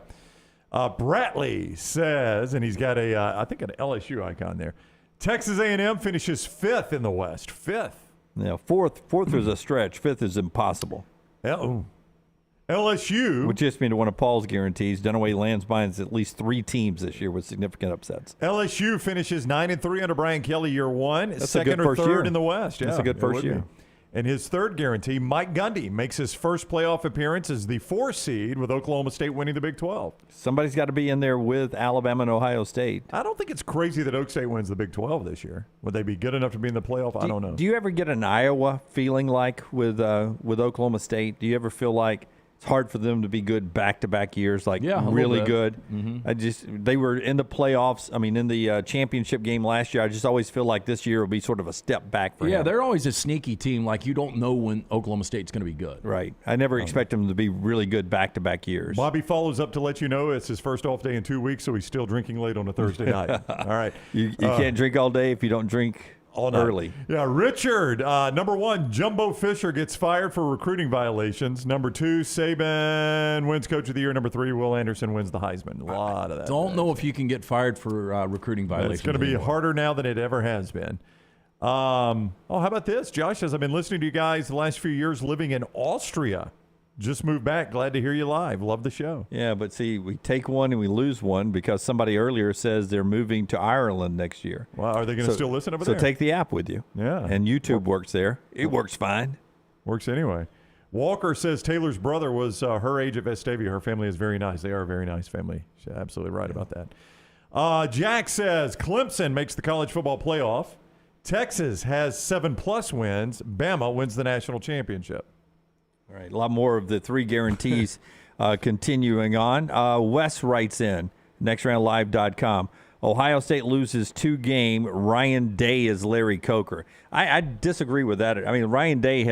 B: Bratley says, and he's got I think an LSU icon there, Texas A&M finishes 5th in the West. 5th.
A: Yeah, fourth is a stretch. 5th is impossible.
B: Yeah. LSU.
A: Which gets me to one of Paul's guarantees. Dunaway lands binds at least 3 teams this year with significant upsets.
B: LSU finishes 9-3 under Brian Kelly year 1.
A: That's
B: second
A: a good
B: or
A: first
B: third
A: year.
B: in the West.
A: That's
B: Yeah,
A: a good first year.
B: And his third guarantee, Mike Gundy, makes his first playoff appearance as the 4 seed with Oklahoma State winning the Big 12.
A: Somebody's got to be in there with Alabama and Ohio State.
B: I don't think it's crazy that Oak State wins the Big 12 this year. Would they be good enough to be in the playoff? I don't know.
A: Do you ever get an Iowa feeling like with Oklahoma State? Do you ever feel like it's hard for them to be good back-to-back years, like really good?
D: Mm-hmm.
A: They were in the playoffs. I mean, in the championship game last year. I just always feel like this year will be sort of a step back for
D: Yeah,
A: him.
D: they're always a sneaky team. Like, you don't know when Oklahoma State's going to be good.
A: Right. I never expect them to be really good back-to-back years.
B: Bobby follows up to let you know it's his first off day in 2 weeks, so he's still drinking late on a Thursday night. All right.
A: You can't drink all day if you don't drink
B: all night.
A: Early.
B: Yeah, Richard, number 1, Jumbo Fisher gets fired for recruiting violations. Number 2, Saban wins Coach of the Year. Number 3, Will Anderson wins the Heisman. A lot of that.
D: Don't know if you can get fired for recruiting violations.
B: It's going to be harder now than it ever has been. How about this? Josh says, I've been listening to you guys the last few years living in Austria. Just moved back. Glad to hear you live. Love the show.
A: Yeah, but see, we take one and we lose one because somebody earlier says they're moving to Ireland next year.
B: Well, are they going to still listen over there?
A: So take the app with you.
B: Yeah.
A: And YouTube works there. It works fine.
B: Works anyway. Walker says Taylor's brother was her age at Vestavia. Her family is very nice. They are a very nice family. She's absolutely right about that. Jack says Clemson makes the college football playoff. Texas has 7+ wins. Bama wins the national championship.
A: All right, a lot more of the three guarantees continuing on. Wes writes in, nextroundlive.com. Ohio State loses 2-game. Ryan Day is Larry Coker. I disagree with that. I mean, Ryan Day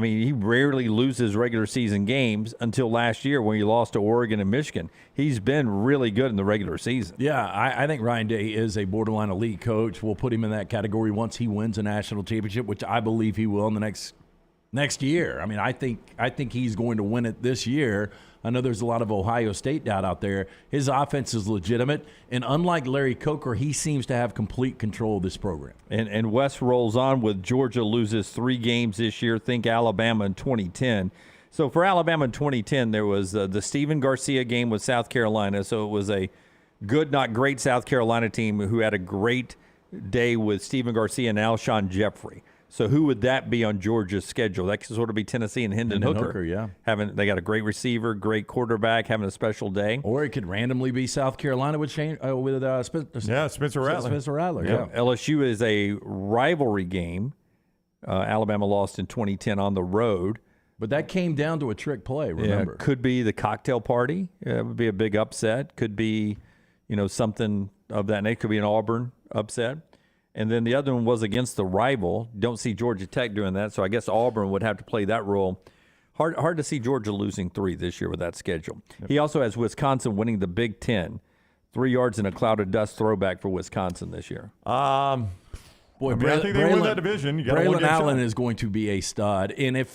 A: he rarely loses regular season games until last year when he lost to Oregon and Michigan. He's been really good in the regular season.
D: Yeah, I think Ryan Day is a borderline elite coach. We'll put him in that category once he wins a national championship, which I believe he will in the next year. I mean, I think he's going to win it this year. I know there's a lot of Ohio State doubt out there. His offense is legitimate, and unlike Larry Coker, he seems to have complete control of this program.
A: And Wes rolls on with Georgia loses 3 games this year. Think Alabama in 2010. So for Alabama in 2010, there was the Stephen Garcia game with South Carolina. So it was a good, not great South Carolina team who had a great day with Stephen Garcia and Alshon Jeffrey. So who would that be on Georgia's schedule? That could sort of be Tennessee and Hendon Hooker.
D: Yeah.
A: They got a great receiver, great quarterback, having a special day.
D: Or it could randomly be South Carolina with Spencer Rattler.
B: Spencer Rattler.
A: Yeah. LSU is a rivalry game. Alabama lost in 2010 on the road.
D: But that came down to a trick play, remember.
A: Yeah, could be the cocktail party. It would be a big upset. Could be, something of that nature. Could be an Auburn upset. And then the other one was against the rival. Don't see Georgia Tech doing that, so I guess Auburn would have to play that role. Hard to see Georgia losing 3 this year with that schedule. Yep. He also has Wisconsin winning the Big Ten. 3 yards in a cloud of dust throwback for Wisconsin this year.
B: I think they win that division.
D: Braylon Allen is going to be a stud. And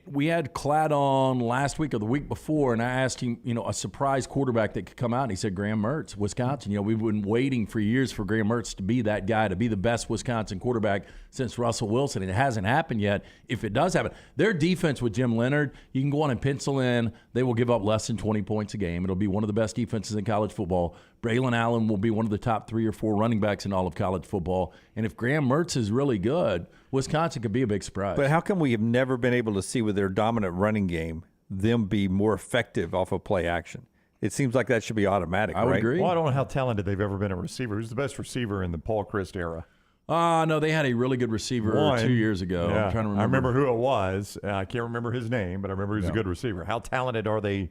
D: we had Clad on last week or the week before, and I asked him, a surprise quarterback that could come out, and he said Graham Mertz, Wisconsin. We've been waiting for years for Graham Mertz to be that guy, to be the best Wisconsin quarterback since Russell Wilson, and it hasn't happened yet. If it does happen, their defense with Jim Leonard, you can go on and pencil in, they will give up less than 20 points a game. It'll be one of the best defenses in college football. Braylon Allen will be one of the top 3 or 4 running backs in all of college football. And if Graham Mertz is really good, Wisconsin could be a big surprise.
A: But how come we have never been able to see with their dominant running game them be more effective off of play action? It seems like that should be automatic,
D: I would agree.
B: Well, I don't know how talented they've ever been a receiver. Who's the best receiver in the Paul Chryst era?
D: No, they had a really good receiver 2 years ago.
B: Yeah.
D: I'm trying to remember.
B: I remember who it was. I can't remember his name, but I remember he was a good receiver. How talented are they,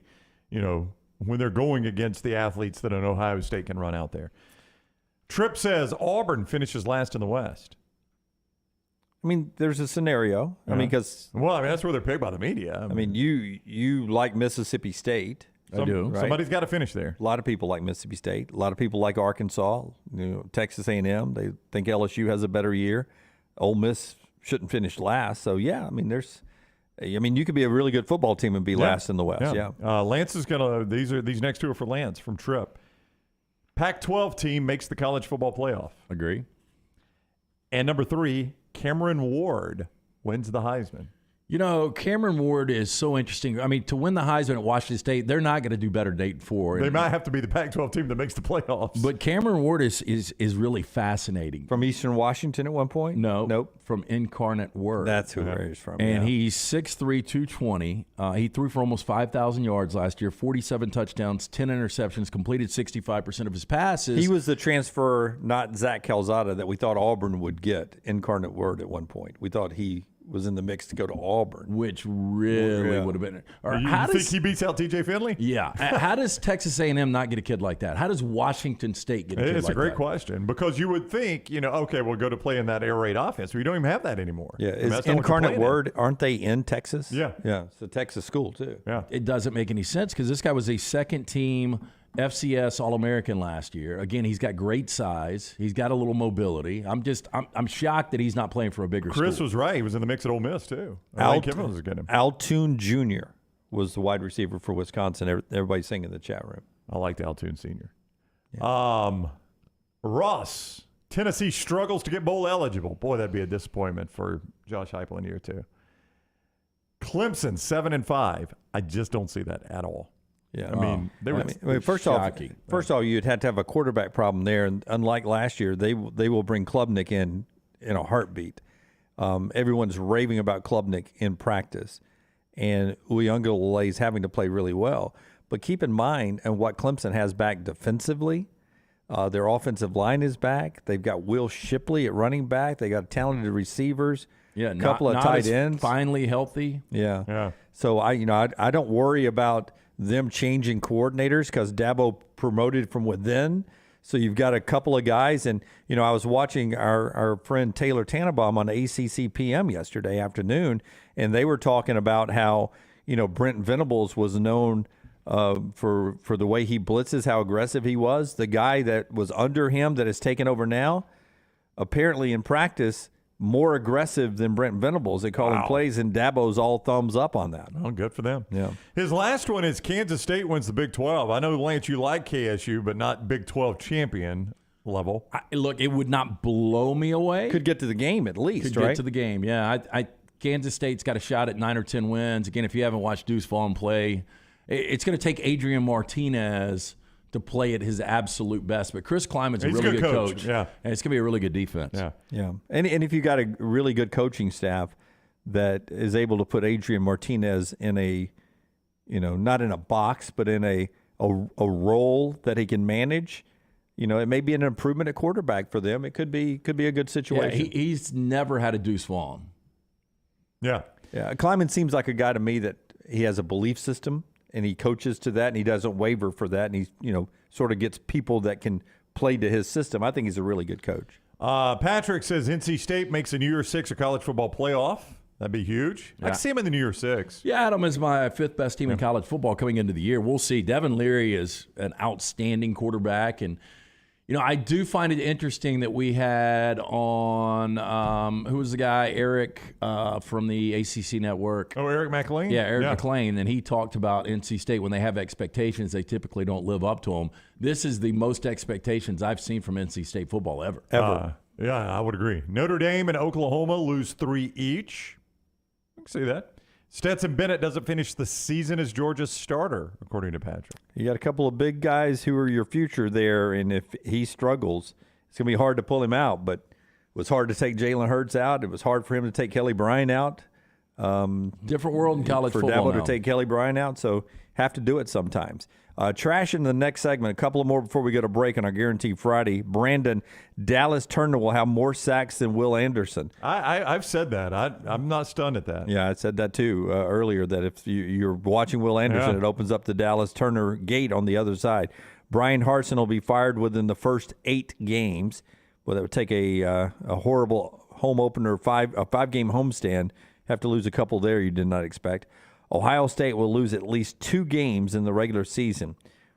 B: when they're going against the athletes that an Ohio State can run out there? Tripp says Auburn finishes last in the West.
A: I mean, there's a scenario.
B: Yeah.
A: Because
B: that's where they're picked by the media.
A: You like Mississippi State.
D: I do.
A: Right?
B: Somebody's got to finish there.
A: A lot of people like Mississippi State. A lot of people like Arkansas. Texas A&M. They think LSU has a better year. Ole Miss shouldn't finish last. So you could be a really good football team and be last in the West. Yeah.
B: Lance is gonna. These next 2 are for Lance from Tripp. Pac-12 team makes the college football playoff.
D: Agree.
B: And number 3, Cameron Ward wins the Heisman.
D: Cameron Ward is so interesting. I mean, to win the Heisman at Washington State, they're not going to do better than 8-4.
B: They might have to be the Pac-12 team that makes the playoffs.
D: But Cameron Ward is really fascinating.
A: From Eastern Washington at one point?
D: Nope. From Incarnate Word.
A: That's who he's from.
D: And he's 6'3", 220. He threw for almost 5,000 yards last year, 47 touchdowns, 10 interceptions, completed 65% of his passes.
A: He was the transfer, not Zach Calzada, that we thought Auburn would get, Incarnate Word, at one point. We thought he was in the mix to go to Auburn,
D: which really would have been.
B: You think he beats out TJ Finley?
D: Yeah. How does Texas A&M not get a kid like that? How does Washington State get a kid like that?
B: It's a great question, because you would think, okay, we'll go to play in that air raid offense. We don't even have that anymore.
A: Yeah, is Incarnate Word, aren't they in Texas?
B: Yeah.
A: Yeah, it's a Texas school too.
B: Yeah.
D: It doesn't make any sense because this guy was a second-team FCS All-American last year. Again, he's got great size. He's got a little mobility. I'm shocked that he's not playing for a bigger school.
B: Chris was right. He was in the mix at Ole Miss, too.
A: Altoon Jr. was the wide receiver for Wisconsin. Everybody's saying in the chat room.
B: I liked Altoon Sr. Yeah. Ross, Tennessee struggles to get bowl eligible. Boy, that'd be a disappointment for Josh Heupel in year 2. Clemson 7-5. I just don't see that at all.
A: Yeah,
B: I mean, they were
A: first off, you'd have to have a quarterback problem there, and unlike last year, they will bring Klubnik in a heartbeat. Everyone's raving about Klubnik in practice, and Uyunglele is having to play really well. But keep in mind, and what Clemson has back defensively, their offensive line is back. They've got Will Shipley at running back. They got talented receivers.
D: Yeah,
A: a couple of tight ends,
D: finally healthy.
A: Yeah. So I don't worry about them changing coordinators because Dabo promoted from within. So you've got a couple of guys, and I was watching our friend Taylor Tannenbaum on ACC PM yesterday afternoon, and they were talking about how Brent Venables was known for the way he blitzes, how aggressive he was. The guy that was under him that has taken over now, apparently in practice, more aggressive than Brent Venables. They call him plays, and Dabo's all thumbs up on that.
B: Oh, good for them.
A: Yeah.
B: His last one is Kansas State wins the Big 12. I know, Lance, you like KSU, but not Big 12 champion level.
D: Look, it would not blow me away.
A: Could get to the game at least,
D: Could
A: right?
D: get to the game, yeah. Kansas State's got a shot at 9 or 10 wins. Again, if you haven't watched Deuce Vaughn play, it's going to take Adrian Martinez to play at his absolute best. But Chris Kleiman's a really good coach.
B: Yeah.
D: And it's going to be a really good defense.
A: Yeah. And if you got a really good coaching staff that is able to put Adrian Martinez in a, not in a box, but in a role that he can manage, it may be an improvement at quarterback for them. It could be a good situation.
D: Yeah, he's never had a Deuce Vaughn.
B: Yeah.
A: Yeah. Kleiman seems like a guy to me that he has a belief system, and he coaches to that, and he doesn't waver for that, and he, sort of gets people that can play to his system. I think he's a really good coach.
B: Patrick says NC State makes a New Year's Six or college football playoff. That'd be huge.
D: Yeah.
B: I can see him in the New Year's Six.
D: Yeah, Adam is my fifth best team in college football coming into the year. We'll see. Devin Leary is an outstanding quarterback, and I do find it interesting that we had on, who was the guy, Eric from the ACC Network.
B: Oh, Eric McLean?
D: Yeah, Eric McLean, and he talked about NC State. When they have expectations, they typically don't live up to them. This is the most expectations I've seen from NC State football ever.
B: Yeah, I would agree. Notre Dame and Oklahoma lose 3 each. I can see that. Stetson Bennett doesn't finish the season as Georgia's starter, according to Patrick.
A: You got a couple of big guys who are your future there, and if he struggles, it's going to be hard to pull him out. But it was hard to take Jalen Hurts out. It was hard for him to take Kelly Bryant out.
D: Different world in college
A: for
D: football
A: Dabo
D: now.
A: to take Kelly Bryant out, so have to do it sometimes. Trash in the next segment. A couple of more before we go to break on our Guarantee Friday. Brandon, Dallas Turner will have more sacks than Will Anderson.
B: I've said that. I'm not stunned at that.
A: Yeah, I said that too earlier, that if you're watching Will Anderson, it opens up the Dallas Turner gate on the other side. Brian Harsin will be fired within the first 8 games. Well, that would take a horrible home opener, a 5-game homestand. Have to lose a couple there you did not expect. Ohio State will lose at least 2 games in the regular season.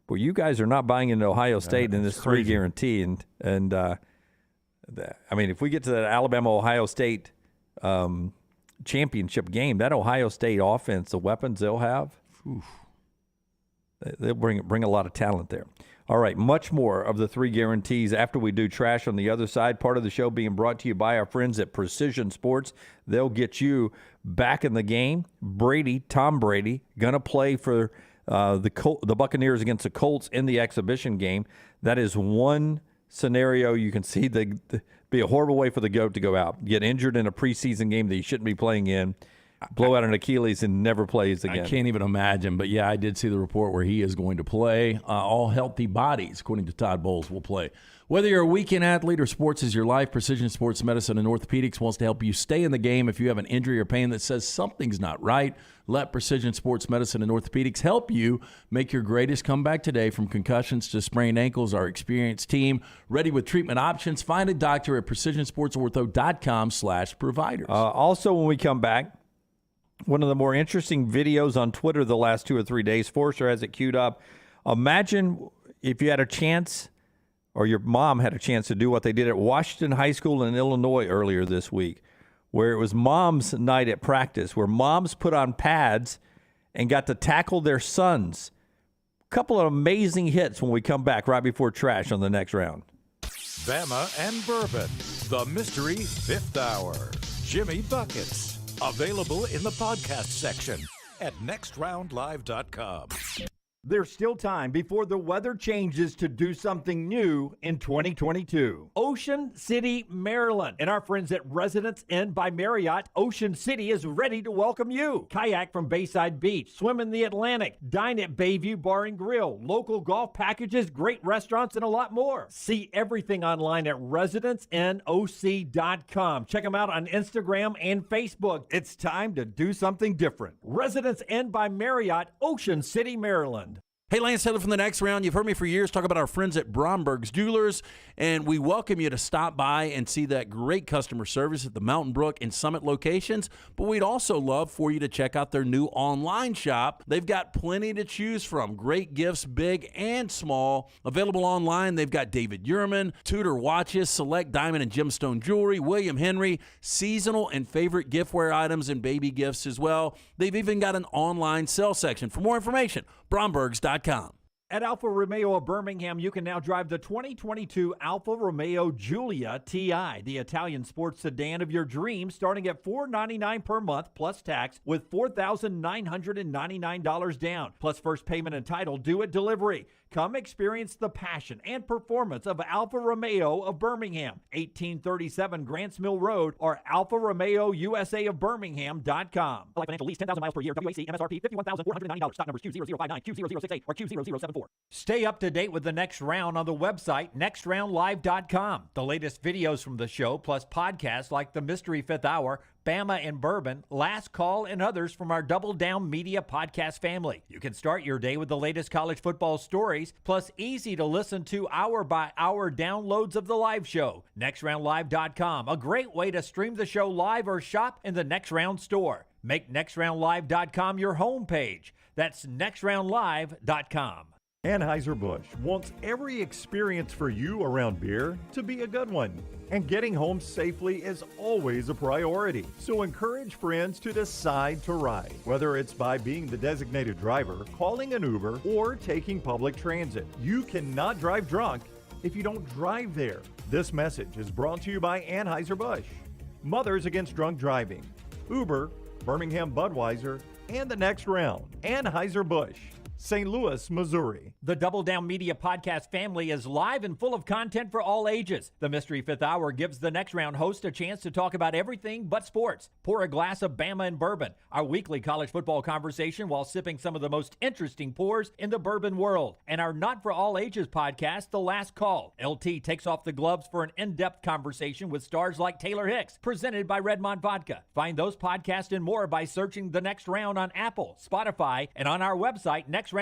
A: Well, you guys are not buying into Ohio State in this 3 guarantee. And I mean, if we get to that Alabama-Ohio State championship game, that Ohio State offense, the weapons they'll have, they'll bring a lot of talent there. All right, much more of the 3 guarantees after we do trash on the other side. Part of the show being brought to you by our friends at Precision Sports. They'll get you back in the game. Tom Brady, going to play for the Buccaneers against the Colts in the exhibition game. That is one scenario you can see be a horrible way for the GOAT to go out. Get injured in a preseason game that he shouldn't be playing in. Blow out an Achilles and never plays again.
D: I can't even imagine. But, yeah, I did see the report where he is going to play. All healthy bodies, according to Todd Bowles, will play. Whether you're a weekend athlete or sports is your life, Precision Sports Medicine and Orthopedics wants to help you stay in the game. If you have an injury or pain that says something's not right, let Precision Sports Medicine and Orthopedics help you make your greatest comeback today. From concussions to sprained ankles, our experienced team ready with treatment options. Find a doctor at precisionsportsortho.com/providers.
A: Also, when we come back, one of the more interesting videos on Twitter the last 2 or 3 days. Forster has it queued up. Imagine if you had a chance, or your mom had a chance to do what they did at Washington High School in Illinois earlier this week, where it was mom's night at practice, where moms put on pads and got to tackle their sons. A couple of amazing hits when we come back right before trash on the next round.
F: Bama and Bourbon, the Mystery Fifth Hour. Jimmy Buckets Available in the podcast section at nextroundlive.com.
H: There's still time before the weather changes to do something new in 2022. Ocean City, Maryland, and our friends at Residence Inn by Marriott, Ocean City is ready to welcome you. Kayak from Bayside Beach, swim in the Atlantic, dine at Bayview Bar and Grill, local golf packages, great restaurants, and a lot more. See everything online at residenceinnoc.com. Check them out on Instagram and Facebook. It's time to do something different. Residence Inn by Marriott, Ocean City, Maryland.
I: Hey, Lance Taylor from The Next Round. You've heard me for years talk about our friends at Bromberg's Jewelers, and we welcome you to stop by and see that great customer service at the Mountain Brook and Summit locations, but we'd also love for you to check out their new online shop. They've got plenty to choose from. Great gifts, big and small. Available online, they've got David Yurman, Tudor watches, select diamond and gemstone jewelry, William Henry, seasonal and favorite giftware items and baby gifts as well. They've even got an online sale section. For more information, brombergs.com.
H: At Alfa Romeo of Birmingham, you can now drive the 2022 Alfa Romeo Giulia TI, the Italian sports sedan of your dreams, starting at $499 per month plus tax with $4,999 down, plus first payment and title due at delivery. Come experience the passion and performance of Alfa Romeo of Birmingham, 1837 Grants Mill Road, or alfaromeousa of Birmingham.com. Financial lease, 10,000 miles per year, WAC, MSRP, $51,499. Stock numbers Q0059, Q0068, or Q0074. Stay up to date with The Next Round on the website, nextroundlive.com. The latest videos from the show, plus podcasts like The Mystery Fifth Hour, Bama and Bourbon, Last Call, and others from our Double Down Media podcast family. You can start your day with the latest college football stories, plus easy to listen to hour-by-hour downloads of the live show. NextRoundLive.com, a great way to stream the show live or shop in the Next Round store. Make NextRoundLive.com your homepage. That's NextRoundLive.com.
J: Anheuser-Busch wants every experience for you around beer to be a good one. And getting home safely is always a priority. So encourage friends to decide to ride, whether it's by being the designated driver, calling an Uber, or taking public transit. You cannot drive drunk if you don't drive there. This message is brought to you by Anheuser-Busch, Mothers Against Drunk Driving, Uber, Birmingham Budweiser, and The Next Round. Anheuser-Busch, St. Louis, Missouri.
H: The Double Down Media podcast family is live and full of content for all ages. The Mystery Fifth Hour gives the Next Round host a chance to talk about everything but sports. Pour a glass of Bama and Bourbon, our weekly college football conversation while sipping some of the most interesting pours in the bourbon world. And our Not For All Ages podcast, The Last Call. LT takes off the gloves for an in-depth conversation with stars like Taylor Hicks, presented by Redmond Vodka. Find those podcasts and more by searching The Next Round on Apple, Spotify, and on our website, nextroundlive.com.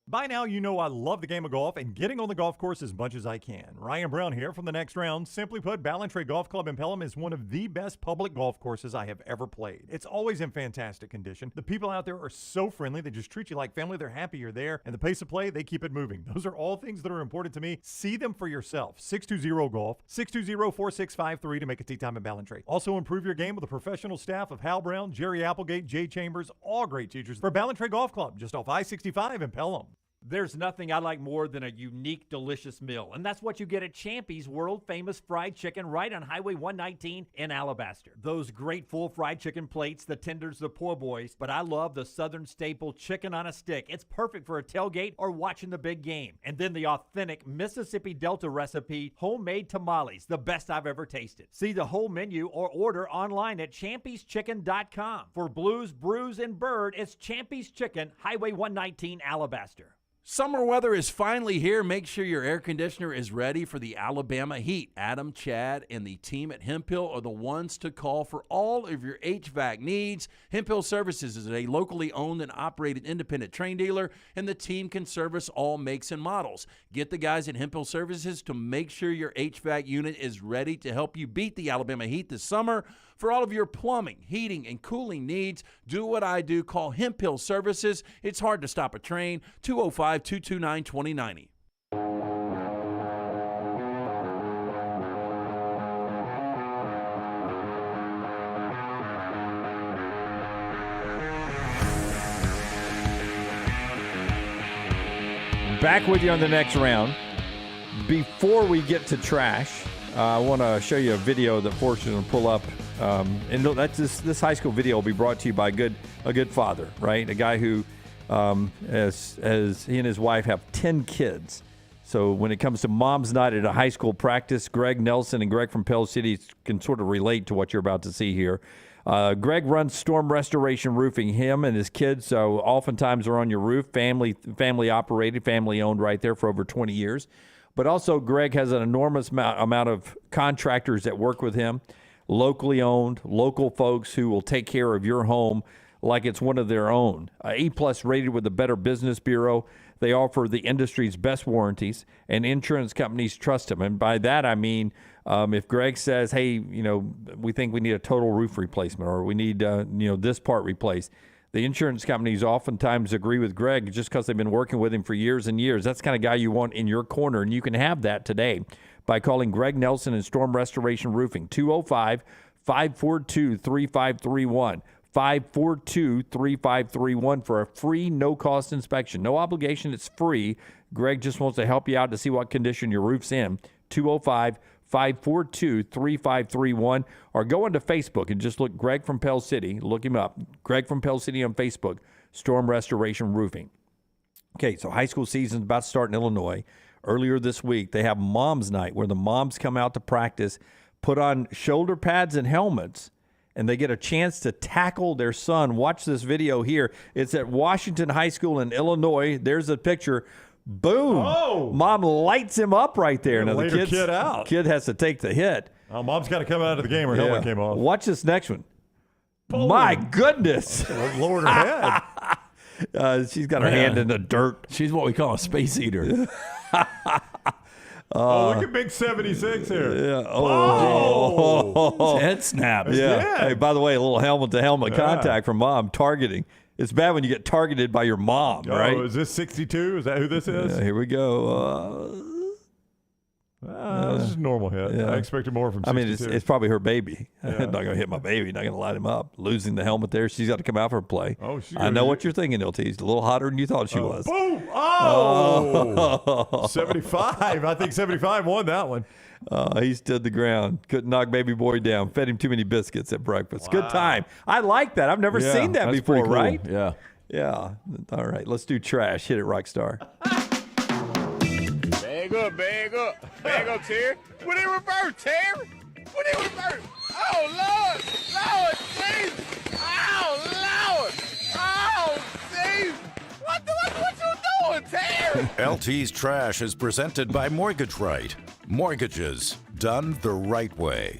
J: By now, you know I love the game of golf and getting on the golf course as much as I can. Ryan Brown here from The Next Round. Simply put, Ballantrae Golf Club in Pelham is one of the best public golf courses I have ever played. It's always in fantastic condition. The people out there are so friendly. They just treat you like family. They're happy you're there. And the pace of play, they keep it moving. Those are all things that are important to me. See them for yourself. 620-GOLF, 620-4653 to make a tee time in Ballantrae. Also improve your game with a professional staff of Hal Brown, Jerry Applegate, Jay Chambers, all great teachers for Ballantrae Golf Club, just off I-65 in Pelham.
H: There's nothing I like more than a unique, delicious meal, and that's what you get at Champy's world-famous fried chicken right on Highway 119 in Alabaster. Those great full fried chicken plates, the tenders, the po' boys, but I love the Southern staple chicken on a stick. It's perfect for a tailgate or watching the big game. And then the authentic Mississippi Delta recipe, homemade tamales, the best I've ever tasted. See the whole menu or order online at champy'schicken.com. For Blues, Brews, and Bird, it's Champy's Chicken, Highway 119, Alabaster.
I: Summer weather is finally here. Make sure your air conditioner is ready for the Alabama heat. Adam, Chad, and the team at Hemphill are the ones to call for all of your HVAC needs. Hemphill Services is a locally owned and operated independent train dealer, and the team can service all makes and models. Get the guys at Hemphill Services to make sure your HVAC unit is ready to help you beat the Alabama heat this summer. For all of your plumbing, heating, and cooling needs, do what I do. Call Hemphill Services. It's hard to stop a train. 205-229-2090.
H: Back with you on the Next Round. Before we get to trash, I want to show you a video that Fortune will pull up
A: And that's this high school video will be brought to you by a good father, right? A guy who, as he and his wife have 10 kids. So when it comes to mom's night at a high school practice, Greg Nelson and Greg from Pell City can sort of relate to what you're about to see here. Greg runs Storm Restoration Roofing. Him and his kids, so oftentimes are on your roof, family operated, family owned right there for over 20 years. But also Greg has an enormous amount of contractors that work with him, locally owned, local folks who will take care of your home like it's one of their own. A+ rated with the Better Business Bureau. They offer the industry's best warranties, and insurance companies trust them. And by that, I mean, if Greg says, hey, we think we need a total roof replacement, or we need, this part replaced, the insurance companies oftentimes agree with Greg just because they've been working with him for years and years. That's the kind of guy you want in your corner, and you can have that today by calling Greg Nelson and Storm Restoration Roofing, 205-542-3531. 542-3531 for a free no-cost inspection. No obligation. It's free. Greg just wants to help you out to see what condition your roof's in. 205-542-3531. Or go into Facebook and just look Greg from Pell City. Look him up. Greg from Pell City on Facebook. Storm Restoration Roofing. Okay, so high school season's about to start in Illinois. Earlier this week, they have Mom's Night where the moms come out to practice, put on shoulder pads and helmets, and they get a chance to tackle their son. Watch this video here. It's at Washington High School in Illinois. There's a picture. Boom. Oh. Mom lights him up right there.
B: Now the kid out.
A: Kid has to take the hit.
B: Oh, Mom's got to come out of the game or helmet came off.
A: Watch this next one.
B: Boom.
A: My goodness.
B: Lowered her head.
A: She's got her hand in the dirt.
D: She's what we call a space eater.
B: Look at Big 76 here.
A: Yeah. Oh.
D: Head snap.
A: Yeah. Hey, by the way, a little helmet-to-helmet contact from Mom targeting. It's bad when you get targeted by your mom, right?
B: Oh, is this 62? Is that who this is?
A: Here we go.
B: This is a normal hit.
A: Yeah.
B: I expected more from 62.
A: I mean, it's probably her baby.
B: Yeah.
A: Not going to hit my baby. Not going to light him up. Losing the helmet there. She's got to come out for a play.
B: Oh,
A: I know what you're thinking, LT. She's a little hotter than you thought she was.
B: Boom! Oh! 75. I think 75 won that one.
A: He stood the ground. Couldn't knock baby boy down. Fed him too many biscuits at breakfast. Wow. Good time. I like that. I've never seen that before,
D: cool.
A: right?
D: Yeah.
A: Yeah. All right. Let's do trash. Hit it, Rockstar.
Q: Bag up, Terry. What they revert, Terry? What they revert? Oh, Lord, Jesus. Oh, Lord. Oh, Jesus. What you doing, Terry?
F: LT's Trash is presented by Mortgage Right. Mortgages done the right way.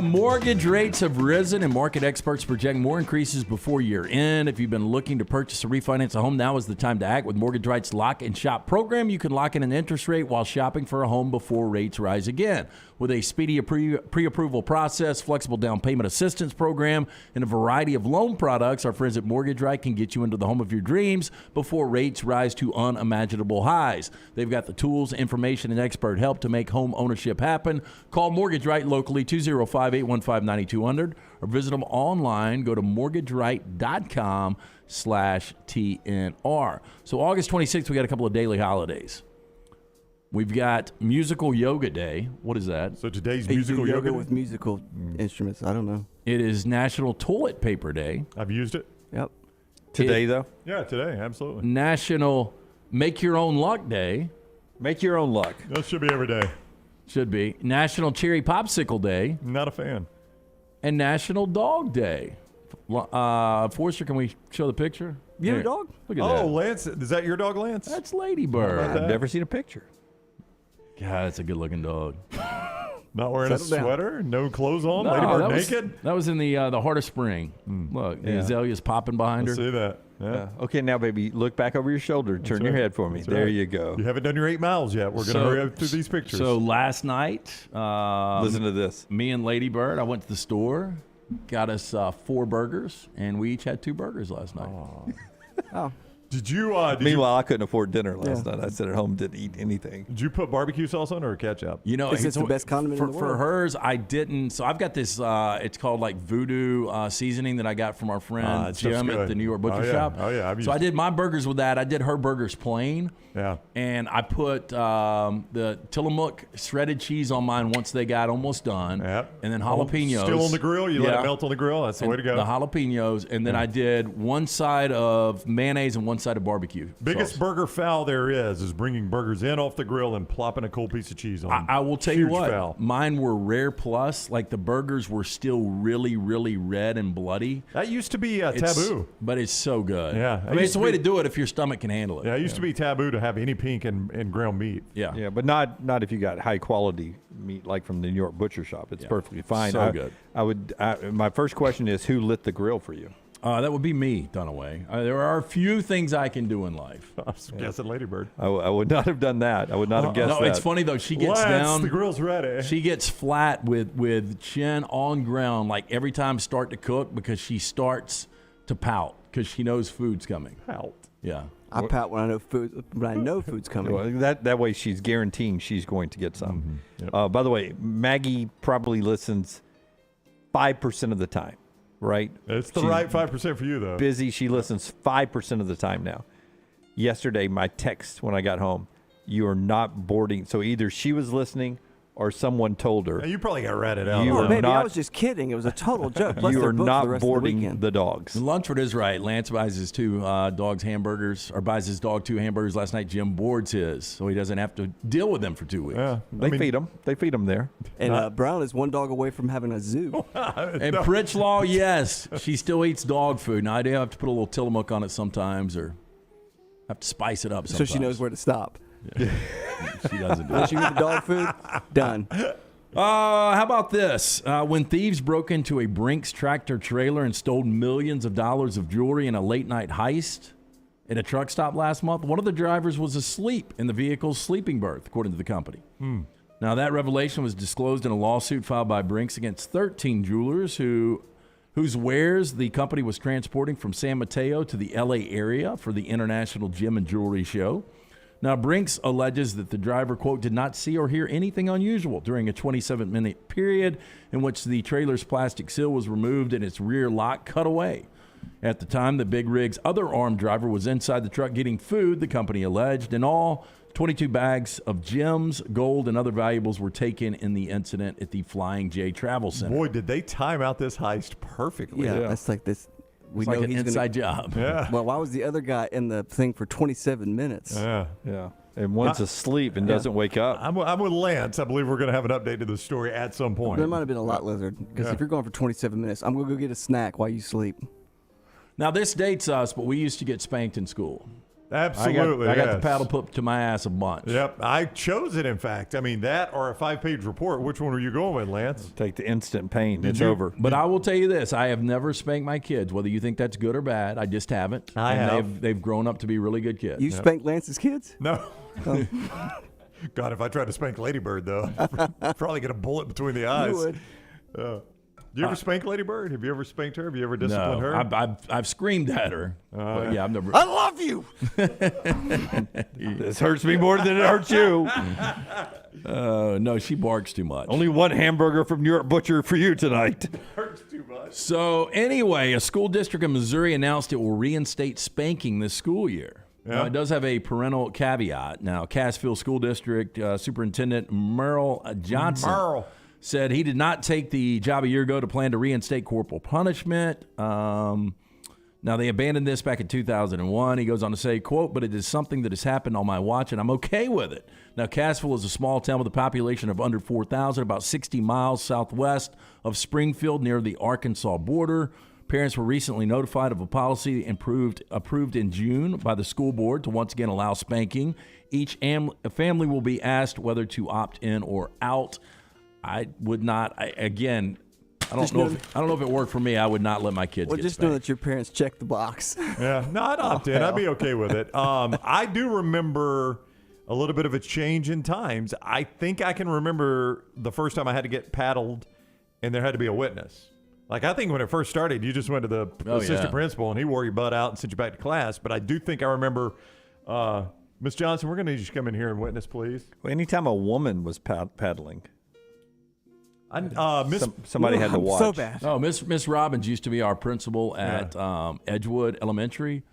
D: Mortgage rates have risen, and market experts project more increases before year end. If you've been looking to purchase or refinance a home, now is the time to act. With Mortgage Right's Lock and Shop program, you can lock in an interest rate while shopping for a home before rates rise again. With a speedy pre-approval process, flexible down payment assistance program, and a variety of loan products, our friends at Mortgage Right can get you into the home of your dreams before rates rise to unimaginable highs. They've got the tools, information, and expert help to make home ownership happen. Call Mortgage Right locally, 205-815-9200, or visit them online. Go to mortgageright.com/TNR. So August 26th, we got a couple of daily holidays. We've got Musical Yoga Day. What is that?
B: So today's
E: Hey,
B: musical
E: do
B: yoga
E: with musical instruments. I don't know.
D: It is National Toilet Paper Day.
B: I've used it.
E: Yep.
A: Today, though?
B: Yeah, today, absolutely.
D: National Make Your Own Luck Day.
A: Make your own luck.
B: That should be every day.
D: Should be. National Cherry Popsicle Day.
B: Not a fan.
D: And National Dog Day. Forster, can we show the picture?
E: You have a
D: Here.
E: dog?
D: Look at
B: Oh,
D: that.
B: Lance, is that your dog, Lance?
D: That's Ladybird.
A: I've never seen a picture.
D: God, that's a good-looking dog.
B: Not wearing
E: Settle
B: a
E: down.
B: sweater, no clothes on,
D: No,
B: Ladybird
D: that
B: naked.
D: that was in the heart of spring. Look, the azalea's popping behind
B: Let's
D: her.
B: see that. Yeah.
A: Okay, now, baby, look back over your shoulder. Turn your
B: right.
A: head for me.
B: That's
A: There
B: right.
A: you go.
B: You haven't done your 8 miles yet. We're going to hurry up through these pictures.
D: So last night,
A: Listen to this.
D: me and Ladybird, I went to the store, got us 4 burgers, and we each had 2 burgers last night.
E: Oh.
B: Did you?
A: Meanwhile, I couldn't afford dinner last night. I sat at home, didn't eat anything.
B: Did you put barbecue sauce on or ketchup?
D: You know,
E: It's the best condiment in the
D: for
E: world.
D: hers, I didn't. So I've got this. It's called like voodoo seasoning that I got from our friend
B: that stuff's
D: Jim at
B: good.
D: the New York Butcher
B: Oh, yeah.
D: Shop.
B: Oh, yeah.
D: So I did my burgers with that. I did her burgers plain.
B: Yeah.
D: And I put the Tillamook shredded cheese on mine once they got almost done.
B: Yep.
D: And then jalapenos.
B: Still on the grill? You let it melt on the grill? That's the way to go.
D: The jalapenos. And then I did one side of mayonnaise and one side of barbecue.
B: Biggest
D: sauce.
B: burger foul there is bringing burgers in off the grill and plopping a cold piece of cheese on.
D: I will tell you
B: Huge
D: what,
B: foul.
D: mine were rare plus. Like the burgers were still really, really red and bloody.
B: That used to be taboo.
D: But it's so good.
B: Yeah.
D: I mean, it's the way to do it if your stomach can handle it.
B: Yeah, it used to be taboo to have any pink and ground meat.
D: Yeah.
A: Yeah, but not if you got high quality meat like from the New York Butcher Shop. It's perfectly fine.
D: So good.
A: My first question is, who lit the grill for you?
D: That would be me, Dunaway. There are a few things I can do in life.
B: I was guessing Ladybird.
A: I would not have done that. I would not have guessed that.
D: No, it's funny though. She gets
B: Lance,
D: down.
B: the grill's ready.
D: She gets flat with chin on ground, like every time start to cook, because she starts to pout because she knows food's coming.
B: Pout.
D: Yeah.
E: I pout when I know food's coming.
A: Well, that way she's guaranteeing she's going to get some. By the way, Maggie probably listens 5% of the time, right?
B: It's the right 5% for you, though.
A: Busy. She listens 5% of the time now. Yesterday, my text when I got home, you are not boarding. So either she was listening or someone told her.
B: You probably got ratted out.
A: You
E: Oh,
A: are
E: baby, I
A: not,
E: was just kidding. It was a total joke. Plus
A: you
E: they're
A: are
E: booked for the
A: not
E: rest of the
A: boarding
E: weekend.
A: the dogs.
D: Lunchford is right. Lance buys his two dogs hamburgers, or buys his dog 2 hamburgers last night. Jim boards his, so he doesn't have to deal with them for 2 weeks.
B: Yeah.
A: They feed them. They feed them there.
E: And Brown is one dog away from having a zoo.
D: And Pritchlaw, yes, she still eats dog food. Now I do have to put a little Tillamook on it sometimes, or have to spice it up
E: So
D: sometimes.
E: she knows where to stop.
D: Yeah. She doesn't do
E: Once
D: it.
E: you get the dog food, done.
D: How about this? When thieves broke into a Brinks tractor trailer and stole millions of dollars of jewelry in a late-night heist at a truck stop last month, one of the drivers was asleep in the vehicle's sleeping berth, according to the company. Now, that revelation was disclosed in a lawsuit filed by Brinks against 13 jewelers whose wares the company was transporting from San Mateo to the L.A. area for the International Gem and Jewelry Show. Now, Brinks alleges that the driver, quote, did not see or hear anything unusual during a 27-minute period in which the trailer's plastic seal was removed and its rear lock cut away. At the time, the big rig's other armed driver was inside the truck getting food, the company alleged. In all, 22 bags of gems, gold, and other valuables were taken in the incident at the Flying J Travel Center.
B: Boy, did they time out this heist perfectly.
E: Yeah, that's like this. We
D: It's
E: know
D: like an
E: he's
D: inside job.
B: Yeah.
E: Well, why was the other guy in the thing for 27 minutes?
B: Yeah.
A: And one's asleep and doesn't wake up.
B: I'm with Lance. I believe we're going to have an update to the story at some point.
E: There might have been a lot, Lizard. Because if you're going for 27 minutes, I'm going to go get a snack while you sleep.
D: Now, this dates us, but we used to get spanked in school.
B: Absolutely.
D: I got the
B: yes.
D: paddle put to my ass a bunch.
B: Yep. I chose it, in fact. I mean, that or a 5-page report. Which one were you going with, Lance?
A: Take the instant pain. It's
B: you-
A: over.
D: But I will tell you this: I have never spanked my kids. Whether you think that's good or bad, I just haven't.
B: I
D: And
B: have.
D: They've grown up to be really good kids.
E: You spanked Lance's kids?
B: No. God, if I tried to spank Ladybird, though, I'd probably get a bullet between the eyes.
E: would.
B: Do you ever spank Ladybird? Have you ever spanked her? Have you ever disciplined
D: No,
B: her?
D: I've screamed at her. But yeah, I've never.
E: I love you!
A: This hurts me more than it hurts you.
D: No, she barks too much.
A: Only one hamburger from New York Butcher for you tonight.
B: Hurts too much.
D: So anyway, a school district in Missouri announced it will reinstate spanking this school year. Now, it does have a parental caveat. Now, Cassville School District Superintendent Merle Johnson said he did not take the job a year ago to plan to reinstate corporal punishment. Now, they abandoned this back in 2001. He goes on to say, quote, but it is something that has happened on my watch, and I'm okay with it. Now, Cassville is a small town with a population of under 4,000, about 60 miles southwest of Springfield near the Arkansas border. Parents were recently notified of a policy approved in June by the school board to once again allow spanking. Each family will be asked whether to opt in or out. I would not. I don't know if it worked for me. I would not let my kids.
E: Well,
D: get
E: just
D: spanked.
E: know that your parents checked the box.
B: Yeah, no, I'd opt in. I'd be okay with it. I do remember a little bit of a change in times. I think I can remember the first time I had to get paddled, and there had to be a witness. Like, I think when it first started, you just went to the assistant principal, and he wore your butt out and sent you back to class. But I do think I remember, Miss Johnson, we're going to need you to come in here and witness, please.
A: Well, anytime a woman was paddling,
B: somebody
A: had to watch.
E: So bad.
D: Oh, Miss Robbins used to be our principal at Edgewood Elementary.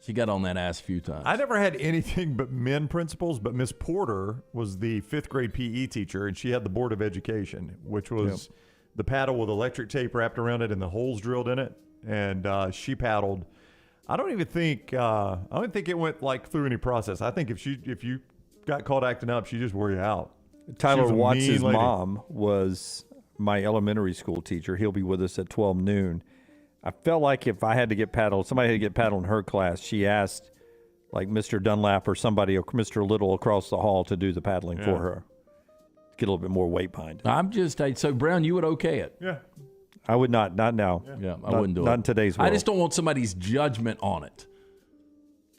D: She got on that ass a few times.
B: I never had anything but men principals, but Miss Porter was the 5th grade PE teacher, and she had the Board of Education, which was the paddle with electric tape wrapped around it and the holes drilled in it. And she paddled. I don't think it went like through any process. I think if you got caught acting up, she just wore you out.
A: Tyler Watts' mom was my elementary school teacher. He'll be with us at 12 noon. I felt like if I had to get paddled, somebody had to get paddled in her class. She asked, like Mr. Dunlap or somebody, or Mr. Little across the hall to do the paddling for her. Get a little bit more weight behind it.
D: So Brown, you would okay it?
B: Yeah.
A: I would not now.
D: Yeah, I wouldn't do it.
A: Not in today's world.
D: I just don't want somebody's judgment on it.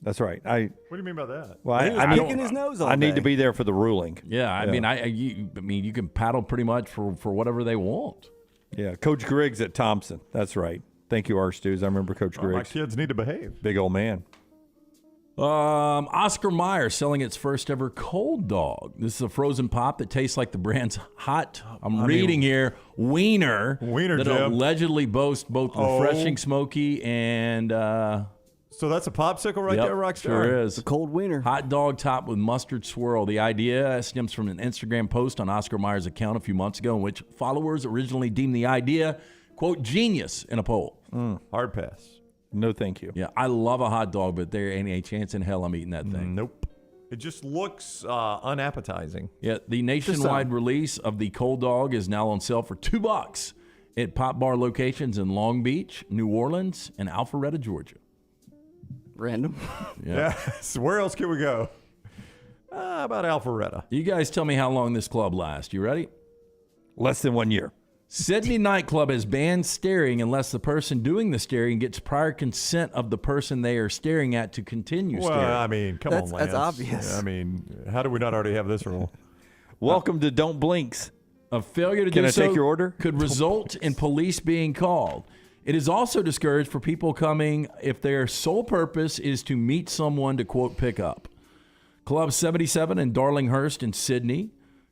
A: That's right.
B: What do you mean by that?
A: Well,
E: I picking his nose all
A: I need
E: day.
A: to be there for the ruling.
D: Yeah, I mean, you can paddle pretty much for whatever they want.
A: Yeah, Coach Griggs at Thompson. That's right. Thank you, Arstews. I remember Coach Griggs.
B: My kids need to behave.
A: Big old man.
D: Oscar Mayer selling its first ever cold dog. This is a frozen pop that tastes like the brand's hot, reading here, wiener that
B: Jim.
D: allegedly boasts both refreshing, smoky, and
B: so that's a popsicle right there, Rockstar?
D: Sure is.
E: The cold wiener.
D: Hot dog topped with mustard swirl. The idea stems from an Instagram post on Oscar Mayer's account a few months ago in which followers originally deemed the idea, quote, genius in a poll.
B: Hard pass.
A: No, thank you.
D: Yeah, I love a hot dog, but there ain't a chance in hell I'm eating that thing.
B: Nope. It just looks unappetizing.
D: Yeah, the nationwide release of the cold dog is now on sale for $2 at Pop Bar locations in Long Beach, New Orleans, and Alpharetta, Georgia.
E: Random.
B: Yeah. So where else can we go? About Alpharetta.
D: You guys tell me how long this club lasts. You ready?
A: Less than 1 year.
D: Sydney nightclub has banned staring unless the person doing the staring gets prior consent of the person they are staring at to continue staring.
B: Well, I mean, come on, Lance.
E: That's obvious.
B: I mean, how do we not already have this rule?
A: Welcome to Don't Blinks.
D: A failure to
A: Can
D: do
A: I
D: so
A: take your order?
D: could result in police being called. It is also discouraged for people coming if their sole purpose is to meet someone to, quote, pick up. Club 77 in Darlinghurst in Sydney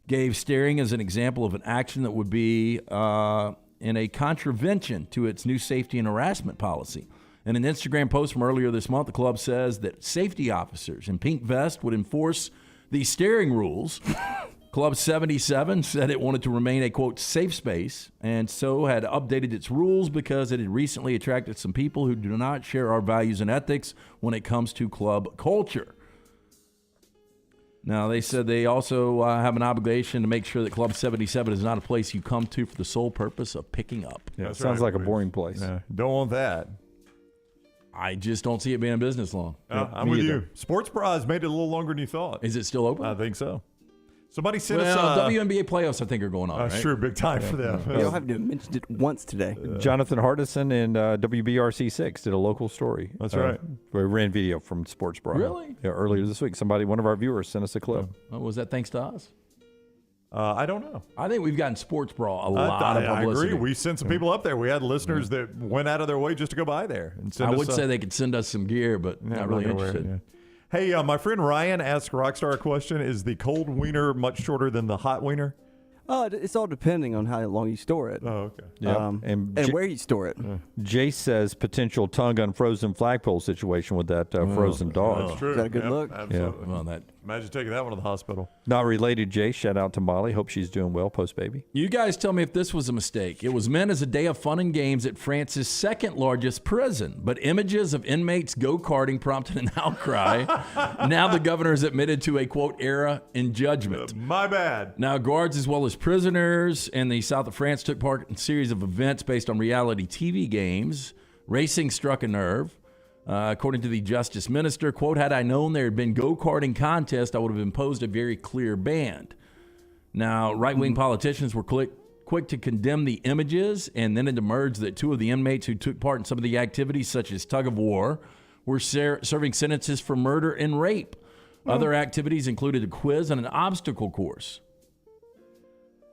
D: gave staring as an example of an action that would be in a contravention to its new safety and harassment policy. In an Instagram post from earlier this month, the club says that safety officers in pink vests would enforce the staring rules. Club 77 said it wanted to remain a, quote, safe space, and so had updated its rules because it had recently attracted some people who do not share our values and ethics when it comes to club culture. Now, they said they also have an obligation to make sure that Club 77 is not a place you come to for the sole purpose of picking up.
A: Yeah, it sounds like a boring place.
B: Yeah, don't want that.
D: I just don't see it being in business long.
B: I'm with you. Sports Bra has made it a little longer than you thought.
D: Is it still open?
B: I think so. Somebody sent us
D: WNBA playoffs, I think, are going on. Right?
B: Sure, big time for them.
E: You don't have to mention it once today.
A: Jonathan Hardison and WBRC6 did a local story.
B: That's right.
A: We ran video from Sports Bra.
D: Really?
A: Yeah, earlier this week. One of our viewers sent us a clip.
D: Was that thanks to us?
B: I don't know.
D: I think we've gotten Sports Bra a lot of publicity.
B: I agree. We sent some people up there. We had listeners that went out of their way just to go by there. And send
D: I
B: us
D: would say they could send us some gear, but not really interested.
B: Hey, my friend Ryan asked Rockstar a question. Is the cold wiener much shorter than the hot wiener?
E: It's all depending on how long you store it.
B: Oh, okay.
A: Yep.
E: And where you store it.
A: Jace says potential tongue unfrozen flagpole situation with that frozen dog.
B: That's true.
E: Is that a good look?
B: Absolutely.
D: Yeah. Well,
B: imagine taking that one to the hospital.
A: Not related, Jace. Shout out to Molly. Hope she's doing well post-baby.
D: You guys tell me if this was a mistake. It was meant as a day of fun and games at France's second largest prison, but images of inmates go-karting prompted an outcry. Now the governor has admitted to a, quote, error in judgment.
B: My bad.
D: Now guards as well as prisoners in the south of France took part in a series of events based on reality TV games. Racing struck a nerve. According to the justice minister, quote, had I known there had been go-karting contests, I would have imposed a very clear ban. Now, right-wing politicians were quick to condemn the images, and then it emerged that two of the inmates who took part in some of the activities, such as tug-of-war, were serving sentences for murder and rape. Other activities included a quiz and an obstacle course.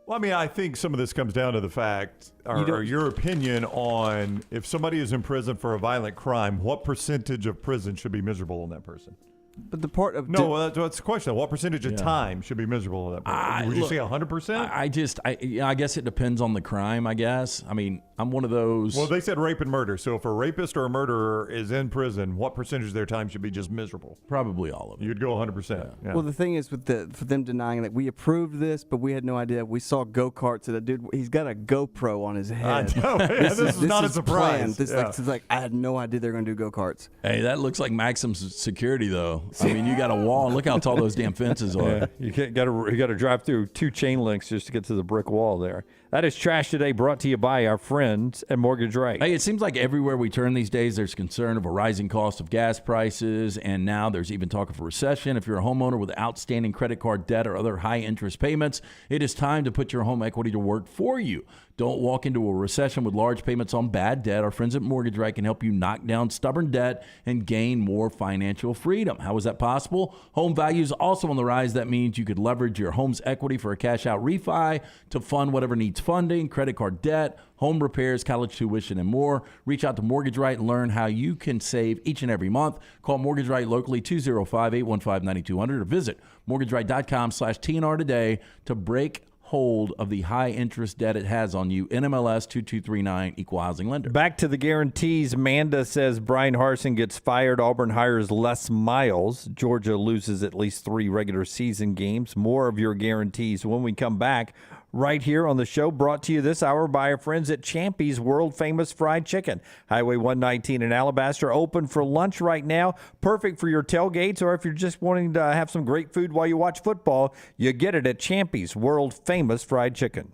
B: Well, I mean, I think some of this comes down to the fact, or your opinion on if somebody is in prison for a violent crime, what percentage of prison should be miserable on that person?
E: But the part of
B: that's the question. What percentage of time should be miserable on that person? Would you say 100%?
D: I guess it depends on the crime. I guess. I mean, I'm one of those.
B: Well, they said rape and murder. So if a rapist or a murderer is in prison, what percentage of their time should be just miserable?
D: Probably all of it.
B: You'd go 100%. Yeah.
E: Well, the thing is for them denying that we approved this, but we had no idea. We saw go-karts and a dude, he's got a GoPro on his head.
B: I know. This is not a surprise.
E: This like I had no idea they were going to do go-karts.
D: Hey, that looks like Maxim's security, though. I mean, you got a wall, and look how tall those damn fences are.
A: Yeah, you got to drive through 2 chain links just to get to the brick wall there. That is Trash Today, brought to you by our friends at Mortgage Right.
D: Hey, it seems like everywhere we turn these days, there's concern of a rising cost of gas prices, and now there's even talk of a recession. If you're a homeowner with outstanding credit card debt or other high-interest payments, it is time to put your home equity to work for you. Don't walk into a recession with large payments on bad debt. Our friends at Mortgage Right can help you knock down stubborn debt and gain more financial freedom. How is that possible? Home values also on the rise. That means you could leverage your home's equity for a cash-out refi to fund whatever needs funding, credit card debt, home repairs, college tuition, and more. Reach out to Mortgage Right and learn how you can save each and every month. Call Mortgage Right locally, 205-815-9200, or visit mortgageright.com/TNR today to break hold of the high interest debt it has on you. NMLS 2239, Equal Housing Lender.
A: Back to the guarantees. Manda says Brian Harsin gets fired. Auburn hires Les Miles. Georgia loses at least 3 regular season games. More of your guarantees when we come back right here on the show, brought to you this hour by our friends at Champy's World Famous Fried Chicken. Highway 119 in Alabaster, open for lunch right now. Perfect for your tailgates, or if you're just wanting to have some great food while you watch football, you get it at Champy's World Famous Fried Chicken.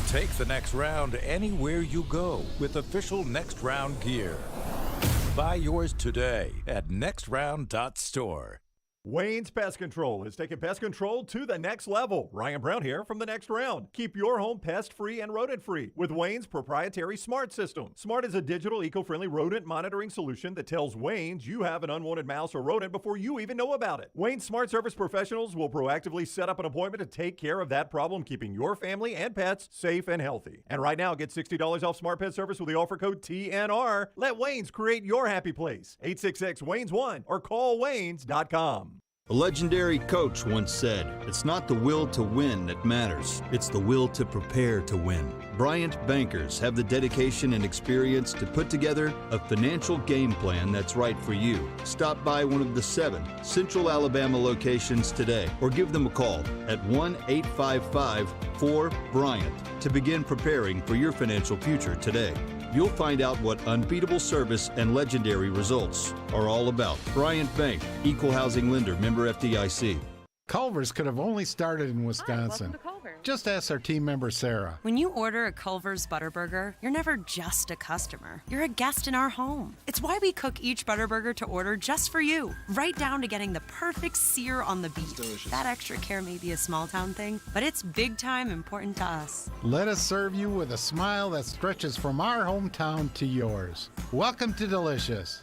F: Take the next round anywhere you go with official Next Round gear. Buy yours today at nextround.store.
B: Wayne's Pest Control is taking pest control to the next level. Ryan Brown here from the Next Round. Keep your home pest-free and rodent-free with Wayne's proprietary Smart System. Smart is a digital, eco-friendly rodent monitoring solution that tells Wayne's you have an unwanted mouse or rodent before you even know about it. Wayne's Smart Service professionals will proactively set up an appointment to take care of that problem, keeping your family and pets safe and healthy. And right now, get $60 off Smart Pet Service with the offer code TNR. Let Wayne's create your happy place. 866-WAYNES1 or call Waynes.com.
N: A legendary coach once said, "It's not the will to win that matters, it's the will to prepare to win." Bryant bankers have the dedication and experience to put together a financial game plan that's right for you. Stop by one of the 7 Central Alabama locations today or give them a call at 1-855-4-BRYANT to begin preparing for your financial future today. You'll find out what unbeatable service and legendary results are all about. Bryant Bank, Equal Housing Lender, member FDIC.
R: Culver's could have only started in Wisconsin.
S: Hi, welcome to Culver's.
R: Just ask our team member Sarah.
S: When you order a Culver's Butterburger, you're never just a customer. You're a guest in our home. It's why we cook each Butterburger to order just for you, right down to getting the perfect sear on the beef. That extra care may be a small town thing, but it's big time important to us.
R: Let us serve you with a smile that stretches from our hometown to yours. Welcome to Delicious.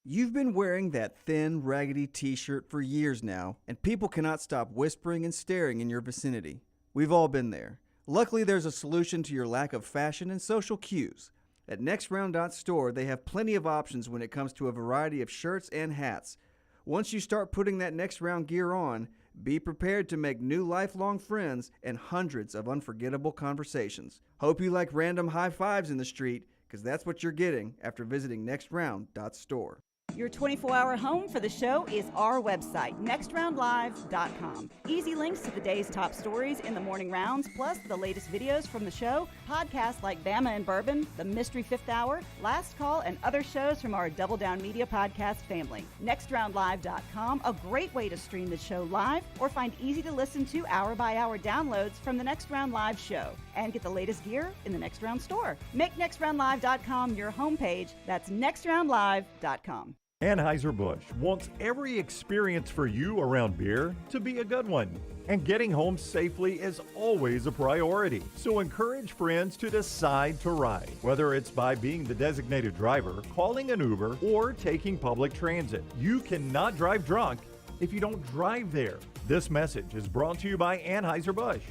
E: You've been wearing that thin, raggedy t-shirt for years now, and people cannot stop whispering and staring in your vicinity. We've all been there. Luckily, there's a solution to your lack of fashion and social cues. At nextround.store, they have plenty of options when it comes to a variety of shirts and hats. Once you start putting that Next Round gear on, be prepared to make new lifelong friends and hundreds of unforgettable conversations. Hope you like random high fives in the street, because that's what you're getting after visiting nextround.store.
O: Your 24-hour home for the show is our website, nextroundlive.com. Easy links to the day's top stories in the morning rounds, plus the latest videos from the show, podcasts like Bama and Bourbon, The Mystery Fifth Hour, Last Call, and other shows from our Double Down Media podcast family. Nextroundlive.com, a great way to stream the show live or find easy-to-listen-to hour-by-hour downloads from the Next Round Live show and get the latest gear in the Next Round store. Make nextroundlive.com your homepage. That's nextroundlive.com.
J: Anheuser-Busch wants every experience for you around beer to be a good one. And getting home safely is always a priority. So encourage friends to decide to ride, whether it's by being the designated driver, calling an Uber, or taking public transit. You cannot drive drunk if you don't drive there. This message is brought to you by Anheuser-Busch,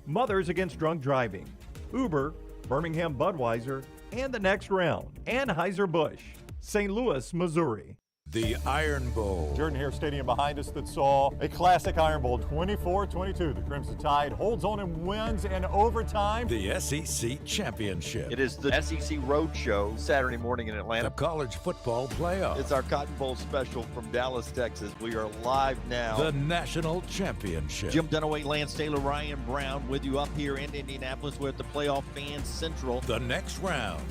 J: Mothers Against Drunk Driving, Uber, Birmingham Budweiser, and the next round, Anheuser-Busch, St. Louis, Missouri.
F: The Iron Bowl.
B: Jordan-Hare Stadium behind us that saw a classic Iron Bowl, 24-22. The Crimson Tide holds on and wins in overtime.
F: The SEC Championship.
G: It is the SEC Roadshow Saturday morning in Atlanta.
F: The College Football Playoff.
G: It's our Cotton Bowl special from Dallas, Texas. We are live now.
F: The National Championship.
G: Jim Dunaway, Lance Taylor, Ryan Brown with you up here in Indianapolis with the Playoff Fans Central.
F: The next round.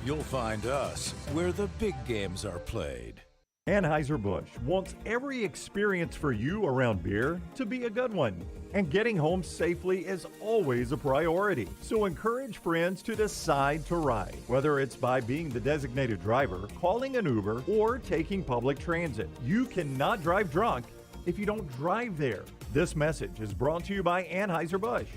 F: You'll find us where the big games are played.
J: Anheuser-Busch wants every experience for you around beer to be a good one. And getting home safely is always a priority. So encourage friends to decide to ride, whether it's by being the designated driver, calling an Uber, or taking public transit. You cannot drive drunk if you don't drive there. This message is brought to you by Anheuser-Busch,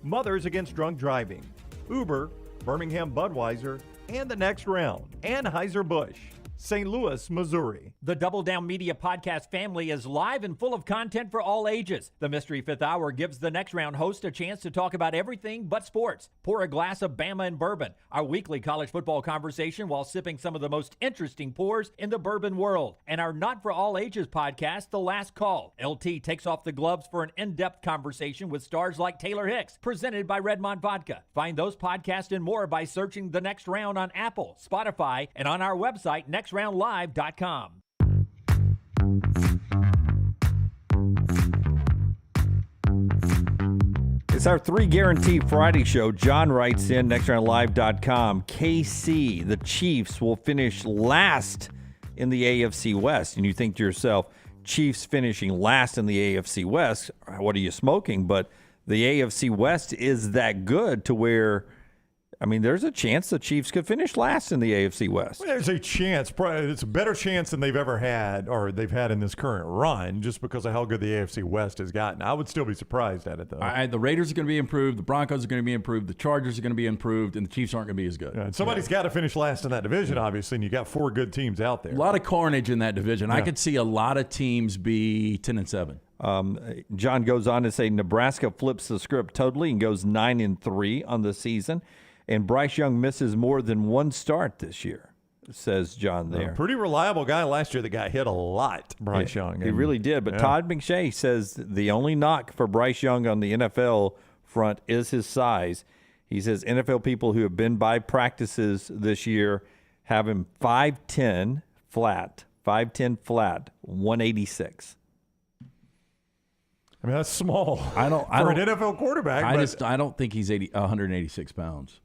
J: Mothers Against Drunk Driving, Uber, Birmingham Budweiser, and the next round, Anheuser-Busch, St. Louis, Missouri.
H: The Double Down Media podcast family is live and full of content for all ages. The Mystery Fifth Hour gives the next round host a chance to talk about everything but sports. Pour a glass of Bama and bourbon, our weekly college football conversation while sipping some of the most interesting pours in the bourbon world. And our Not For All Ages podcast, The Last Call. LT takes off the gloves for an in-depth conversation with stars like Taylor Hicks, presented by Redmond Vodka. Find those podcasts and more by searching The Next Round on Apple, Spotify, and on our website, nextroundlive.com. It's our 3 Guarantee Friday show. John writes in, nextroundlive.com, KC, the Chiefs will finish last in the AFC West. And you think to yourself, Chiefs finishing last in the AFC West, what are you smoking? But the AFC West is that good to where, I mean, there's a chance the Chiefs could finish last in the AFC West.
B: Well, there's a chance. It's a better chance than they've ever had, or they've had in this current run, just because of how good the AFC West has gotten. I would still be surprised at it, though.
D: The Raiders are going to be improved. The Broncos are going to be improved. The Chargers are going to be improved. And the Chiefs aren't going to be as good.
B: Yeah, and somebody's got to finish last in that division, obviously, and you got 4 good teams out there.
D: A lot of carnage in that division.
B: Yeah.
D: I could see a lot of teams be 10-7.
A: John goes on to say Nebraska flips the script totally and goes 9-3 on the season. And Bryce Young misses more than 1 start this year, says John there.
B: A pretty reliable guy last year that got hit a lot, Bryce Young.
A: He really did. But Todd McShay says the only knock for Bryce Young on the NFL front is his size. He says NFL people who have been by practices this year have him 5'10 flat, 186.
B: I mean, that's small for an NFL quarterback.
D: I don't think he's 186 pounds.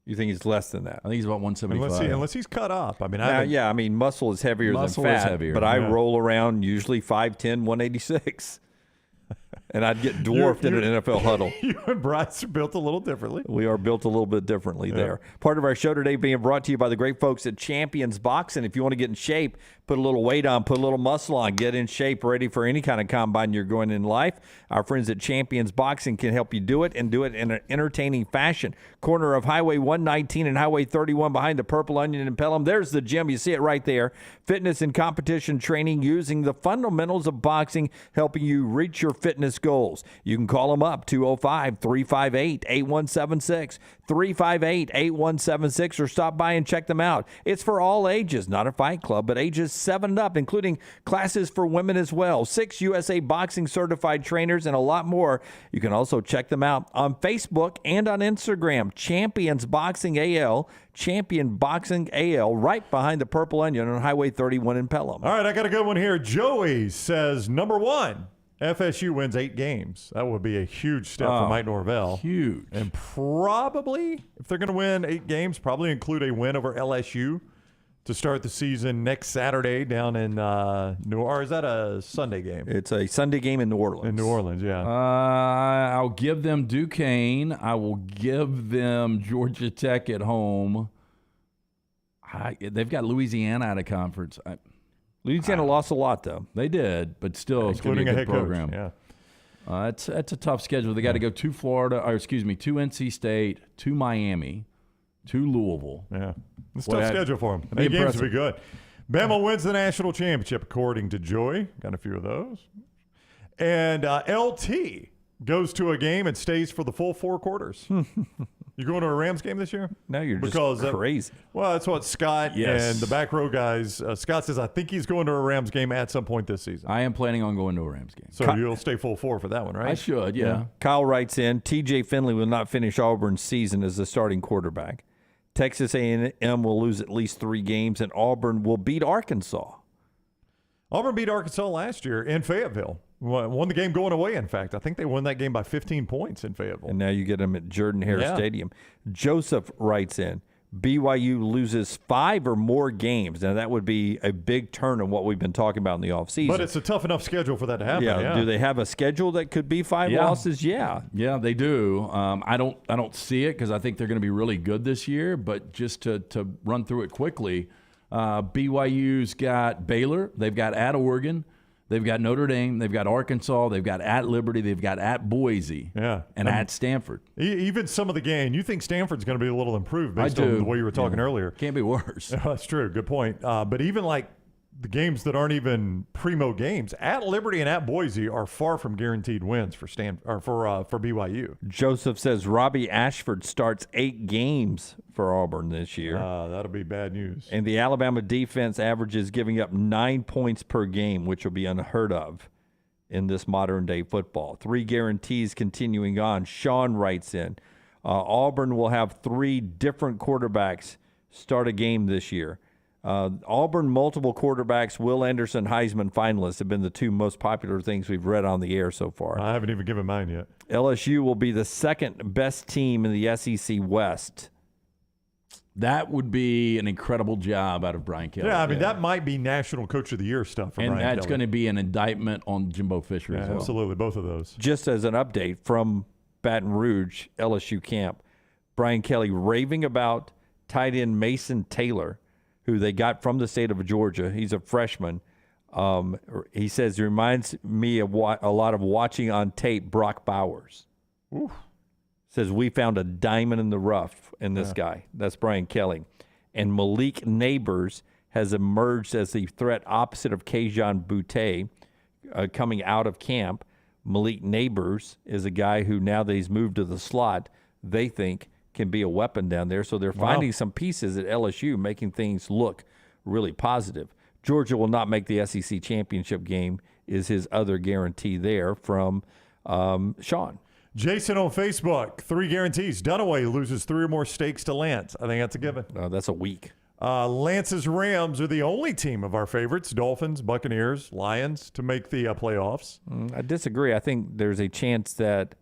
A: You think he's less than that?
D: I think he's about 175.
B: Unless he's cut up. I mean,
A: I mean, muscle is heavier than fat.
D: Is heavier.
A: But I roll around usually 5'10", 186. And I'd get dwarfed in an NFL huddle.
B: You and Bryce are built a little differently.
A: We are built a little bit differently there. Part of our show today being brought to you by the great folks at Champions Boxing. If you want to get in shape, put a little weight on, put a little muscle on, get in shape, ready for any kind of combine you're going in life, our friends at Champions Boxing can help you do it and do it in an entertaining fashion. Corner of Highway 119 and Highway 31 behind the Purple Onion in Pelham. There's the gym. You see it right there. Fitness and competition training using the fundamentals of boxing, helping you reach your fitness goals. You can call them up, 205-358-8176, 358-8176, or stop by and check them out. It's for all ages, not a fight club, but ages 7 and up, including classes for women as well. 6 USA Boxing certified trainers and a lot more. You can also check them out on Facebook and on Instagram. Champions Boxing AL, Champion Boxing AL, right behind the Purple Onion on Highway 31 in Pelham.
B: All right, I got a good one here. Joey says, number 1, FSU wins 8 games. That would be a huge step for Mike Norvell.
D: Huge.
B: And probably, if they're going to win 8 games, probably include a win over LSU to start the season next Saturday down in New Orleans. Or is that a Sunday game?
A: It's a Sunday game in New Orleans.
B: In New Orleans, yeah.
D: I'll give them Duquesne. I will give them Georgia Tech at home. They've got Louisiana out of conference.
A: Louisiana lost a lot, though.
D: They did, but still,
B: including
D: it's
B: a
D: good
B: head
D: program.
B: coach.
D: Yeah. It's a tough schedule. They got to go to Florida, to NC State, to Miami, to Louisville.
B: Yeah. It's a tough schedule for them. 8 games will be good. Bama wins the national championship, according to Joy. Got a few of those. And LT goes to a game and stays for the full 4 quarters. You going to a Rams game this year?
A: No, you're just crazy.
B: Well, that's what Scott and the back row guys. Scott says, I think he's going to a Rams game at some point this season.
D: I am planning on going to a Rams game.
B: So you'll stay full 4 for that one, right?
D: I should, yeah.
A: Kyle writes in, TJ Finley will not finish Auburn's season as the starting quarterback. Texas A&M will lose at least 3 games, and Auburn will beat Arkansas.
B: Auburn beat Arkansas last year in Fayetteville. Won the game going away, in fact. I think they won that game by 15 points in Fayetteville.
A: And now you get them at Jordan-Hare Stadium. Joseph writes in, BYU loses 5 or more games. Now, that would be a big turn in what we've been talking about in the offseason.
B: But it's a tough enough schedule for that to happen. Yeah.
A: Do they have a schedule that could be 5 losses? Yeah.
D: Yeah, they do. I don't see it because I think they're going to be really good this year. But just to run through it quickly, BYU's got Baylor. They've got at Oregon. They've got Notre Dame, they've got Arkansas, they've got at Liberty, they've got at Boise, and at Stanford.
B: Even some of the game, you think Stanford's going to be a little improved based on the way you were talking earlier.
D: Can't be worse.
B: That's true. Good point. But even like the games that aren't even primo games, at Liberty and at Boise are far from guaranteed wins for for BYU.
A: Joseph says Robbie Ashford starts 8 games for Auburn this year.
B: That'll be bad news.
A: And the Alabama defense averages giving up 9 points per game, which will be unheard of in this modern-day football. 3 guarantees continuing on. Sean writes in, Auburn will have 3 different quarterbacks start a game this year. Auburn multiple quarterbacks, Will Anderson, Heisman finalists have been the 2 most popular things we've read on the air so far.
B: I haven't even given mine yet.
A: LSU will be the 2nd best team in the SEC West.
D: That would be an incredible job out of Brian Kelly.
B: Yeah, I mean, that might be National Coach of the Year stuff for Brian Kelly.
D: And that's going to be an indictment on Jimbo Fisher as well.
B: Absolutely, both of those.
A: Just as an update from Baton Rouge, LSU camp, Brian Kelly raving about tight end Mason Taylor, who they got from the state of Georgia. He's a freshman. He says, it reminds me of a lot of watching on tape Brock Bowers.
B: Oof.
A: Says, we found a diamond in the rough in this guy. That's Brian Kelly. And Malik Neighbors has emerged as the threat opposite of Kayjon Boutte coming out of camp. Malik Neighbors is a guy who, now that he's moved to the slot, they think can be a weapon down there. So they're finding some pieces at LSU, making things look really positive. Georgia will not make the SEC championship game is his other guarantee there from Sean.
B: Jason on Facebook, 3 guarantees. Dunaway loses 3 or more stakes to Lance. I think that's a given.
A: That's a week.
B: Lance's Rams are the only team of our favorites, Dolphins, Buccaneers, Lions, to make the playoffs.
A: I disagree. I think there's a chance that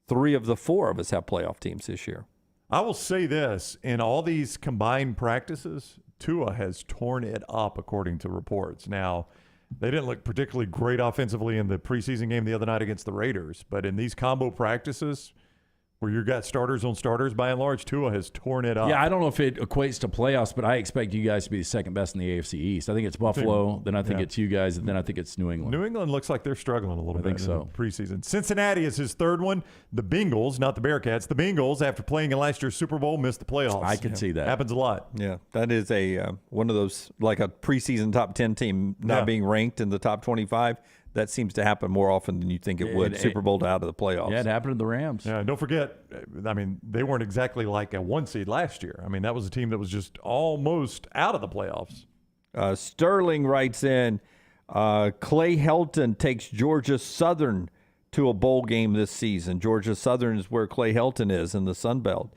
A: 3 of the 4 of us have playoff teams this year.
B: I will say this. In all these combined practices, Tua has torn it up, according to reports. Now, they didn't look particularly great offensively in the preseason game the other night against the Raiders. But in these combo practices where you've got starters on starters, by and large, Tua has torn it up.
D: Yeah, I don't know if it equates to playoffs, but I expect you guys to be the 2nd best in the AFC East. I think it's Buffalo, then I think it's you guys, and then I think it's New England.
B: New England looks like they're struggling a little bit
D: think so.
B: in the preseason. Cincinnati is his 3rd one. The Bengals, not the Bearcats, the Bengals, after playing in last year's Super Bowl, missed the playoffs.
D: I can see that.
B: Happens a lot.
A: Yeah, that is a one of those, like a preseason top 10 team not being ranked in the top 25. That seems to happen more often than you think it would. Super Bowl to out of the playoffs.
D: Yeah, it happened to the Rams.
B: Yeah, and don't forget, I mean, they weren't exactly like a 1 seed last year. I mean, that was a team that was just almost out of the playoffs.
A: Sterling writes in, Clay Helton takes Georgia Southern to a bowl game this season. Georgia Southern is where Clay Helton is in the Sun Belt.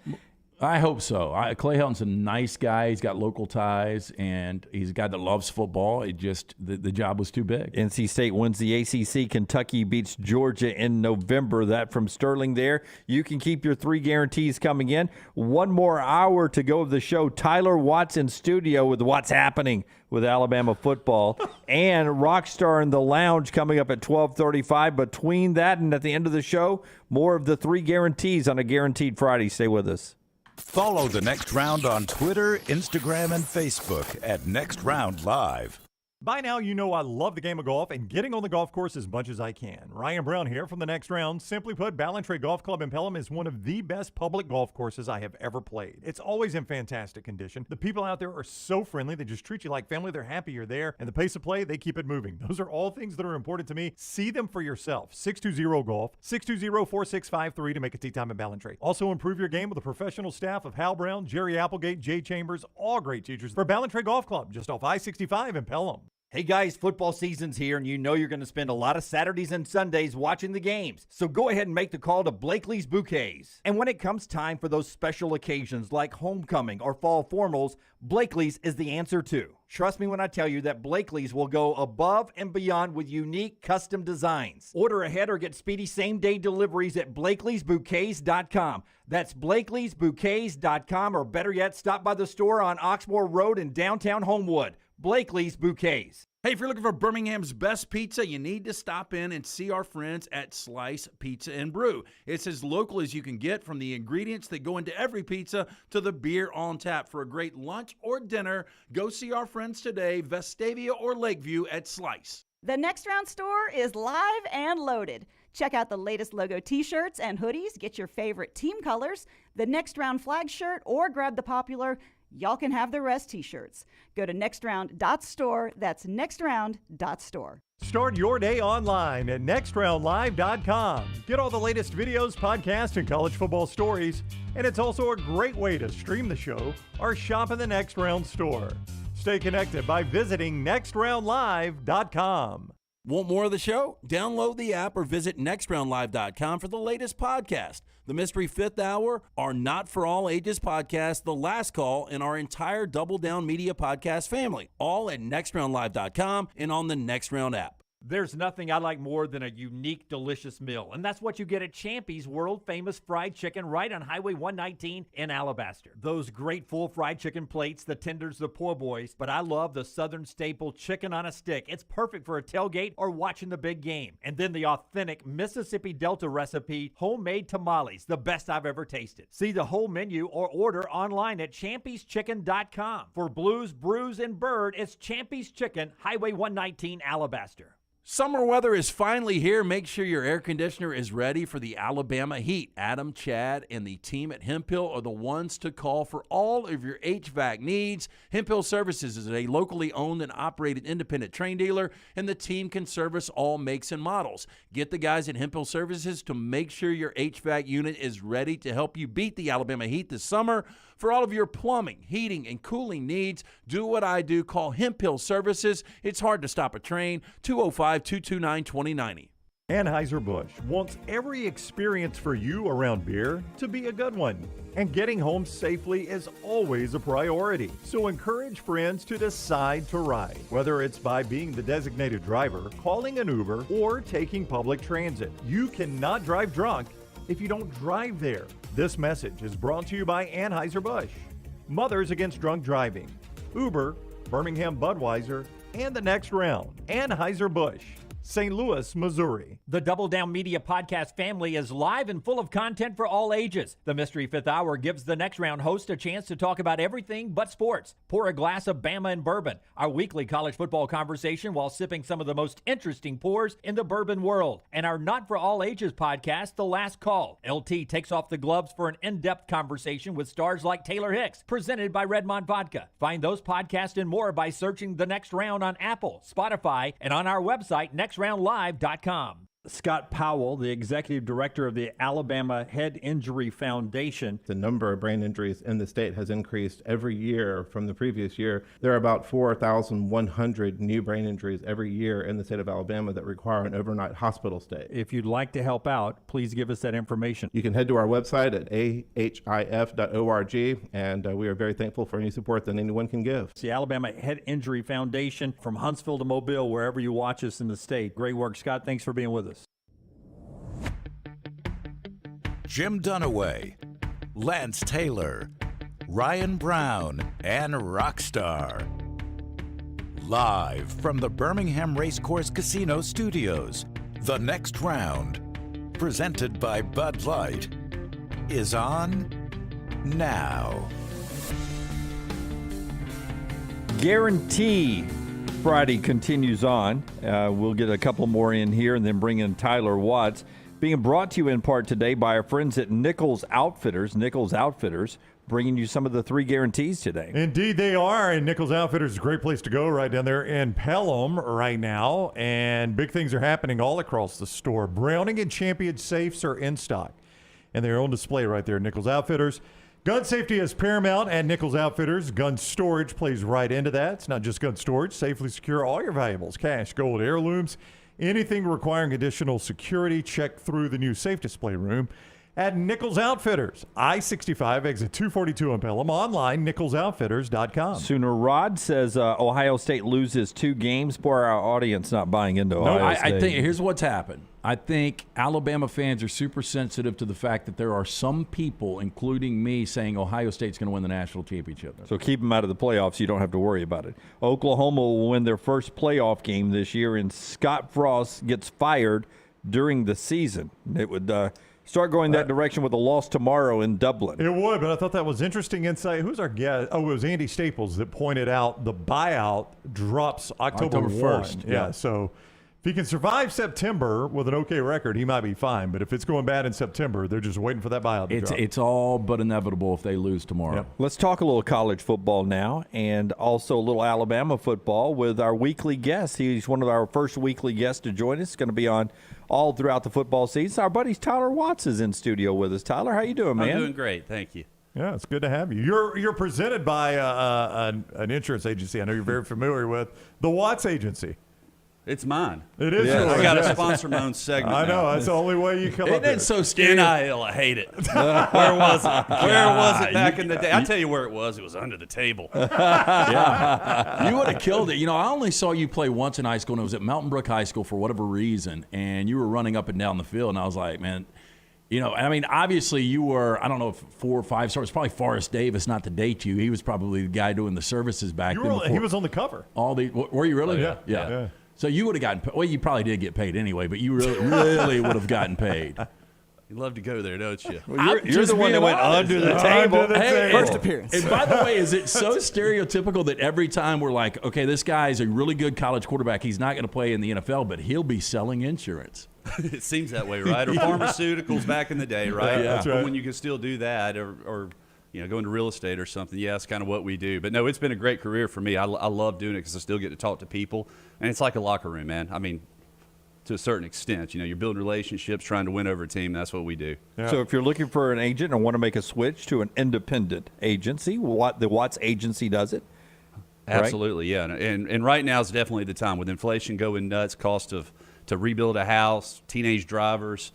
D: I hope so. Clay Helton's a nice guy. He's got local ties, and he's a guy that loves football. It just the job was too big.
A: NC State wins the ACC. Kentucky beats Georgia in November. That from Sterling there. You can keep your 3 guarantees coming in. 1 more hour to go of the show. Tyler Watts in studio with what's happening with Alabama football. And Rockstar in the lounge coming up at 12:35. Between that and at the end of the show, more of the 3 guarantees on a Guaranteed Friday. Stay with us.
F: Follow The Next Round on Twitter, Instagram, and Facebook at Next Round Live.
J: By now, you know I love the game of golf and getting on the golf course as much as I can. Ryan Brown here from the Next Round. Simply put, Ballantrae Golf Club in Pelham is one of the best public golf courses I have ever played. It's always in fantastic condition. The people out there are so friendly. They just treat you like family. They're happy you're there. And the pace of play, they keep it moving. Those are all things that are important to me. See them for yourself. 620-GOLF, 620-4653 to make a tee time at Ballantrae. Also improve your game with a professional staff of Hal Brown, Jerry Applegate, Jay Chambers, all great teachers for Ballantrae Golf Club, just off I-65 in Pelham.
H: Hey guys, football season's here, and you know you're going to spend a lot of Saturdays and Sundays watching the games. So go ahead and make the call to Blakely's Bouquets. And when it comes time for those special occasions like homecoming or fall formals, Blakely's is the answer too. Trust me when I tell you that Blakely's will go above and beyond with unique custom designs. Order ahead or get speedy same-day deliveries at Blakely'sBouquets.com. That's Blakely'sBouquets.com, or better yet, stop by the store on Oxmoor Road in downtown Homewood. Blakely's Bouquets.
I: Hey, if you're looking for Birmingham's best pizza, you need to stop in and see our friends at Slice Pizza and Brew. It's as local as you can get, from the ingredients that go into every pizza to the beer on tap. For a great lunch or dinner, go see our friends today, Vestavia or Lakeview at Slice.
O: The Next Round store is live and loaded. Check out the latest logo t-shirts and hoodies, get your favorite team colors, the Next Round flag shirt, or grab the popular Y'all Can Have the Rest t-shirts. Go to nextround.store. That's nextround.store.
J: Start your day online at nextroundlive.com. Get all the latest videos, podcasts, and college football stories. And it's also a great way to stream the show or shop in the Next Round store. Stay connected by visiting nextroundlive.com.
I: Want more of the show? Download the app or visit nextroundlive.com for the latest podcast. The Mystery Fifth Hour, our Not For All Ages podcast, The Last Call, and our entire Double Down Media podcast family. All at nextroundlive.com and on the Next Round app.
H: There's nothing I like more than a unique, delicious meal, and that's what you get at Champy's world-famous fried chicken right on Highway 119 in Alabaster. Those great full fried chicken plates, the tenders, the po' boys, but I love the Southern staple chicken on a stick. It's perfect for a tailgate or watching the big game. And then the authentic Mississippi Delta recipe, homemade tamales, the best I've ever tasted. See the whole menu or order online at champyschicken.com. For Blues, Brews, and Bird, it's Champy's Chicken, Highway 119, Alabaster.
I: Summer weather is finally here. Make sure your air conditioner is ready for the Alabama heat. Adam, Chad, and the team at Hemphill are the ones to call for all of your HVAC needs. Hemphill Services is a locally owned and operated independent train dealer, and the team can service all makes and models. Get the guys at Hemphill Services to make sure your HVAC unit is ready to help you beat the Alabama heat this summer. For all of your plumbing, heating, and cooling needs, do what I do. Call Hemphill Services. It's hard to stop a train. 205-229-2090.
J: Anheuser-Busch wants every experience for you around beer to be a good one. And getting home safely is always a priority. So encourage friends to decide to ride, whether it's by being the designated driver, calling an Uber, or taking public transit. You cannot drive drunk if you don't drive there. This message is brought to you by Anheuser-Busch, Mothers Against Drunk Driving, Uber, Birmingham Budweiser, and the Next Round. Anheuser-Busch, St. Louis, Missouri.
H: The Double Down Media podcast family is live and full of content for all ages. The Mystery Fifth Hour gives the Next Round host a chance to talk about everything but sports. Pour a glass of Bama and bourbon, our weekly college football conversation while sipping some of the most interesting pours in the bourbon world. And our Not For All Ages podcast, The Last Call. LT takes off the gloves for an in-depth conversation with stars like Taylor Hicks, presented by Redmond Vodka. Find those podcasts and more by searching The Next Round on Apple, Spotify, and on our website, nextroundlive.com. Scott Powell, the executive director of the Alabama Head Injury Foundation.
T: The number of brain injuries in the state has increased every year from the previous year. There are about 4,100 new brain injuries every year in the state of Alabama that require an overnight hospital stay.
H: If you'd like to help out, please give us that information.
T: You can head to our website at ahif.org, and we are very thankful for any support that anyone can give.
H: It's the Alabama Head Injury Foundation, from Huntsville to Mobile, wherever you watch us in the state. Great work, Scott. Thanks for being with us.
F: Jim Dunaway, Lance Taylor, Ryan Brown, and Rockstar. Live from the Birmingham Racecourse Casino Studios, The Next Round, presented by Bud Light, is on now.
H: Guarantee
A: Friday continues on. We'll get a couple more in here and then bring in Tyler Watts. Being brought to you in part today by our friends at Nichols Outfitters. Nichols Outfitters bringing you some of the 3 guarantees today.
B: Indeed they are, and Nichols Outfitters is a great place to go right down there in Pelham right now, and big things are happening all across the store. Browning and Champion safes are in stock, and they're on display right there at Nichols Outfitters. Gun safety is paramount at Nichols Outfitters. Gun storage plays right into that. It's not just gun storage. Safely secure all your valuables, cash, gold, heirlooms, anything requiring additional security. Check through the new safe display room at Nichols Outfitters. I-65, exit 242 in Pelham. Online, nicholsoutfitters.com.
A: Sooner Rod says Ohio State loses 2 games. Boy, our audience not buying into Ohio State.
D: I think here's what's happened. I think Alabama fans are super sensitive to the fact that there are some people, including me, saying Ohio State's going to win the national championship.
A: So keep them out of the playoffs. You don't have to worry about it. Oklahoma will win their first playoff game this year, and Scott Frost gets fired during the season. It would start going that direction with a loss tomorrow in Dublin.
B: It would, but I thought that was interesting insight. Who's our guest? Oh, it was Andy Staples that pointed out the buyout drops October
D: 1st.
B: Yeah, so if he can survive September with an okay record, he might be fine. But if it's going bad in September, they're just waiting for that buyout to drop.
D: It's all but inevitable if they lose tomorrow.
B: Yep.
A: Let's talk a little college football now, and also a little Alabama football with our weekly guest. He's one of our first weekly guests to join us. Going to be on all throughout the football season. Our buddy Tyler Watts is in studio with us. Tyler, how you doing, man?
P: I'm doing great, thank you.
B: Yeah, it's good to have you. You're presented by an insurance agency I know you're very familiar with, the Watts Agency.
P: It's mine.
B: It is.
P: Yeah,
B: yours.
P: I got to sponsor my own segment.
B: I know.
P: now.
B: That's the only way you come up
D: Isn't
B: with
D: it
B: it.
D: so scary?
P: NIL, I hate it. Where was it? Where was it back in the day? I'll tell you where it was. It was under the table.
D: Yeah. You would have killed it. You know, I only saw you play once in high school, and it was at Mountain Brook High School for whatever reason, and you were running up and down the field, and I was like, man, you know, I mean, obviously you were, I don't know if 4 or 5 stars, probably Forrest Davis, not to date you. He was probably the guy doing the services back then.
B: He was on the cover.
D: Were you really?
B: Oh, yeah.
D: So you would have gotten paid. Well, you probably did get paid anyway, but you really would have gotten paid.
P: You love to go there, don't you?
A: Well, you're the one that went under the table.
D: First appearance. And by the way, is it so stereotypical that every time we're like, okay, this guy's a really good college quarterback. He's not going to play in the NFL, but he'll be selling insurance.
P: It seems that way, right? Or pharmaceuticals back in the day, right?
D: Yeah. That's right.
P: When you could still do that or you know, go into real estate or something. Yeah, that's kind of what we do. But no, it's been a great career for me. I love doing it because I still get to talk to people. And it's like a locker room, man. I mean, to a certain extent, you know, you're building relationships, trying to win over a team. That's what we do.
B: Yeah.
A: So if you're looking for an agent and want to make a switch to an independent agency, the Watts Agency does it.
P: Absolutely, right? Yeah. And right now is definitely the time with inflation going nuts, cost to rebuild a house, teenage drivers,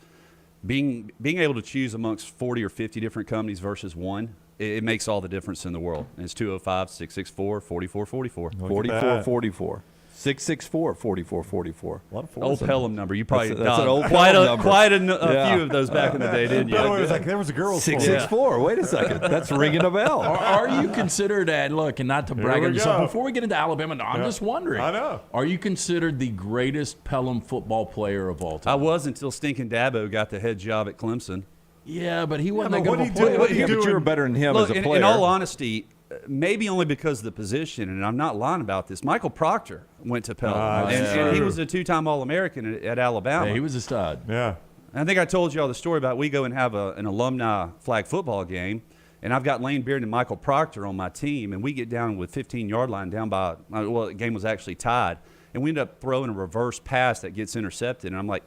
P: being able to choose amongst 40 or 50 different companies versus one. It makes all the difference in the world. And it's 205-664-4444.
A: 4444. 664-4444.
P: Old Pelham number. You probably
A: that's an old
P: quite
A: Pelham
P: a
A: number.
P: quite a
A: Yeah.
P: few of those back in the day, didn't you?
B: By the way, it was like there was a girl's
A: 664. Wait a second. That's ringing a bell.
D: Are you considered, and look, and not to brag
B: we
D: on yourself,
B: go.
D: before we get into Alabama, no, I'm just wondering.
B: I know.
D: Are you considered the greatest Pelham football player of all time?
P: I was until Stinking Dabo got the head job at Clemson.
D: Yeah, but he wasn't
B: but
D: that good
B: what
D: of a
B: do you do?
D: player.
B: What do you
A: Yeah,
B: do
A: but you were better than him
P: Look,
A: as a player.
P: in all honesty, maybe only because of the position, and I'm not lying about this. Michael Proctor went to Pelham, and he was a 2-time All-American at Alabama.
D: Yeah, he was a stud.
B: Yeah.
P: And I think I told you all the story about we go and have an alumni flag football game, and I've got Lane Beard and Michael Proctor on my team, and we get down with 15-yard line down by well, the game was actually tied, and we end up throwing a reverse pass that gets intercepted, and I'm like,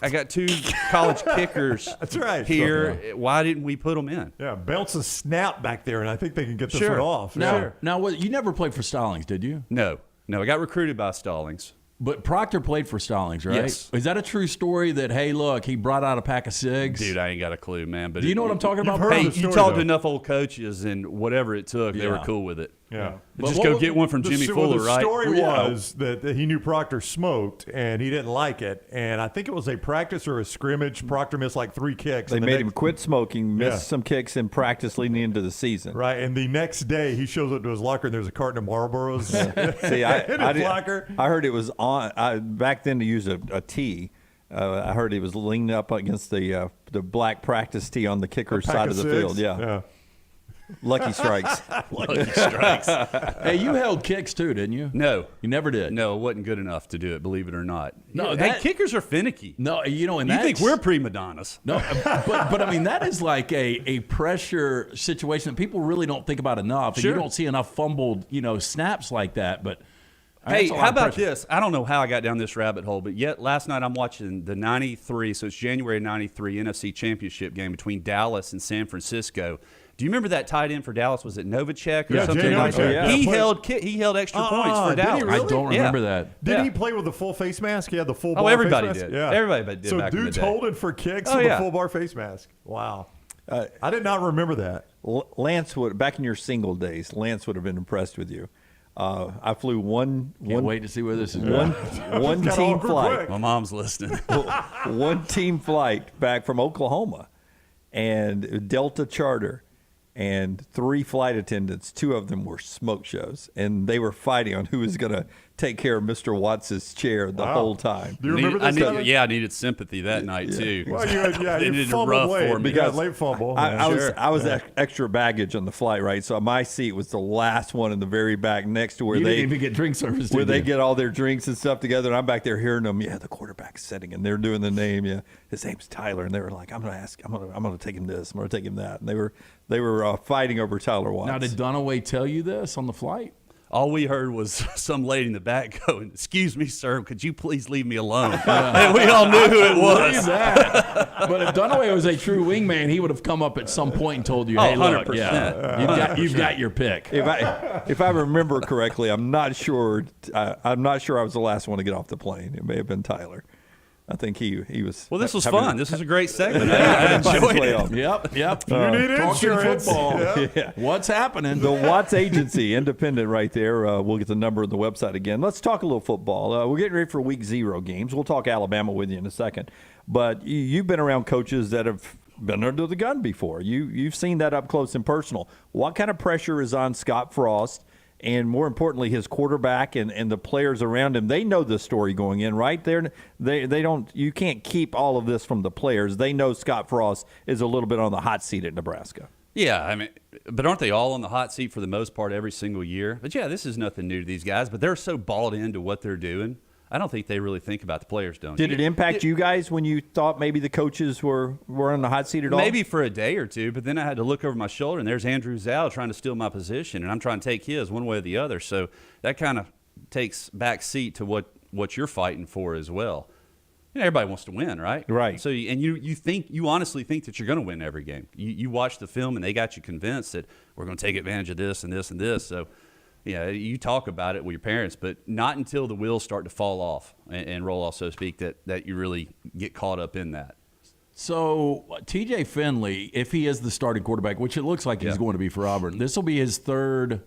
P: I got 2 college kickers
B: That's right.
P: here. Why didn't we put them in?
B: Yeah, bounce a snap back there, and I think they can get this
P: Sure.
B: one off.
D: Now, you never played for Stallings, did you?
P: No, I got recruited by Stallings.
D: But Proctor played for Stallings, right?
P: Yes.
D: Is that a true story that, hey, look, he brought out a pack of cigs?
P: Dude, I ain't got a clue, man. But
D: Do you know what I'm talking about?
B: heard
P: Hey,
B: the
P: you
B: story,
P: talked
B: though.
P: to enough old coaches, and whatever it took, they were cool with it.
B: Yeah.
D: But
P: Just
D: what
P: go
D: was-
P: get one from Jimmy Fuller,
B: the
P: right?
B: story
D: Yeah.
B: was that he knew Proctor smoked, and he didn't like it. And I think it was a practice or a scrimmage. Proctor missed like 3 kicks.
A: They
B: and the
A: made
B: next-
A: him quit smoking, miss
B: Yeah.
A: some kicks in practice leading into the season.
B: Right, and the next day he shows up to his locker, and there's a carton of Marlboros
A: See,
B: in his locker.
A: I heard it was on back then to use a tee. I heard he was leaning up against the black practice tee on the kicker's
B: Pack
A: side of the
B: cigs.
A: field. Yeah. Lucky strikes.
P: Lucky strikes.
D: Hey, you held kicks too, didn't you?
P: No.
D: You never did?
P: No, it wasn't good enough to do it, believe it or not.
D: No,
P: hey, kickers are finicky.
D: No, and
P: you think we're prima donnas.
D: No, but I mean, that is like a pressure situation that people really don't think about enough.
P: Sure.
D: And you don't see enough fumbled, snaps like that. But
P: hey,
D: that's a lot
P: how
D: of
P: about
D: pressure.
P: this? I don't know how I got down this rabbit hole, but yet last night I'm watching the 93, so it's January 93 NFC Championship game between Dallas and San Francisco. Do you remember that tight end for Dallas? Was it Novacek or something
B: Jay
P: like that?
B: Novacek.
P: He held extra points for
B: did he
P: Dallas.
B: really?
D: I don't remember that.
B: Did he play with the full face mask? He had the full bar
P: everybody
B: face mask?
P: did.
B: Yeah.
P: Everybody did
B: So
P: back in the
B: dudes
P: day.
B: holding for kicks
P: Oh,
B: with
P: yeah.
B: a full bar face mask. Wow. I did not remember that.
A: Lance would, back in your single days, Lance would have been impressed with you. I flew one
D: wait to see where this is
A: one,
D: going.
A: one
B: Got
A: team
B: awkward
A: flight.
B: quick.
P: My mom's listening.
A: One team flight back from Oklahoma, and Delta charter, and 3 flight attendants. 2 of them were smoke shows, and they were fighting on who was going to take care of Mr. Watts' chair the whole time.
B: Do you remember this?
P: I needed sympathy that night too.
B: Well,
P: They
B: you
P: did it
B: fumbled
P: rough
B: late.
P: for me.
B: You got late fumble.
A: I was extra baggage on the flight, right? So my seat was the last one in the very back, next to where
D: You
A: they
D: didn't even get drink service,
A: where
D: did
A: they
D: you?
A: get all their drinks and stuff together. And I'm back there hearing them. Yeah, the quarterback's sitting, and they're doing the name. Yeah, his name's Tyler, and they were like, I'm gonna take him this. I'm gonna take him that. And they were fighting over Tyler Watts.
D: Now, did Dunaway tell you this on the flight?
P: All we heard was some lady in the back going, "Excuse me, sir, could you please leave me alone?" And we all knew who it was.
D: But if Dunaway was a true wingman, he would have come up at some point and told you, "Hey, look,
P: 100%.
D: yeah, you've got your pick."
A: If I remember correctly, I'm not sure. I was the last one to get off the plane. It may have been Tyler. I think he was.
P: Well, this was
A: having
P: fun. This was a great segment. I enjoyed it.
D: Yep.
B: You need
D: Talking
B: insurance.
D: football.
A: Yeah.
D: What's happening?
A: The Watts Agency, independent right there. We'll get the number on the website again. Let's talk a little football. We're getting ready for week 0 games. We'll talk Alabama with you in a second. But you've been around coaches that have been under the gun before. You've seen that up close and personal. What kind of pressure is on Scott Frost? And more importantly, his quarterback and the players around him, they know the story going in, right? They don't. You can't keep all of this from the players. They know Scott Frost is a little bit on the hot seat at Nebraska.
P: Yeah, I mean, but aren't they all on the hot seat for the most part every single year? But yeah, this is nothing new to these guys. But they're so bought into what they're doing. I don't think they really think about the players, don't
A: Did it impact you guys when you thought maybe the coaches were on the hot seat at all?
P: Maybe for a day or two, but then I had to look over my shoulder, and there's Andrew Zal trying to steal my position, and I'm trying to take his one way or the other. So that kind of takes back seat to what you're fighting for as well. Everybody wants to win, right?
A: Right.
P: So you honestly think that you're going to win every game. You watch the film, and they got you convinced that we're going to take advantage of this and this and this. So. Yeah, you talk about it with your parents, but not until the wheels start to fall off and roll off, so to speak, that you really get caught up in that.
D: So TJ Finley, if he is the starting quarterback, which it looks like he's going to be for Auburn, this will be his 3rd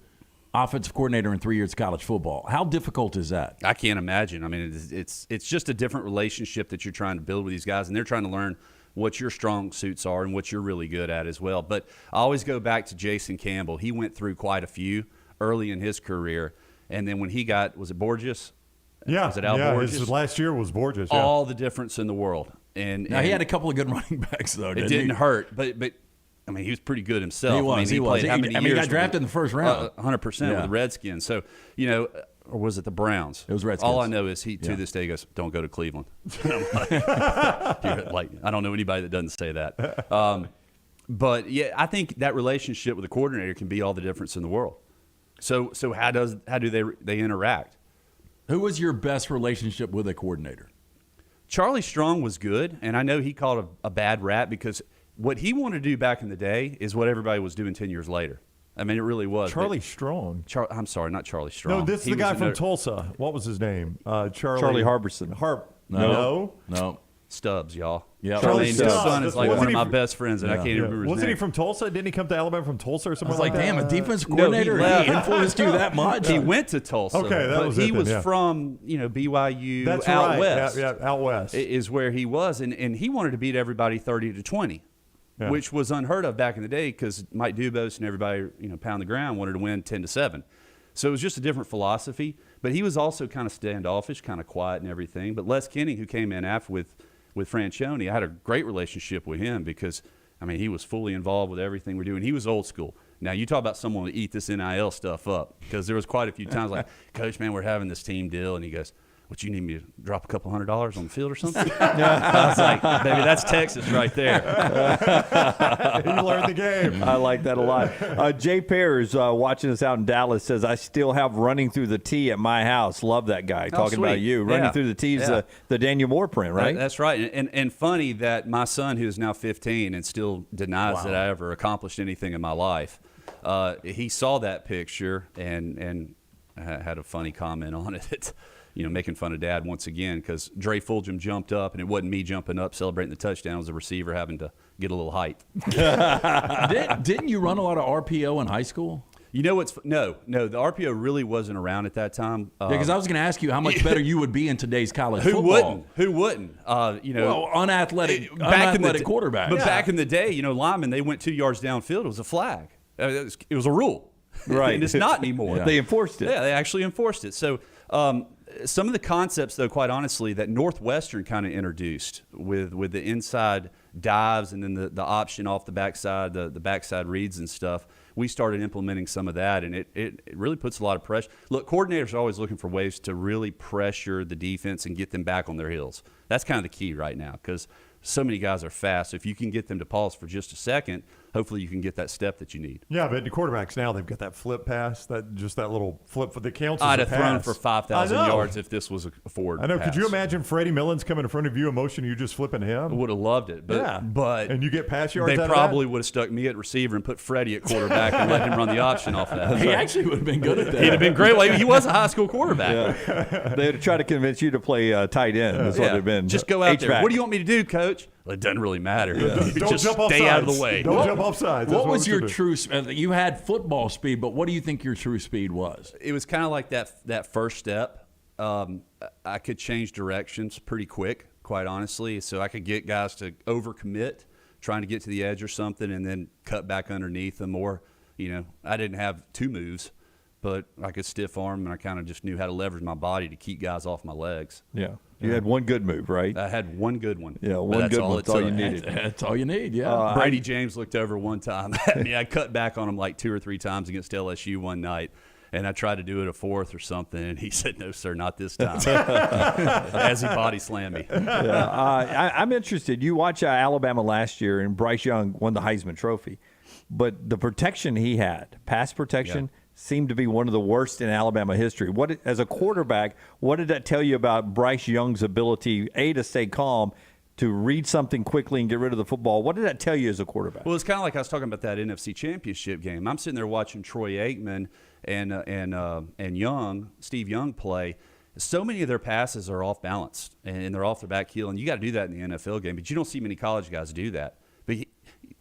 D: offensive coordinator in 3 years of college football. How difficult is that?
P: I can't imagine. I mean, it's just a different relationship that you're trying to build with these guys, and they're trying to learn what your strong suits are and what you're really good at as well. But I always go back to Jason Campbell. He went through quite a few early in his career, and then when he got, was it Borges?
B: Yeah,
P: was it Al Borges?
B: His last year was Borges. Yeah.
P: All the difference in the world. And
D: he had a couple of good running backs though.
P: It didn't hurt, but I mean, he was pretty good himself.
D: He was.
P: He
D: was.
P: Played how many years
D: he got drafted in the first round.
P: 100% with the Redskins. So or was it the Browns?
D: It was Redskins.
P: All I know is he to this day goes, "Don't go to Cleveland." I don't know anybody that doesn't say that. But yeah, I think that relationship with the coordinator can be all the difference in the world. So how do they interact?
D: Who was your best relationship with a coordinator?
P: Charlie Strong was good, and I know he called a bad rap because what he wanted to do back in the day is what everybody was doing 10 years later. I mean, it really was.
B: Charlie Strong.
P: I'm sorry, not Charlie Strong.
B: No, this is the guy from Tulsa. What was his name?
A: Charlie Harbison.
B: No.
P: Stubbs, y'all.
D: Yeah,
B: Charlie
P: His
B: Stubbs.
P: son is like one of my best friends, and I can't even remember his
B: Wasn't
P: name.
B: he from Tulsa? Didn't he come to Alabama from Tulsa or something
D: I was like,
B: that?
D: damn, a defensive coordinator? He influenced you that much?
P: He went to Tulsa.
B: Okay, that
P: but
B: was
P: he
B: it then,
P: was
B: yeah.
P: from BYU
B: That's
P: out
B: right.
P: west.
B: Yeah, out west
P: is where he was, and he wanted to beat everybody 30-20, which was unheard of back in the day because Mike Dubose and everybody pound the ground wanted to win 10-7. So it was just a different philosophy. But he was also kind of standoffish, kind of quiet and everything. But Les Kenning, who came in after with Franchione, I had a great relationship with him because, I mean, he was fully involved with everything we're doing. He was old school. Now, you talk about someone to eat this NIL stuff up, because there was quite a few times like, Coach, man, we're having this team deal. And he goes, what, you need me to drop a couple $100 on the field or something? I was like, baby, that's Texas right there.
B: You learned the game.
H: I like that a lot. Jay Pears, watching us out in Dallas, says, I still have Running Through the T at my house. Love that guy. Talking about you. Running Through the T is the Daniel Moore print, right?
P: That's right. And funny that my son, who is now 15 and still denies that I ever accomplished anything in my life, he saw that picture and had a funny comment on it. Making fun of Dad once again, because Dre Fulgham jumped up, and it wasn't me jumping up celebrating the touchdown. It was the receiver having to get a little height.
D: Didn't you run a lot of RPO in high school?
P: No, the RPO really wasn't around at that time.
D: Because I was going to ask you how much better you would be in today's college football.
P: Who wouldn't?
D: Unathletic quarterback.
P: But back in the day, linemen, they went 2 yards downfield. It was a flag. It was a rule.
H: Right.
P: And it's not anymore.
H: They enforced it.
P: Yeah, they actually enforced it. So some of the concepts, though, quite honestly, that Northwestern kind of introduced with the inside dives and then the option off the backside, the backside reads and stuff, we started implementing some of that, and it really puts a lot of pressure. Look, coordinators are always looking for ways to really pressure the defense and get them back on their heels. That's kind of the key right now, because so many guys are fast. So if you can get them to pause for just a second, hopefully you can get that step that you need.
B: Yeah, but the quarterbacks now, they've got that flip pass, that little flip that counts as
P: I'd
B: a
P: have
B: pass.
P: thrown for 5,000 yards if this was a forward
B: I know.
P: pass.
B: Could you imagine Freddie Millins coming in front of you, a motion, you just flipping him?
P: I would have loved it. But
B: and you get pass yards
P: they
B: out
P: probably
B: of that?
P: would have stuck me at receiver and put Freddie at quarterback and let him run the option off that.
D: He actually would have been good at that.
P: He'd have been great. Well, he was a high school quarterback.
H: Yeah. They'd try to convince you to play tight end. That's what they've been.
P: Just go out there.
H: H-back.
P: What do you want me to do, Coach? Well, it doesn't really matter.
B: Don't
P: just
B: jump off
P: stay
B: sides.
P: out of the way.
B: Don't jump off sides.
D: What was your true speed? You had football speed, but what do you think your true speed was?
P: It was kind of like that first step. I could change directions pretty quick, quite honestly. So I could get guys to overcommit, trying to get to the edge or something, and then cut back underneath them. Or, I didn't have two moves, but I could stiff arm, and I kind of just knew how to leverage my body to keep guys off my legs.
H: Yeah. You had one good move, right?
P: I had one good one.
H: Yeah, one good one. That's all you needed.
D: That's all you need, yeah.
P: Brady James looked over one time at me. I cut back on him like 2 or 3 times against LSU one night, and I tried to do it a fourth or something, and he said, no, sir, not this time, as he body slammed me.
H: Yeah. I'm interested. You watch Alabama last year, and Bryce Young won the Heisman Trophy, but the protection he had, pass protection, seemed to be one of the worst in Alabama history. As a quarterback, what did that tell you about Bryce Young's ability, A, to stay calm, to read something quickly and get rid of the football? What did that tell you as a quarterback?
P: Well, it's kind of like I was talking about that NFC Championship game. I'm sitting there watching Troy Aikman and Steve Young play. So many of their passes are off balance, and they're off their back heel, and you got to do that in the NFL game. But you don't see many college guys do that. But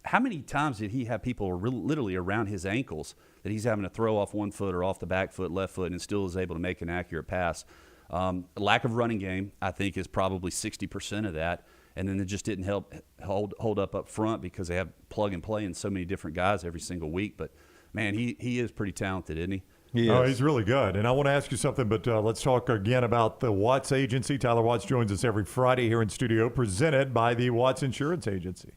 P: how many times did he have people literally around his ankles that he's having to throw off one foot or off the back foot, left foot, and still is able to make an accurate pass? Lack of running game, I think, is probably 60% of that. And then it just didn't help hold up front because they have plug and play in so many different guys every single week. But, man, he is pretty talented, isn't he?
B: He's really good. And I want to ask you something, but let's talk again about the Watts Agency. Tyler Watts joins us every Friday here in studio, presented by the Watts Insurance Agency.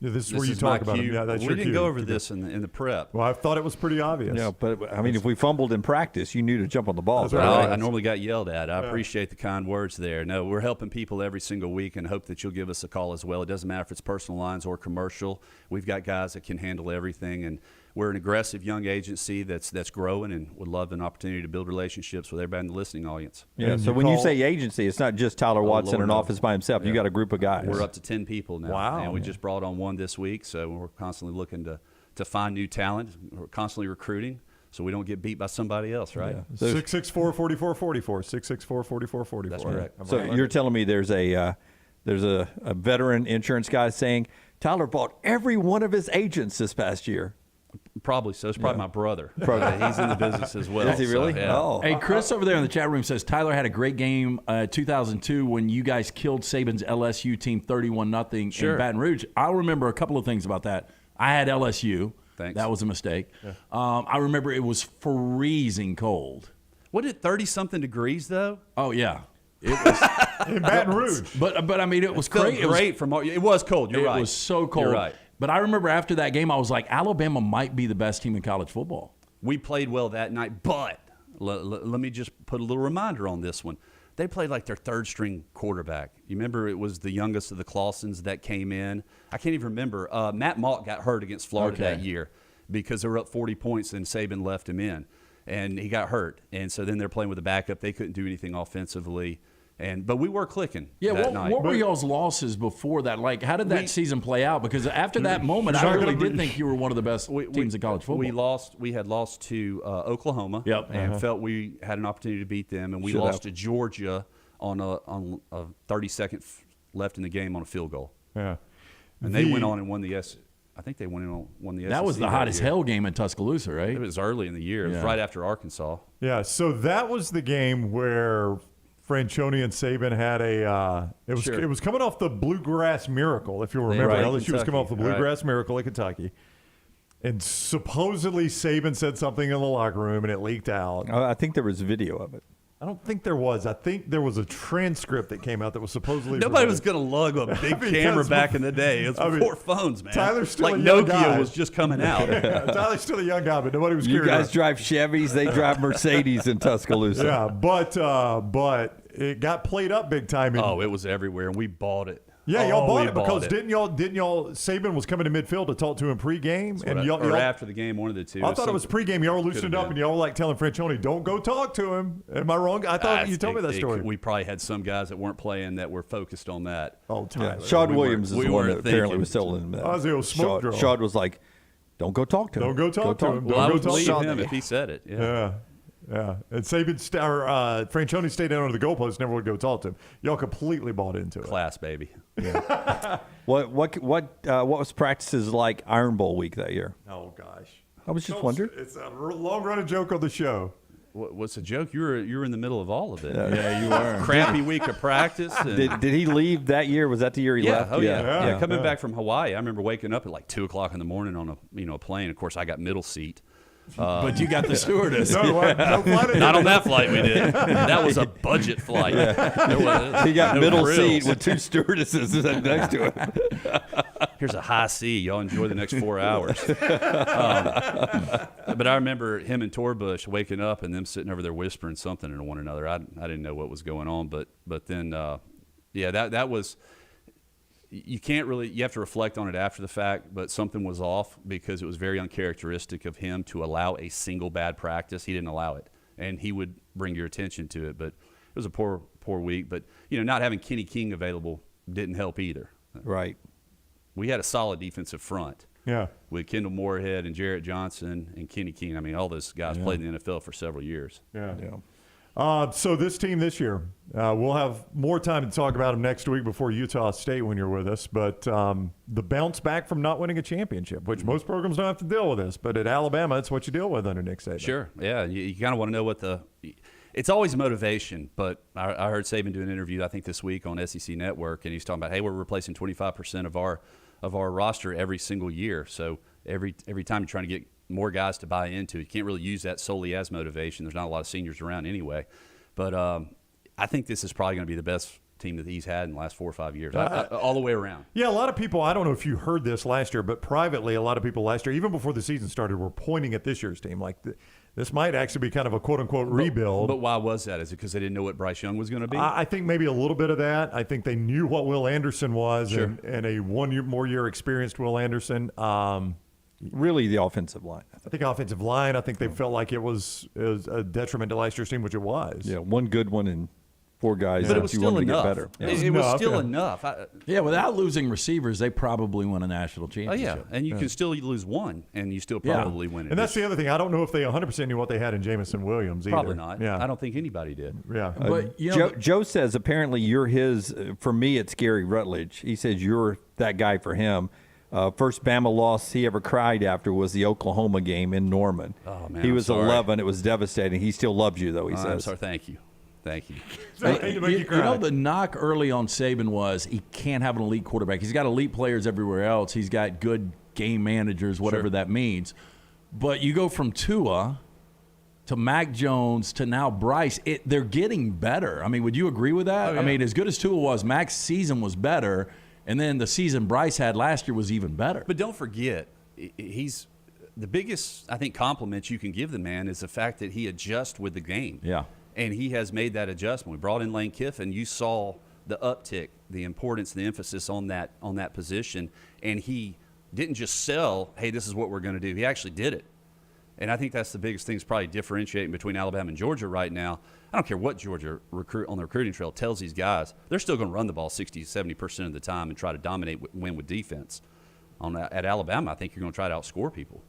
B: This is where you talk about it. Yeah, that's
P: we didn't go over this in the prep.
B: Well, I thought it was pretty obvious.
H: Yeah, but I mean, if we fumbled in practice, you knew to jump on the ball.
B: That's
P: Well,
B: right.
P: I normally got yelled at. I appreciate the kind words there. No, we're helping people every single week, and hope that you'll give us a call as well. It doesn't matter if it's personal lines or commercial. We've got guys that can handle everything, and we're an aggressive young agency that's growing, and would love an opportunity to build relationships with everybody in the listening audience.
H: Yeah. So when you say agency, it's not just Tyler Watts in an office by himself.
P: Yeah.
H: You got a group of guys.
P: We're up to 10 people now.
H: Wow.
P: And we just brought on one this week, so we're constantly looking to find new talent. We're constantly recruiting, so we don't get beat by somebody else, right?
B: Yeah. 664-4444. 664-4444.
P: That's correct.
H: So you're telling me there's a veteran insurance guy saying Tyler bought every one of his agents this past year.
P: Probably so. It's probably my brother. He's in the business as well.
H: Is he really?
P: So, yeah.
H: Oh.
D: Hey, Chris over there in the chat room says Tyler had a great game 2002 when you guys killed Saban's LSU team 31-0 in Baton Rouge. I'll remember a couple of things about that. I had LSU.
P: Thanks.
D: That was a mistake. Yeah. I remember it was freezing cold.
P: What, it 30-something degrees, though?
D: Oh, yeah. It was
B: in Baton Rouge.
D: But I mean, it was
P: great.
D: crazy.
P: It was cold. You're right.
D: It was so cold.
P: You're right.
D: But I remember after that game, I was like, Alabama might be the best team in college football.
P: We played well that night, but let me just put a little reminder on this one. They played like their third-string quarterback. You remember it was the youngest of the Clausens that came in. I can't even remember. Matt Mock got hurt against Florida that year because they were up 40 points and Saban left him in, and he got hurt. And so then they're playing with a backup. They couldn't do anything offensively. But we were clicking that night.
D: What were y'all's losses before that? Like, how did that season play out? Because after that moment, I really did think you were one of the best teams in college football.
P: We had lost to Oklahoma and felt we had an opportunity to beat them, and we lost to Georgia on a 30-second left in the game on a field goal.
B: Yeah.
P: And they went on and won the I think they won the SEC.
D: That was the hot as hell game in Tuscaloosa, right?
P: It was early in the year. It was right after Arkansas.
B: Yeah, so that was the game where Franchione and Saban had it was coming off the Bluegrass Miracle, if you'll remember. LSU was coming off the Bluegrass Miracle at Kentucky. And supposedly Saban said something in the locker room and it leaked out.
A: I think there was video of it.
B: I don't think there was. I think there was a transcript that came out that was supposedly
P: nobody was going to lug a big camera back in the day. It was before phones, man.
B: Tyler's still
P: like
B: a young
P: Nokia
B: guy.
P: was just coming out.
B: Tyler's still a young guy, but nobody was.
A: You guys drive Chevys, they drive Mercedes in Tuscaloosa.
B: Yeah, but it got played up big time.
P: It was everywhere, and we bought it.
B: Yeah, y'all bought it because didn't y'all Saban was coming to midfield to talk to him pregame and
P: or after the game, one of the two.
B: I thought it was pregame. Y'all were loosened up and y'all were like telling Franchione, "Don't go talk to him." Am I wrong? I thought you told me that story.
P: We probably had some guys that weren't playing that were focused on that.
B: Oh, Tyler.
A: Yeah. Shad Williams is the one that apparently was telling him that.
B: I was the old smoke draw.
A: Shad was like, "Don't go talk to him.
B: Don't go talk to him.
P: Well, I would believe him if he said it.
B: Yeah. Yeah, and Saban Franchione stayed down under the goalpost, never would go talk to him. Y'all completely bought into it.
P: Class, baby.
B: Yeah.
A: What was practices like Iron Bowl week that year?
B: Oh gosh,
A: I was just wondering.
B: It's a long running joke on the show.
P: What's the joke? You were in the middle of all of it.
D: Yeah, you were.
P: Crappy week of practice.
A: Did he leave that year? Was that the year he left?
P: Oh yeah. Coming back from Hawaii, I remember waking up at like 2:00 in the morning on a plane. Of course, I got middle seat.
D: But you got the stewardess.
B: No flight.
P: Not on that flight we did. That was a budget flight.
A: He got middle seat with two stewardesses next to him.
P: Here's a high C. Y'all enjoy the next 4 hours. But I remember him and Torbush waking up and them sitting over there whispering something to one another. I didn't know what was going on, but then that was. You can't really – you have to reflect on it after the fact, but something was off because it was very uncharacteristic of him to allow a single bad practice. He didn't allow it, and he would bring your attention to it. But it was a poor week. But, not having Kenny King available didn't help either.
A: Right.
P: We had a solid defensive front.
B: Yeah.
P: With Kendall Moorhead and Jarrett Johnson and Kenny King. I mean, all those guys played in the NFL for several years.
B: Yeah. So this team this year, we'll have more time to talk about them next week before Utah State when you're with us. But the bounce back from not winning a championship, which most programs don't have to deal with this. But at Alabama, it's what you deal with under Nick Saban.
P: Sure. Yeah. You kind of want to know what it's always motivation. But I heard Saban do an interview, I think, this week on SEC Network, and he's talking about, hey, we're replacing 25% of our roster every single year. So every time you're trying to get more guys to buy into it. You can't really use that solely as motivation. There's not a lot of seniors around anyway. But I think this is probably going to be the best team that he's had in the last 4 or 5 years, all the way around.
B: Yeah, a lot of people, I don't know if you heard this last year, but privately, a lot of people last year, even before the season started, were pointing at this year's team. Like, this might actually be kind of a quote-unquote rebuild.
P: But why was that? Is it because they didn't know what Bryce Young was going to be?
B: I think maybe a little bit of that. I think they knew what Will Anderson was,
P: sure.
B: and a more year experienced Will Anderson.
A: Really, the offensive line.
B: I think offensive line. I think they felt like it was a detriment to last year's team, which it was.
A: Yeah, one good one and 4 guys.
P: But it was still enough.
A: Better.
P: Yeah. It was still enough.
D: Without losing receivers, they probably won a national championship.
P: Oh, yeah, and you can still lose one, and you still probably win it.
B: And that's the other thing. I don't know if they 100% knew what they had in Jamison Williams either.
P: Probably not.
B: Yeah.
P: I don't think anybody did.
B: Yeah.
D: But
A: Joe says apparently you're his. For me, it's Gary Rutledge. He says you're that guy for him. First Bama loss he ever cried after was the Oklahoma game in Norman.
P: Oh, man,
A: he was
P: I'm sorry.
A: 11. It was devastating. He still loves you, though, he says.
P: I'm sorry. Thank you.
D: You know, the knock early on Saban was he can't have an elite quarterback. He's got elite players everywhere else. He's got good game managers, whatever that means. But you go from Tua to Mac Jones to now Bryce, they're getting better. I mean, would you agree with that?
B: Oh, yeah.
D: I mean, as good as Tua was, Mac's season was better. And then the season Bryce had last year was even better.
P: But don't forget, he's the biggest, I think, compliment you can give the man is the fact that he adjusts with the game.
D: Yeah.
P: And he has made that adjustment. We brought in Lane Kiffin. You saw the uptick, the importance, the emphasis on that position. And he didn't just sell, hey, this is what we're going to do. He actually did it. And I think that's the biggest thing that's probably differentiating between Alabama and Georgia right now. I don't care what Georgia on the recruiting trail tells these guys. They're still going to run the ball 60, 70% of the time and try to dominate, win with defense. At Alabama, I think you're going to try to outscore people.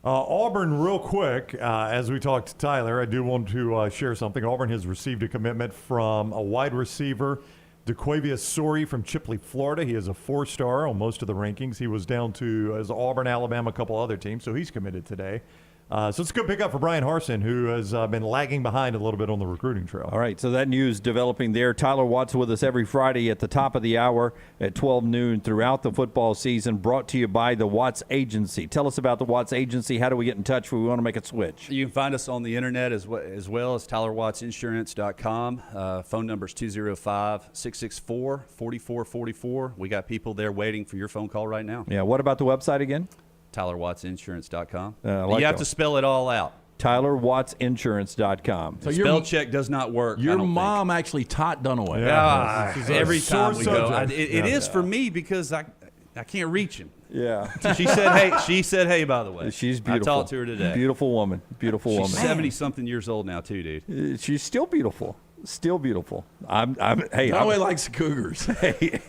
B: Auburn, real quick, as we talked to Tyler, I do want to share something. Auburn has received a commitment from a wide receiver, DeQuavius Sori from Chipley, Florida. He is a 4-star on most of the rankings. He was down to as Auburn, Alabama, a couple other teams, so he's committed today. So it's a good pickup for Brian Harsin, who has been lagging behind a little bit on the recruiting trail.
A: All right, so that news developing there. Tyler Watts with us every Friday at the top of the hour at 12 noon throughout the football season, brought to you by the Watts Agency. Tell us about the Watts Agency. How do we get in touch if we want to make a switch?
P: You can find us on the internet as well as TylerWattsInsurance.com. Phone number is 205-664-4444. We got people there waiting for your phone call right now.
A: Yeah, what about the website again?
P: TylerWattsInsurance.com.
A: Like
P: you have to spell it all out.
A: TylerWattsInsurance.com.
P: So spell check does not work.
D: Your mom actually taught Dunaway.
P: Every time we go. It is for me because I can't reach him.
A: Yeah.
P: She said hey. She said hey, by the way.
A: She's beautiful.
P: I talked to her today.
A: Beautiful woman. Beautiful woman.
P: She's 70-something years old now, too, dude.
A: She's still beautiful. Still beautiful.
D: Dunaway likes Cougars.
A: Hey,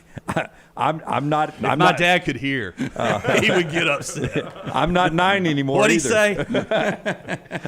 A: I'm not.
P: If my dad could hear, he would get upset.
A: I'm not 9 anymore.
P: What'd he
A: say?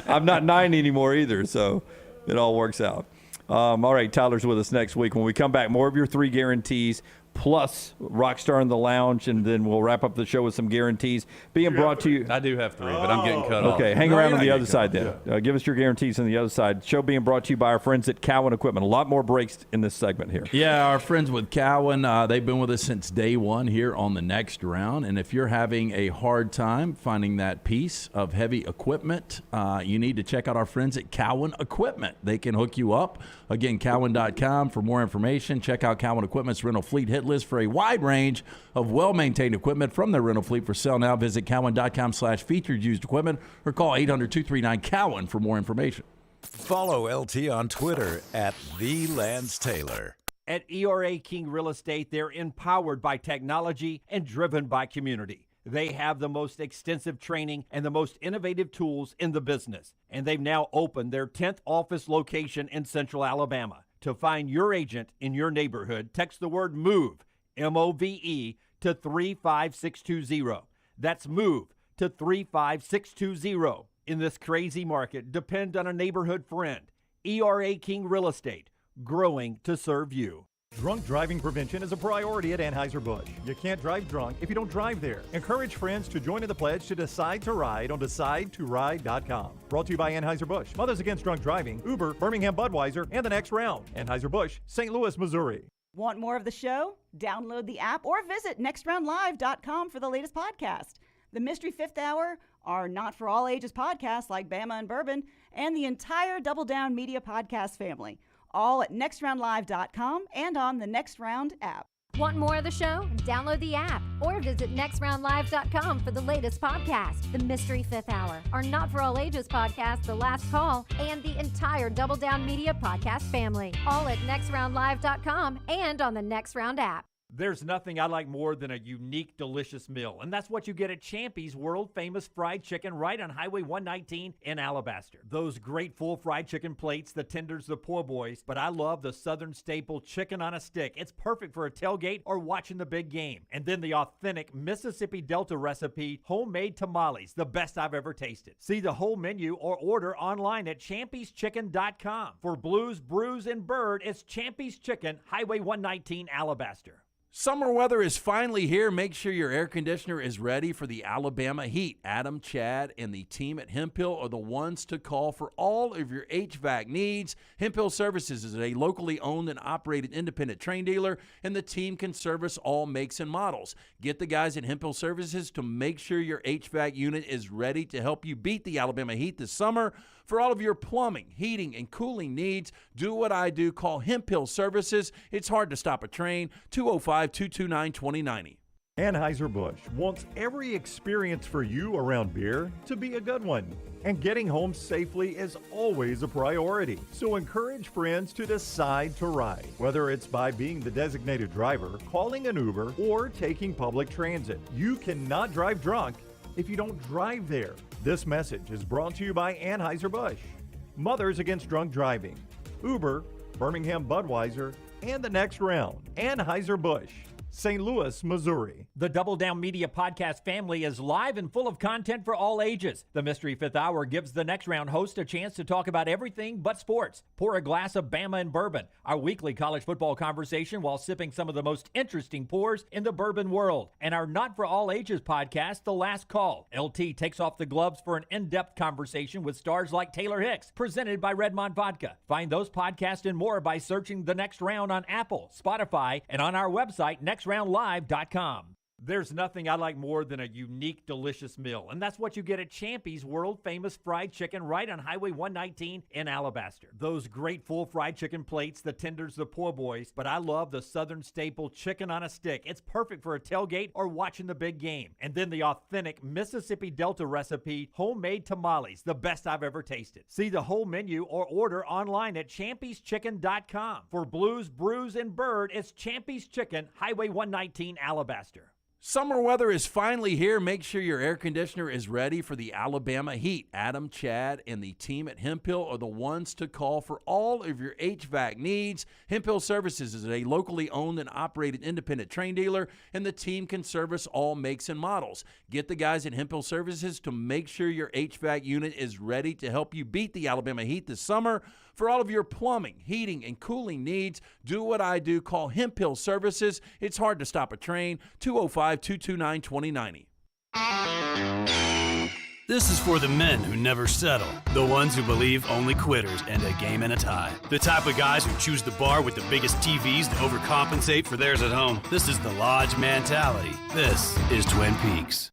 P: I'm
A: not 9 anymore either, so it all works out. All right, Tyler's with us next week. When we come back, more of your 3 guarantees, plus Rockstar in the Lounge, and then we'll wrap up the show with some guarantees being brought to you.
P: I do have 3, but I'm getting cut off.
A: Okay, hang around on the other side then. Give us your guarantees on the other side. Show being brought to you by our friends at Cowan Equipment. A lot more breaks in this segment here.
D: Yeah, our friends with Cowan, they've been with us since day one here on the Next Round. And if you're having a hard time finding that piece of heavy equipment, you need to check out our friends at Cowan Equipment. They can hook you up. Again, Cowan.com for more information. Check out Cowan Equipment's rental fleet hit list for a wide range of well-maintained equipment from their rental fleet for sale now. Visit Cowan.com/featured used equipment or call 800-239-COWAN for more information.
F: Follow LT on Twitter at @TheLanceTaylor.
H: At ERA King Real Estate, they're empowered by technology and driven by community. They have the most extensive training and the most innovative tools in the business. And they've now opened their 10th office location in Central Alabama. To find your agent in your neighborhood, text the word MOVE, M-O-V-E, to 35620. That's MOVE to 35620. In this crazy market, depend on a neighborhood friend. ERA King Real Estate, growing to serve you.
J: Drunk driving prevention is a priority at Anheuser-Busch. You can't drive drunk if you don't drive there. Encourage friends to join in the pledge to Decide to Ride on DecideToRide.com. Brought to you by Anheuser-Busch, Mothers Against Drunk Driving, Uber, Birmingham Budweiser, and The Next Round. Anheuser-Busch, St. Louis, Missouri.
O: Want more of the show? Download the app or visit nextroundlive.com for the latest podcast. The Mystery Fifth Hour, our Not For All Ages podcast like Bama and Bourbon, and the entire Double Down Media podcast family. All at nextroundlive.com and on the Next Round app.
C: Want more of the show? Download the app or visit nextroundlive.com for the latest podcast. The Mystery Fifth Hour, our Not For All Ages podcast, The Last Call, and the entire Double Down Media podcast family. All at nextroundlive.com and on the Next Round app.
H: There's nothing I like more than a unique, delicious meal, and that's what you get at Champy's world-famous fried chicken right on Highway 119 in Alabaster. Those great full fried chicken plates, the tenders, the po' boys, but I love the Southern staple chicken on a stick. It's perfect for a tailgate or watching the big game. And then the authentic Mississippi Delta recipe homemade tamales, the best I've ever tasted. See the whole menu or order online at champyschicken.com. For Blues, Brews, and Bird, it's Champy's Chicken, Highway 119, Alabaster.
I: Summer weather is finally here. Make sure your air conditioner is ready for the Alabama heat. Adam, Chad, and the team at Hemphill are the ones to call for all of your HVAC needs. Hemphill Services is a locally owned and operated independent Trane dealer, and the team can service all makes and models. Get the guys at Hemphill Services to make sure your HVAC unit is ready to help you beat the Alabama heat this summer. For all of your plumbing, heating, and cooling needs, do what I do. Call Hemp Hill Services. It's hard to stop a train. 205-229-2090.
J: Anheuser-Busch wants every experience for you around beer to be a good one. And getting home safely is always a priority. So encourage friends to decide to ride, whether it's by being the designated driver, calling an Uber, or taking public transit. You cannot drive drunk if you don't drive there. This message is brought to you by Anheuser-Busch, Mothers Against Drunk Driving, Uber, Birmingham Budweiser, and the Next Round. Anheuser-Busch, St. Louis, Missouri.
H: The Double Down Media podcast family is live and full of content for all ages. The Mystery Fifth Hour gives the Next Round host a chance to talk about everything but sports. Pour a glass of Bama and bourbon, our weekly college football conversation while sipping some of the most interesting pours in the bourbon world. And our Not For All Ages podcast, The Last Call. LT takes off the gloves for an in-depth conversation with stars like Taylor Hicks, presented by Redmond Vodka. Find those podcasts and more by searching The Next Round on Apple, Spotify, and on our website, nextroundlive.com. There's nothing I like more than a unique, delicious meal, and that's what you get at Champy's world-famous fried chicken right on Highway 119 in Alabaster. Those great full fried chicken plates, the tenders, the po' boys, but I love the Southern staple chicken on a stick. It's perfect for a tailgate or watching the big game. And then the authentic Mississippi Delta recipe, homemade tamales, the best I've ever tasted. See the whole menu or order online at champyschicken.com. For Blues, Brews, and Bird, it's Champy's Chicken, Highway 119, Alabaster.
I: Summer weather is finally here. Make sure your air conditioner is ready for the Alabama heat. Adam, Chad, and the team at Hemp Hill are the ones to call for all of your HVAC needs. Hemp Hill Services is a locally owned and operated independent train dealer, and the team can service all makes and models. Get the guys at Hemp Hill Services to make sure your HVAC unit is ready to help you beat the Alabama heat this summer. For all of your plumbing, heating, and cooling needs, do what I do. Call Hemp Hill Services. It's hard to stop a train. 205-229-2090.
U: This is for the men who never settle, the ones who believe only quitters end a game and a tie, the type of guys who choose the bar with the biggest TVs to overcompensate for theirs at home. This is the Lodge mentality. This is Twin Peaks.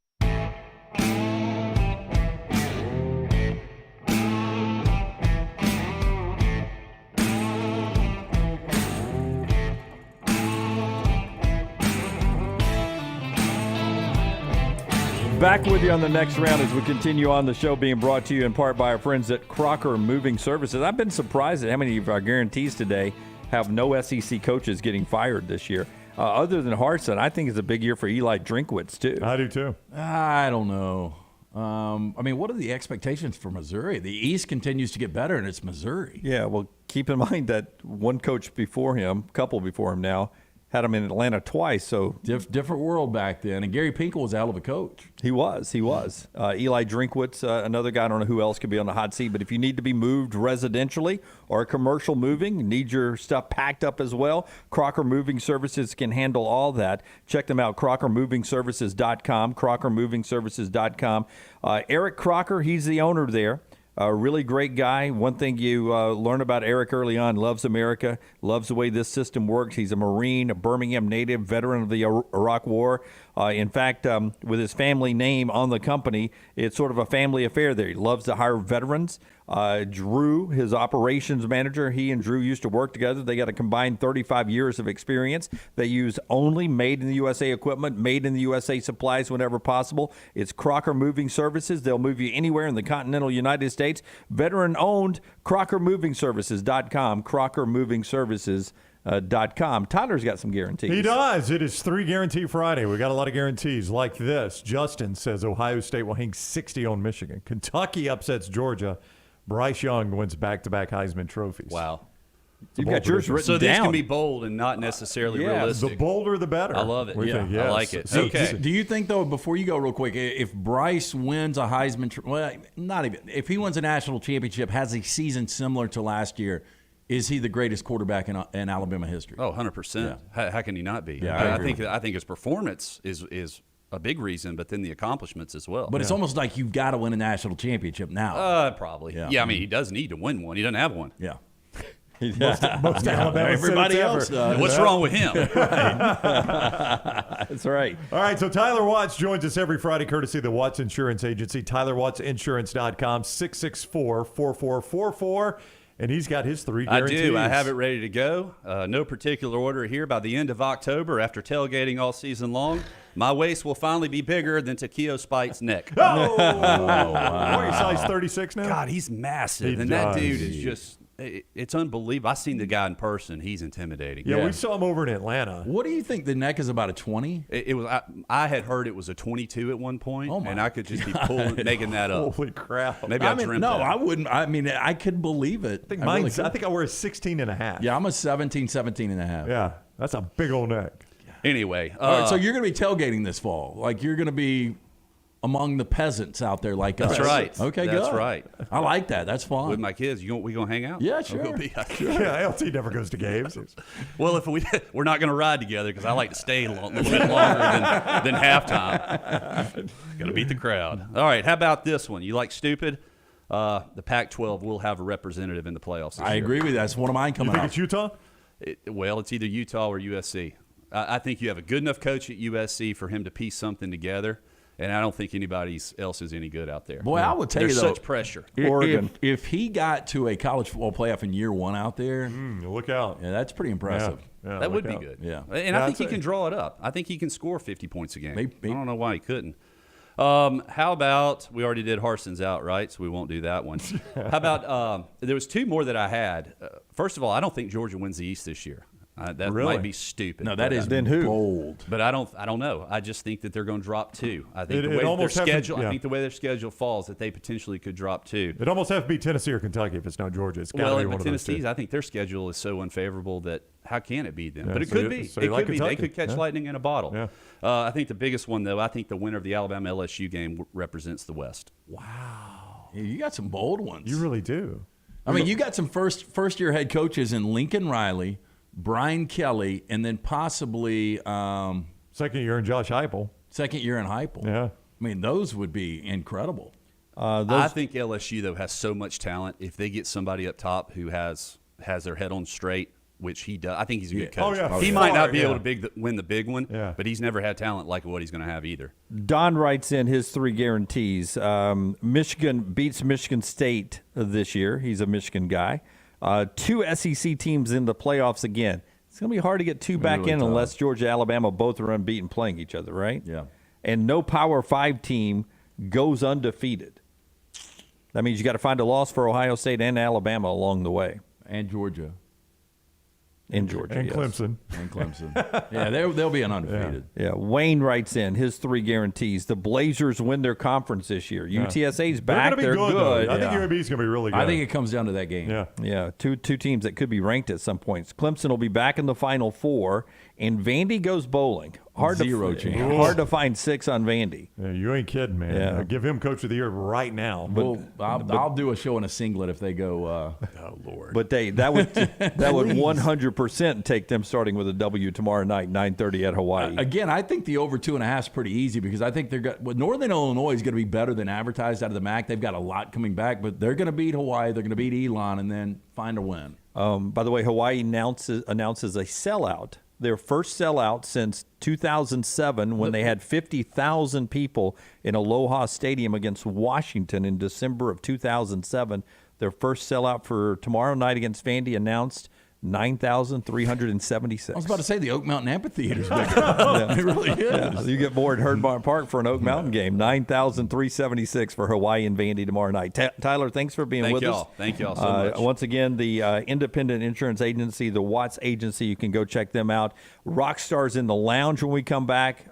H: Back with you on the Next Round as we continue on the show, being brought to you in part by our friends at Crocker Moving Services. I've been surprised at how many of our guarantees today have no SEC coaches getting fired this year. Other than Harsin, I think it's a big year for Eli Drinkwitz, too.
B: I do, too.
D: I don't know. I mean, what are the expectations for Missouri? The East continues to get better, and it's Missouri.
A: Yeah, well, keep in mind that one coach before him, couple before him now, had him in Atlanta twice. So
D: different world back then. And Gary Pinkel was a hell of a coach.
A: He was. Eli Drinkwitz, another guy. I don't know who else could be on the hot seat. But if you need to be moved residentially or commercial moving, need your stuff packed up as well, Crocker Moving Services can handle all that. Check them out, crockermovingservices.com, crockermovingservices.com. Eric Crocker, he's the owner there. A really great guy. One thing you learn about Eric early on, loves America, loves the way this system works. He's a Marine, a Birmingham native, veteran of the Iraq War. In fact, with his family name on the company, it's sort of a family affair there. He loves to hire veterans. Drew, his operations manager, he and Drew used to work together. They got a combined 35 years of experience. They use only made in the USA equipment, made in the USA supplies whenever possible. It's Crocker Moving Services. They'll move you anywhere in the continental United States. Veteran owned, crockermovingservices.com, crockermovingservices.com. Tyler's got some guarantees.
B: He does. It is 3 Guarantee Friday. We got a lot of guarantees like this. Justin says Ohio State will hang 60 on Michigan. Kentucky upsets Georgia. Bryce Young wins back-to-back Heisman trophies.
P: Wow.
B: You've got yours written
P: so
B: down.
P: these can be bold and not necessarily realistic.
B: The bolder, the better.
P: I love it.
B: We think, yes.
P: I like it.
D: So,
P: okay.
D: Do you think, though, before you go real quick, if Bryce wins a Heisman, well, not even, if he wins a national championship, has a season similar to last year, is he the greatest quarterback in Alabama history?
P: Oh, 100%.
D: Yeah.
P: How can he not be?
D: Yeah,
P: I think his performance is a big reason, but then the accomplishments as well.
D: But it's almost like you've got to win a national championship now.
P: Probably.
D: Yeah.
P: I mean, he does need to win one. He doesn't have one.
D: Yeah.
B: Most Alabama
D: everybody else does.
P: What's wrong with him?
H: That's right.
B: All right, so Tyler Watts joins us every Friday, courtesy of the Watts Insurance Agency. TylerWattsInsurance.com, 664-4444. And he's got his 3 guarantees.
P: I do. I have it ready to go. No particular order here. By the end of October, after tailgating all season long, my waist will finally be bigger than Takeo Spite's neck.
B: Oh, wow. What, are you size 36 now?
P: God, he's massive.
B: He
P: and
B: does.
P: that dude is just, it's unbelievable. I've seen the guy in person. He's intimidating.
B: Yeah, we saw him over in Atlanta.
D: What do you think? The neck is about a 20?
P: It was. I had heard it was a 22 at one point,
D: Oh my
P: and I could just be making that up.
B: Holy crap.
P: Maybe I dreamt
D: no,
P: that.
D: I wouldn't. I mean, I could believe it.
B: I think
D: really
B: I think I wear a 16 and a half.
D: Yeah, I'm a 17 and a half.
B: Yeah, that's a big old neck.
P: Anyway.
D: All right, so you're going to be tailgating this fall. Like, you're going to be among the peasants out there like us.
P: That's right.
D: Okay, good.
P: That's right.
D: I like that. That's fun.
P: With my kids, we gonna hang out?
D: Yeah, sure.
B: Yeah, LT never goes to games.
P: Well, if we're not gonna ride together because I like to stay a little bit longer than halftime. Gotta beat the crowd. All right, how about this one? You like stupid? The Pac-12 will have a representative in the playoffs this
D: I
P: year.
D: agree with that. That's one of mine coming
B: You think
D: up.
B: it's Utah?
P: Well, it's either Utah or USC. I think you have a good enough coach at USC for him to piece something together. And I don't think anybody else is any good out there.
D: Boy, I would tell
P: There's
D: you, though,
P: such pressure.
D: If he got to a college football playoff in year 1 out there,
B: look out.
D: Yeah, that's pretty impressive.
B: Yeah,
P: that would
B: look
P: be
B: out.
P: good.
D: Yeah.
P: And I think he can draw it up. I think he can score 50 points a game.
D: Maybe.
P: I don't know why he couldn't. How about, we already did Harson's out, right? So we won't do that one. How about, there was 2 more that I had. First of all, I don't think Georgia wins the East this year. That
B: Really?
P: might be stupid.
D: No, that is
H: Then who?
D: bold.
P: But I don't know. I just think that they're going to drop 2. I think
B: It
P: the way their
B: almost happened-
P: schedule.
B: yeah.
P: I think the way their schedule falls, that they potentially could drop 2.
B: It almost has to be Tennessee or Kentucky if it's not Georgia. It's got to
P: Well,
B: be one
P: but
B: of those
P: Tennessee's,
B: two.
P: I think their schedule is so unfavorable that how can it be them?
B: Yeah,
P: But it
B: so
P: could
B: you-
P: be.
B: so
P: It
B: you like
P: could be. They
B: Kentucky.
P: could catch
B: Yeah.
P: lightning in a bottle.
B: Yeah.
P: I think the biggest one, though, I think the winner of the Alabama LSU game represents the West.
D: Wow. Yeah, you got some bold ones.
B: You really do.
D: I mean, you got some first-year head coaches in Lincoln Riley, Brian Kelly, and then possibly
B: second year in Josh Heupel.
D: Second year in Heupel.
B: Yeah.
D: I mean, those would be incredible.
P: I think LSU, though, has so much talent. If they get somebody up top who has their head on straight, which he does, I think he's a good coach.
B: Oh, yeah.
P: He might not be able to win the big one,
B: Yeah.
P: but he's never had talent like what he's going to have either.
H: Don writes in his 3 guarantees. Michigan beats Michigan State this year. He's a Michigan guy. 2 SEC teams in the playoffs again. It's going to be hard to get 2 back
D: Really
H: in
D: tough.
H: unless Georgia, Alabama both are unbeaten playing each other, right?
D: Yeah.
H: And no Power 5 team goes undefeated. That means you got to find a loss for Ohio State and Alabama along the way.
D: And Georgia.
H: In Georgia,
B: And
H: yes.
B: Clemson.
D: And Clemson. Yeah, they'll be an undefeated.
H: Yeah, Wayne writes in his 3 guarantees. The Blazers win their conference this year. UTSA's back.
B: They're going to be
H: They're
B: good. though. I think
D: Yeah.
B: UAB's going to be really good.
D: I think it comes down to that game.
B: Yeah.
H: Yeah, two teams that could be ranked at some points. Clemson will be back in the Final Four, and Vandy goes bowling.
D: Zero chance.
H: Hard to find 6 on Vandy.
B: Yeah, you ain't kidding, man.
H: Yeah.
B: Give him Coach of the Year right now.
D: Well, I'll do a show in a singlet if they go.
P: Oh Lord!
H: But that would 100% take them starting with a W tomorrow night, 9:30 at Hawaii.
D: Again, I think the over 2.5 is pretty easy because I think Northern Illinois is going to be better than advertised out of the MAC. They've got a lot coming back, but they're going to beat Hawaii. They're going to beat Elon and then find a win.
H: By the way, Hawaii announces a sellout. Their first sellout since 2007 when they had 50,000 people in Aloha Stadium against Washington in December of 2007. Their first sellout for tomorrow night against Vandy announced 9,376.
D: I was about to say the Oak Mountain Amphitheater is bigger. It really is.
H: Yeah, you get more at Herdbarn Park for an Oak Mountain game. 9,376 for Hawaii and Vandy tomorrow night. Tyler, thanks for being with us.
P: Thank y'all so much.
H: Once again, the independent insurance agency, the Watts Agency, you can go check them out. Rockstar's in the lounge when we come back.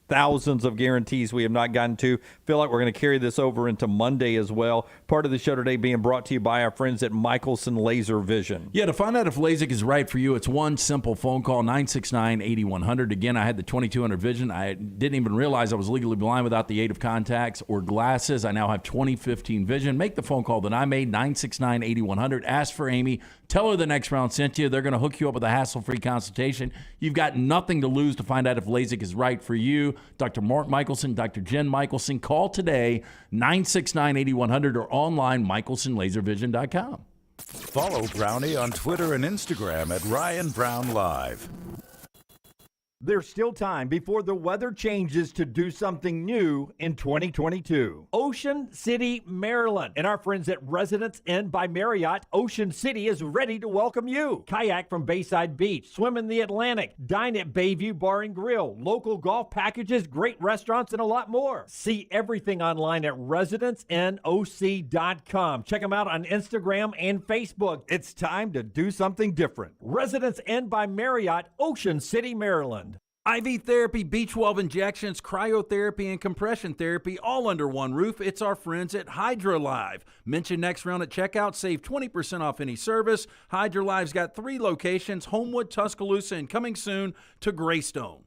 H: Thousands of guarantees we have not gotten to. Feel like we're going to carry this over into Monday as well. Part of the show today being brought to you by our friends at Michelson Laser Vision.
D: Yeah, to find out if LASIK is right for you, it's one simple phone call, 969-8100. Again, I had the 2200 vision. I didn't even realize I was legally blind without the aid of contacts or glasses. I now have 2015 vision. Make the phone call that I made, 969-8100. Ask for Amy. Tell her the next round sent you. They're going to hook you up with a hassle-free consultation. You've got nothing to lose to find out if LASIK is right for you. Dr. Mark Michelson, Dr. Jen Michelson. Call today, 969-8100 or online, michelsonlaservision.com.
F: Follow Brownie on Twitter and Instagram at Ryan Brown Live.
H: There's still time before the weather changes to do something new in 2022. Ocean City, Maryland, and our friends at Residence Inn by Marriott, Ocean City is ready to welcome you. Kayak from Bayside Beach, swim in the Atlantic, dine at Bayview Bar and Grill, local golf packages, great restaurants, and a lot more. See everything online at residenceinnoc.com. Check them out on Instagram and Facebook. It's time to do something different. Residence Inn by Marriott, Ocean City, Maryland.
I: IV therapy, B12 injections, cryotherapy, and compression therapy all under one roof. It's our friends at HydroLive. Mention Next Round at checkout. Save 20% off any service. HydroLive's got 3 locations, Homewood, Tuscaloosa, and coming soon to Greystone.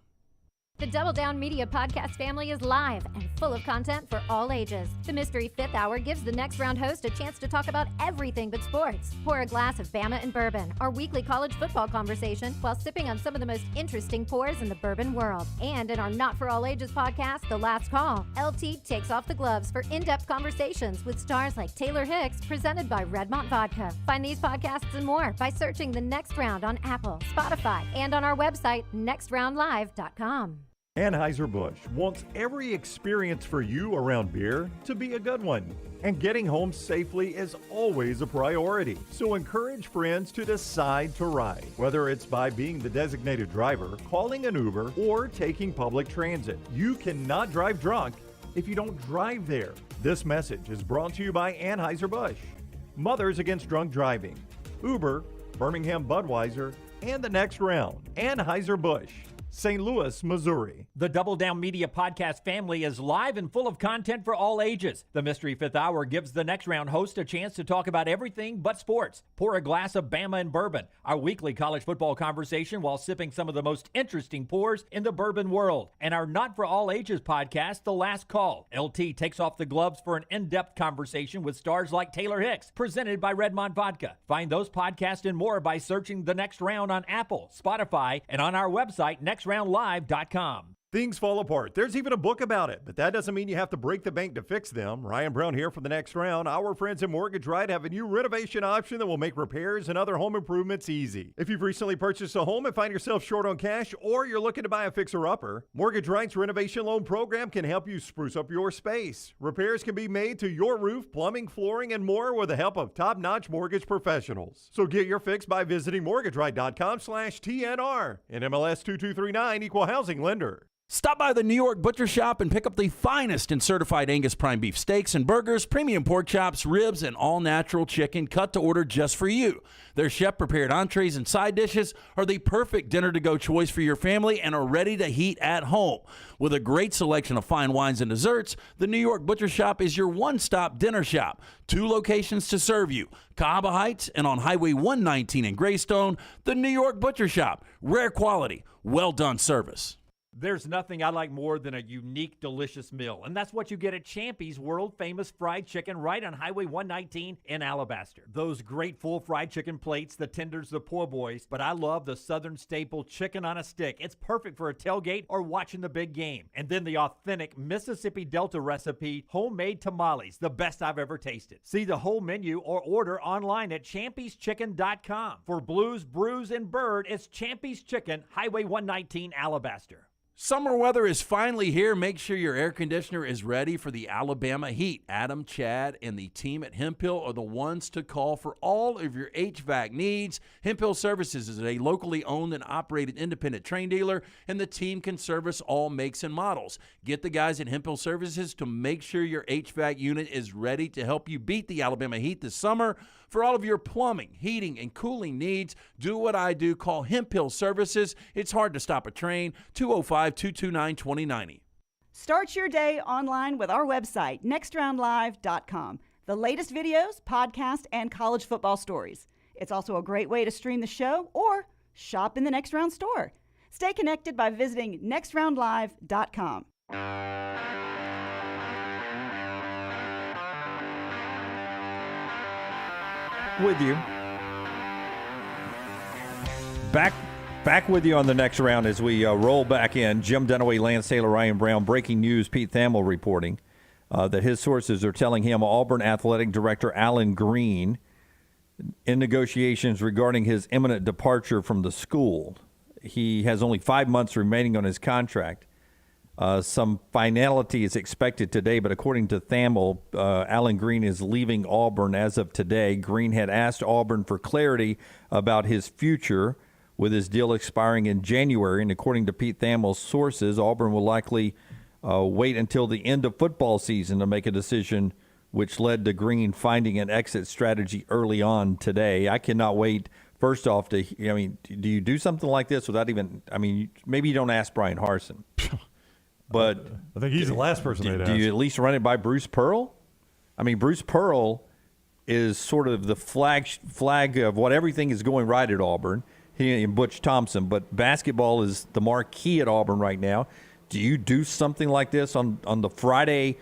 C: The Double Down Media podcast family is live and full of content for all ages. The Mystery Fifth Hour gives the Next Round host a chance to talk about everything but sports. Pour a glass of Bama and Bourbon, our weekly college football conversation, while sipping on some of the most interesting pours in the bourbon world. And in our Not For All Ages podcast, The Last Call, LT takes off the gloves for in-depth conversations with stars like Taylor Hicks, presented by Redmont Vodka. Find these podcasts and more by searching The Next Round on Apple, Spotify, and on our website, nextroundlive.com.
J: Anheuser-Busch wants every experience for you around beer to be a good one. And getting home safely is always a priority. So encourage friends to decide to ride, whether it's by being the designated driver, calling an Uber, or taking public transit. You cannot drive drunk if you don't drive there. This message is brought to you by Anheuser-Busch, Mothers Against Drunk Driving, Uber, Birmingham Budweiser, and the Next Round. Anheuser-Busch, St. Louis, Missouri.
H: The Double Down Media podcast family is live and full of content for all ages. The Mystery Fifth Hour gives the Next Round host a chance to talk about everything but sports. Pour a glass of Bama and Bourbon, our weekly college football conversation while sipping some of the most interesting pours in the bourbon world. And our Not For All Ages podcast, The Last Call. LT takes off the gloves for an in-depth conversation with stars like Taylor Hicks, presented by Redmont Vodka. Find those podcasts and more by searching The Next Round on Apple, Spotify, and on our website, nextroundlive.com.
J: Things fall apart. There's even a book about it, but that doesn't mean you have to break the bank to fix them. Ryan Brown here for the Next Round. Our friends at Mortgage Right have a new renovation option that will make repairs and other home improvements easy. If you've recently purchased a home and find yourself short on cash, or you're looking to buy a fixer-upper, Mortgage Right's renovation loan program can help you spruce up your space. Repairs can be made to your roof, plumbing, flooring, and more with the help of top-notch mortgage professionals. So get your fix by visiting mortgageright.com/TNR. And MLS 2239, Equal Housing Lender.
I: Stop by the New York Butcher Shop and pick up the finest in certified Angus prime beef steaks and burgers, premium pork chops, ribs, and all-natural chicken cut to order just for you. Their chef-prepared entrees and side dishes are the perfect dinner-to-go choice for your family and are ready to heat at home. With a great selection of fine wines and desserts, the New York Butcher Shop is your one-stop dinner shop. 2 locations to serve you, Cahaba Heights and on Highway 119 in Greystone. The New York Butcher Shop, rare quality, well-done service.
H: There's nothing I like more than a unique, delicious meal, and that's what you get at Champy's world-famous fried chicken right on Highway 119 in Alabaster. Those great full fried chicken plates, the tenders, the po' boys, but I love the Southern staple chicken on a stick. It's perfect for a tailgate or watching the big game. And then the authentic Mississippi Delta recipe, homemade tamales, the best I've ever tasted. See the whole menu or order online at champyschicken.com. For Blues, Brews, and Bird, it's Champy's Chicken, Highway 119, Alabaster.
I: Summer weather is finally here. Make sure your air conditioner is ready for the Alabama heat. Adam, Chad, and the team at Hemphill are the ones to call for all of your HVAC needs. Hemphill Services is a locally owned and operated independent train dealer, and the team can service all makes and models. Get the guys at Hemphill Services to make sure your HVAC unit is ready to help you beat the Alabama heat this summer. For all of your plumbing, heating, and cooling needs, do what I do. Call Hemphill Services. It's hard to stop a train. 205-229-2090.
O: Start your day online with our website, nextroundlive.com. The latest videos, podcasts, and college football stories. It's also a great way to stream the show or shop in the Next Round store. Stay connected by visiting nextroundlive.com.
H: With you. Back with you on the Next Round as we roll back in. Jim Dunaway, Lance Taylor, Ryan Brown. Breaking news, Pete Thamel reporting that his sources are telling him Auburn Athletic Director Alan Green in negotiations regarding his imminent departure from the school.
A: he has only 5 months remaining on his contract. Some finality is expected today, but according to Thamel, Alan Green is leaving Auburn as of today. Green had asked Auburn for clarity about his future with his deal expiring in January, and according to Pete Thamel's sources, Auburn will likely wait until the end of football season to make a decision, which led to Green finding an exit strategy early on today. I cannot wait, first off, do you do something like this without even, maybe you don't ask Brian Harsin. But
B: I think he's the last person they'd ask.
A: Do you at least run it by Bruce Pearl? Bruce Pearl is sort of the flag of what everything is going right at Auburn, he and Butch Thompson, but basketball is the marquee at Auburn right now. Do you do something like this on the Friday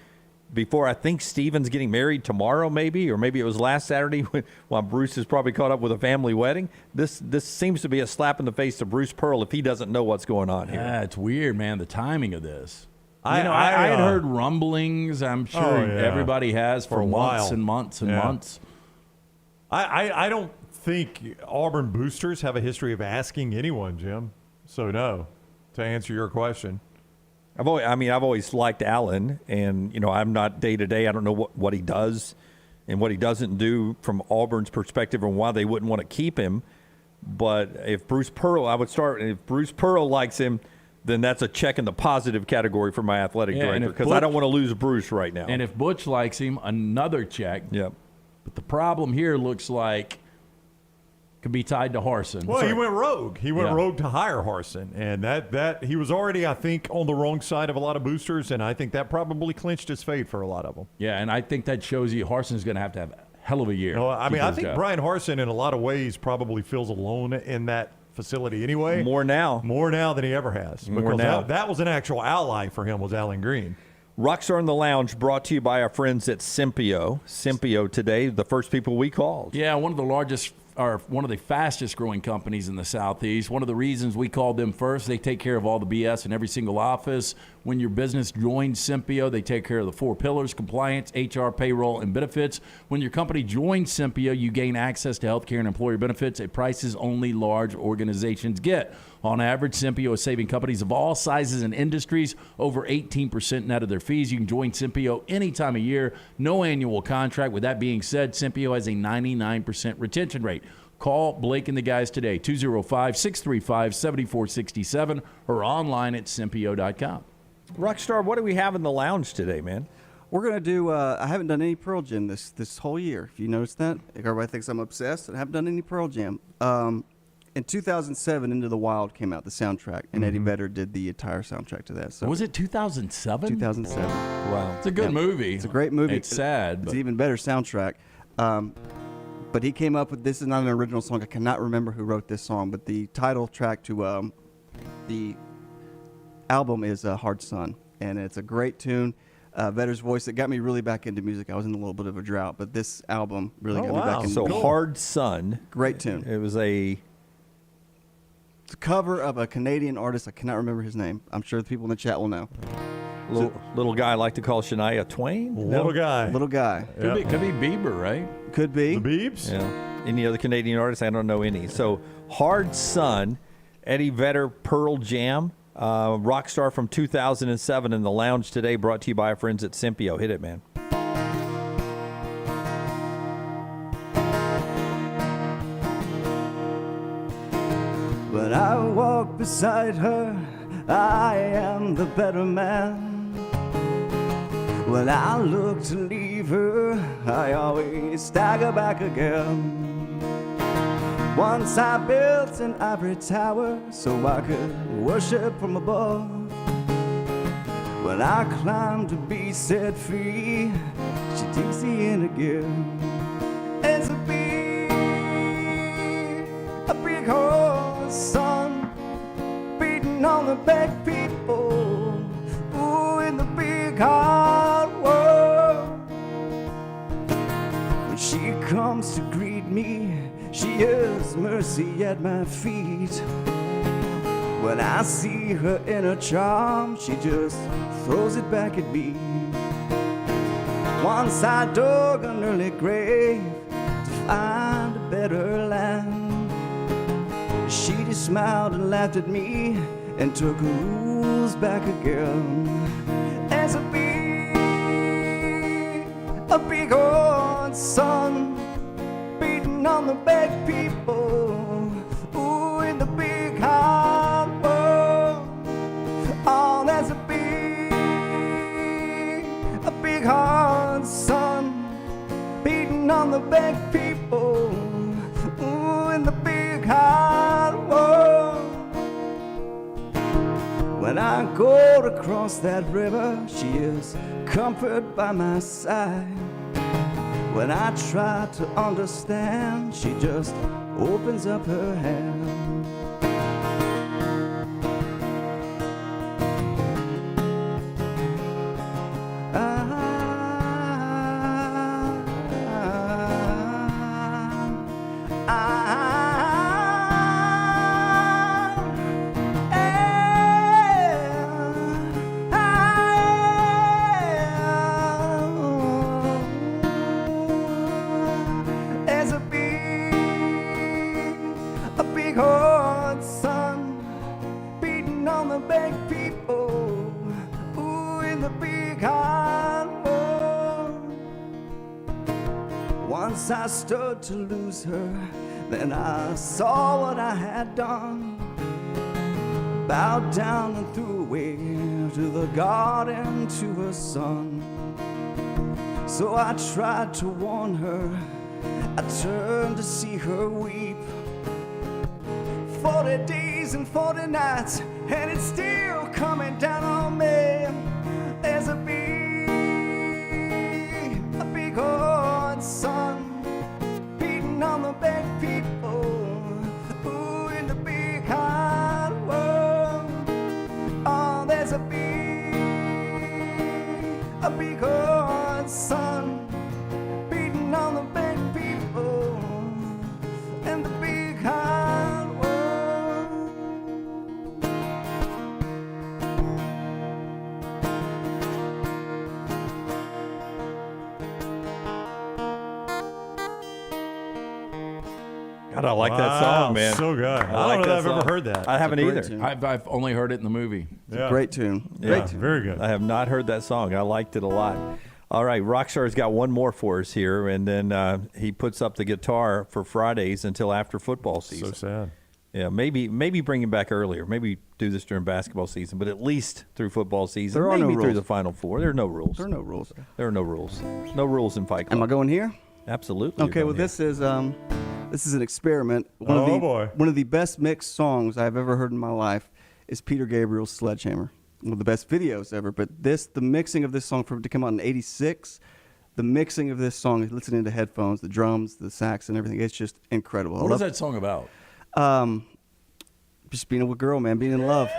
A: before, I think Steven's getting married tomorrow maybe, or maybe it was last Saturday while Bruce is probably caught up with a family wedding? This seems to be a slap in the face to Bruce Pearl if he doesn't know what's going on here.
D: Yeah, it's weird, man, the timing of this. I
B: had
D: heard rumblings, I'm sure everybody has, for months and months and months.
B: I don't think Auburn boosters have a history of asking anyone, Jim. So no, to answer your question.
A: I've always liked Allen, and I'm not day to day. I don't know what he does and what he doesn't do from Auburn's perspective, and why they wouldn't want to keep him. But if Bruce Pearl, if Bruce Pearl likes him, then that's a check in the positive category for my athletic director, because I don't want to lose Bruce right now.
D: And if Butch likes him, another check.
A: Yep.
D: But the problem here looks like could be tied to Harsin.
B: Well, he went rogue. He went rogue to hire Harsin, and that he was already, I think, on the wrong side of a lot of boosters, and I think that probably clinched his fate for a lot of them.
D: Yeah, and I think that shows you Harsin's going to have a hell of a year.
B: Well, I think Brian Harsin, in a lot of ways, probably feels alone in that facility anyway.
A: More now
B: than he ever has. Because that was an actual ally for him, was Alan Green.
A: Rockstar in the Lounge, brought to you by our friends at Simpio. Simpio today, the first people we called.
D: Yeah, one of the fastest growing companies in the Southeast. One of the reasons we called them first, they take care of all the BS in every single office. When your business joins Simpio, they take care of the 4 pillars: compliance, HR, payroll, and benefits. When your company joins Simpio, you gain access to healthcare and employer benefits at prices only large organizations get. On average, Simpio is saving companies of all sizes and industries over 18% net of their fees. You can join Simpio any time of year, no annual contract. With that being said, Simpio has a 99% retention rate. Call Blake and the guys today, 205-635-7467, or online at Simpio.com.
A: Rockstar, what do we have in the lounge today, man?
E: We're going to do, I haven't done any Pearl Jam this whole year. If you noticed that, everybody thinks I'm obsessed. I haven't done any Pearl Jam. In 2007, Into the Wild came out, the soundtrack, and Eddie Vedder did the entire soundtrack to that. So
D: was it 2007?
E: 2007.
A: Wow.
D: It's a good movie.
E: It's a great movie.
D: It's sad.
E: It's an even better soundtrack. But he came up with, this is not an original song. I cannot remember who wrote this song, but the title track to the album is Hard Sun, and it's a great tune. Vedder's voice, it got me really back into music. I was in a little bit of a drought, but this album really got me back into music.
A: So Hard Sun.
E: Great tune.
A: It was a
E: cover of a Canadian artist. I cannot remember his name. I'm sure the people in the chat will know.
A: Little guy I like to call Shania Twain.
B: Little guy.
D: Could be Bieber, right?
E: Could be.
B: The Biebs?
A: Yeah. Any other Canadian artists? I don't know any. So Hard Sun, Eddie Vedder, Pearl Jam, Rockstar from 2007 in the lounge today, brought to you by our friends at Simpio. Hit it, man.
E: When I walk beside her, I am the better man. When I look to leave her, I always stagger back again. Once I built an ivory tower so I could worship from above. When I climb to be set free, she takes me in again. It's a big horse, son, beating on the back people, ooh, in the big hard world. When she comes to greet me, she is mercy at my feet. When I see her inner charm, she just throws it back at me. Once I dug an early grave to find a better land. She just smiled and laughed at me and took her rules back again. There's a big old sun beating on the big people, ooh, in the big hard world. Oh, there's a big hard sun beating on the big people, ooh, in the big hard world. When I go to cross that river, she is comfort by my side. When I try to understand, she just opens up her hand. Once I stood to lose her, then I saw what I had done. Bowed down and threw away to the garden to her son. So I tried to warn her, I turned to see her weep. 40 days and 40 nights, and it's still coming down on me. There's a big old sun beating on the big people, ooh, in the big hard world. Oh, there's a big old sun beating on the big people in the big hard world.
A: God, I like that song, man.
B: So good. I don't know that I've ever heard that.
A: I haven't
D: It's a great
A: either.
D: tune. I've only heard it in the movie.
E: It's a great tune.
A: Yeah,
B: very good.
A: I have not heard that song. I liked it a lot. All right, Rockstar's got one more for us here, and then he puts up the guitar for Fridays until after football season.
B: So sad.
A: Yeah, maybe bring him back earlier. Maybe do this during basketball season, but at least through football season.
E: There are no
A: maybe through
E: rules.
A: the Final Four. There are no rules.
E: There are no rules.
A: There are no rules. No rules in Fight Club.
E: Am I going here?
A: Absolutely.
E: Okay, well, this is an experiment. One of the best mixed songs I've ever heard in my life is Peter Gabriel's Sledgehammer. One of the best videos ever. But the mixing of this song to come out in '86, the mixing of this song, listening to headphones, the drums, the sax, and everything, it's just incredible.
D: What is that song about?
E: Just being a girl, man, being in love.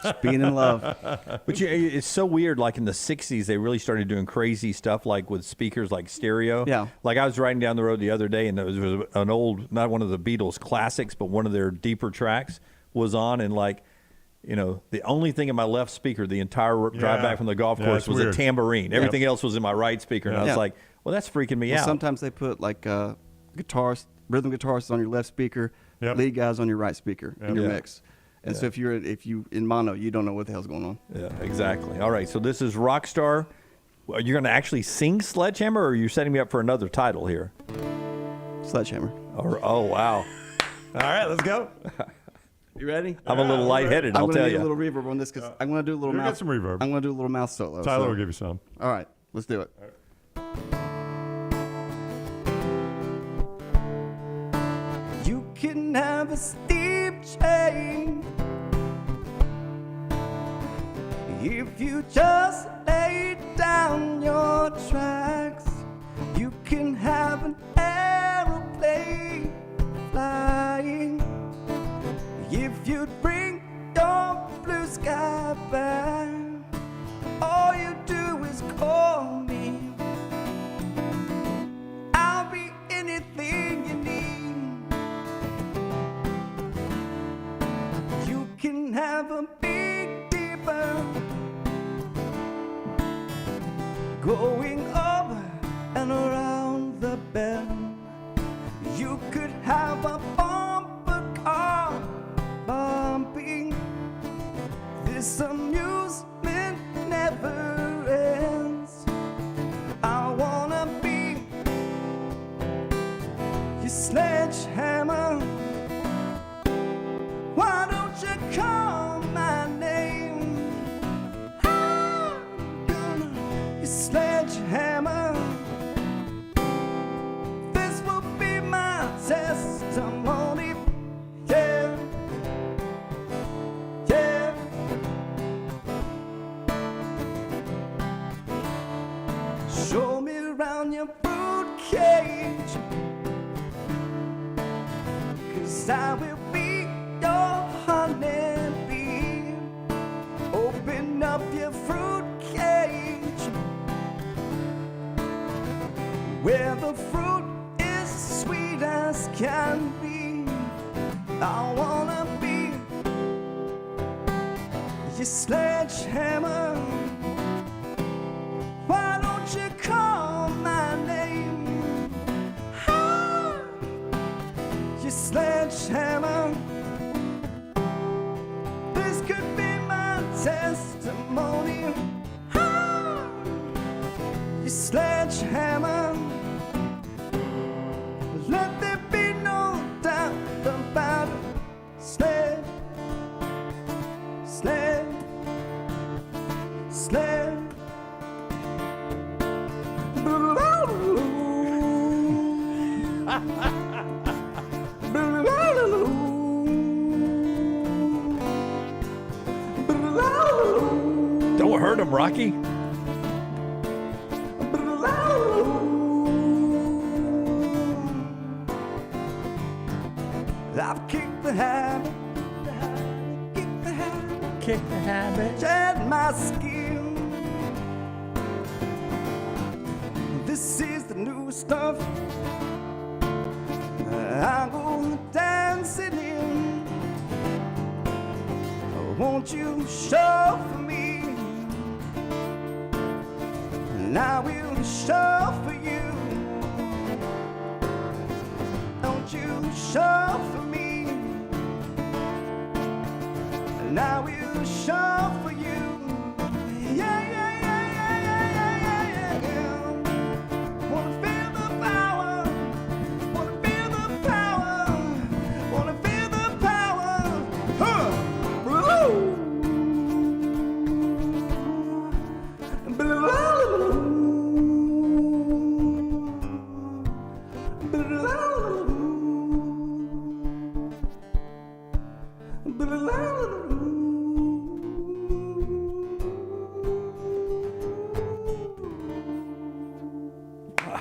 E: Just being in love.
A: But it's so weird. Like in the 60s, they really started doing crazy stuff like with speakers like stereo.
E: Yeah.
A: Like I was riding down the road the other day and there was an old, not one of the Beatles classics, but one of their deeper tracks was on. And like, you know, the only thing in my left speaker the entire drive back from the golf course was a tambourine. Everything else was in my right speaker. And I was like, well, that's freaking me out.
E: Sometimes they put like guitars, rhythm guitarists on your left speaker, lead guys on your right speaker in your mix. And so if you in mono, you don't know what the hell's going on.
A: Yeah, exactly. All right, so this is Rockstar. Are you going to actually sing Sledgehammer, or are you setting me up for another title here?
E: Sledgehammer.
A: Oh, wow.
B: All right, let's go.
E: You ready?
A: I'm a little lightheaded, I'll tell
E: I'm
A: you.
E: going to need a little reverb on this because I'm going to do a little
B: You'll
E: mouth.
B: get some reverb.
E: I'm going to do a little mouth solo.
B: Tyler will give you some.
E: All right, let's do it. You can have a steep chain if you just lay down your tracks. You can have an aeroplane flying if you bring your blue sky back. All you do is call me. I'll be anything you need. You can have a big dipper going up and around the bend. You could have a bumper car This amusement never ends. I wanna be your sledgehammer. Why don't you call my name? I'm gonna your sledgehammer. This will be my testimony. Yeah, yeah. Show me around your fruit cage, 'cause I will be your honeybee. Open up your fruit cage, where the fruit is sweet as can be. I wanna be your sledgehammer. Why don't you call my name? Ah, your sledgehammer. This could be my testimony. Ah, your sledgehammer. Let there be no doubt about it. Sled, sled, sled.
H: Don't hurt him, Rocky.
E: I've kicked the habit, kick the habit, shed my skin. This is the new stuff I go dancing in. Won't you show for me, and I will show for you. Don't you show for me, and I will show for you. Yeah, yeah, yeah, yeah, yeah, yeah, yeah, yeah. Wanna feel the power, wanna feel the power, wanna feel the power. Huh. Woo.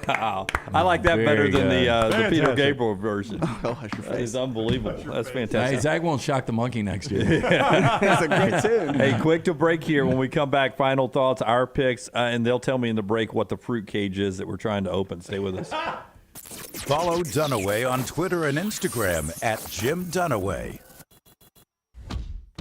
H: Wow. I like that better than the Peter Gabriel version.
E: Oh,
H: that is unbelievable. That's fantastic.
D: Hey, Zach won't shock the monkey next year.
E: That's a great tune.
H: Hey, quick to break here. When we come back, final thoughts, our picks, and they'll tell me in the break what the fruit cage is that we're trying to open. Stay with us.
F: Follow Dunaway on Twitter and Instagram at Jim Dunaway.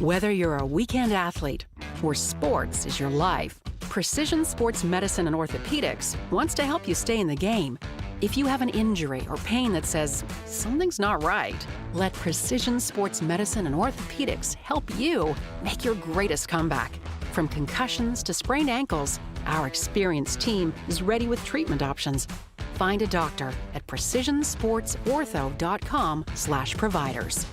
K: Whether you're a weekend athlete or sports is your life, Precision Sports Medicine and Orthopedics wants to help you stay in the game. If you have an injury or pain that says something's not right, let Precision Sports Medicine and Orthopedics help you make your greatest comeback. From concussions to sprained ankles, our experienced team is ready with treatment options. Find a doctor at precisionsportsortho.com/providers.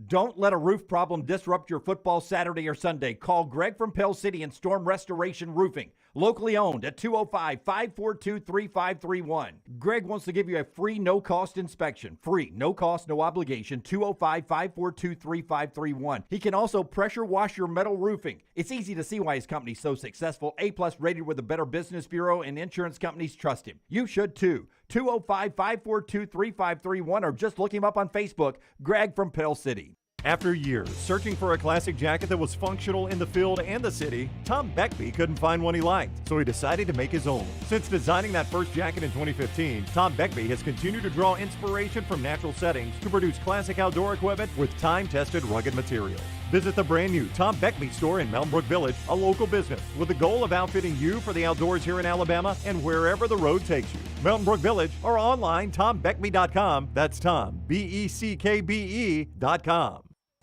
H: Don't let a roof problem disrupt your football Saturday or Sunday. Call Greg from Pell City and Storm Restoration Roofing, locally owned at 205-542-3531. Greg wants to give you a free, no-cost inspection. Free, no cost, no obligation, 205-542-3531. He can also pressure wash your metal roofing. It's easy to see why his company's so successful. A-plus rated with the Better Business Bureau, and insurance companies trust him. You should too. 205-542-3531, or just look him up on Facebook, Greg from Pell City.
J: After years searching for a classic jacket that was functional in the field and the city, Tom Beckby couldn't find one he liked, so he decided to make his own. Since designing that first jacket in 2015, Tom Beckby has continued to draw inspiration from natural settings to produce classic outdoor equipment with time-tested rugged materials. Visit the brand new Tom Beckby store in Mountain Brook Village, a local business, with the goal of outfitting you for the outdoors here in Alabama and wherever the road takes you. Mountain Brook Village, or online, TomBeckby.com. That's Tom, BECKBE.com.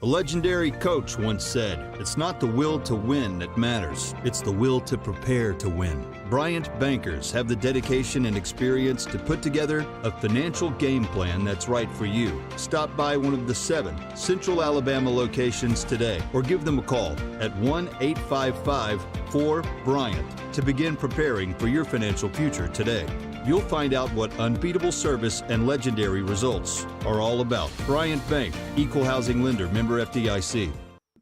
N: A legendary coach once said, "It's not the will to win that matters, it's the will to prepare to win." Bryant bankers have the dedication and experience to put together a financial game plan that's right for you. Stop by one of the 7 Central Alabama locations today or give them a call at 1-855-4-BRYANT to begin preparing for your financial future today. You'll find out what unbeatable service and legendary results are all about. Bryant Bank, Equal Housing Lender, member FDIC.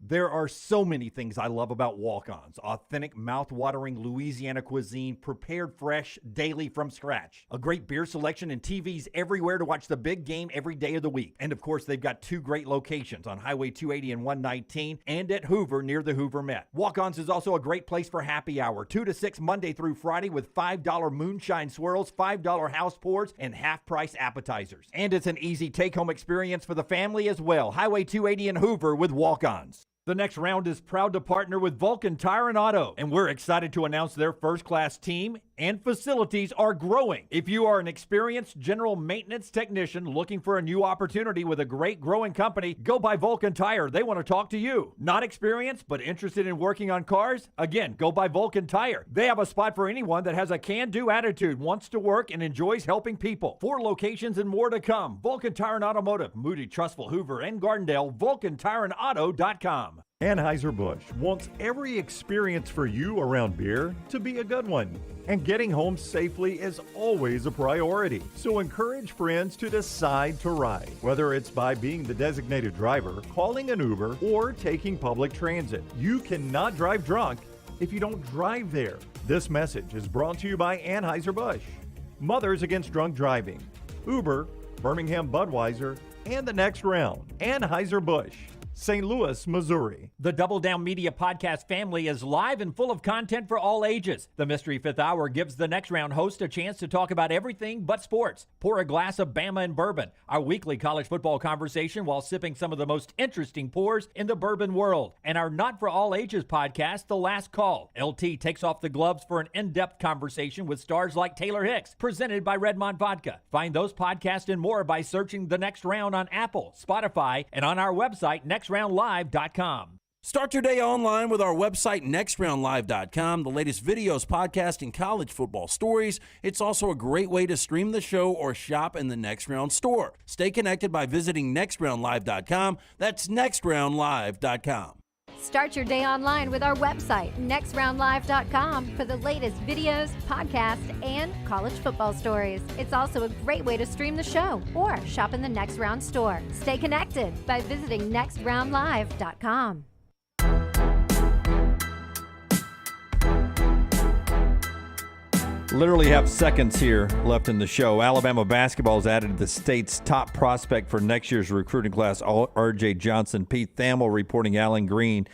H: There are so many things I love about walk-ons. Authentic, mouth-watering Louisiana cuisine, prepared fresh, daily from scratch. A great beer selection and TVs everywhere to watch the big game every day of the week. And of course, they've got 2 great locations on Highway 280 and 119 and at Hoover near the Hoover Met. Walk-ons is also a great place for happy hour, 2 to 6 Monday through Friday with $5 moonshine swirls, $5 house pours, and half-price appetizers. And it's an easy take-home experience for the family as well. Highway 280 and Hoover with walk-ons. The Next Round is proud to partner with Vulcan Tire and Auto, and we're excited to announce their first-class team and facilities are growing. If you are an experienced general maintenance technician looking for a new opportunity with a great growing company, go by Vulcan Tire. They want to talk to you. Not experienced, but interested in working on cars? Again, go by Vulcan Tire. They have a spot for anyone that has a can-do attitude, wants to work, and enjoys helping people. 4 locations and more to come. Vulcan Tire and Automotive, Moody, Trussville, Hoover, and Gardendale, VulcanTireandAuto.com.
J: Anheuser-Busch wants every experience for you around beer to be a good one. And getting home safely is always a priority. So encourage friends to decide to ride, whether it's by being the designated driver, calling an Uber, or taking public transit. You cannot drive drunk if you don't drive there. This message is brought to you by Anheuser-Busch, Mothers Against Drunk Driving, Uber, Birmingham Budweiser, and the Next Round. Anheuser-Busch, St. Louis, Missouri.
H: The Double Down Media podcast family is live and full of content for all ages. The Mystery Fifth Hour gives the Next Round host a chance to talk about everything but sports. Pour a glass of Bama and bourbon, our weekly college football conversation while sipping some of the most interesting pours in the bourbon world. And our Not For All Ages podcast, The Last Call. LT takes off the gloves for an in-depth conversation with stars like Taylor Hicks, presented by Redmond Vodka. Find those podcasts and more by searching The Next Round on Apple, Spotify, and on our website, nextroundlive.com.
I: Start your day online with our website, nextroundlive.com. The latest videos, podcasts, and college football stories. It's also a great way to stream the show or shop in the Next Round store. Stay connected by visiting nextroundlive.com. That's nextroundlive.com.
C: Start your day online with our website, nextroundlive.com, for the latest videos, podcasts, and college football stories. It's also a great way to stream the show or shop in the Next Round store. Stay connected by visiting nextroundlive.com.
A: Literally have seconds here left in the show. Alabama basketball is added to the state's top prospect for next year's recruiting class, R.J. Johnson. Pete Thamel reporting Allen Green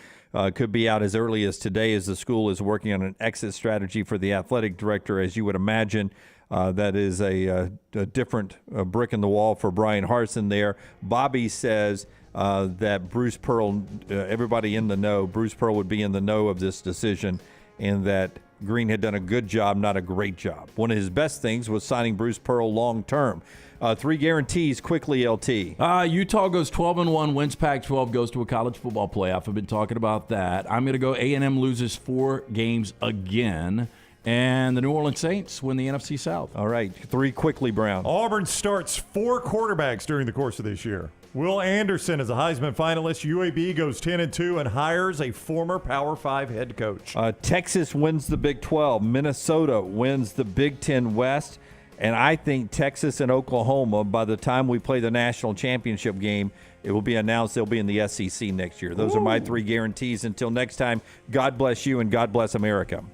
A: could be out as early as today as the school is working on an exit strategy for the athletic director. As you would imagine, that is a different brick in the wall for Brian Harsin there. Bobby says that Bruce Pearl, everybody in the know, Bruce Pearl would be in the know of this decision, and that Green had done a good job, not a great job. One of his best things was signing Bruce Pearl long term. 3 guarantees quickly, LT.
D: Utah goes 12-1, wins Pac-12, goes to a college football playoff. I've been talking about that. I'm going to go A&M loses 4 games again, and the New Orleans Saints win the NFC South.
A: All right, 3 quickly, Brown.
B: Auburn starts 4 quarterbacks during the course of this year. Will Anderson is a Heisman finalist. UAB goes 10-2 and hires a former Power 5 head coach.
A: Texas wins the Big 12. Minnesota wins the Big 10 West. And I think Texas and Oklahoma, by the time we play the national championship game, it will be announced they'll be in the SEC next year. Those are my 3 guarantees. Until next time, God bless you and God bless America.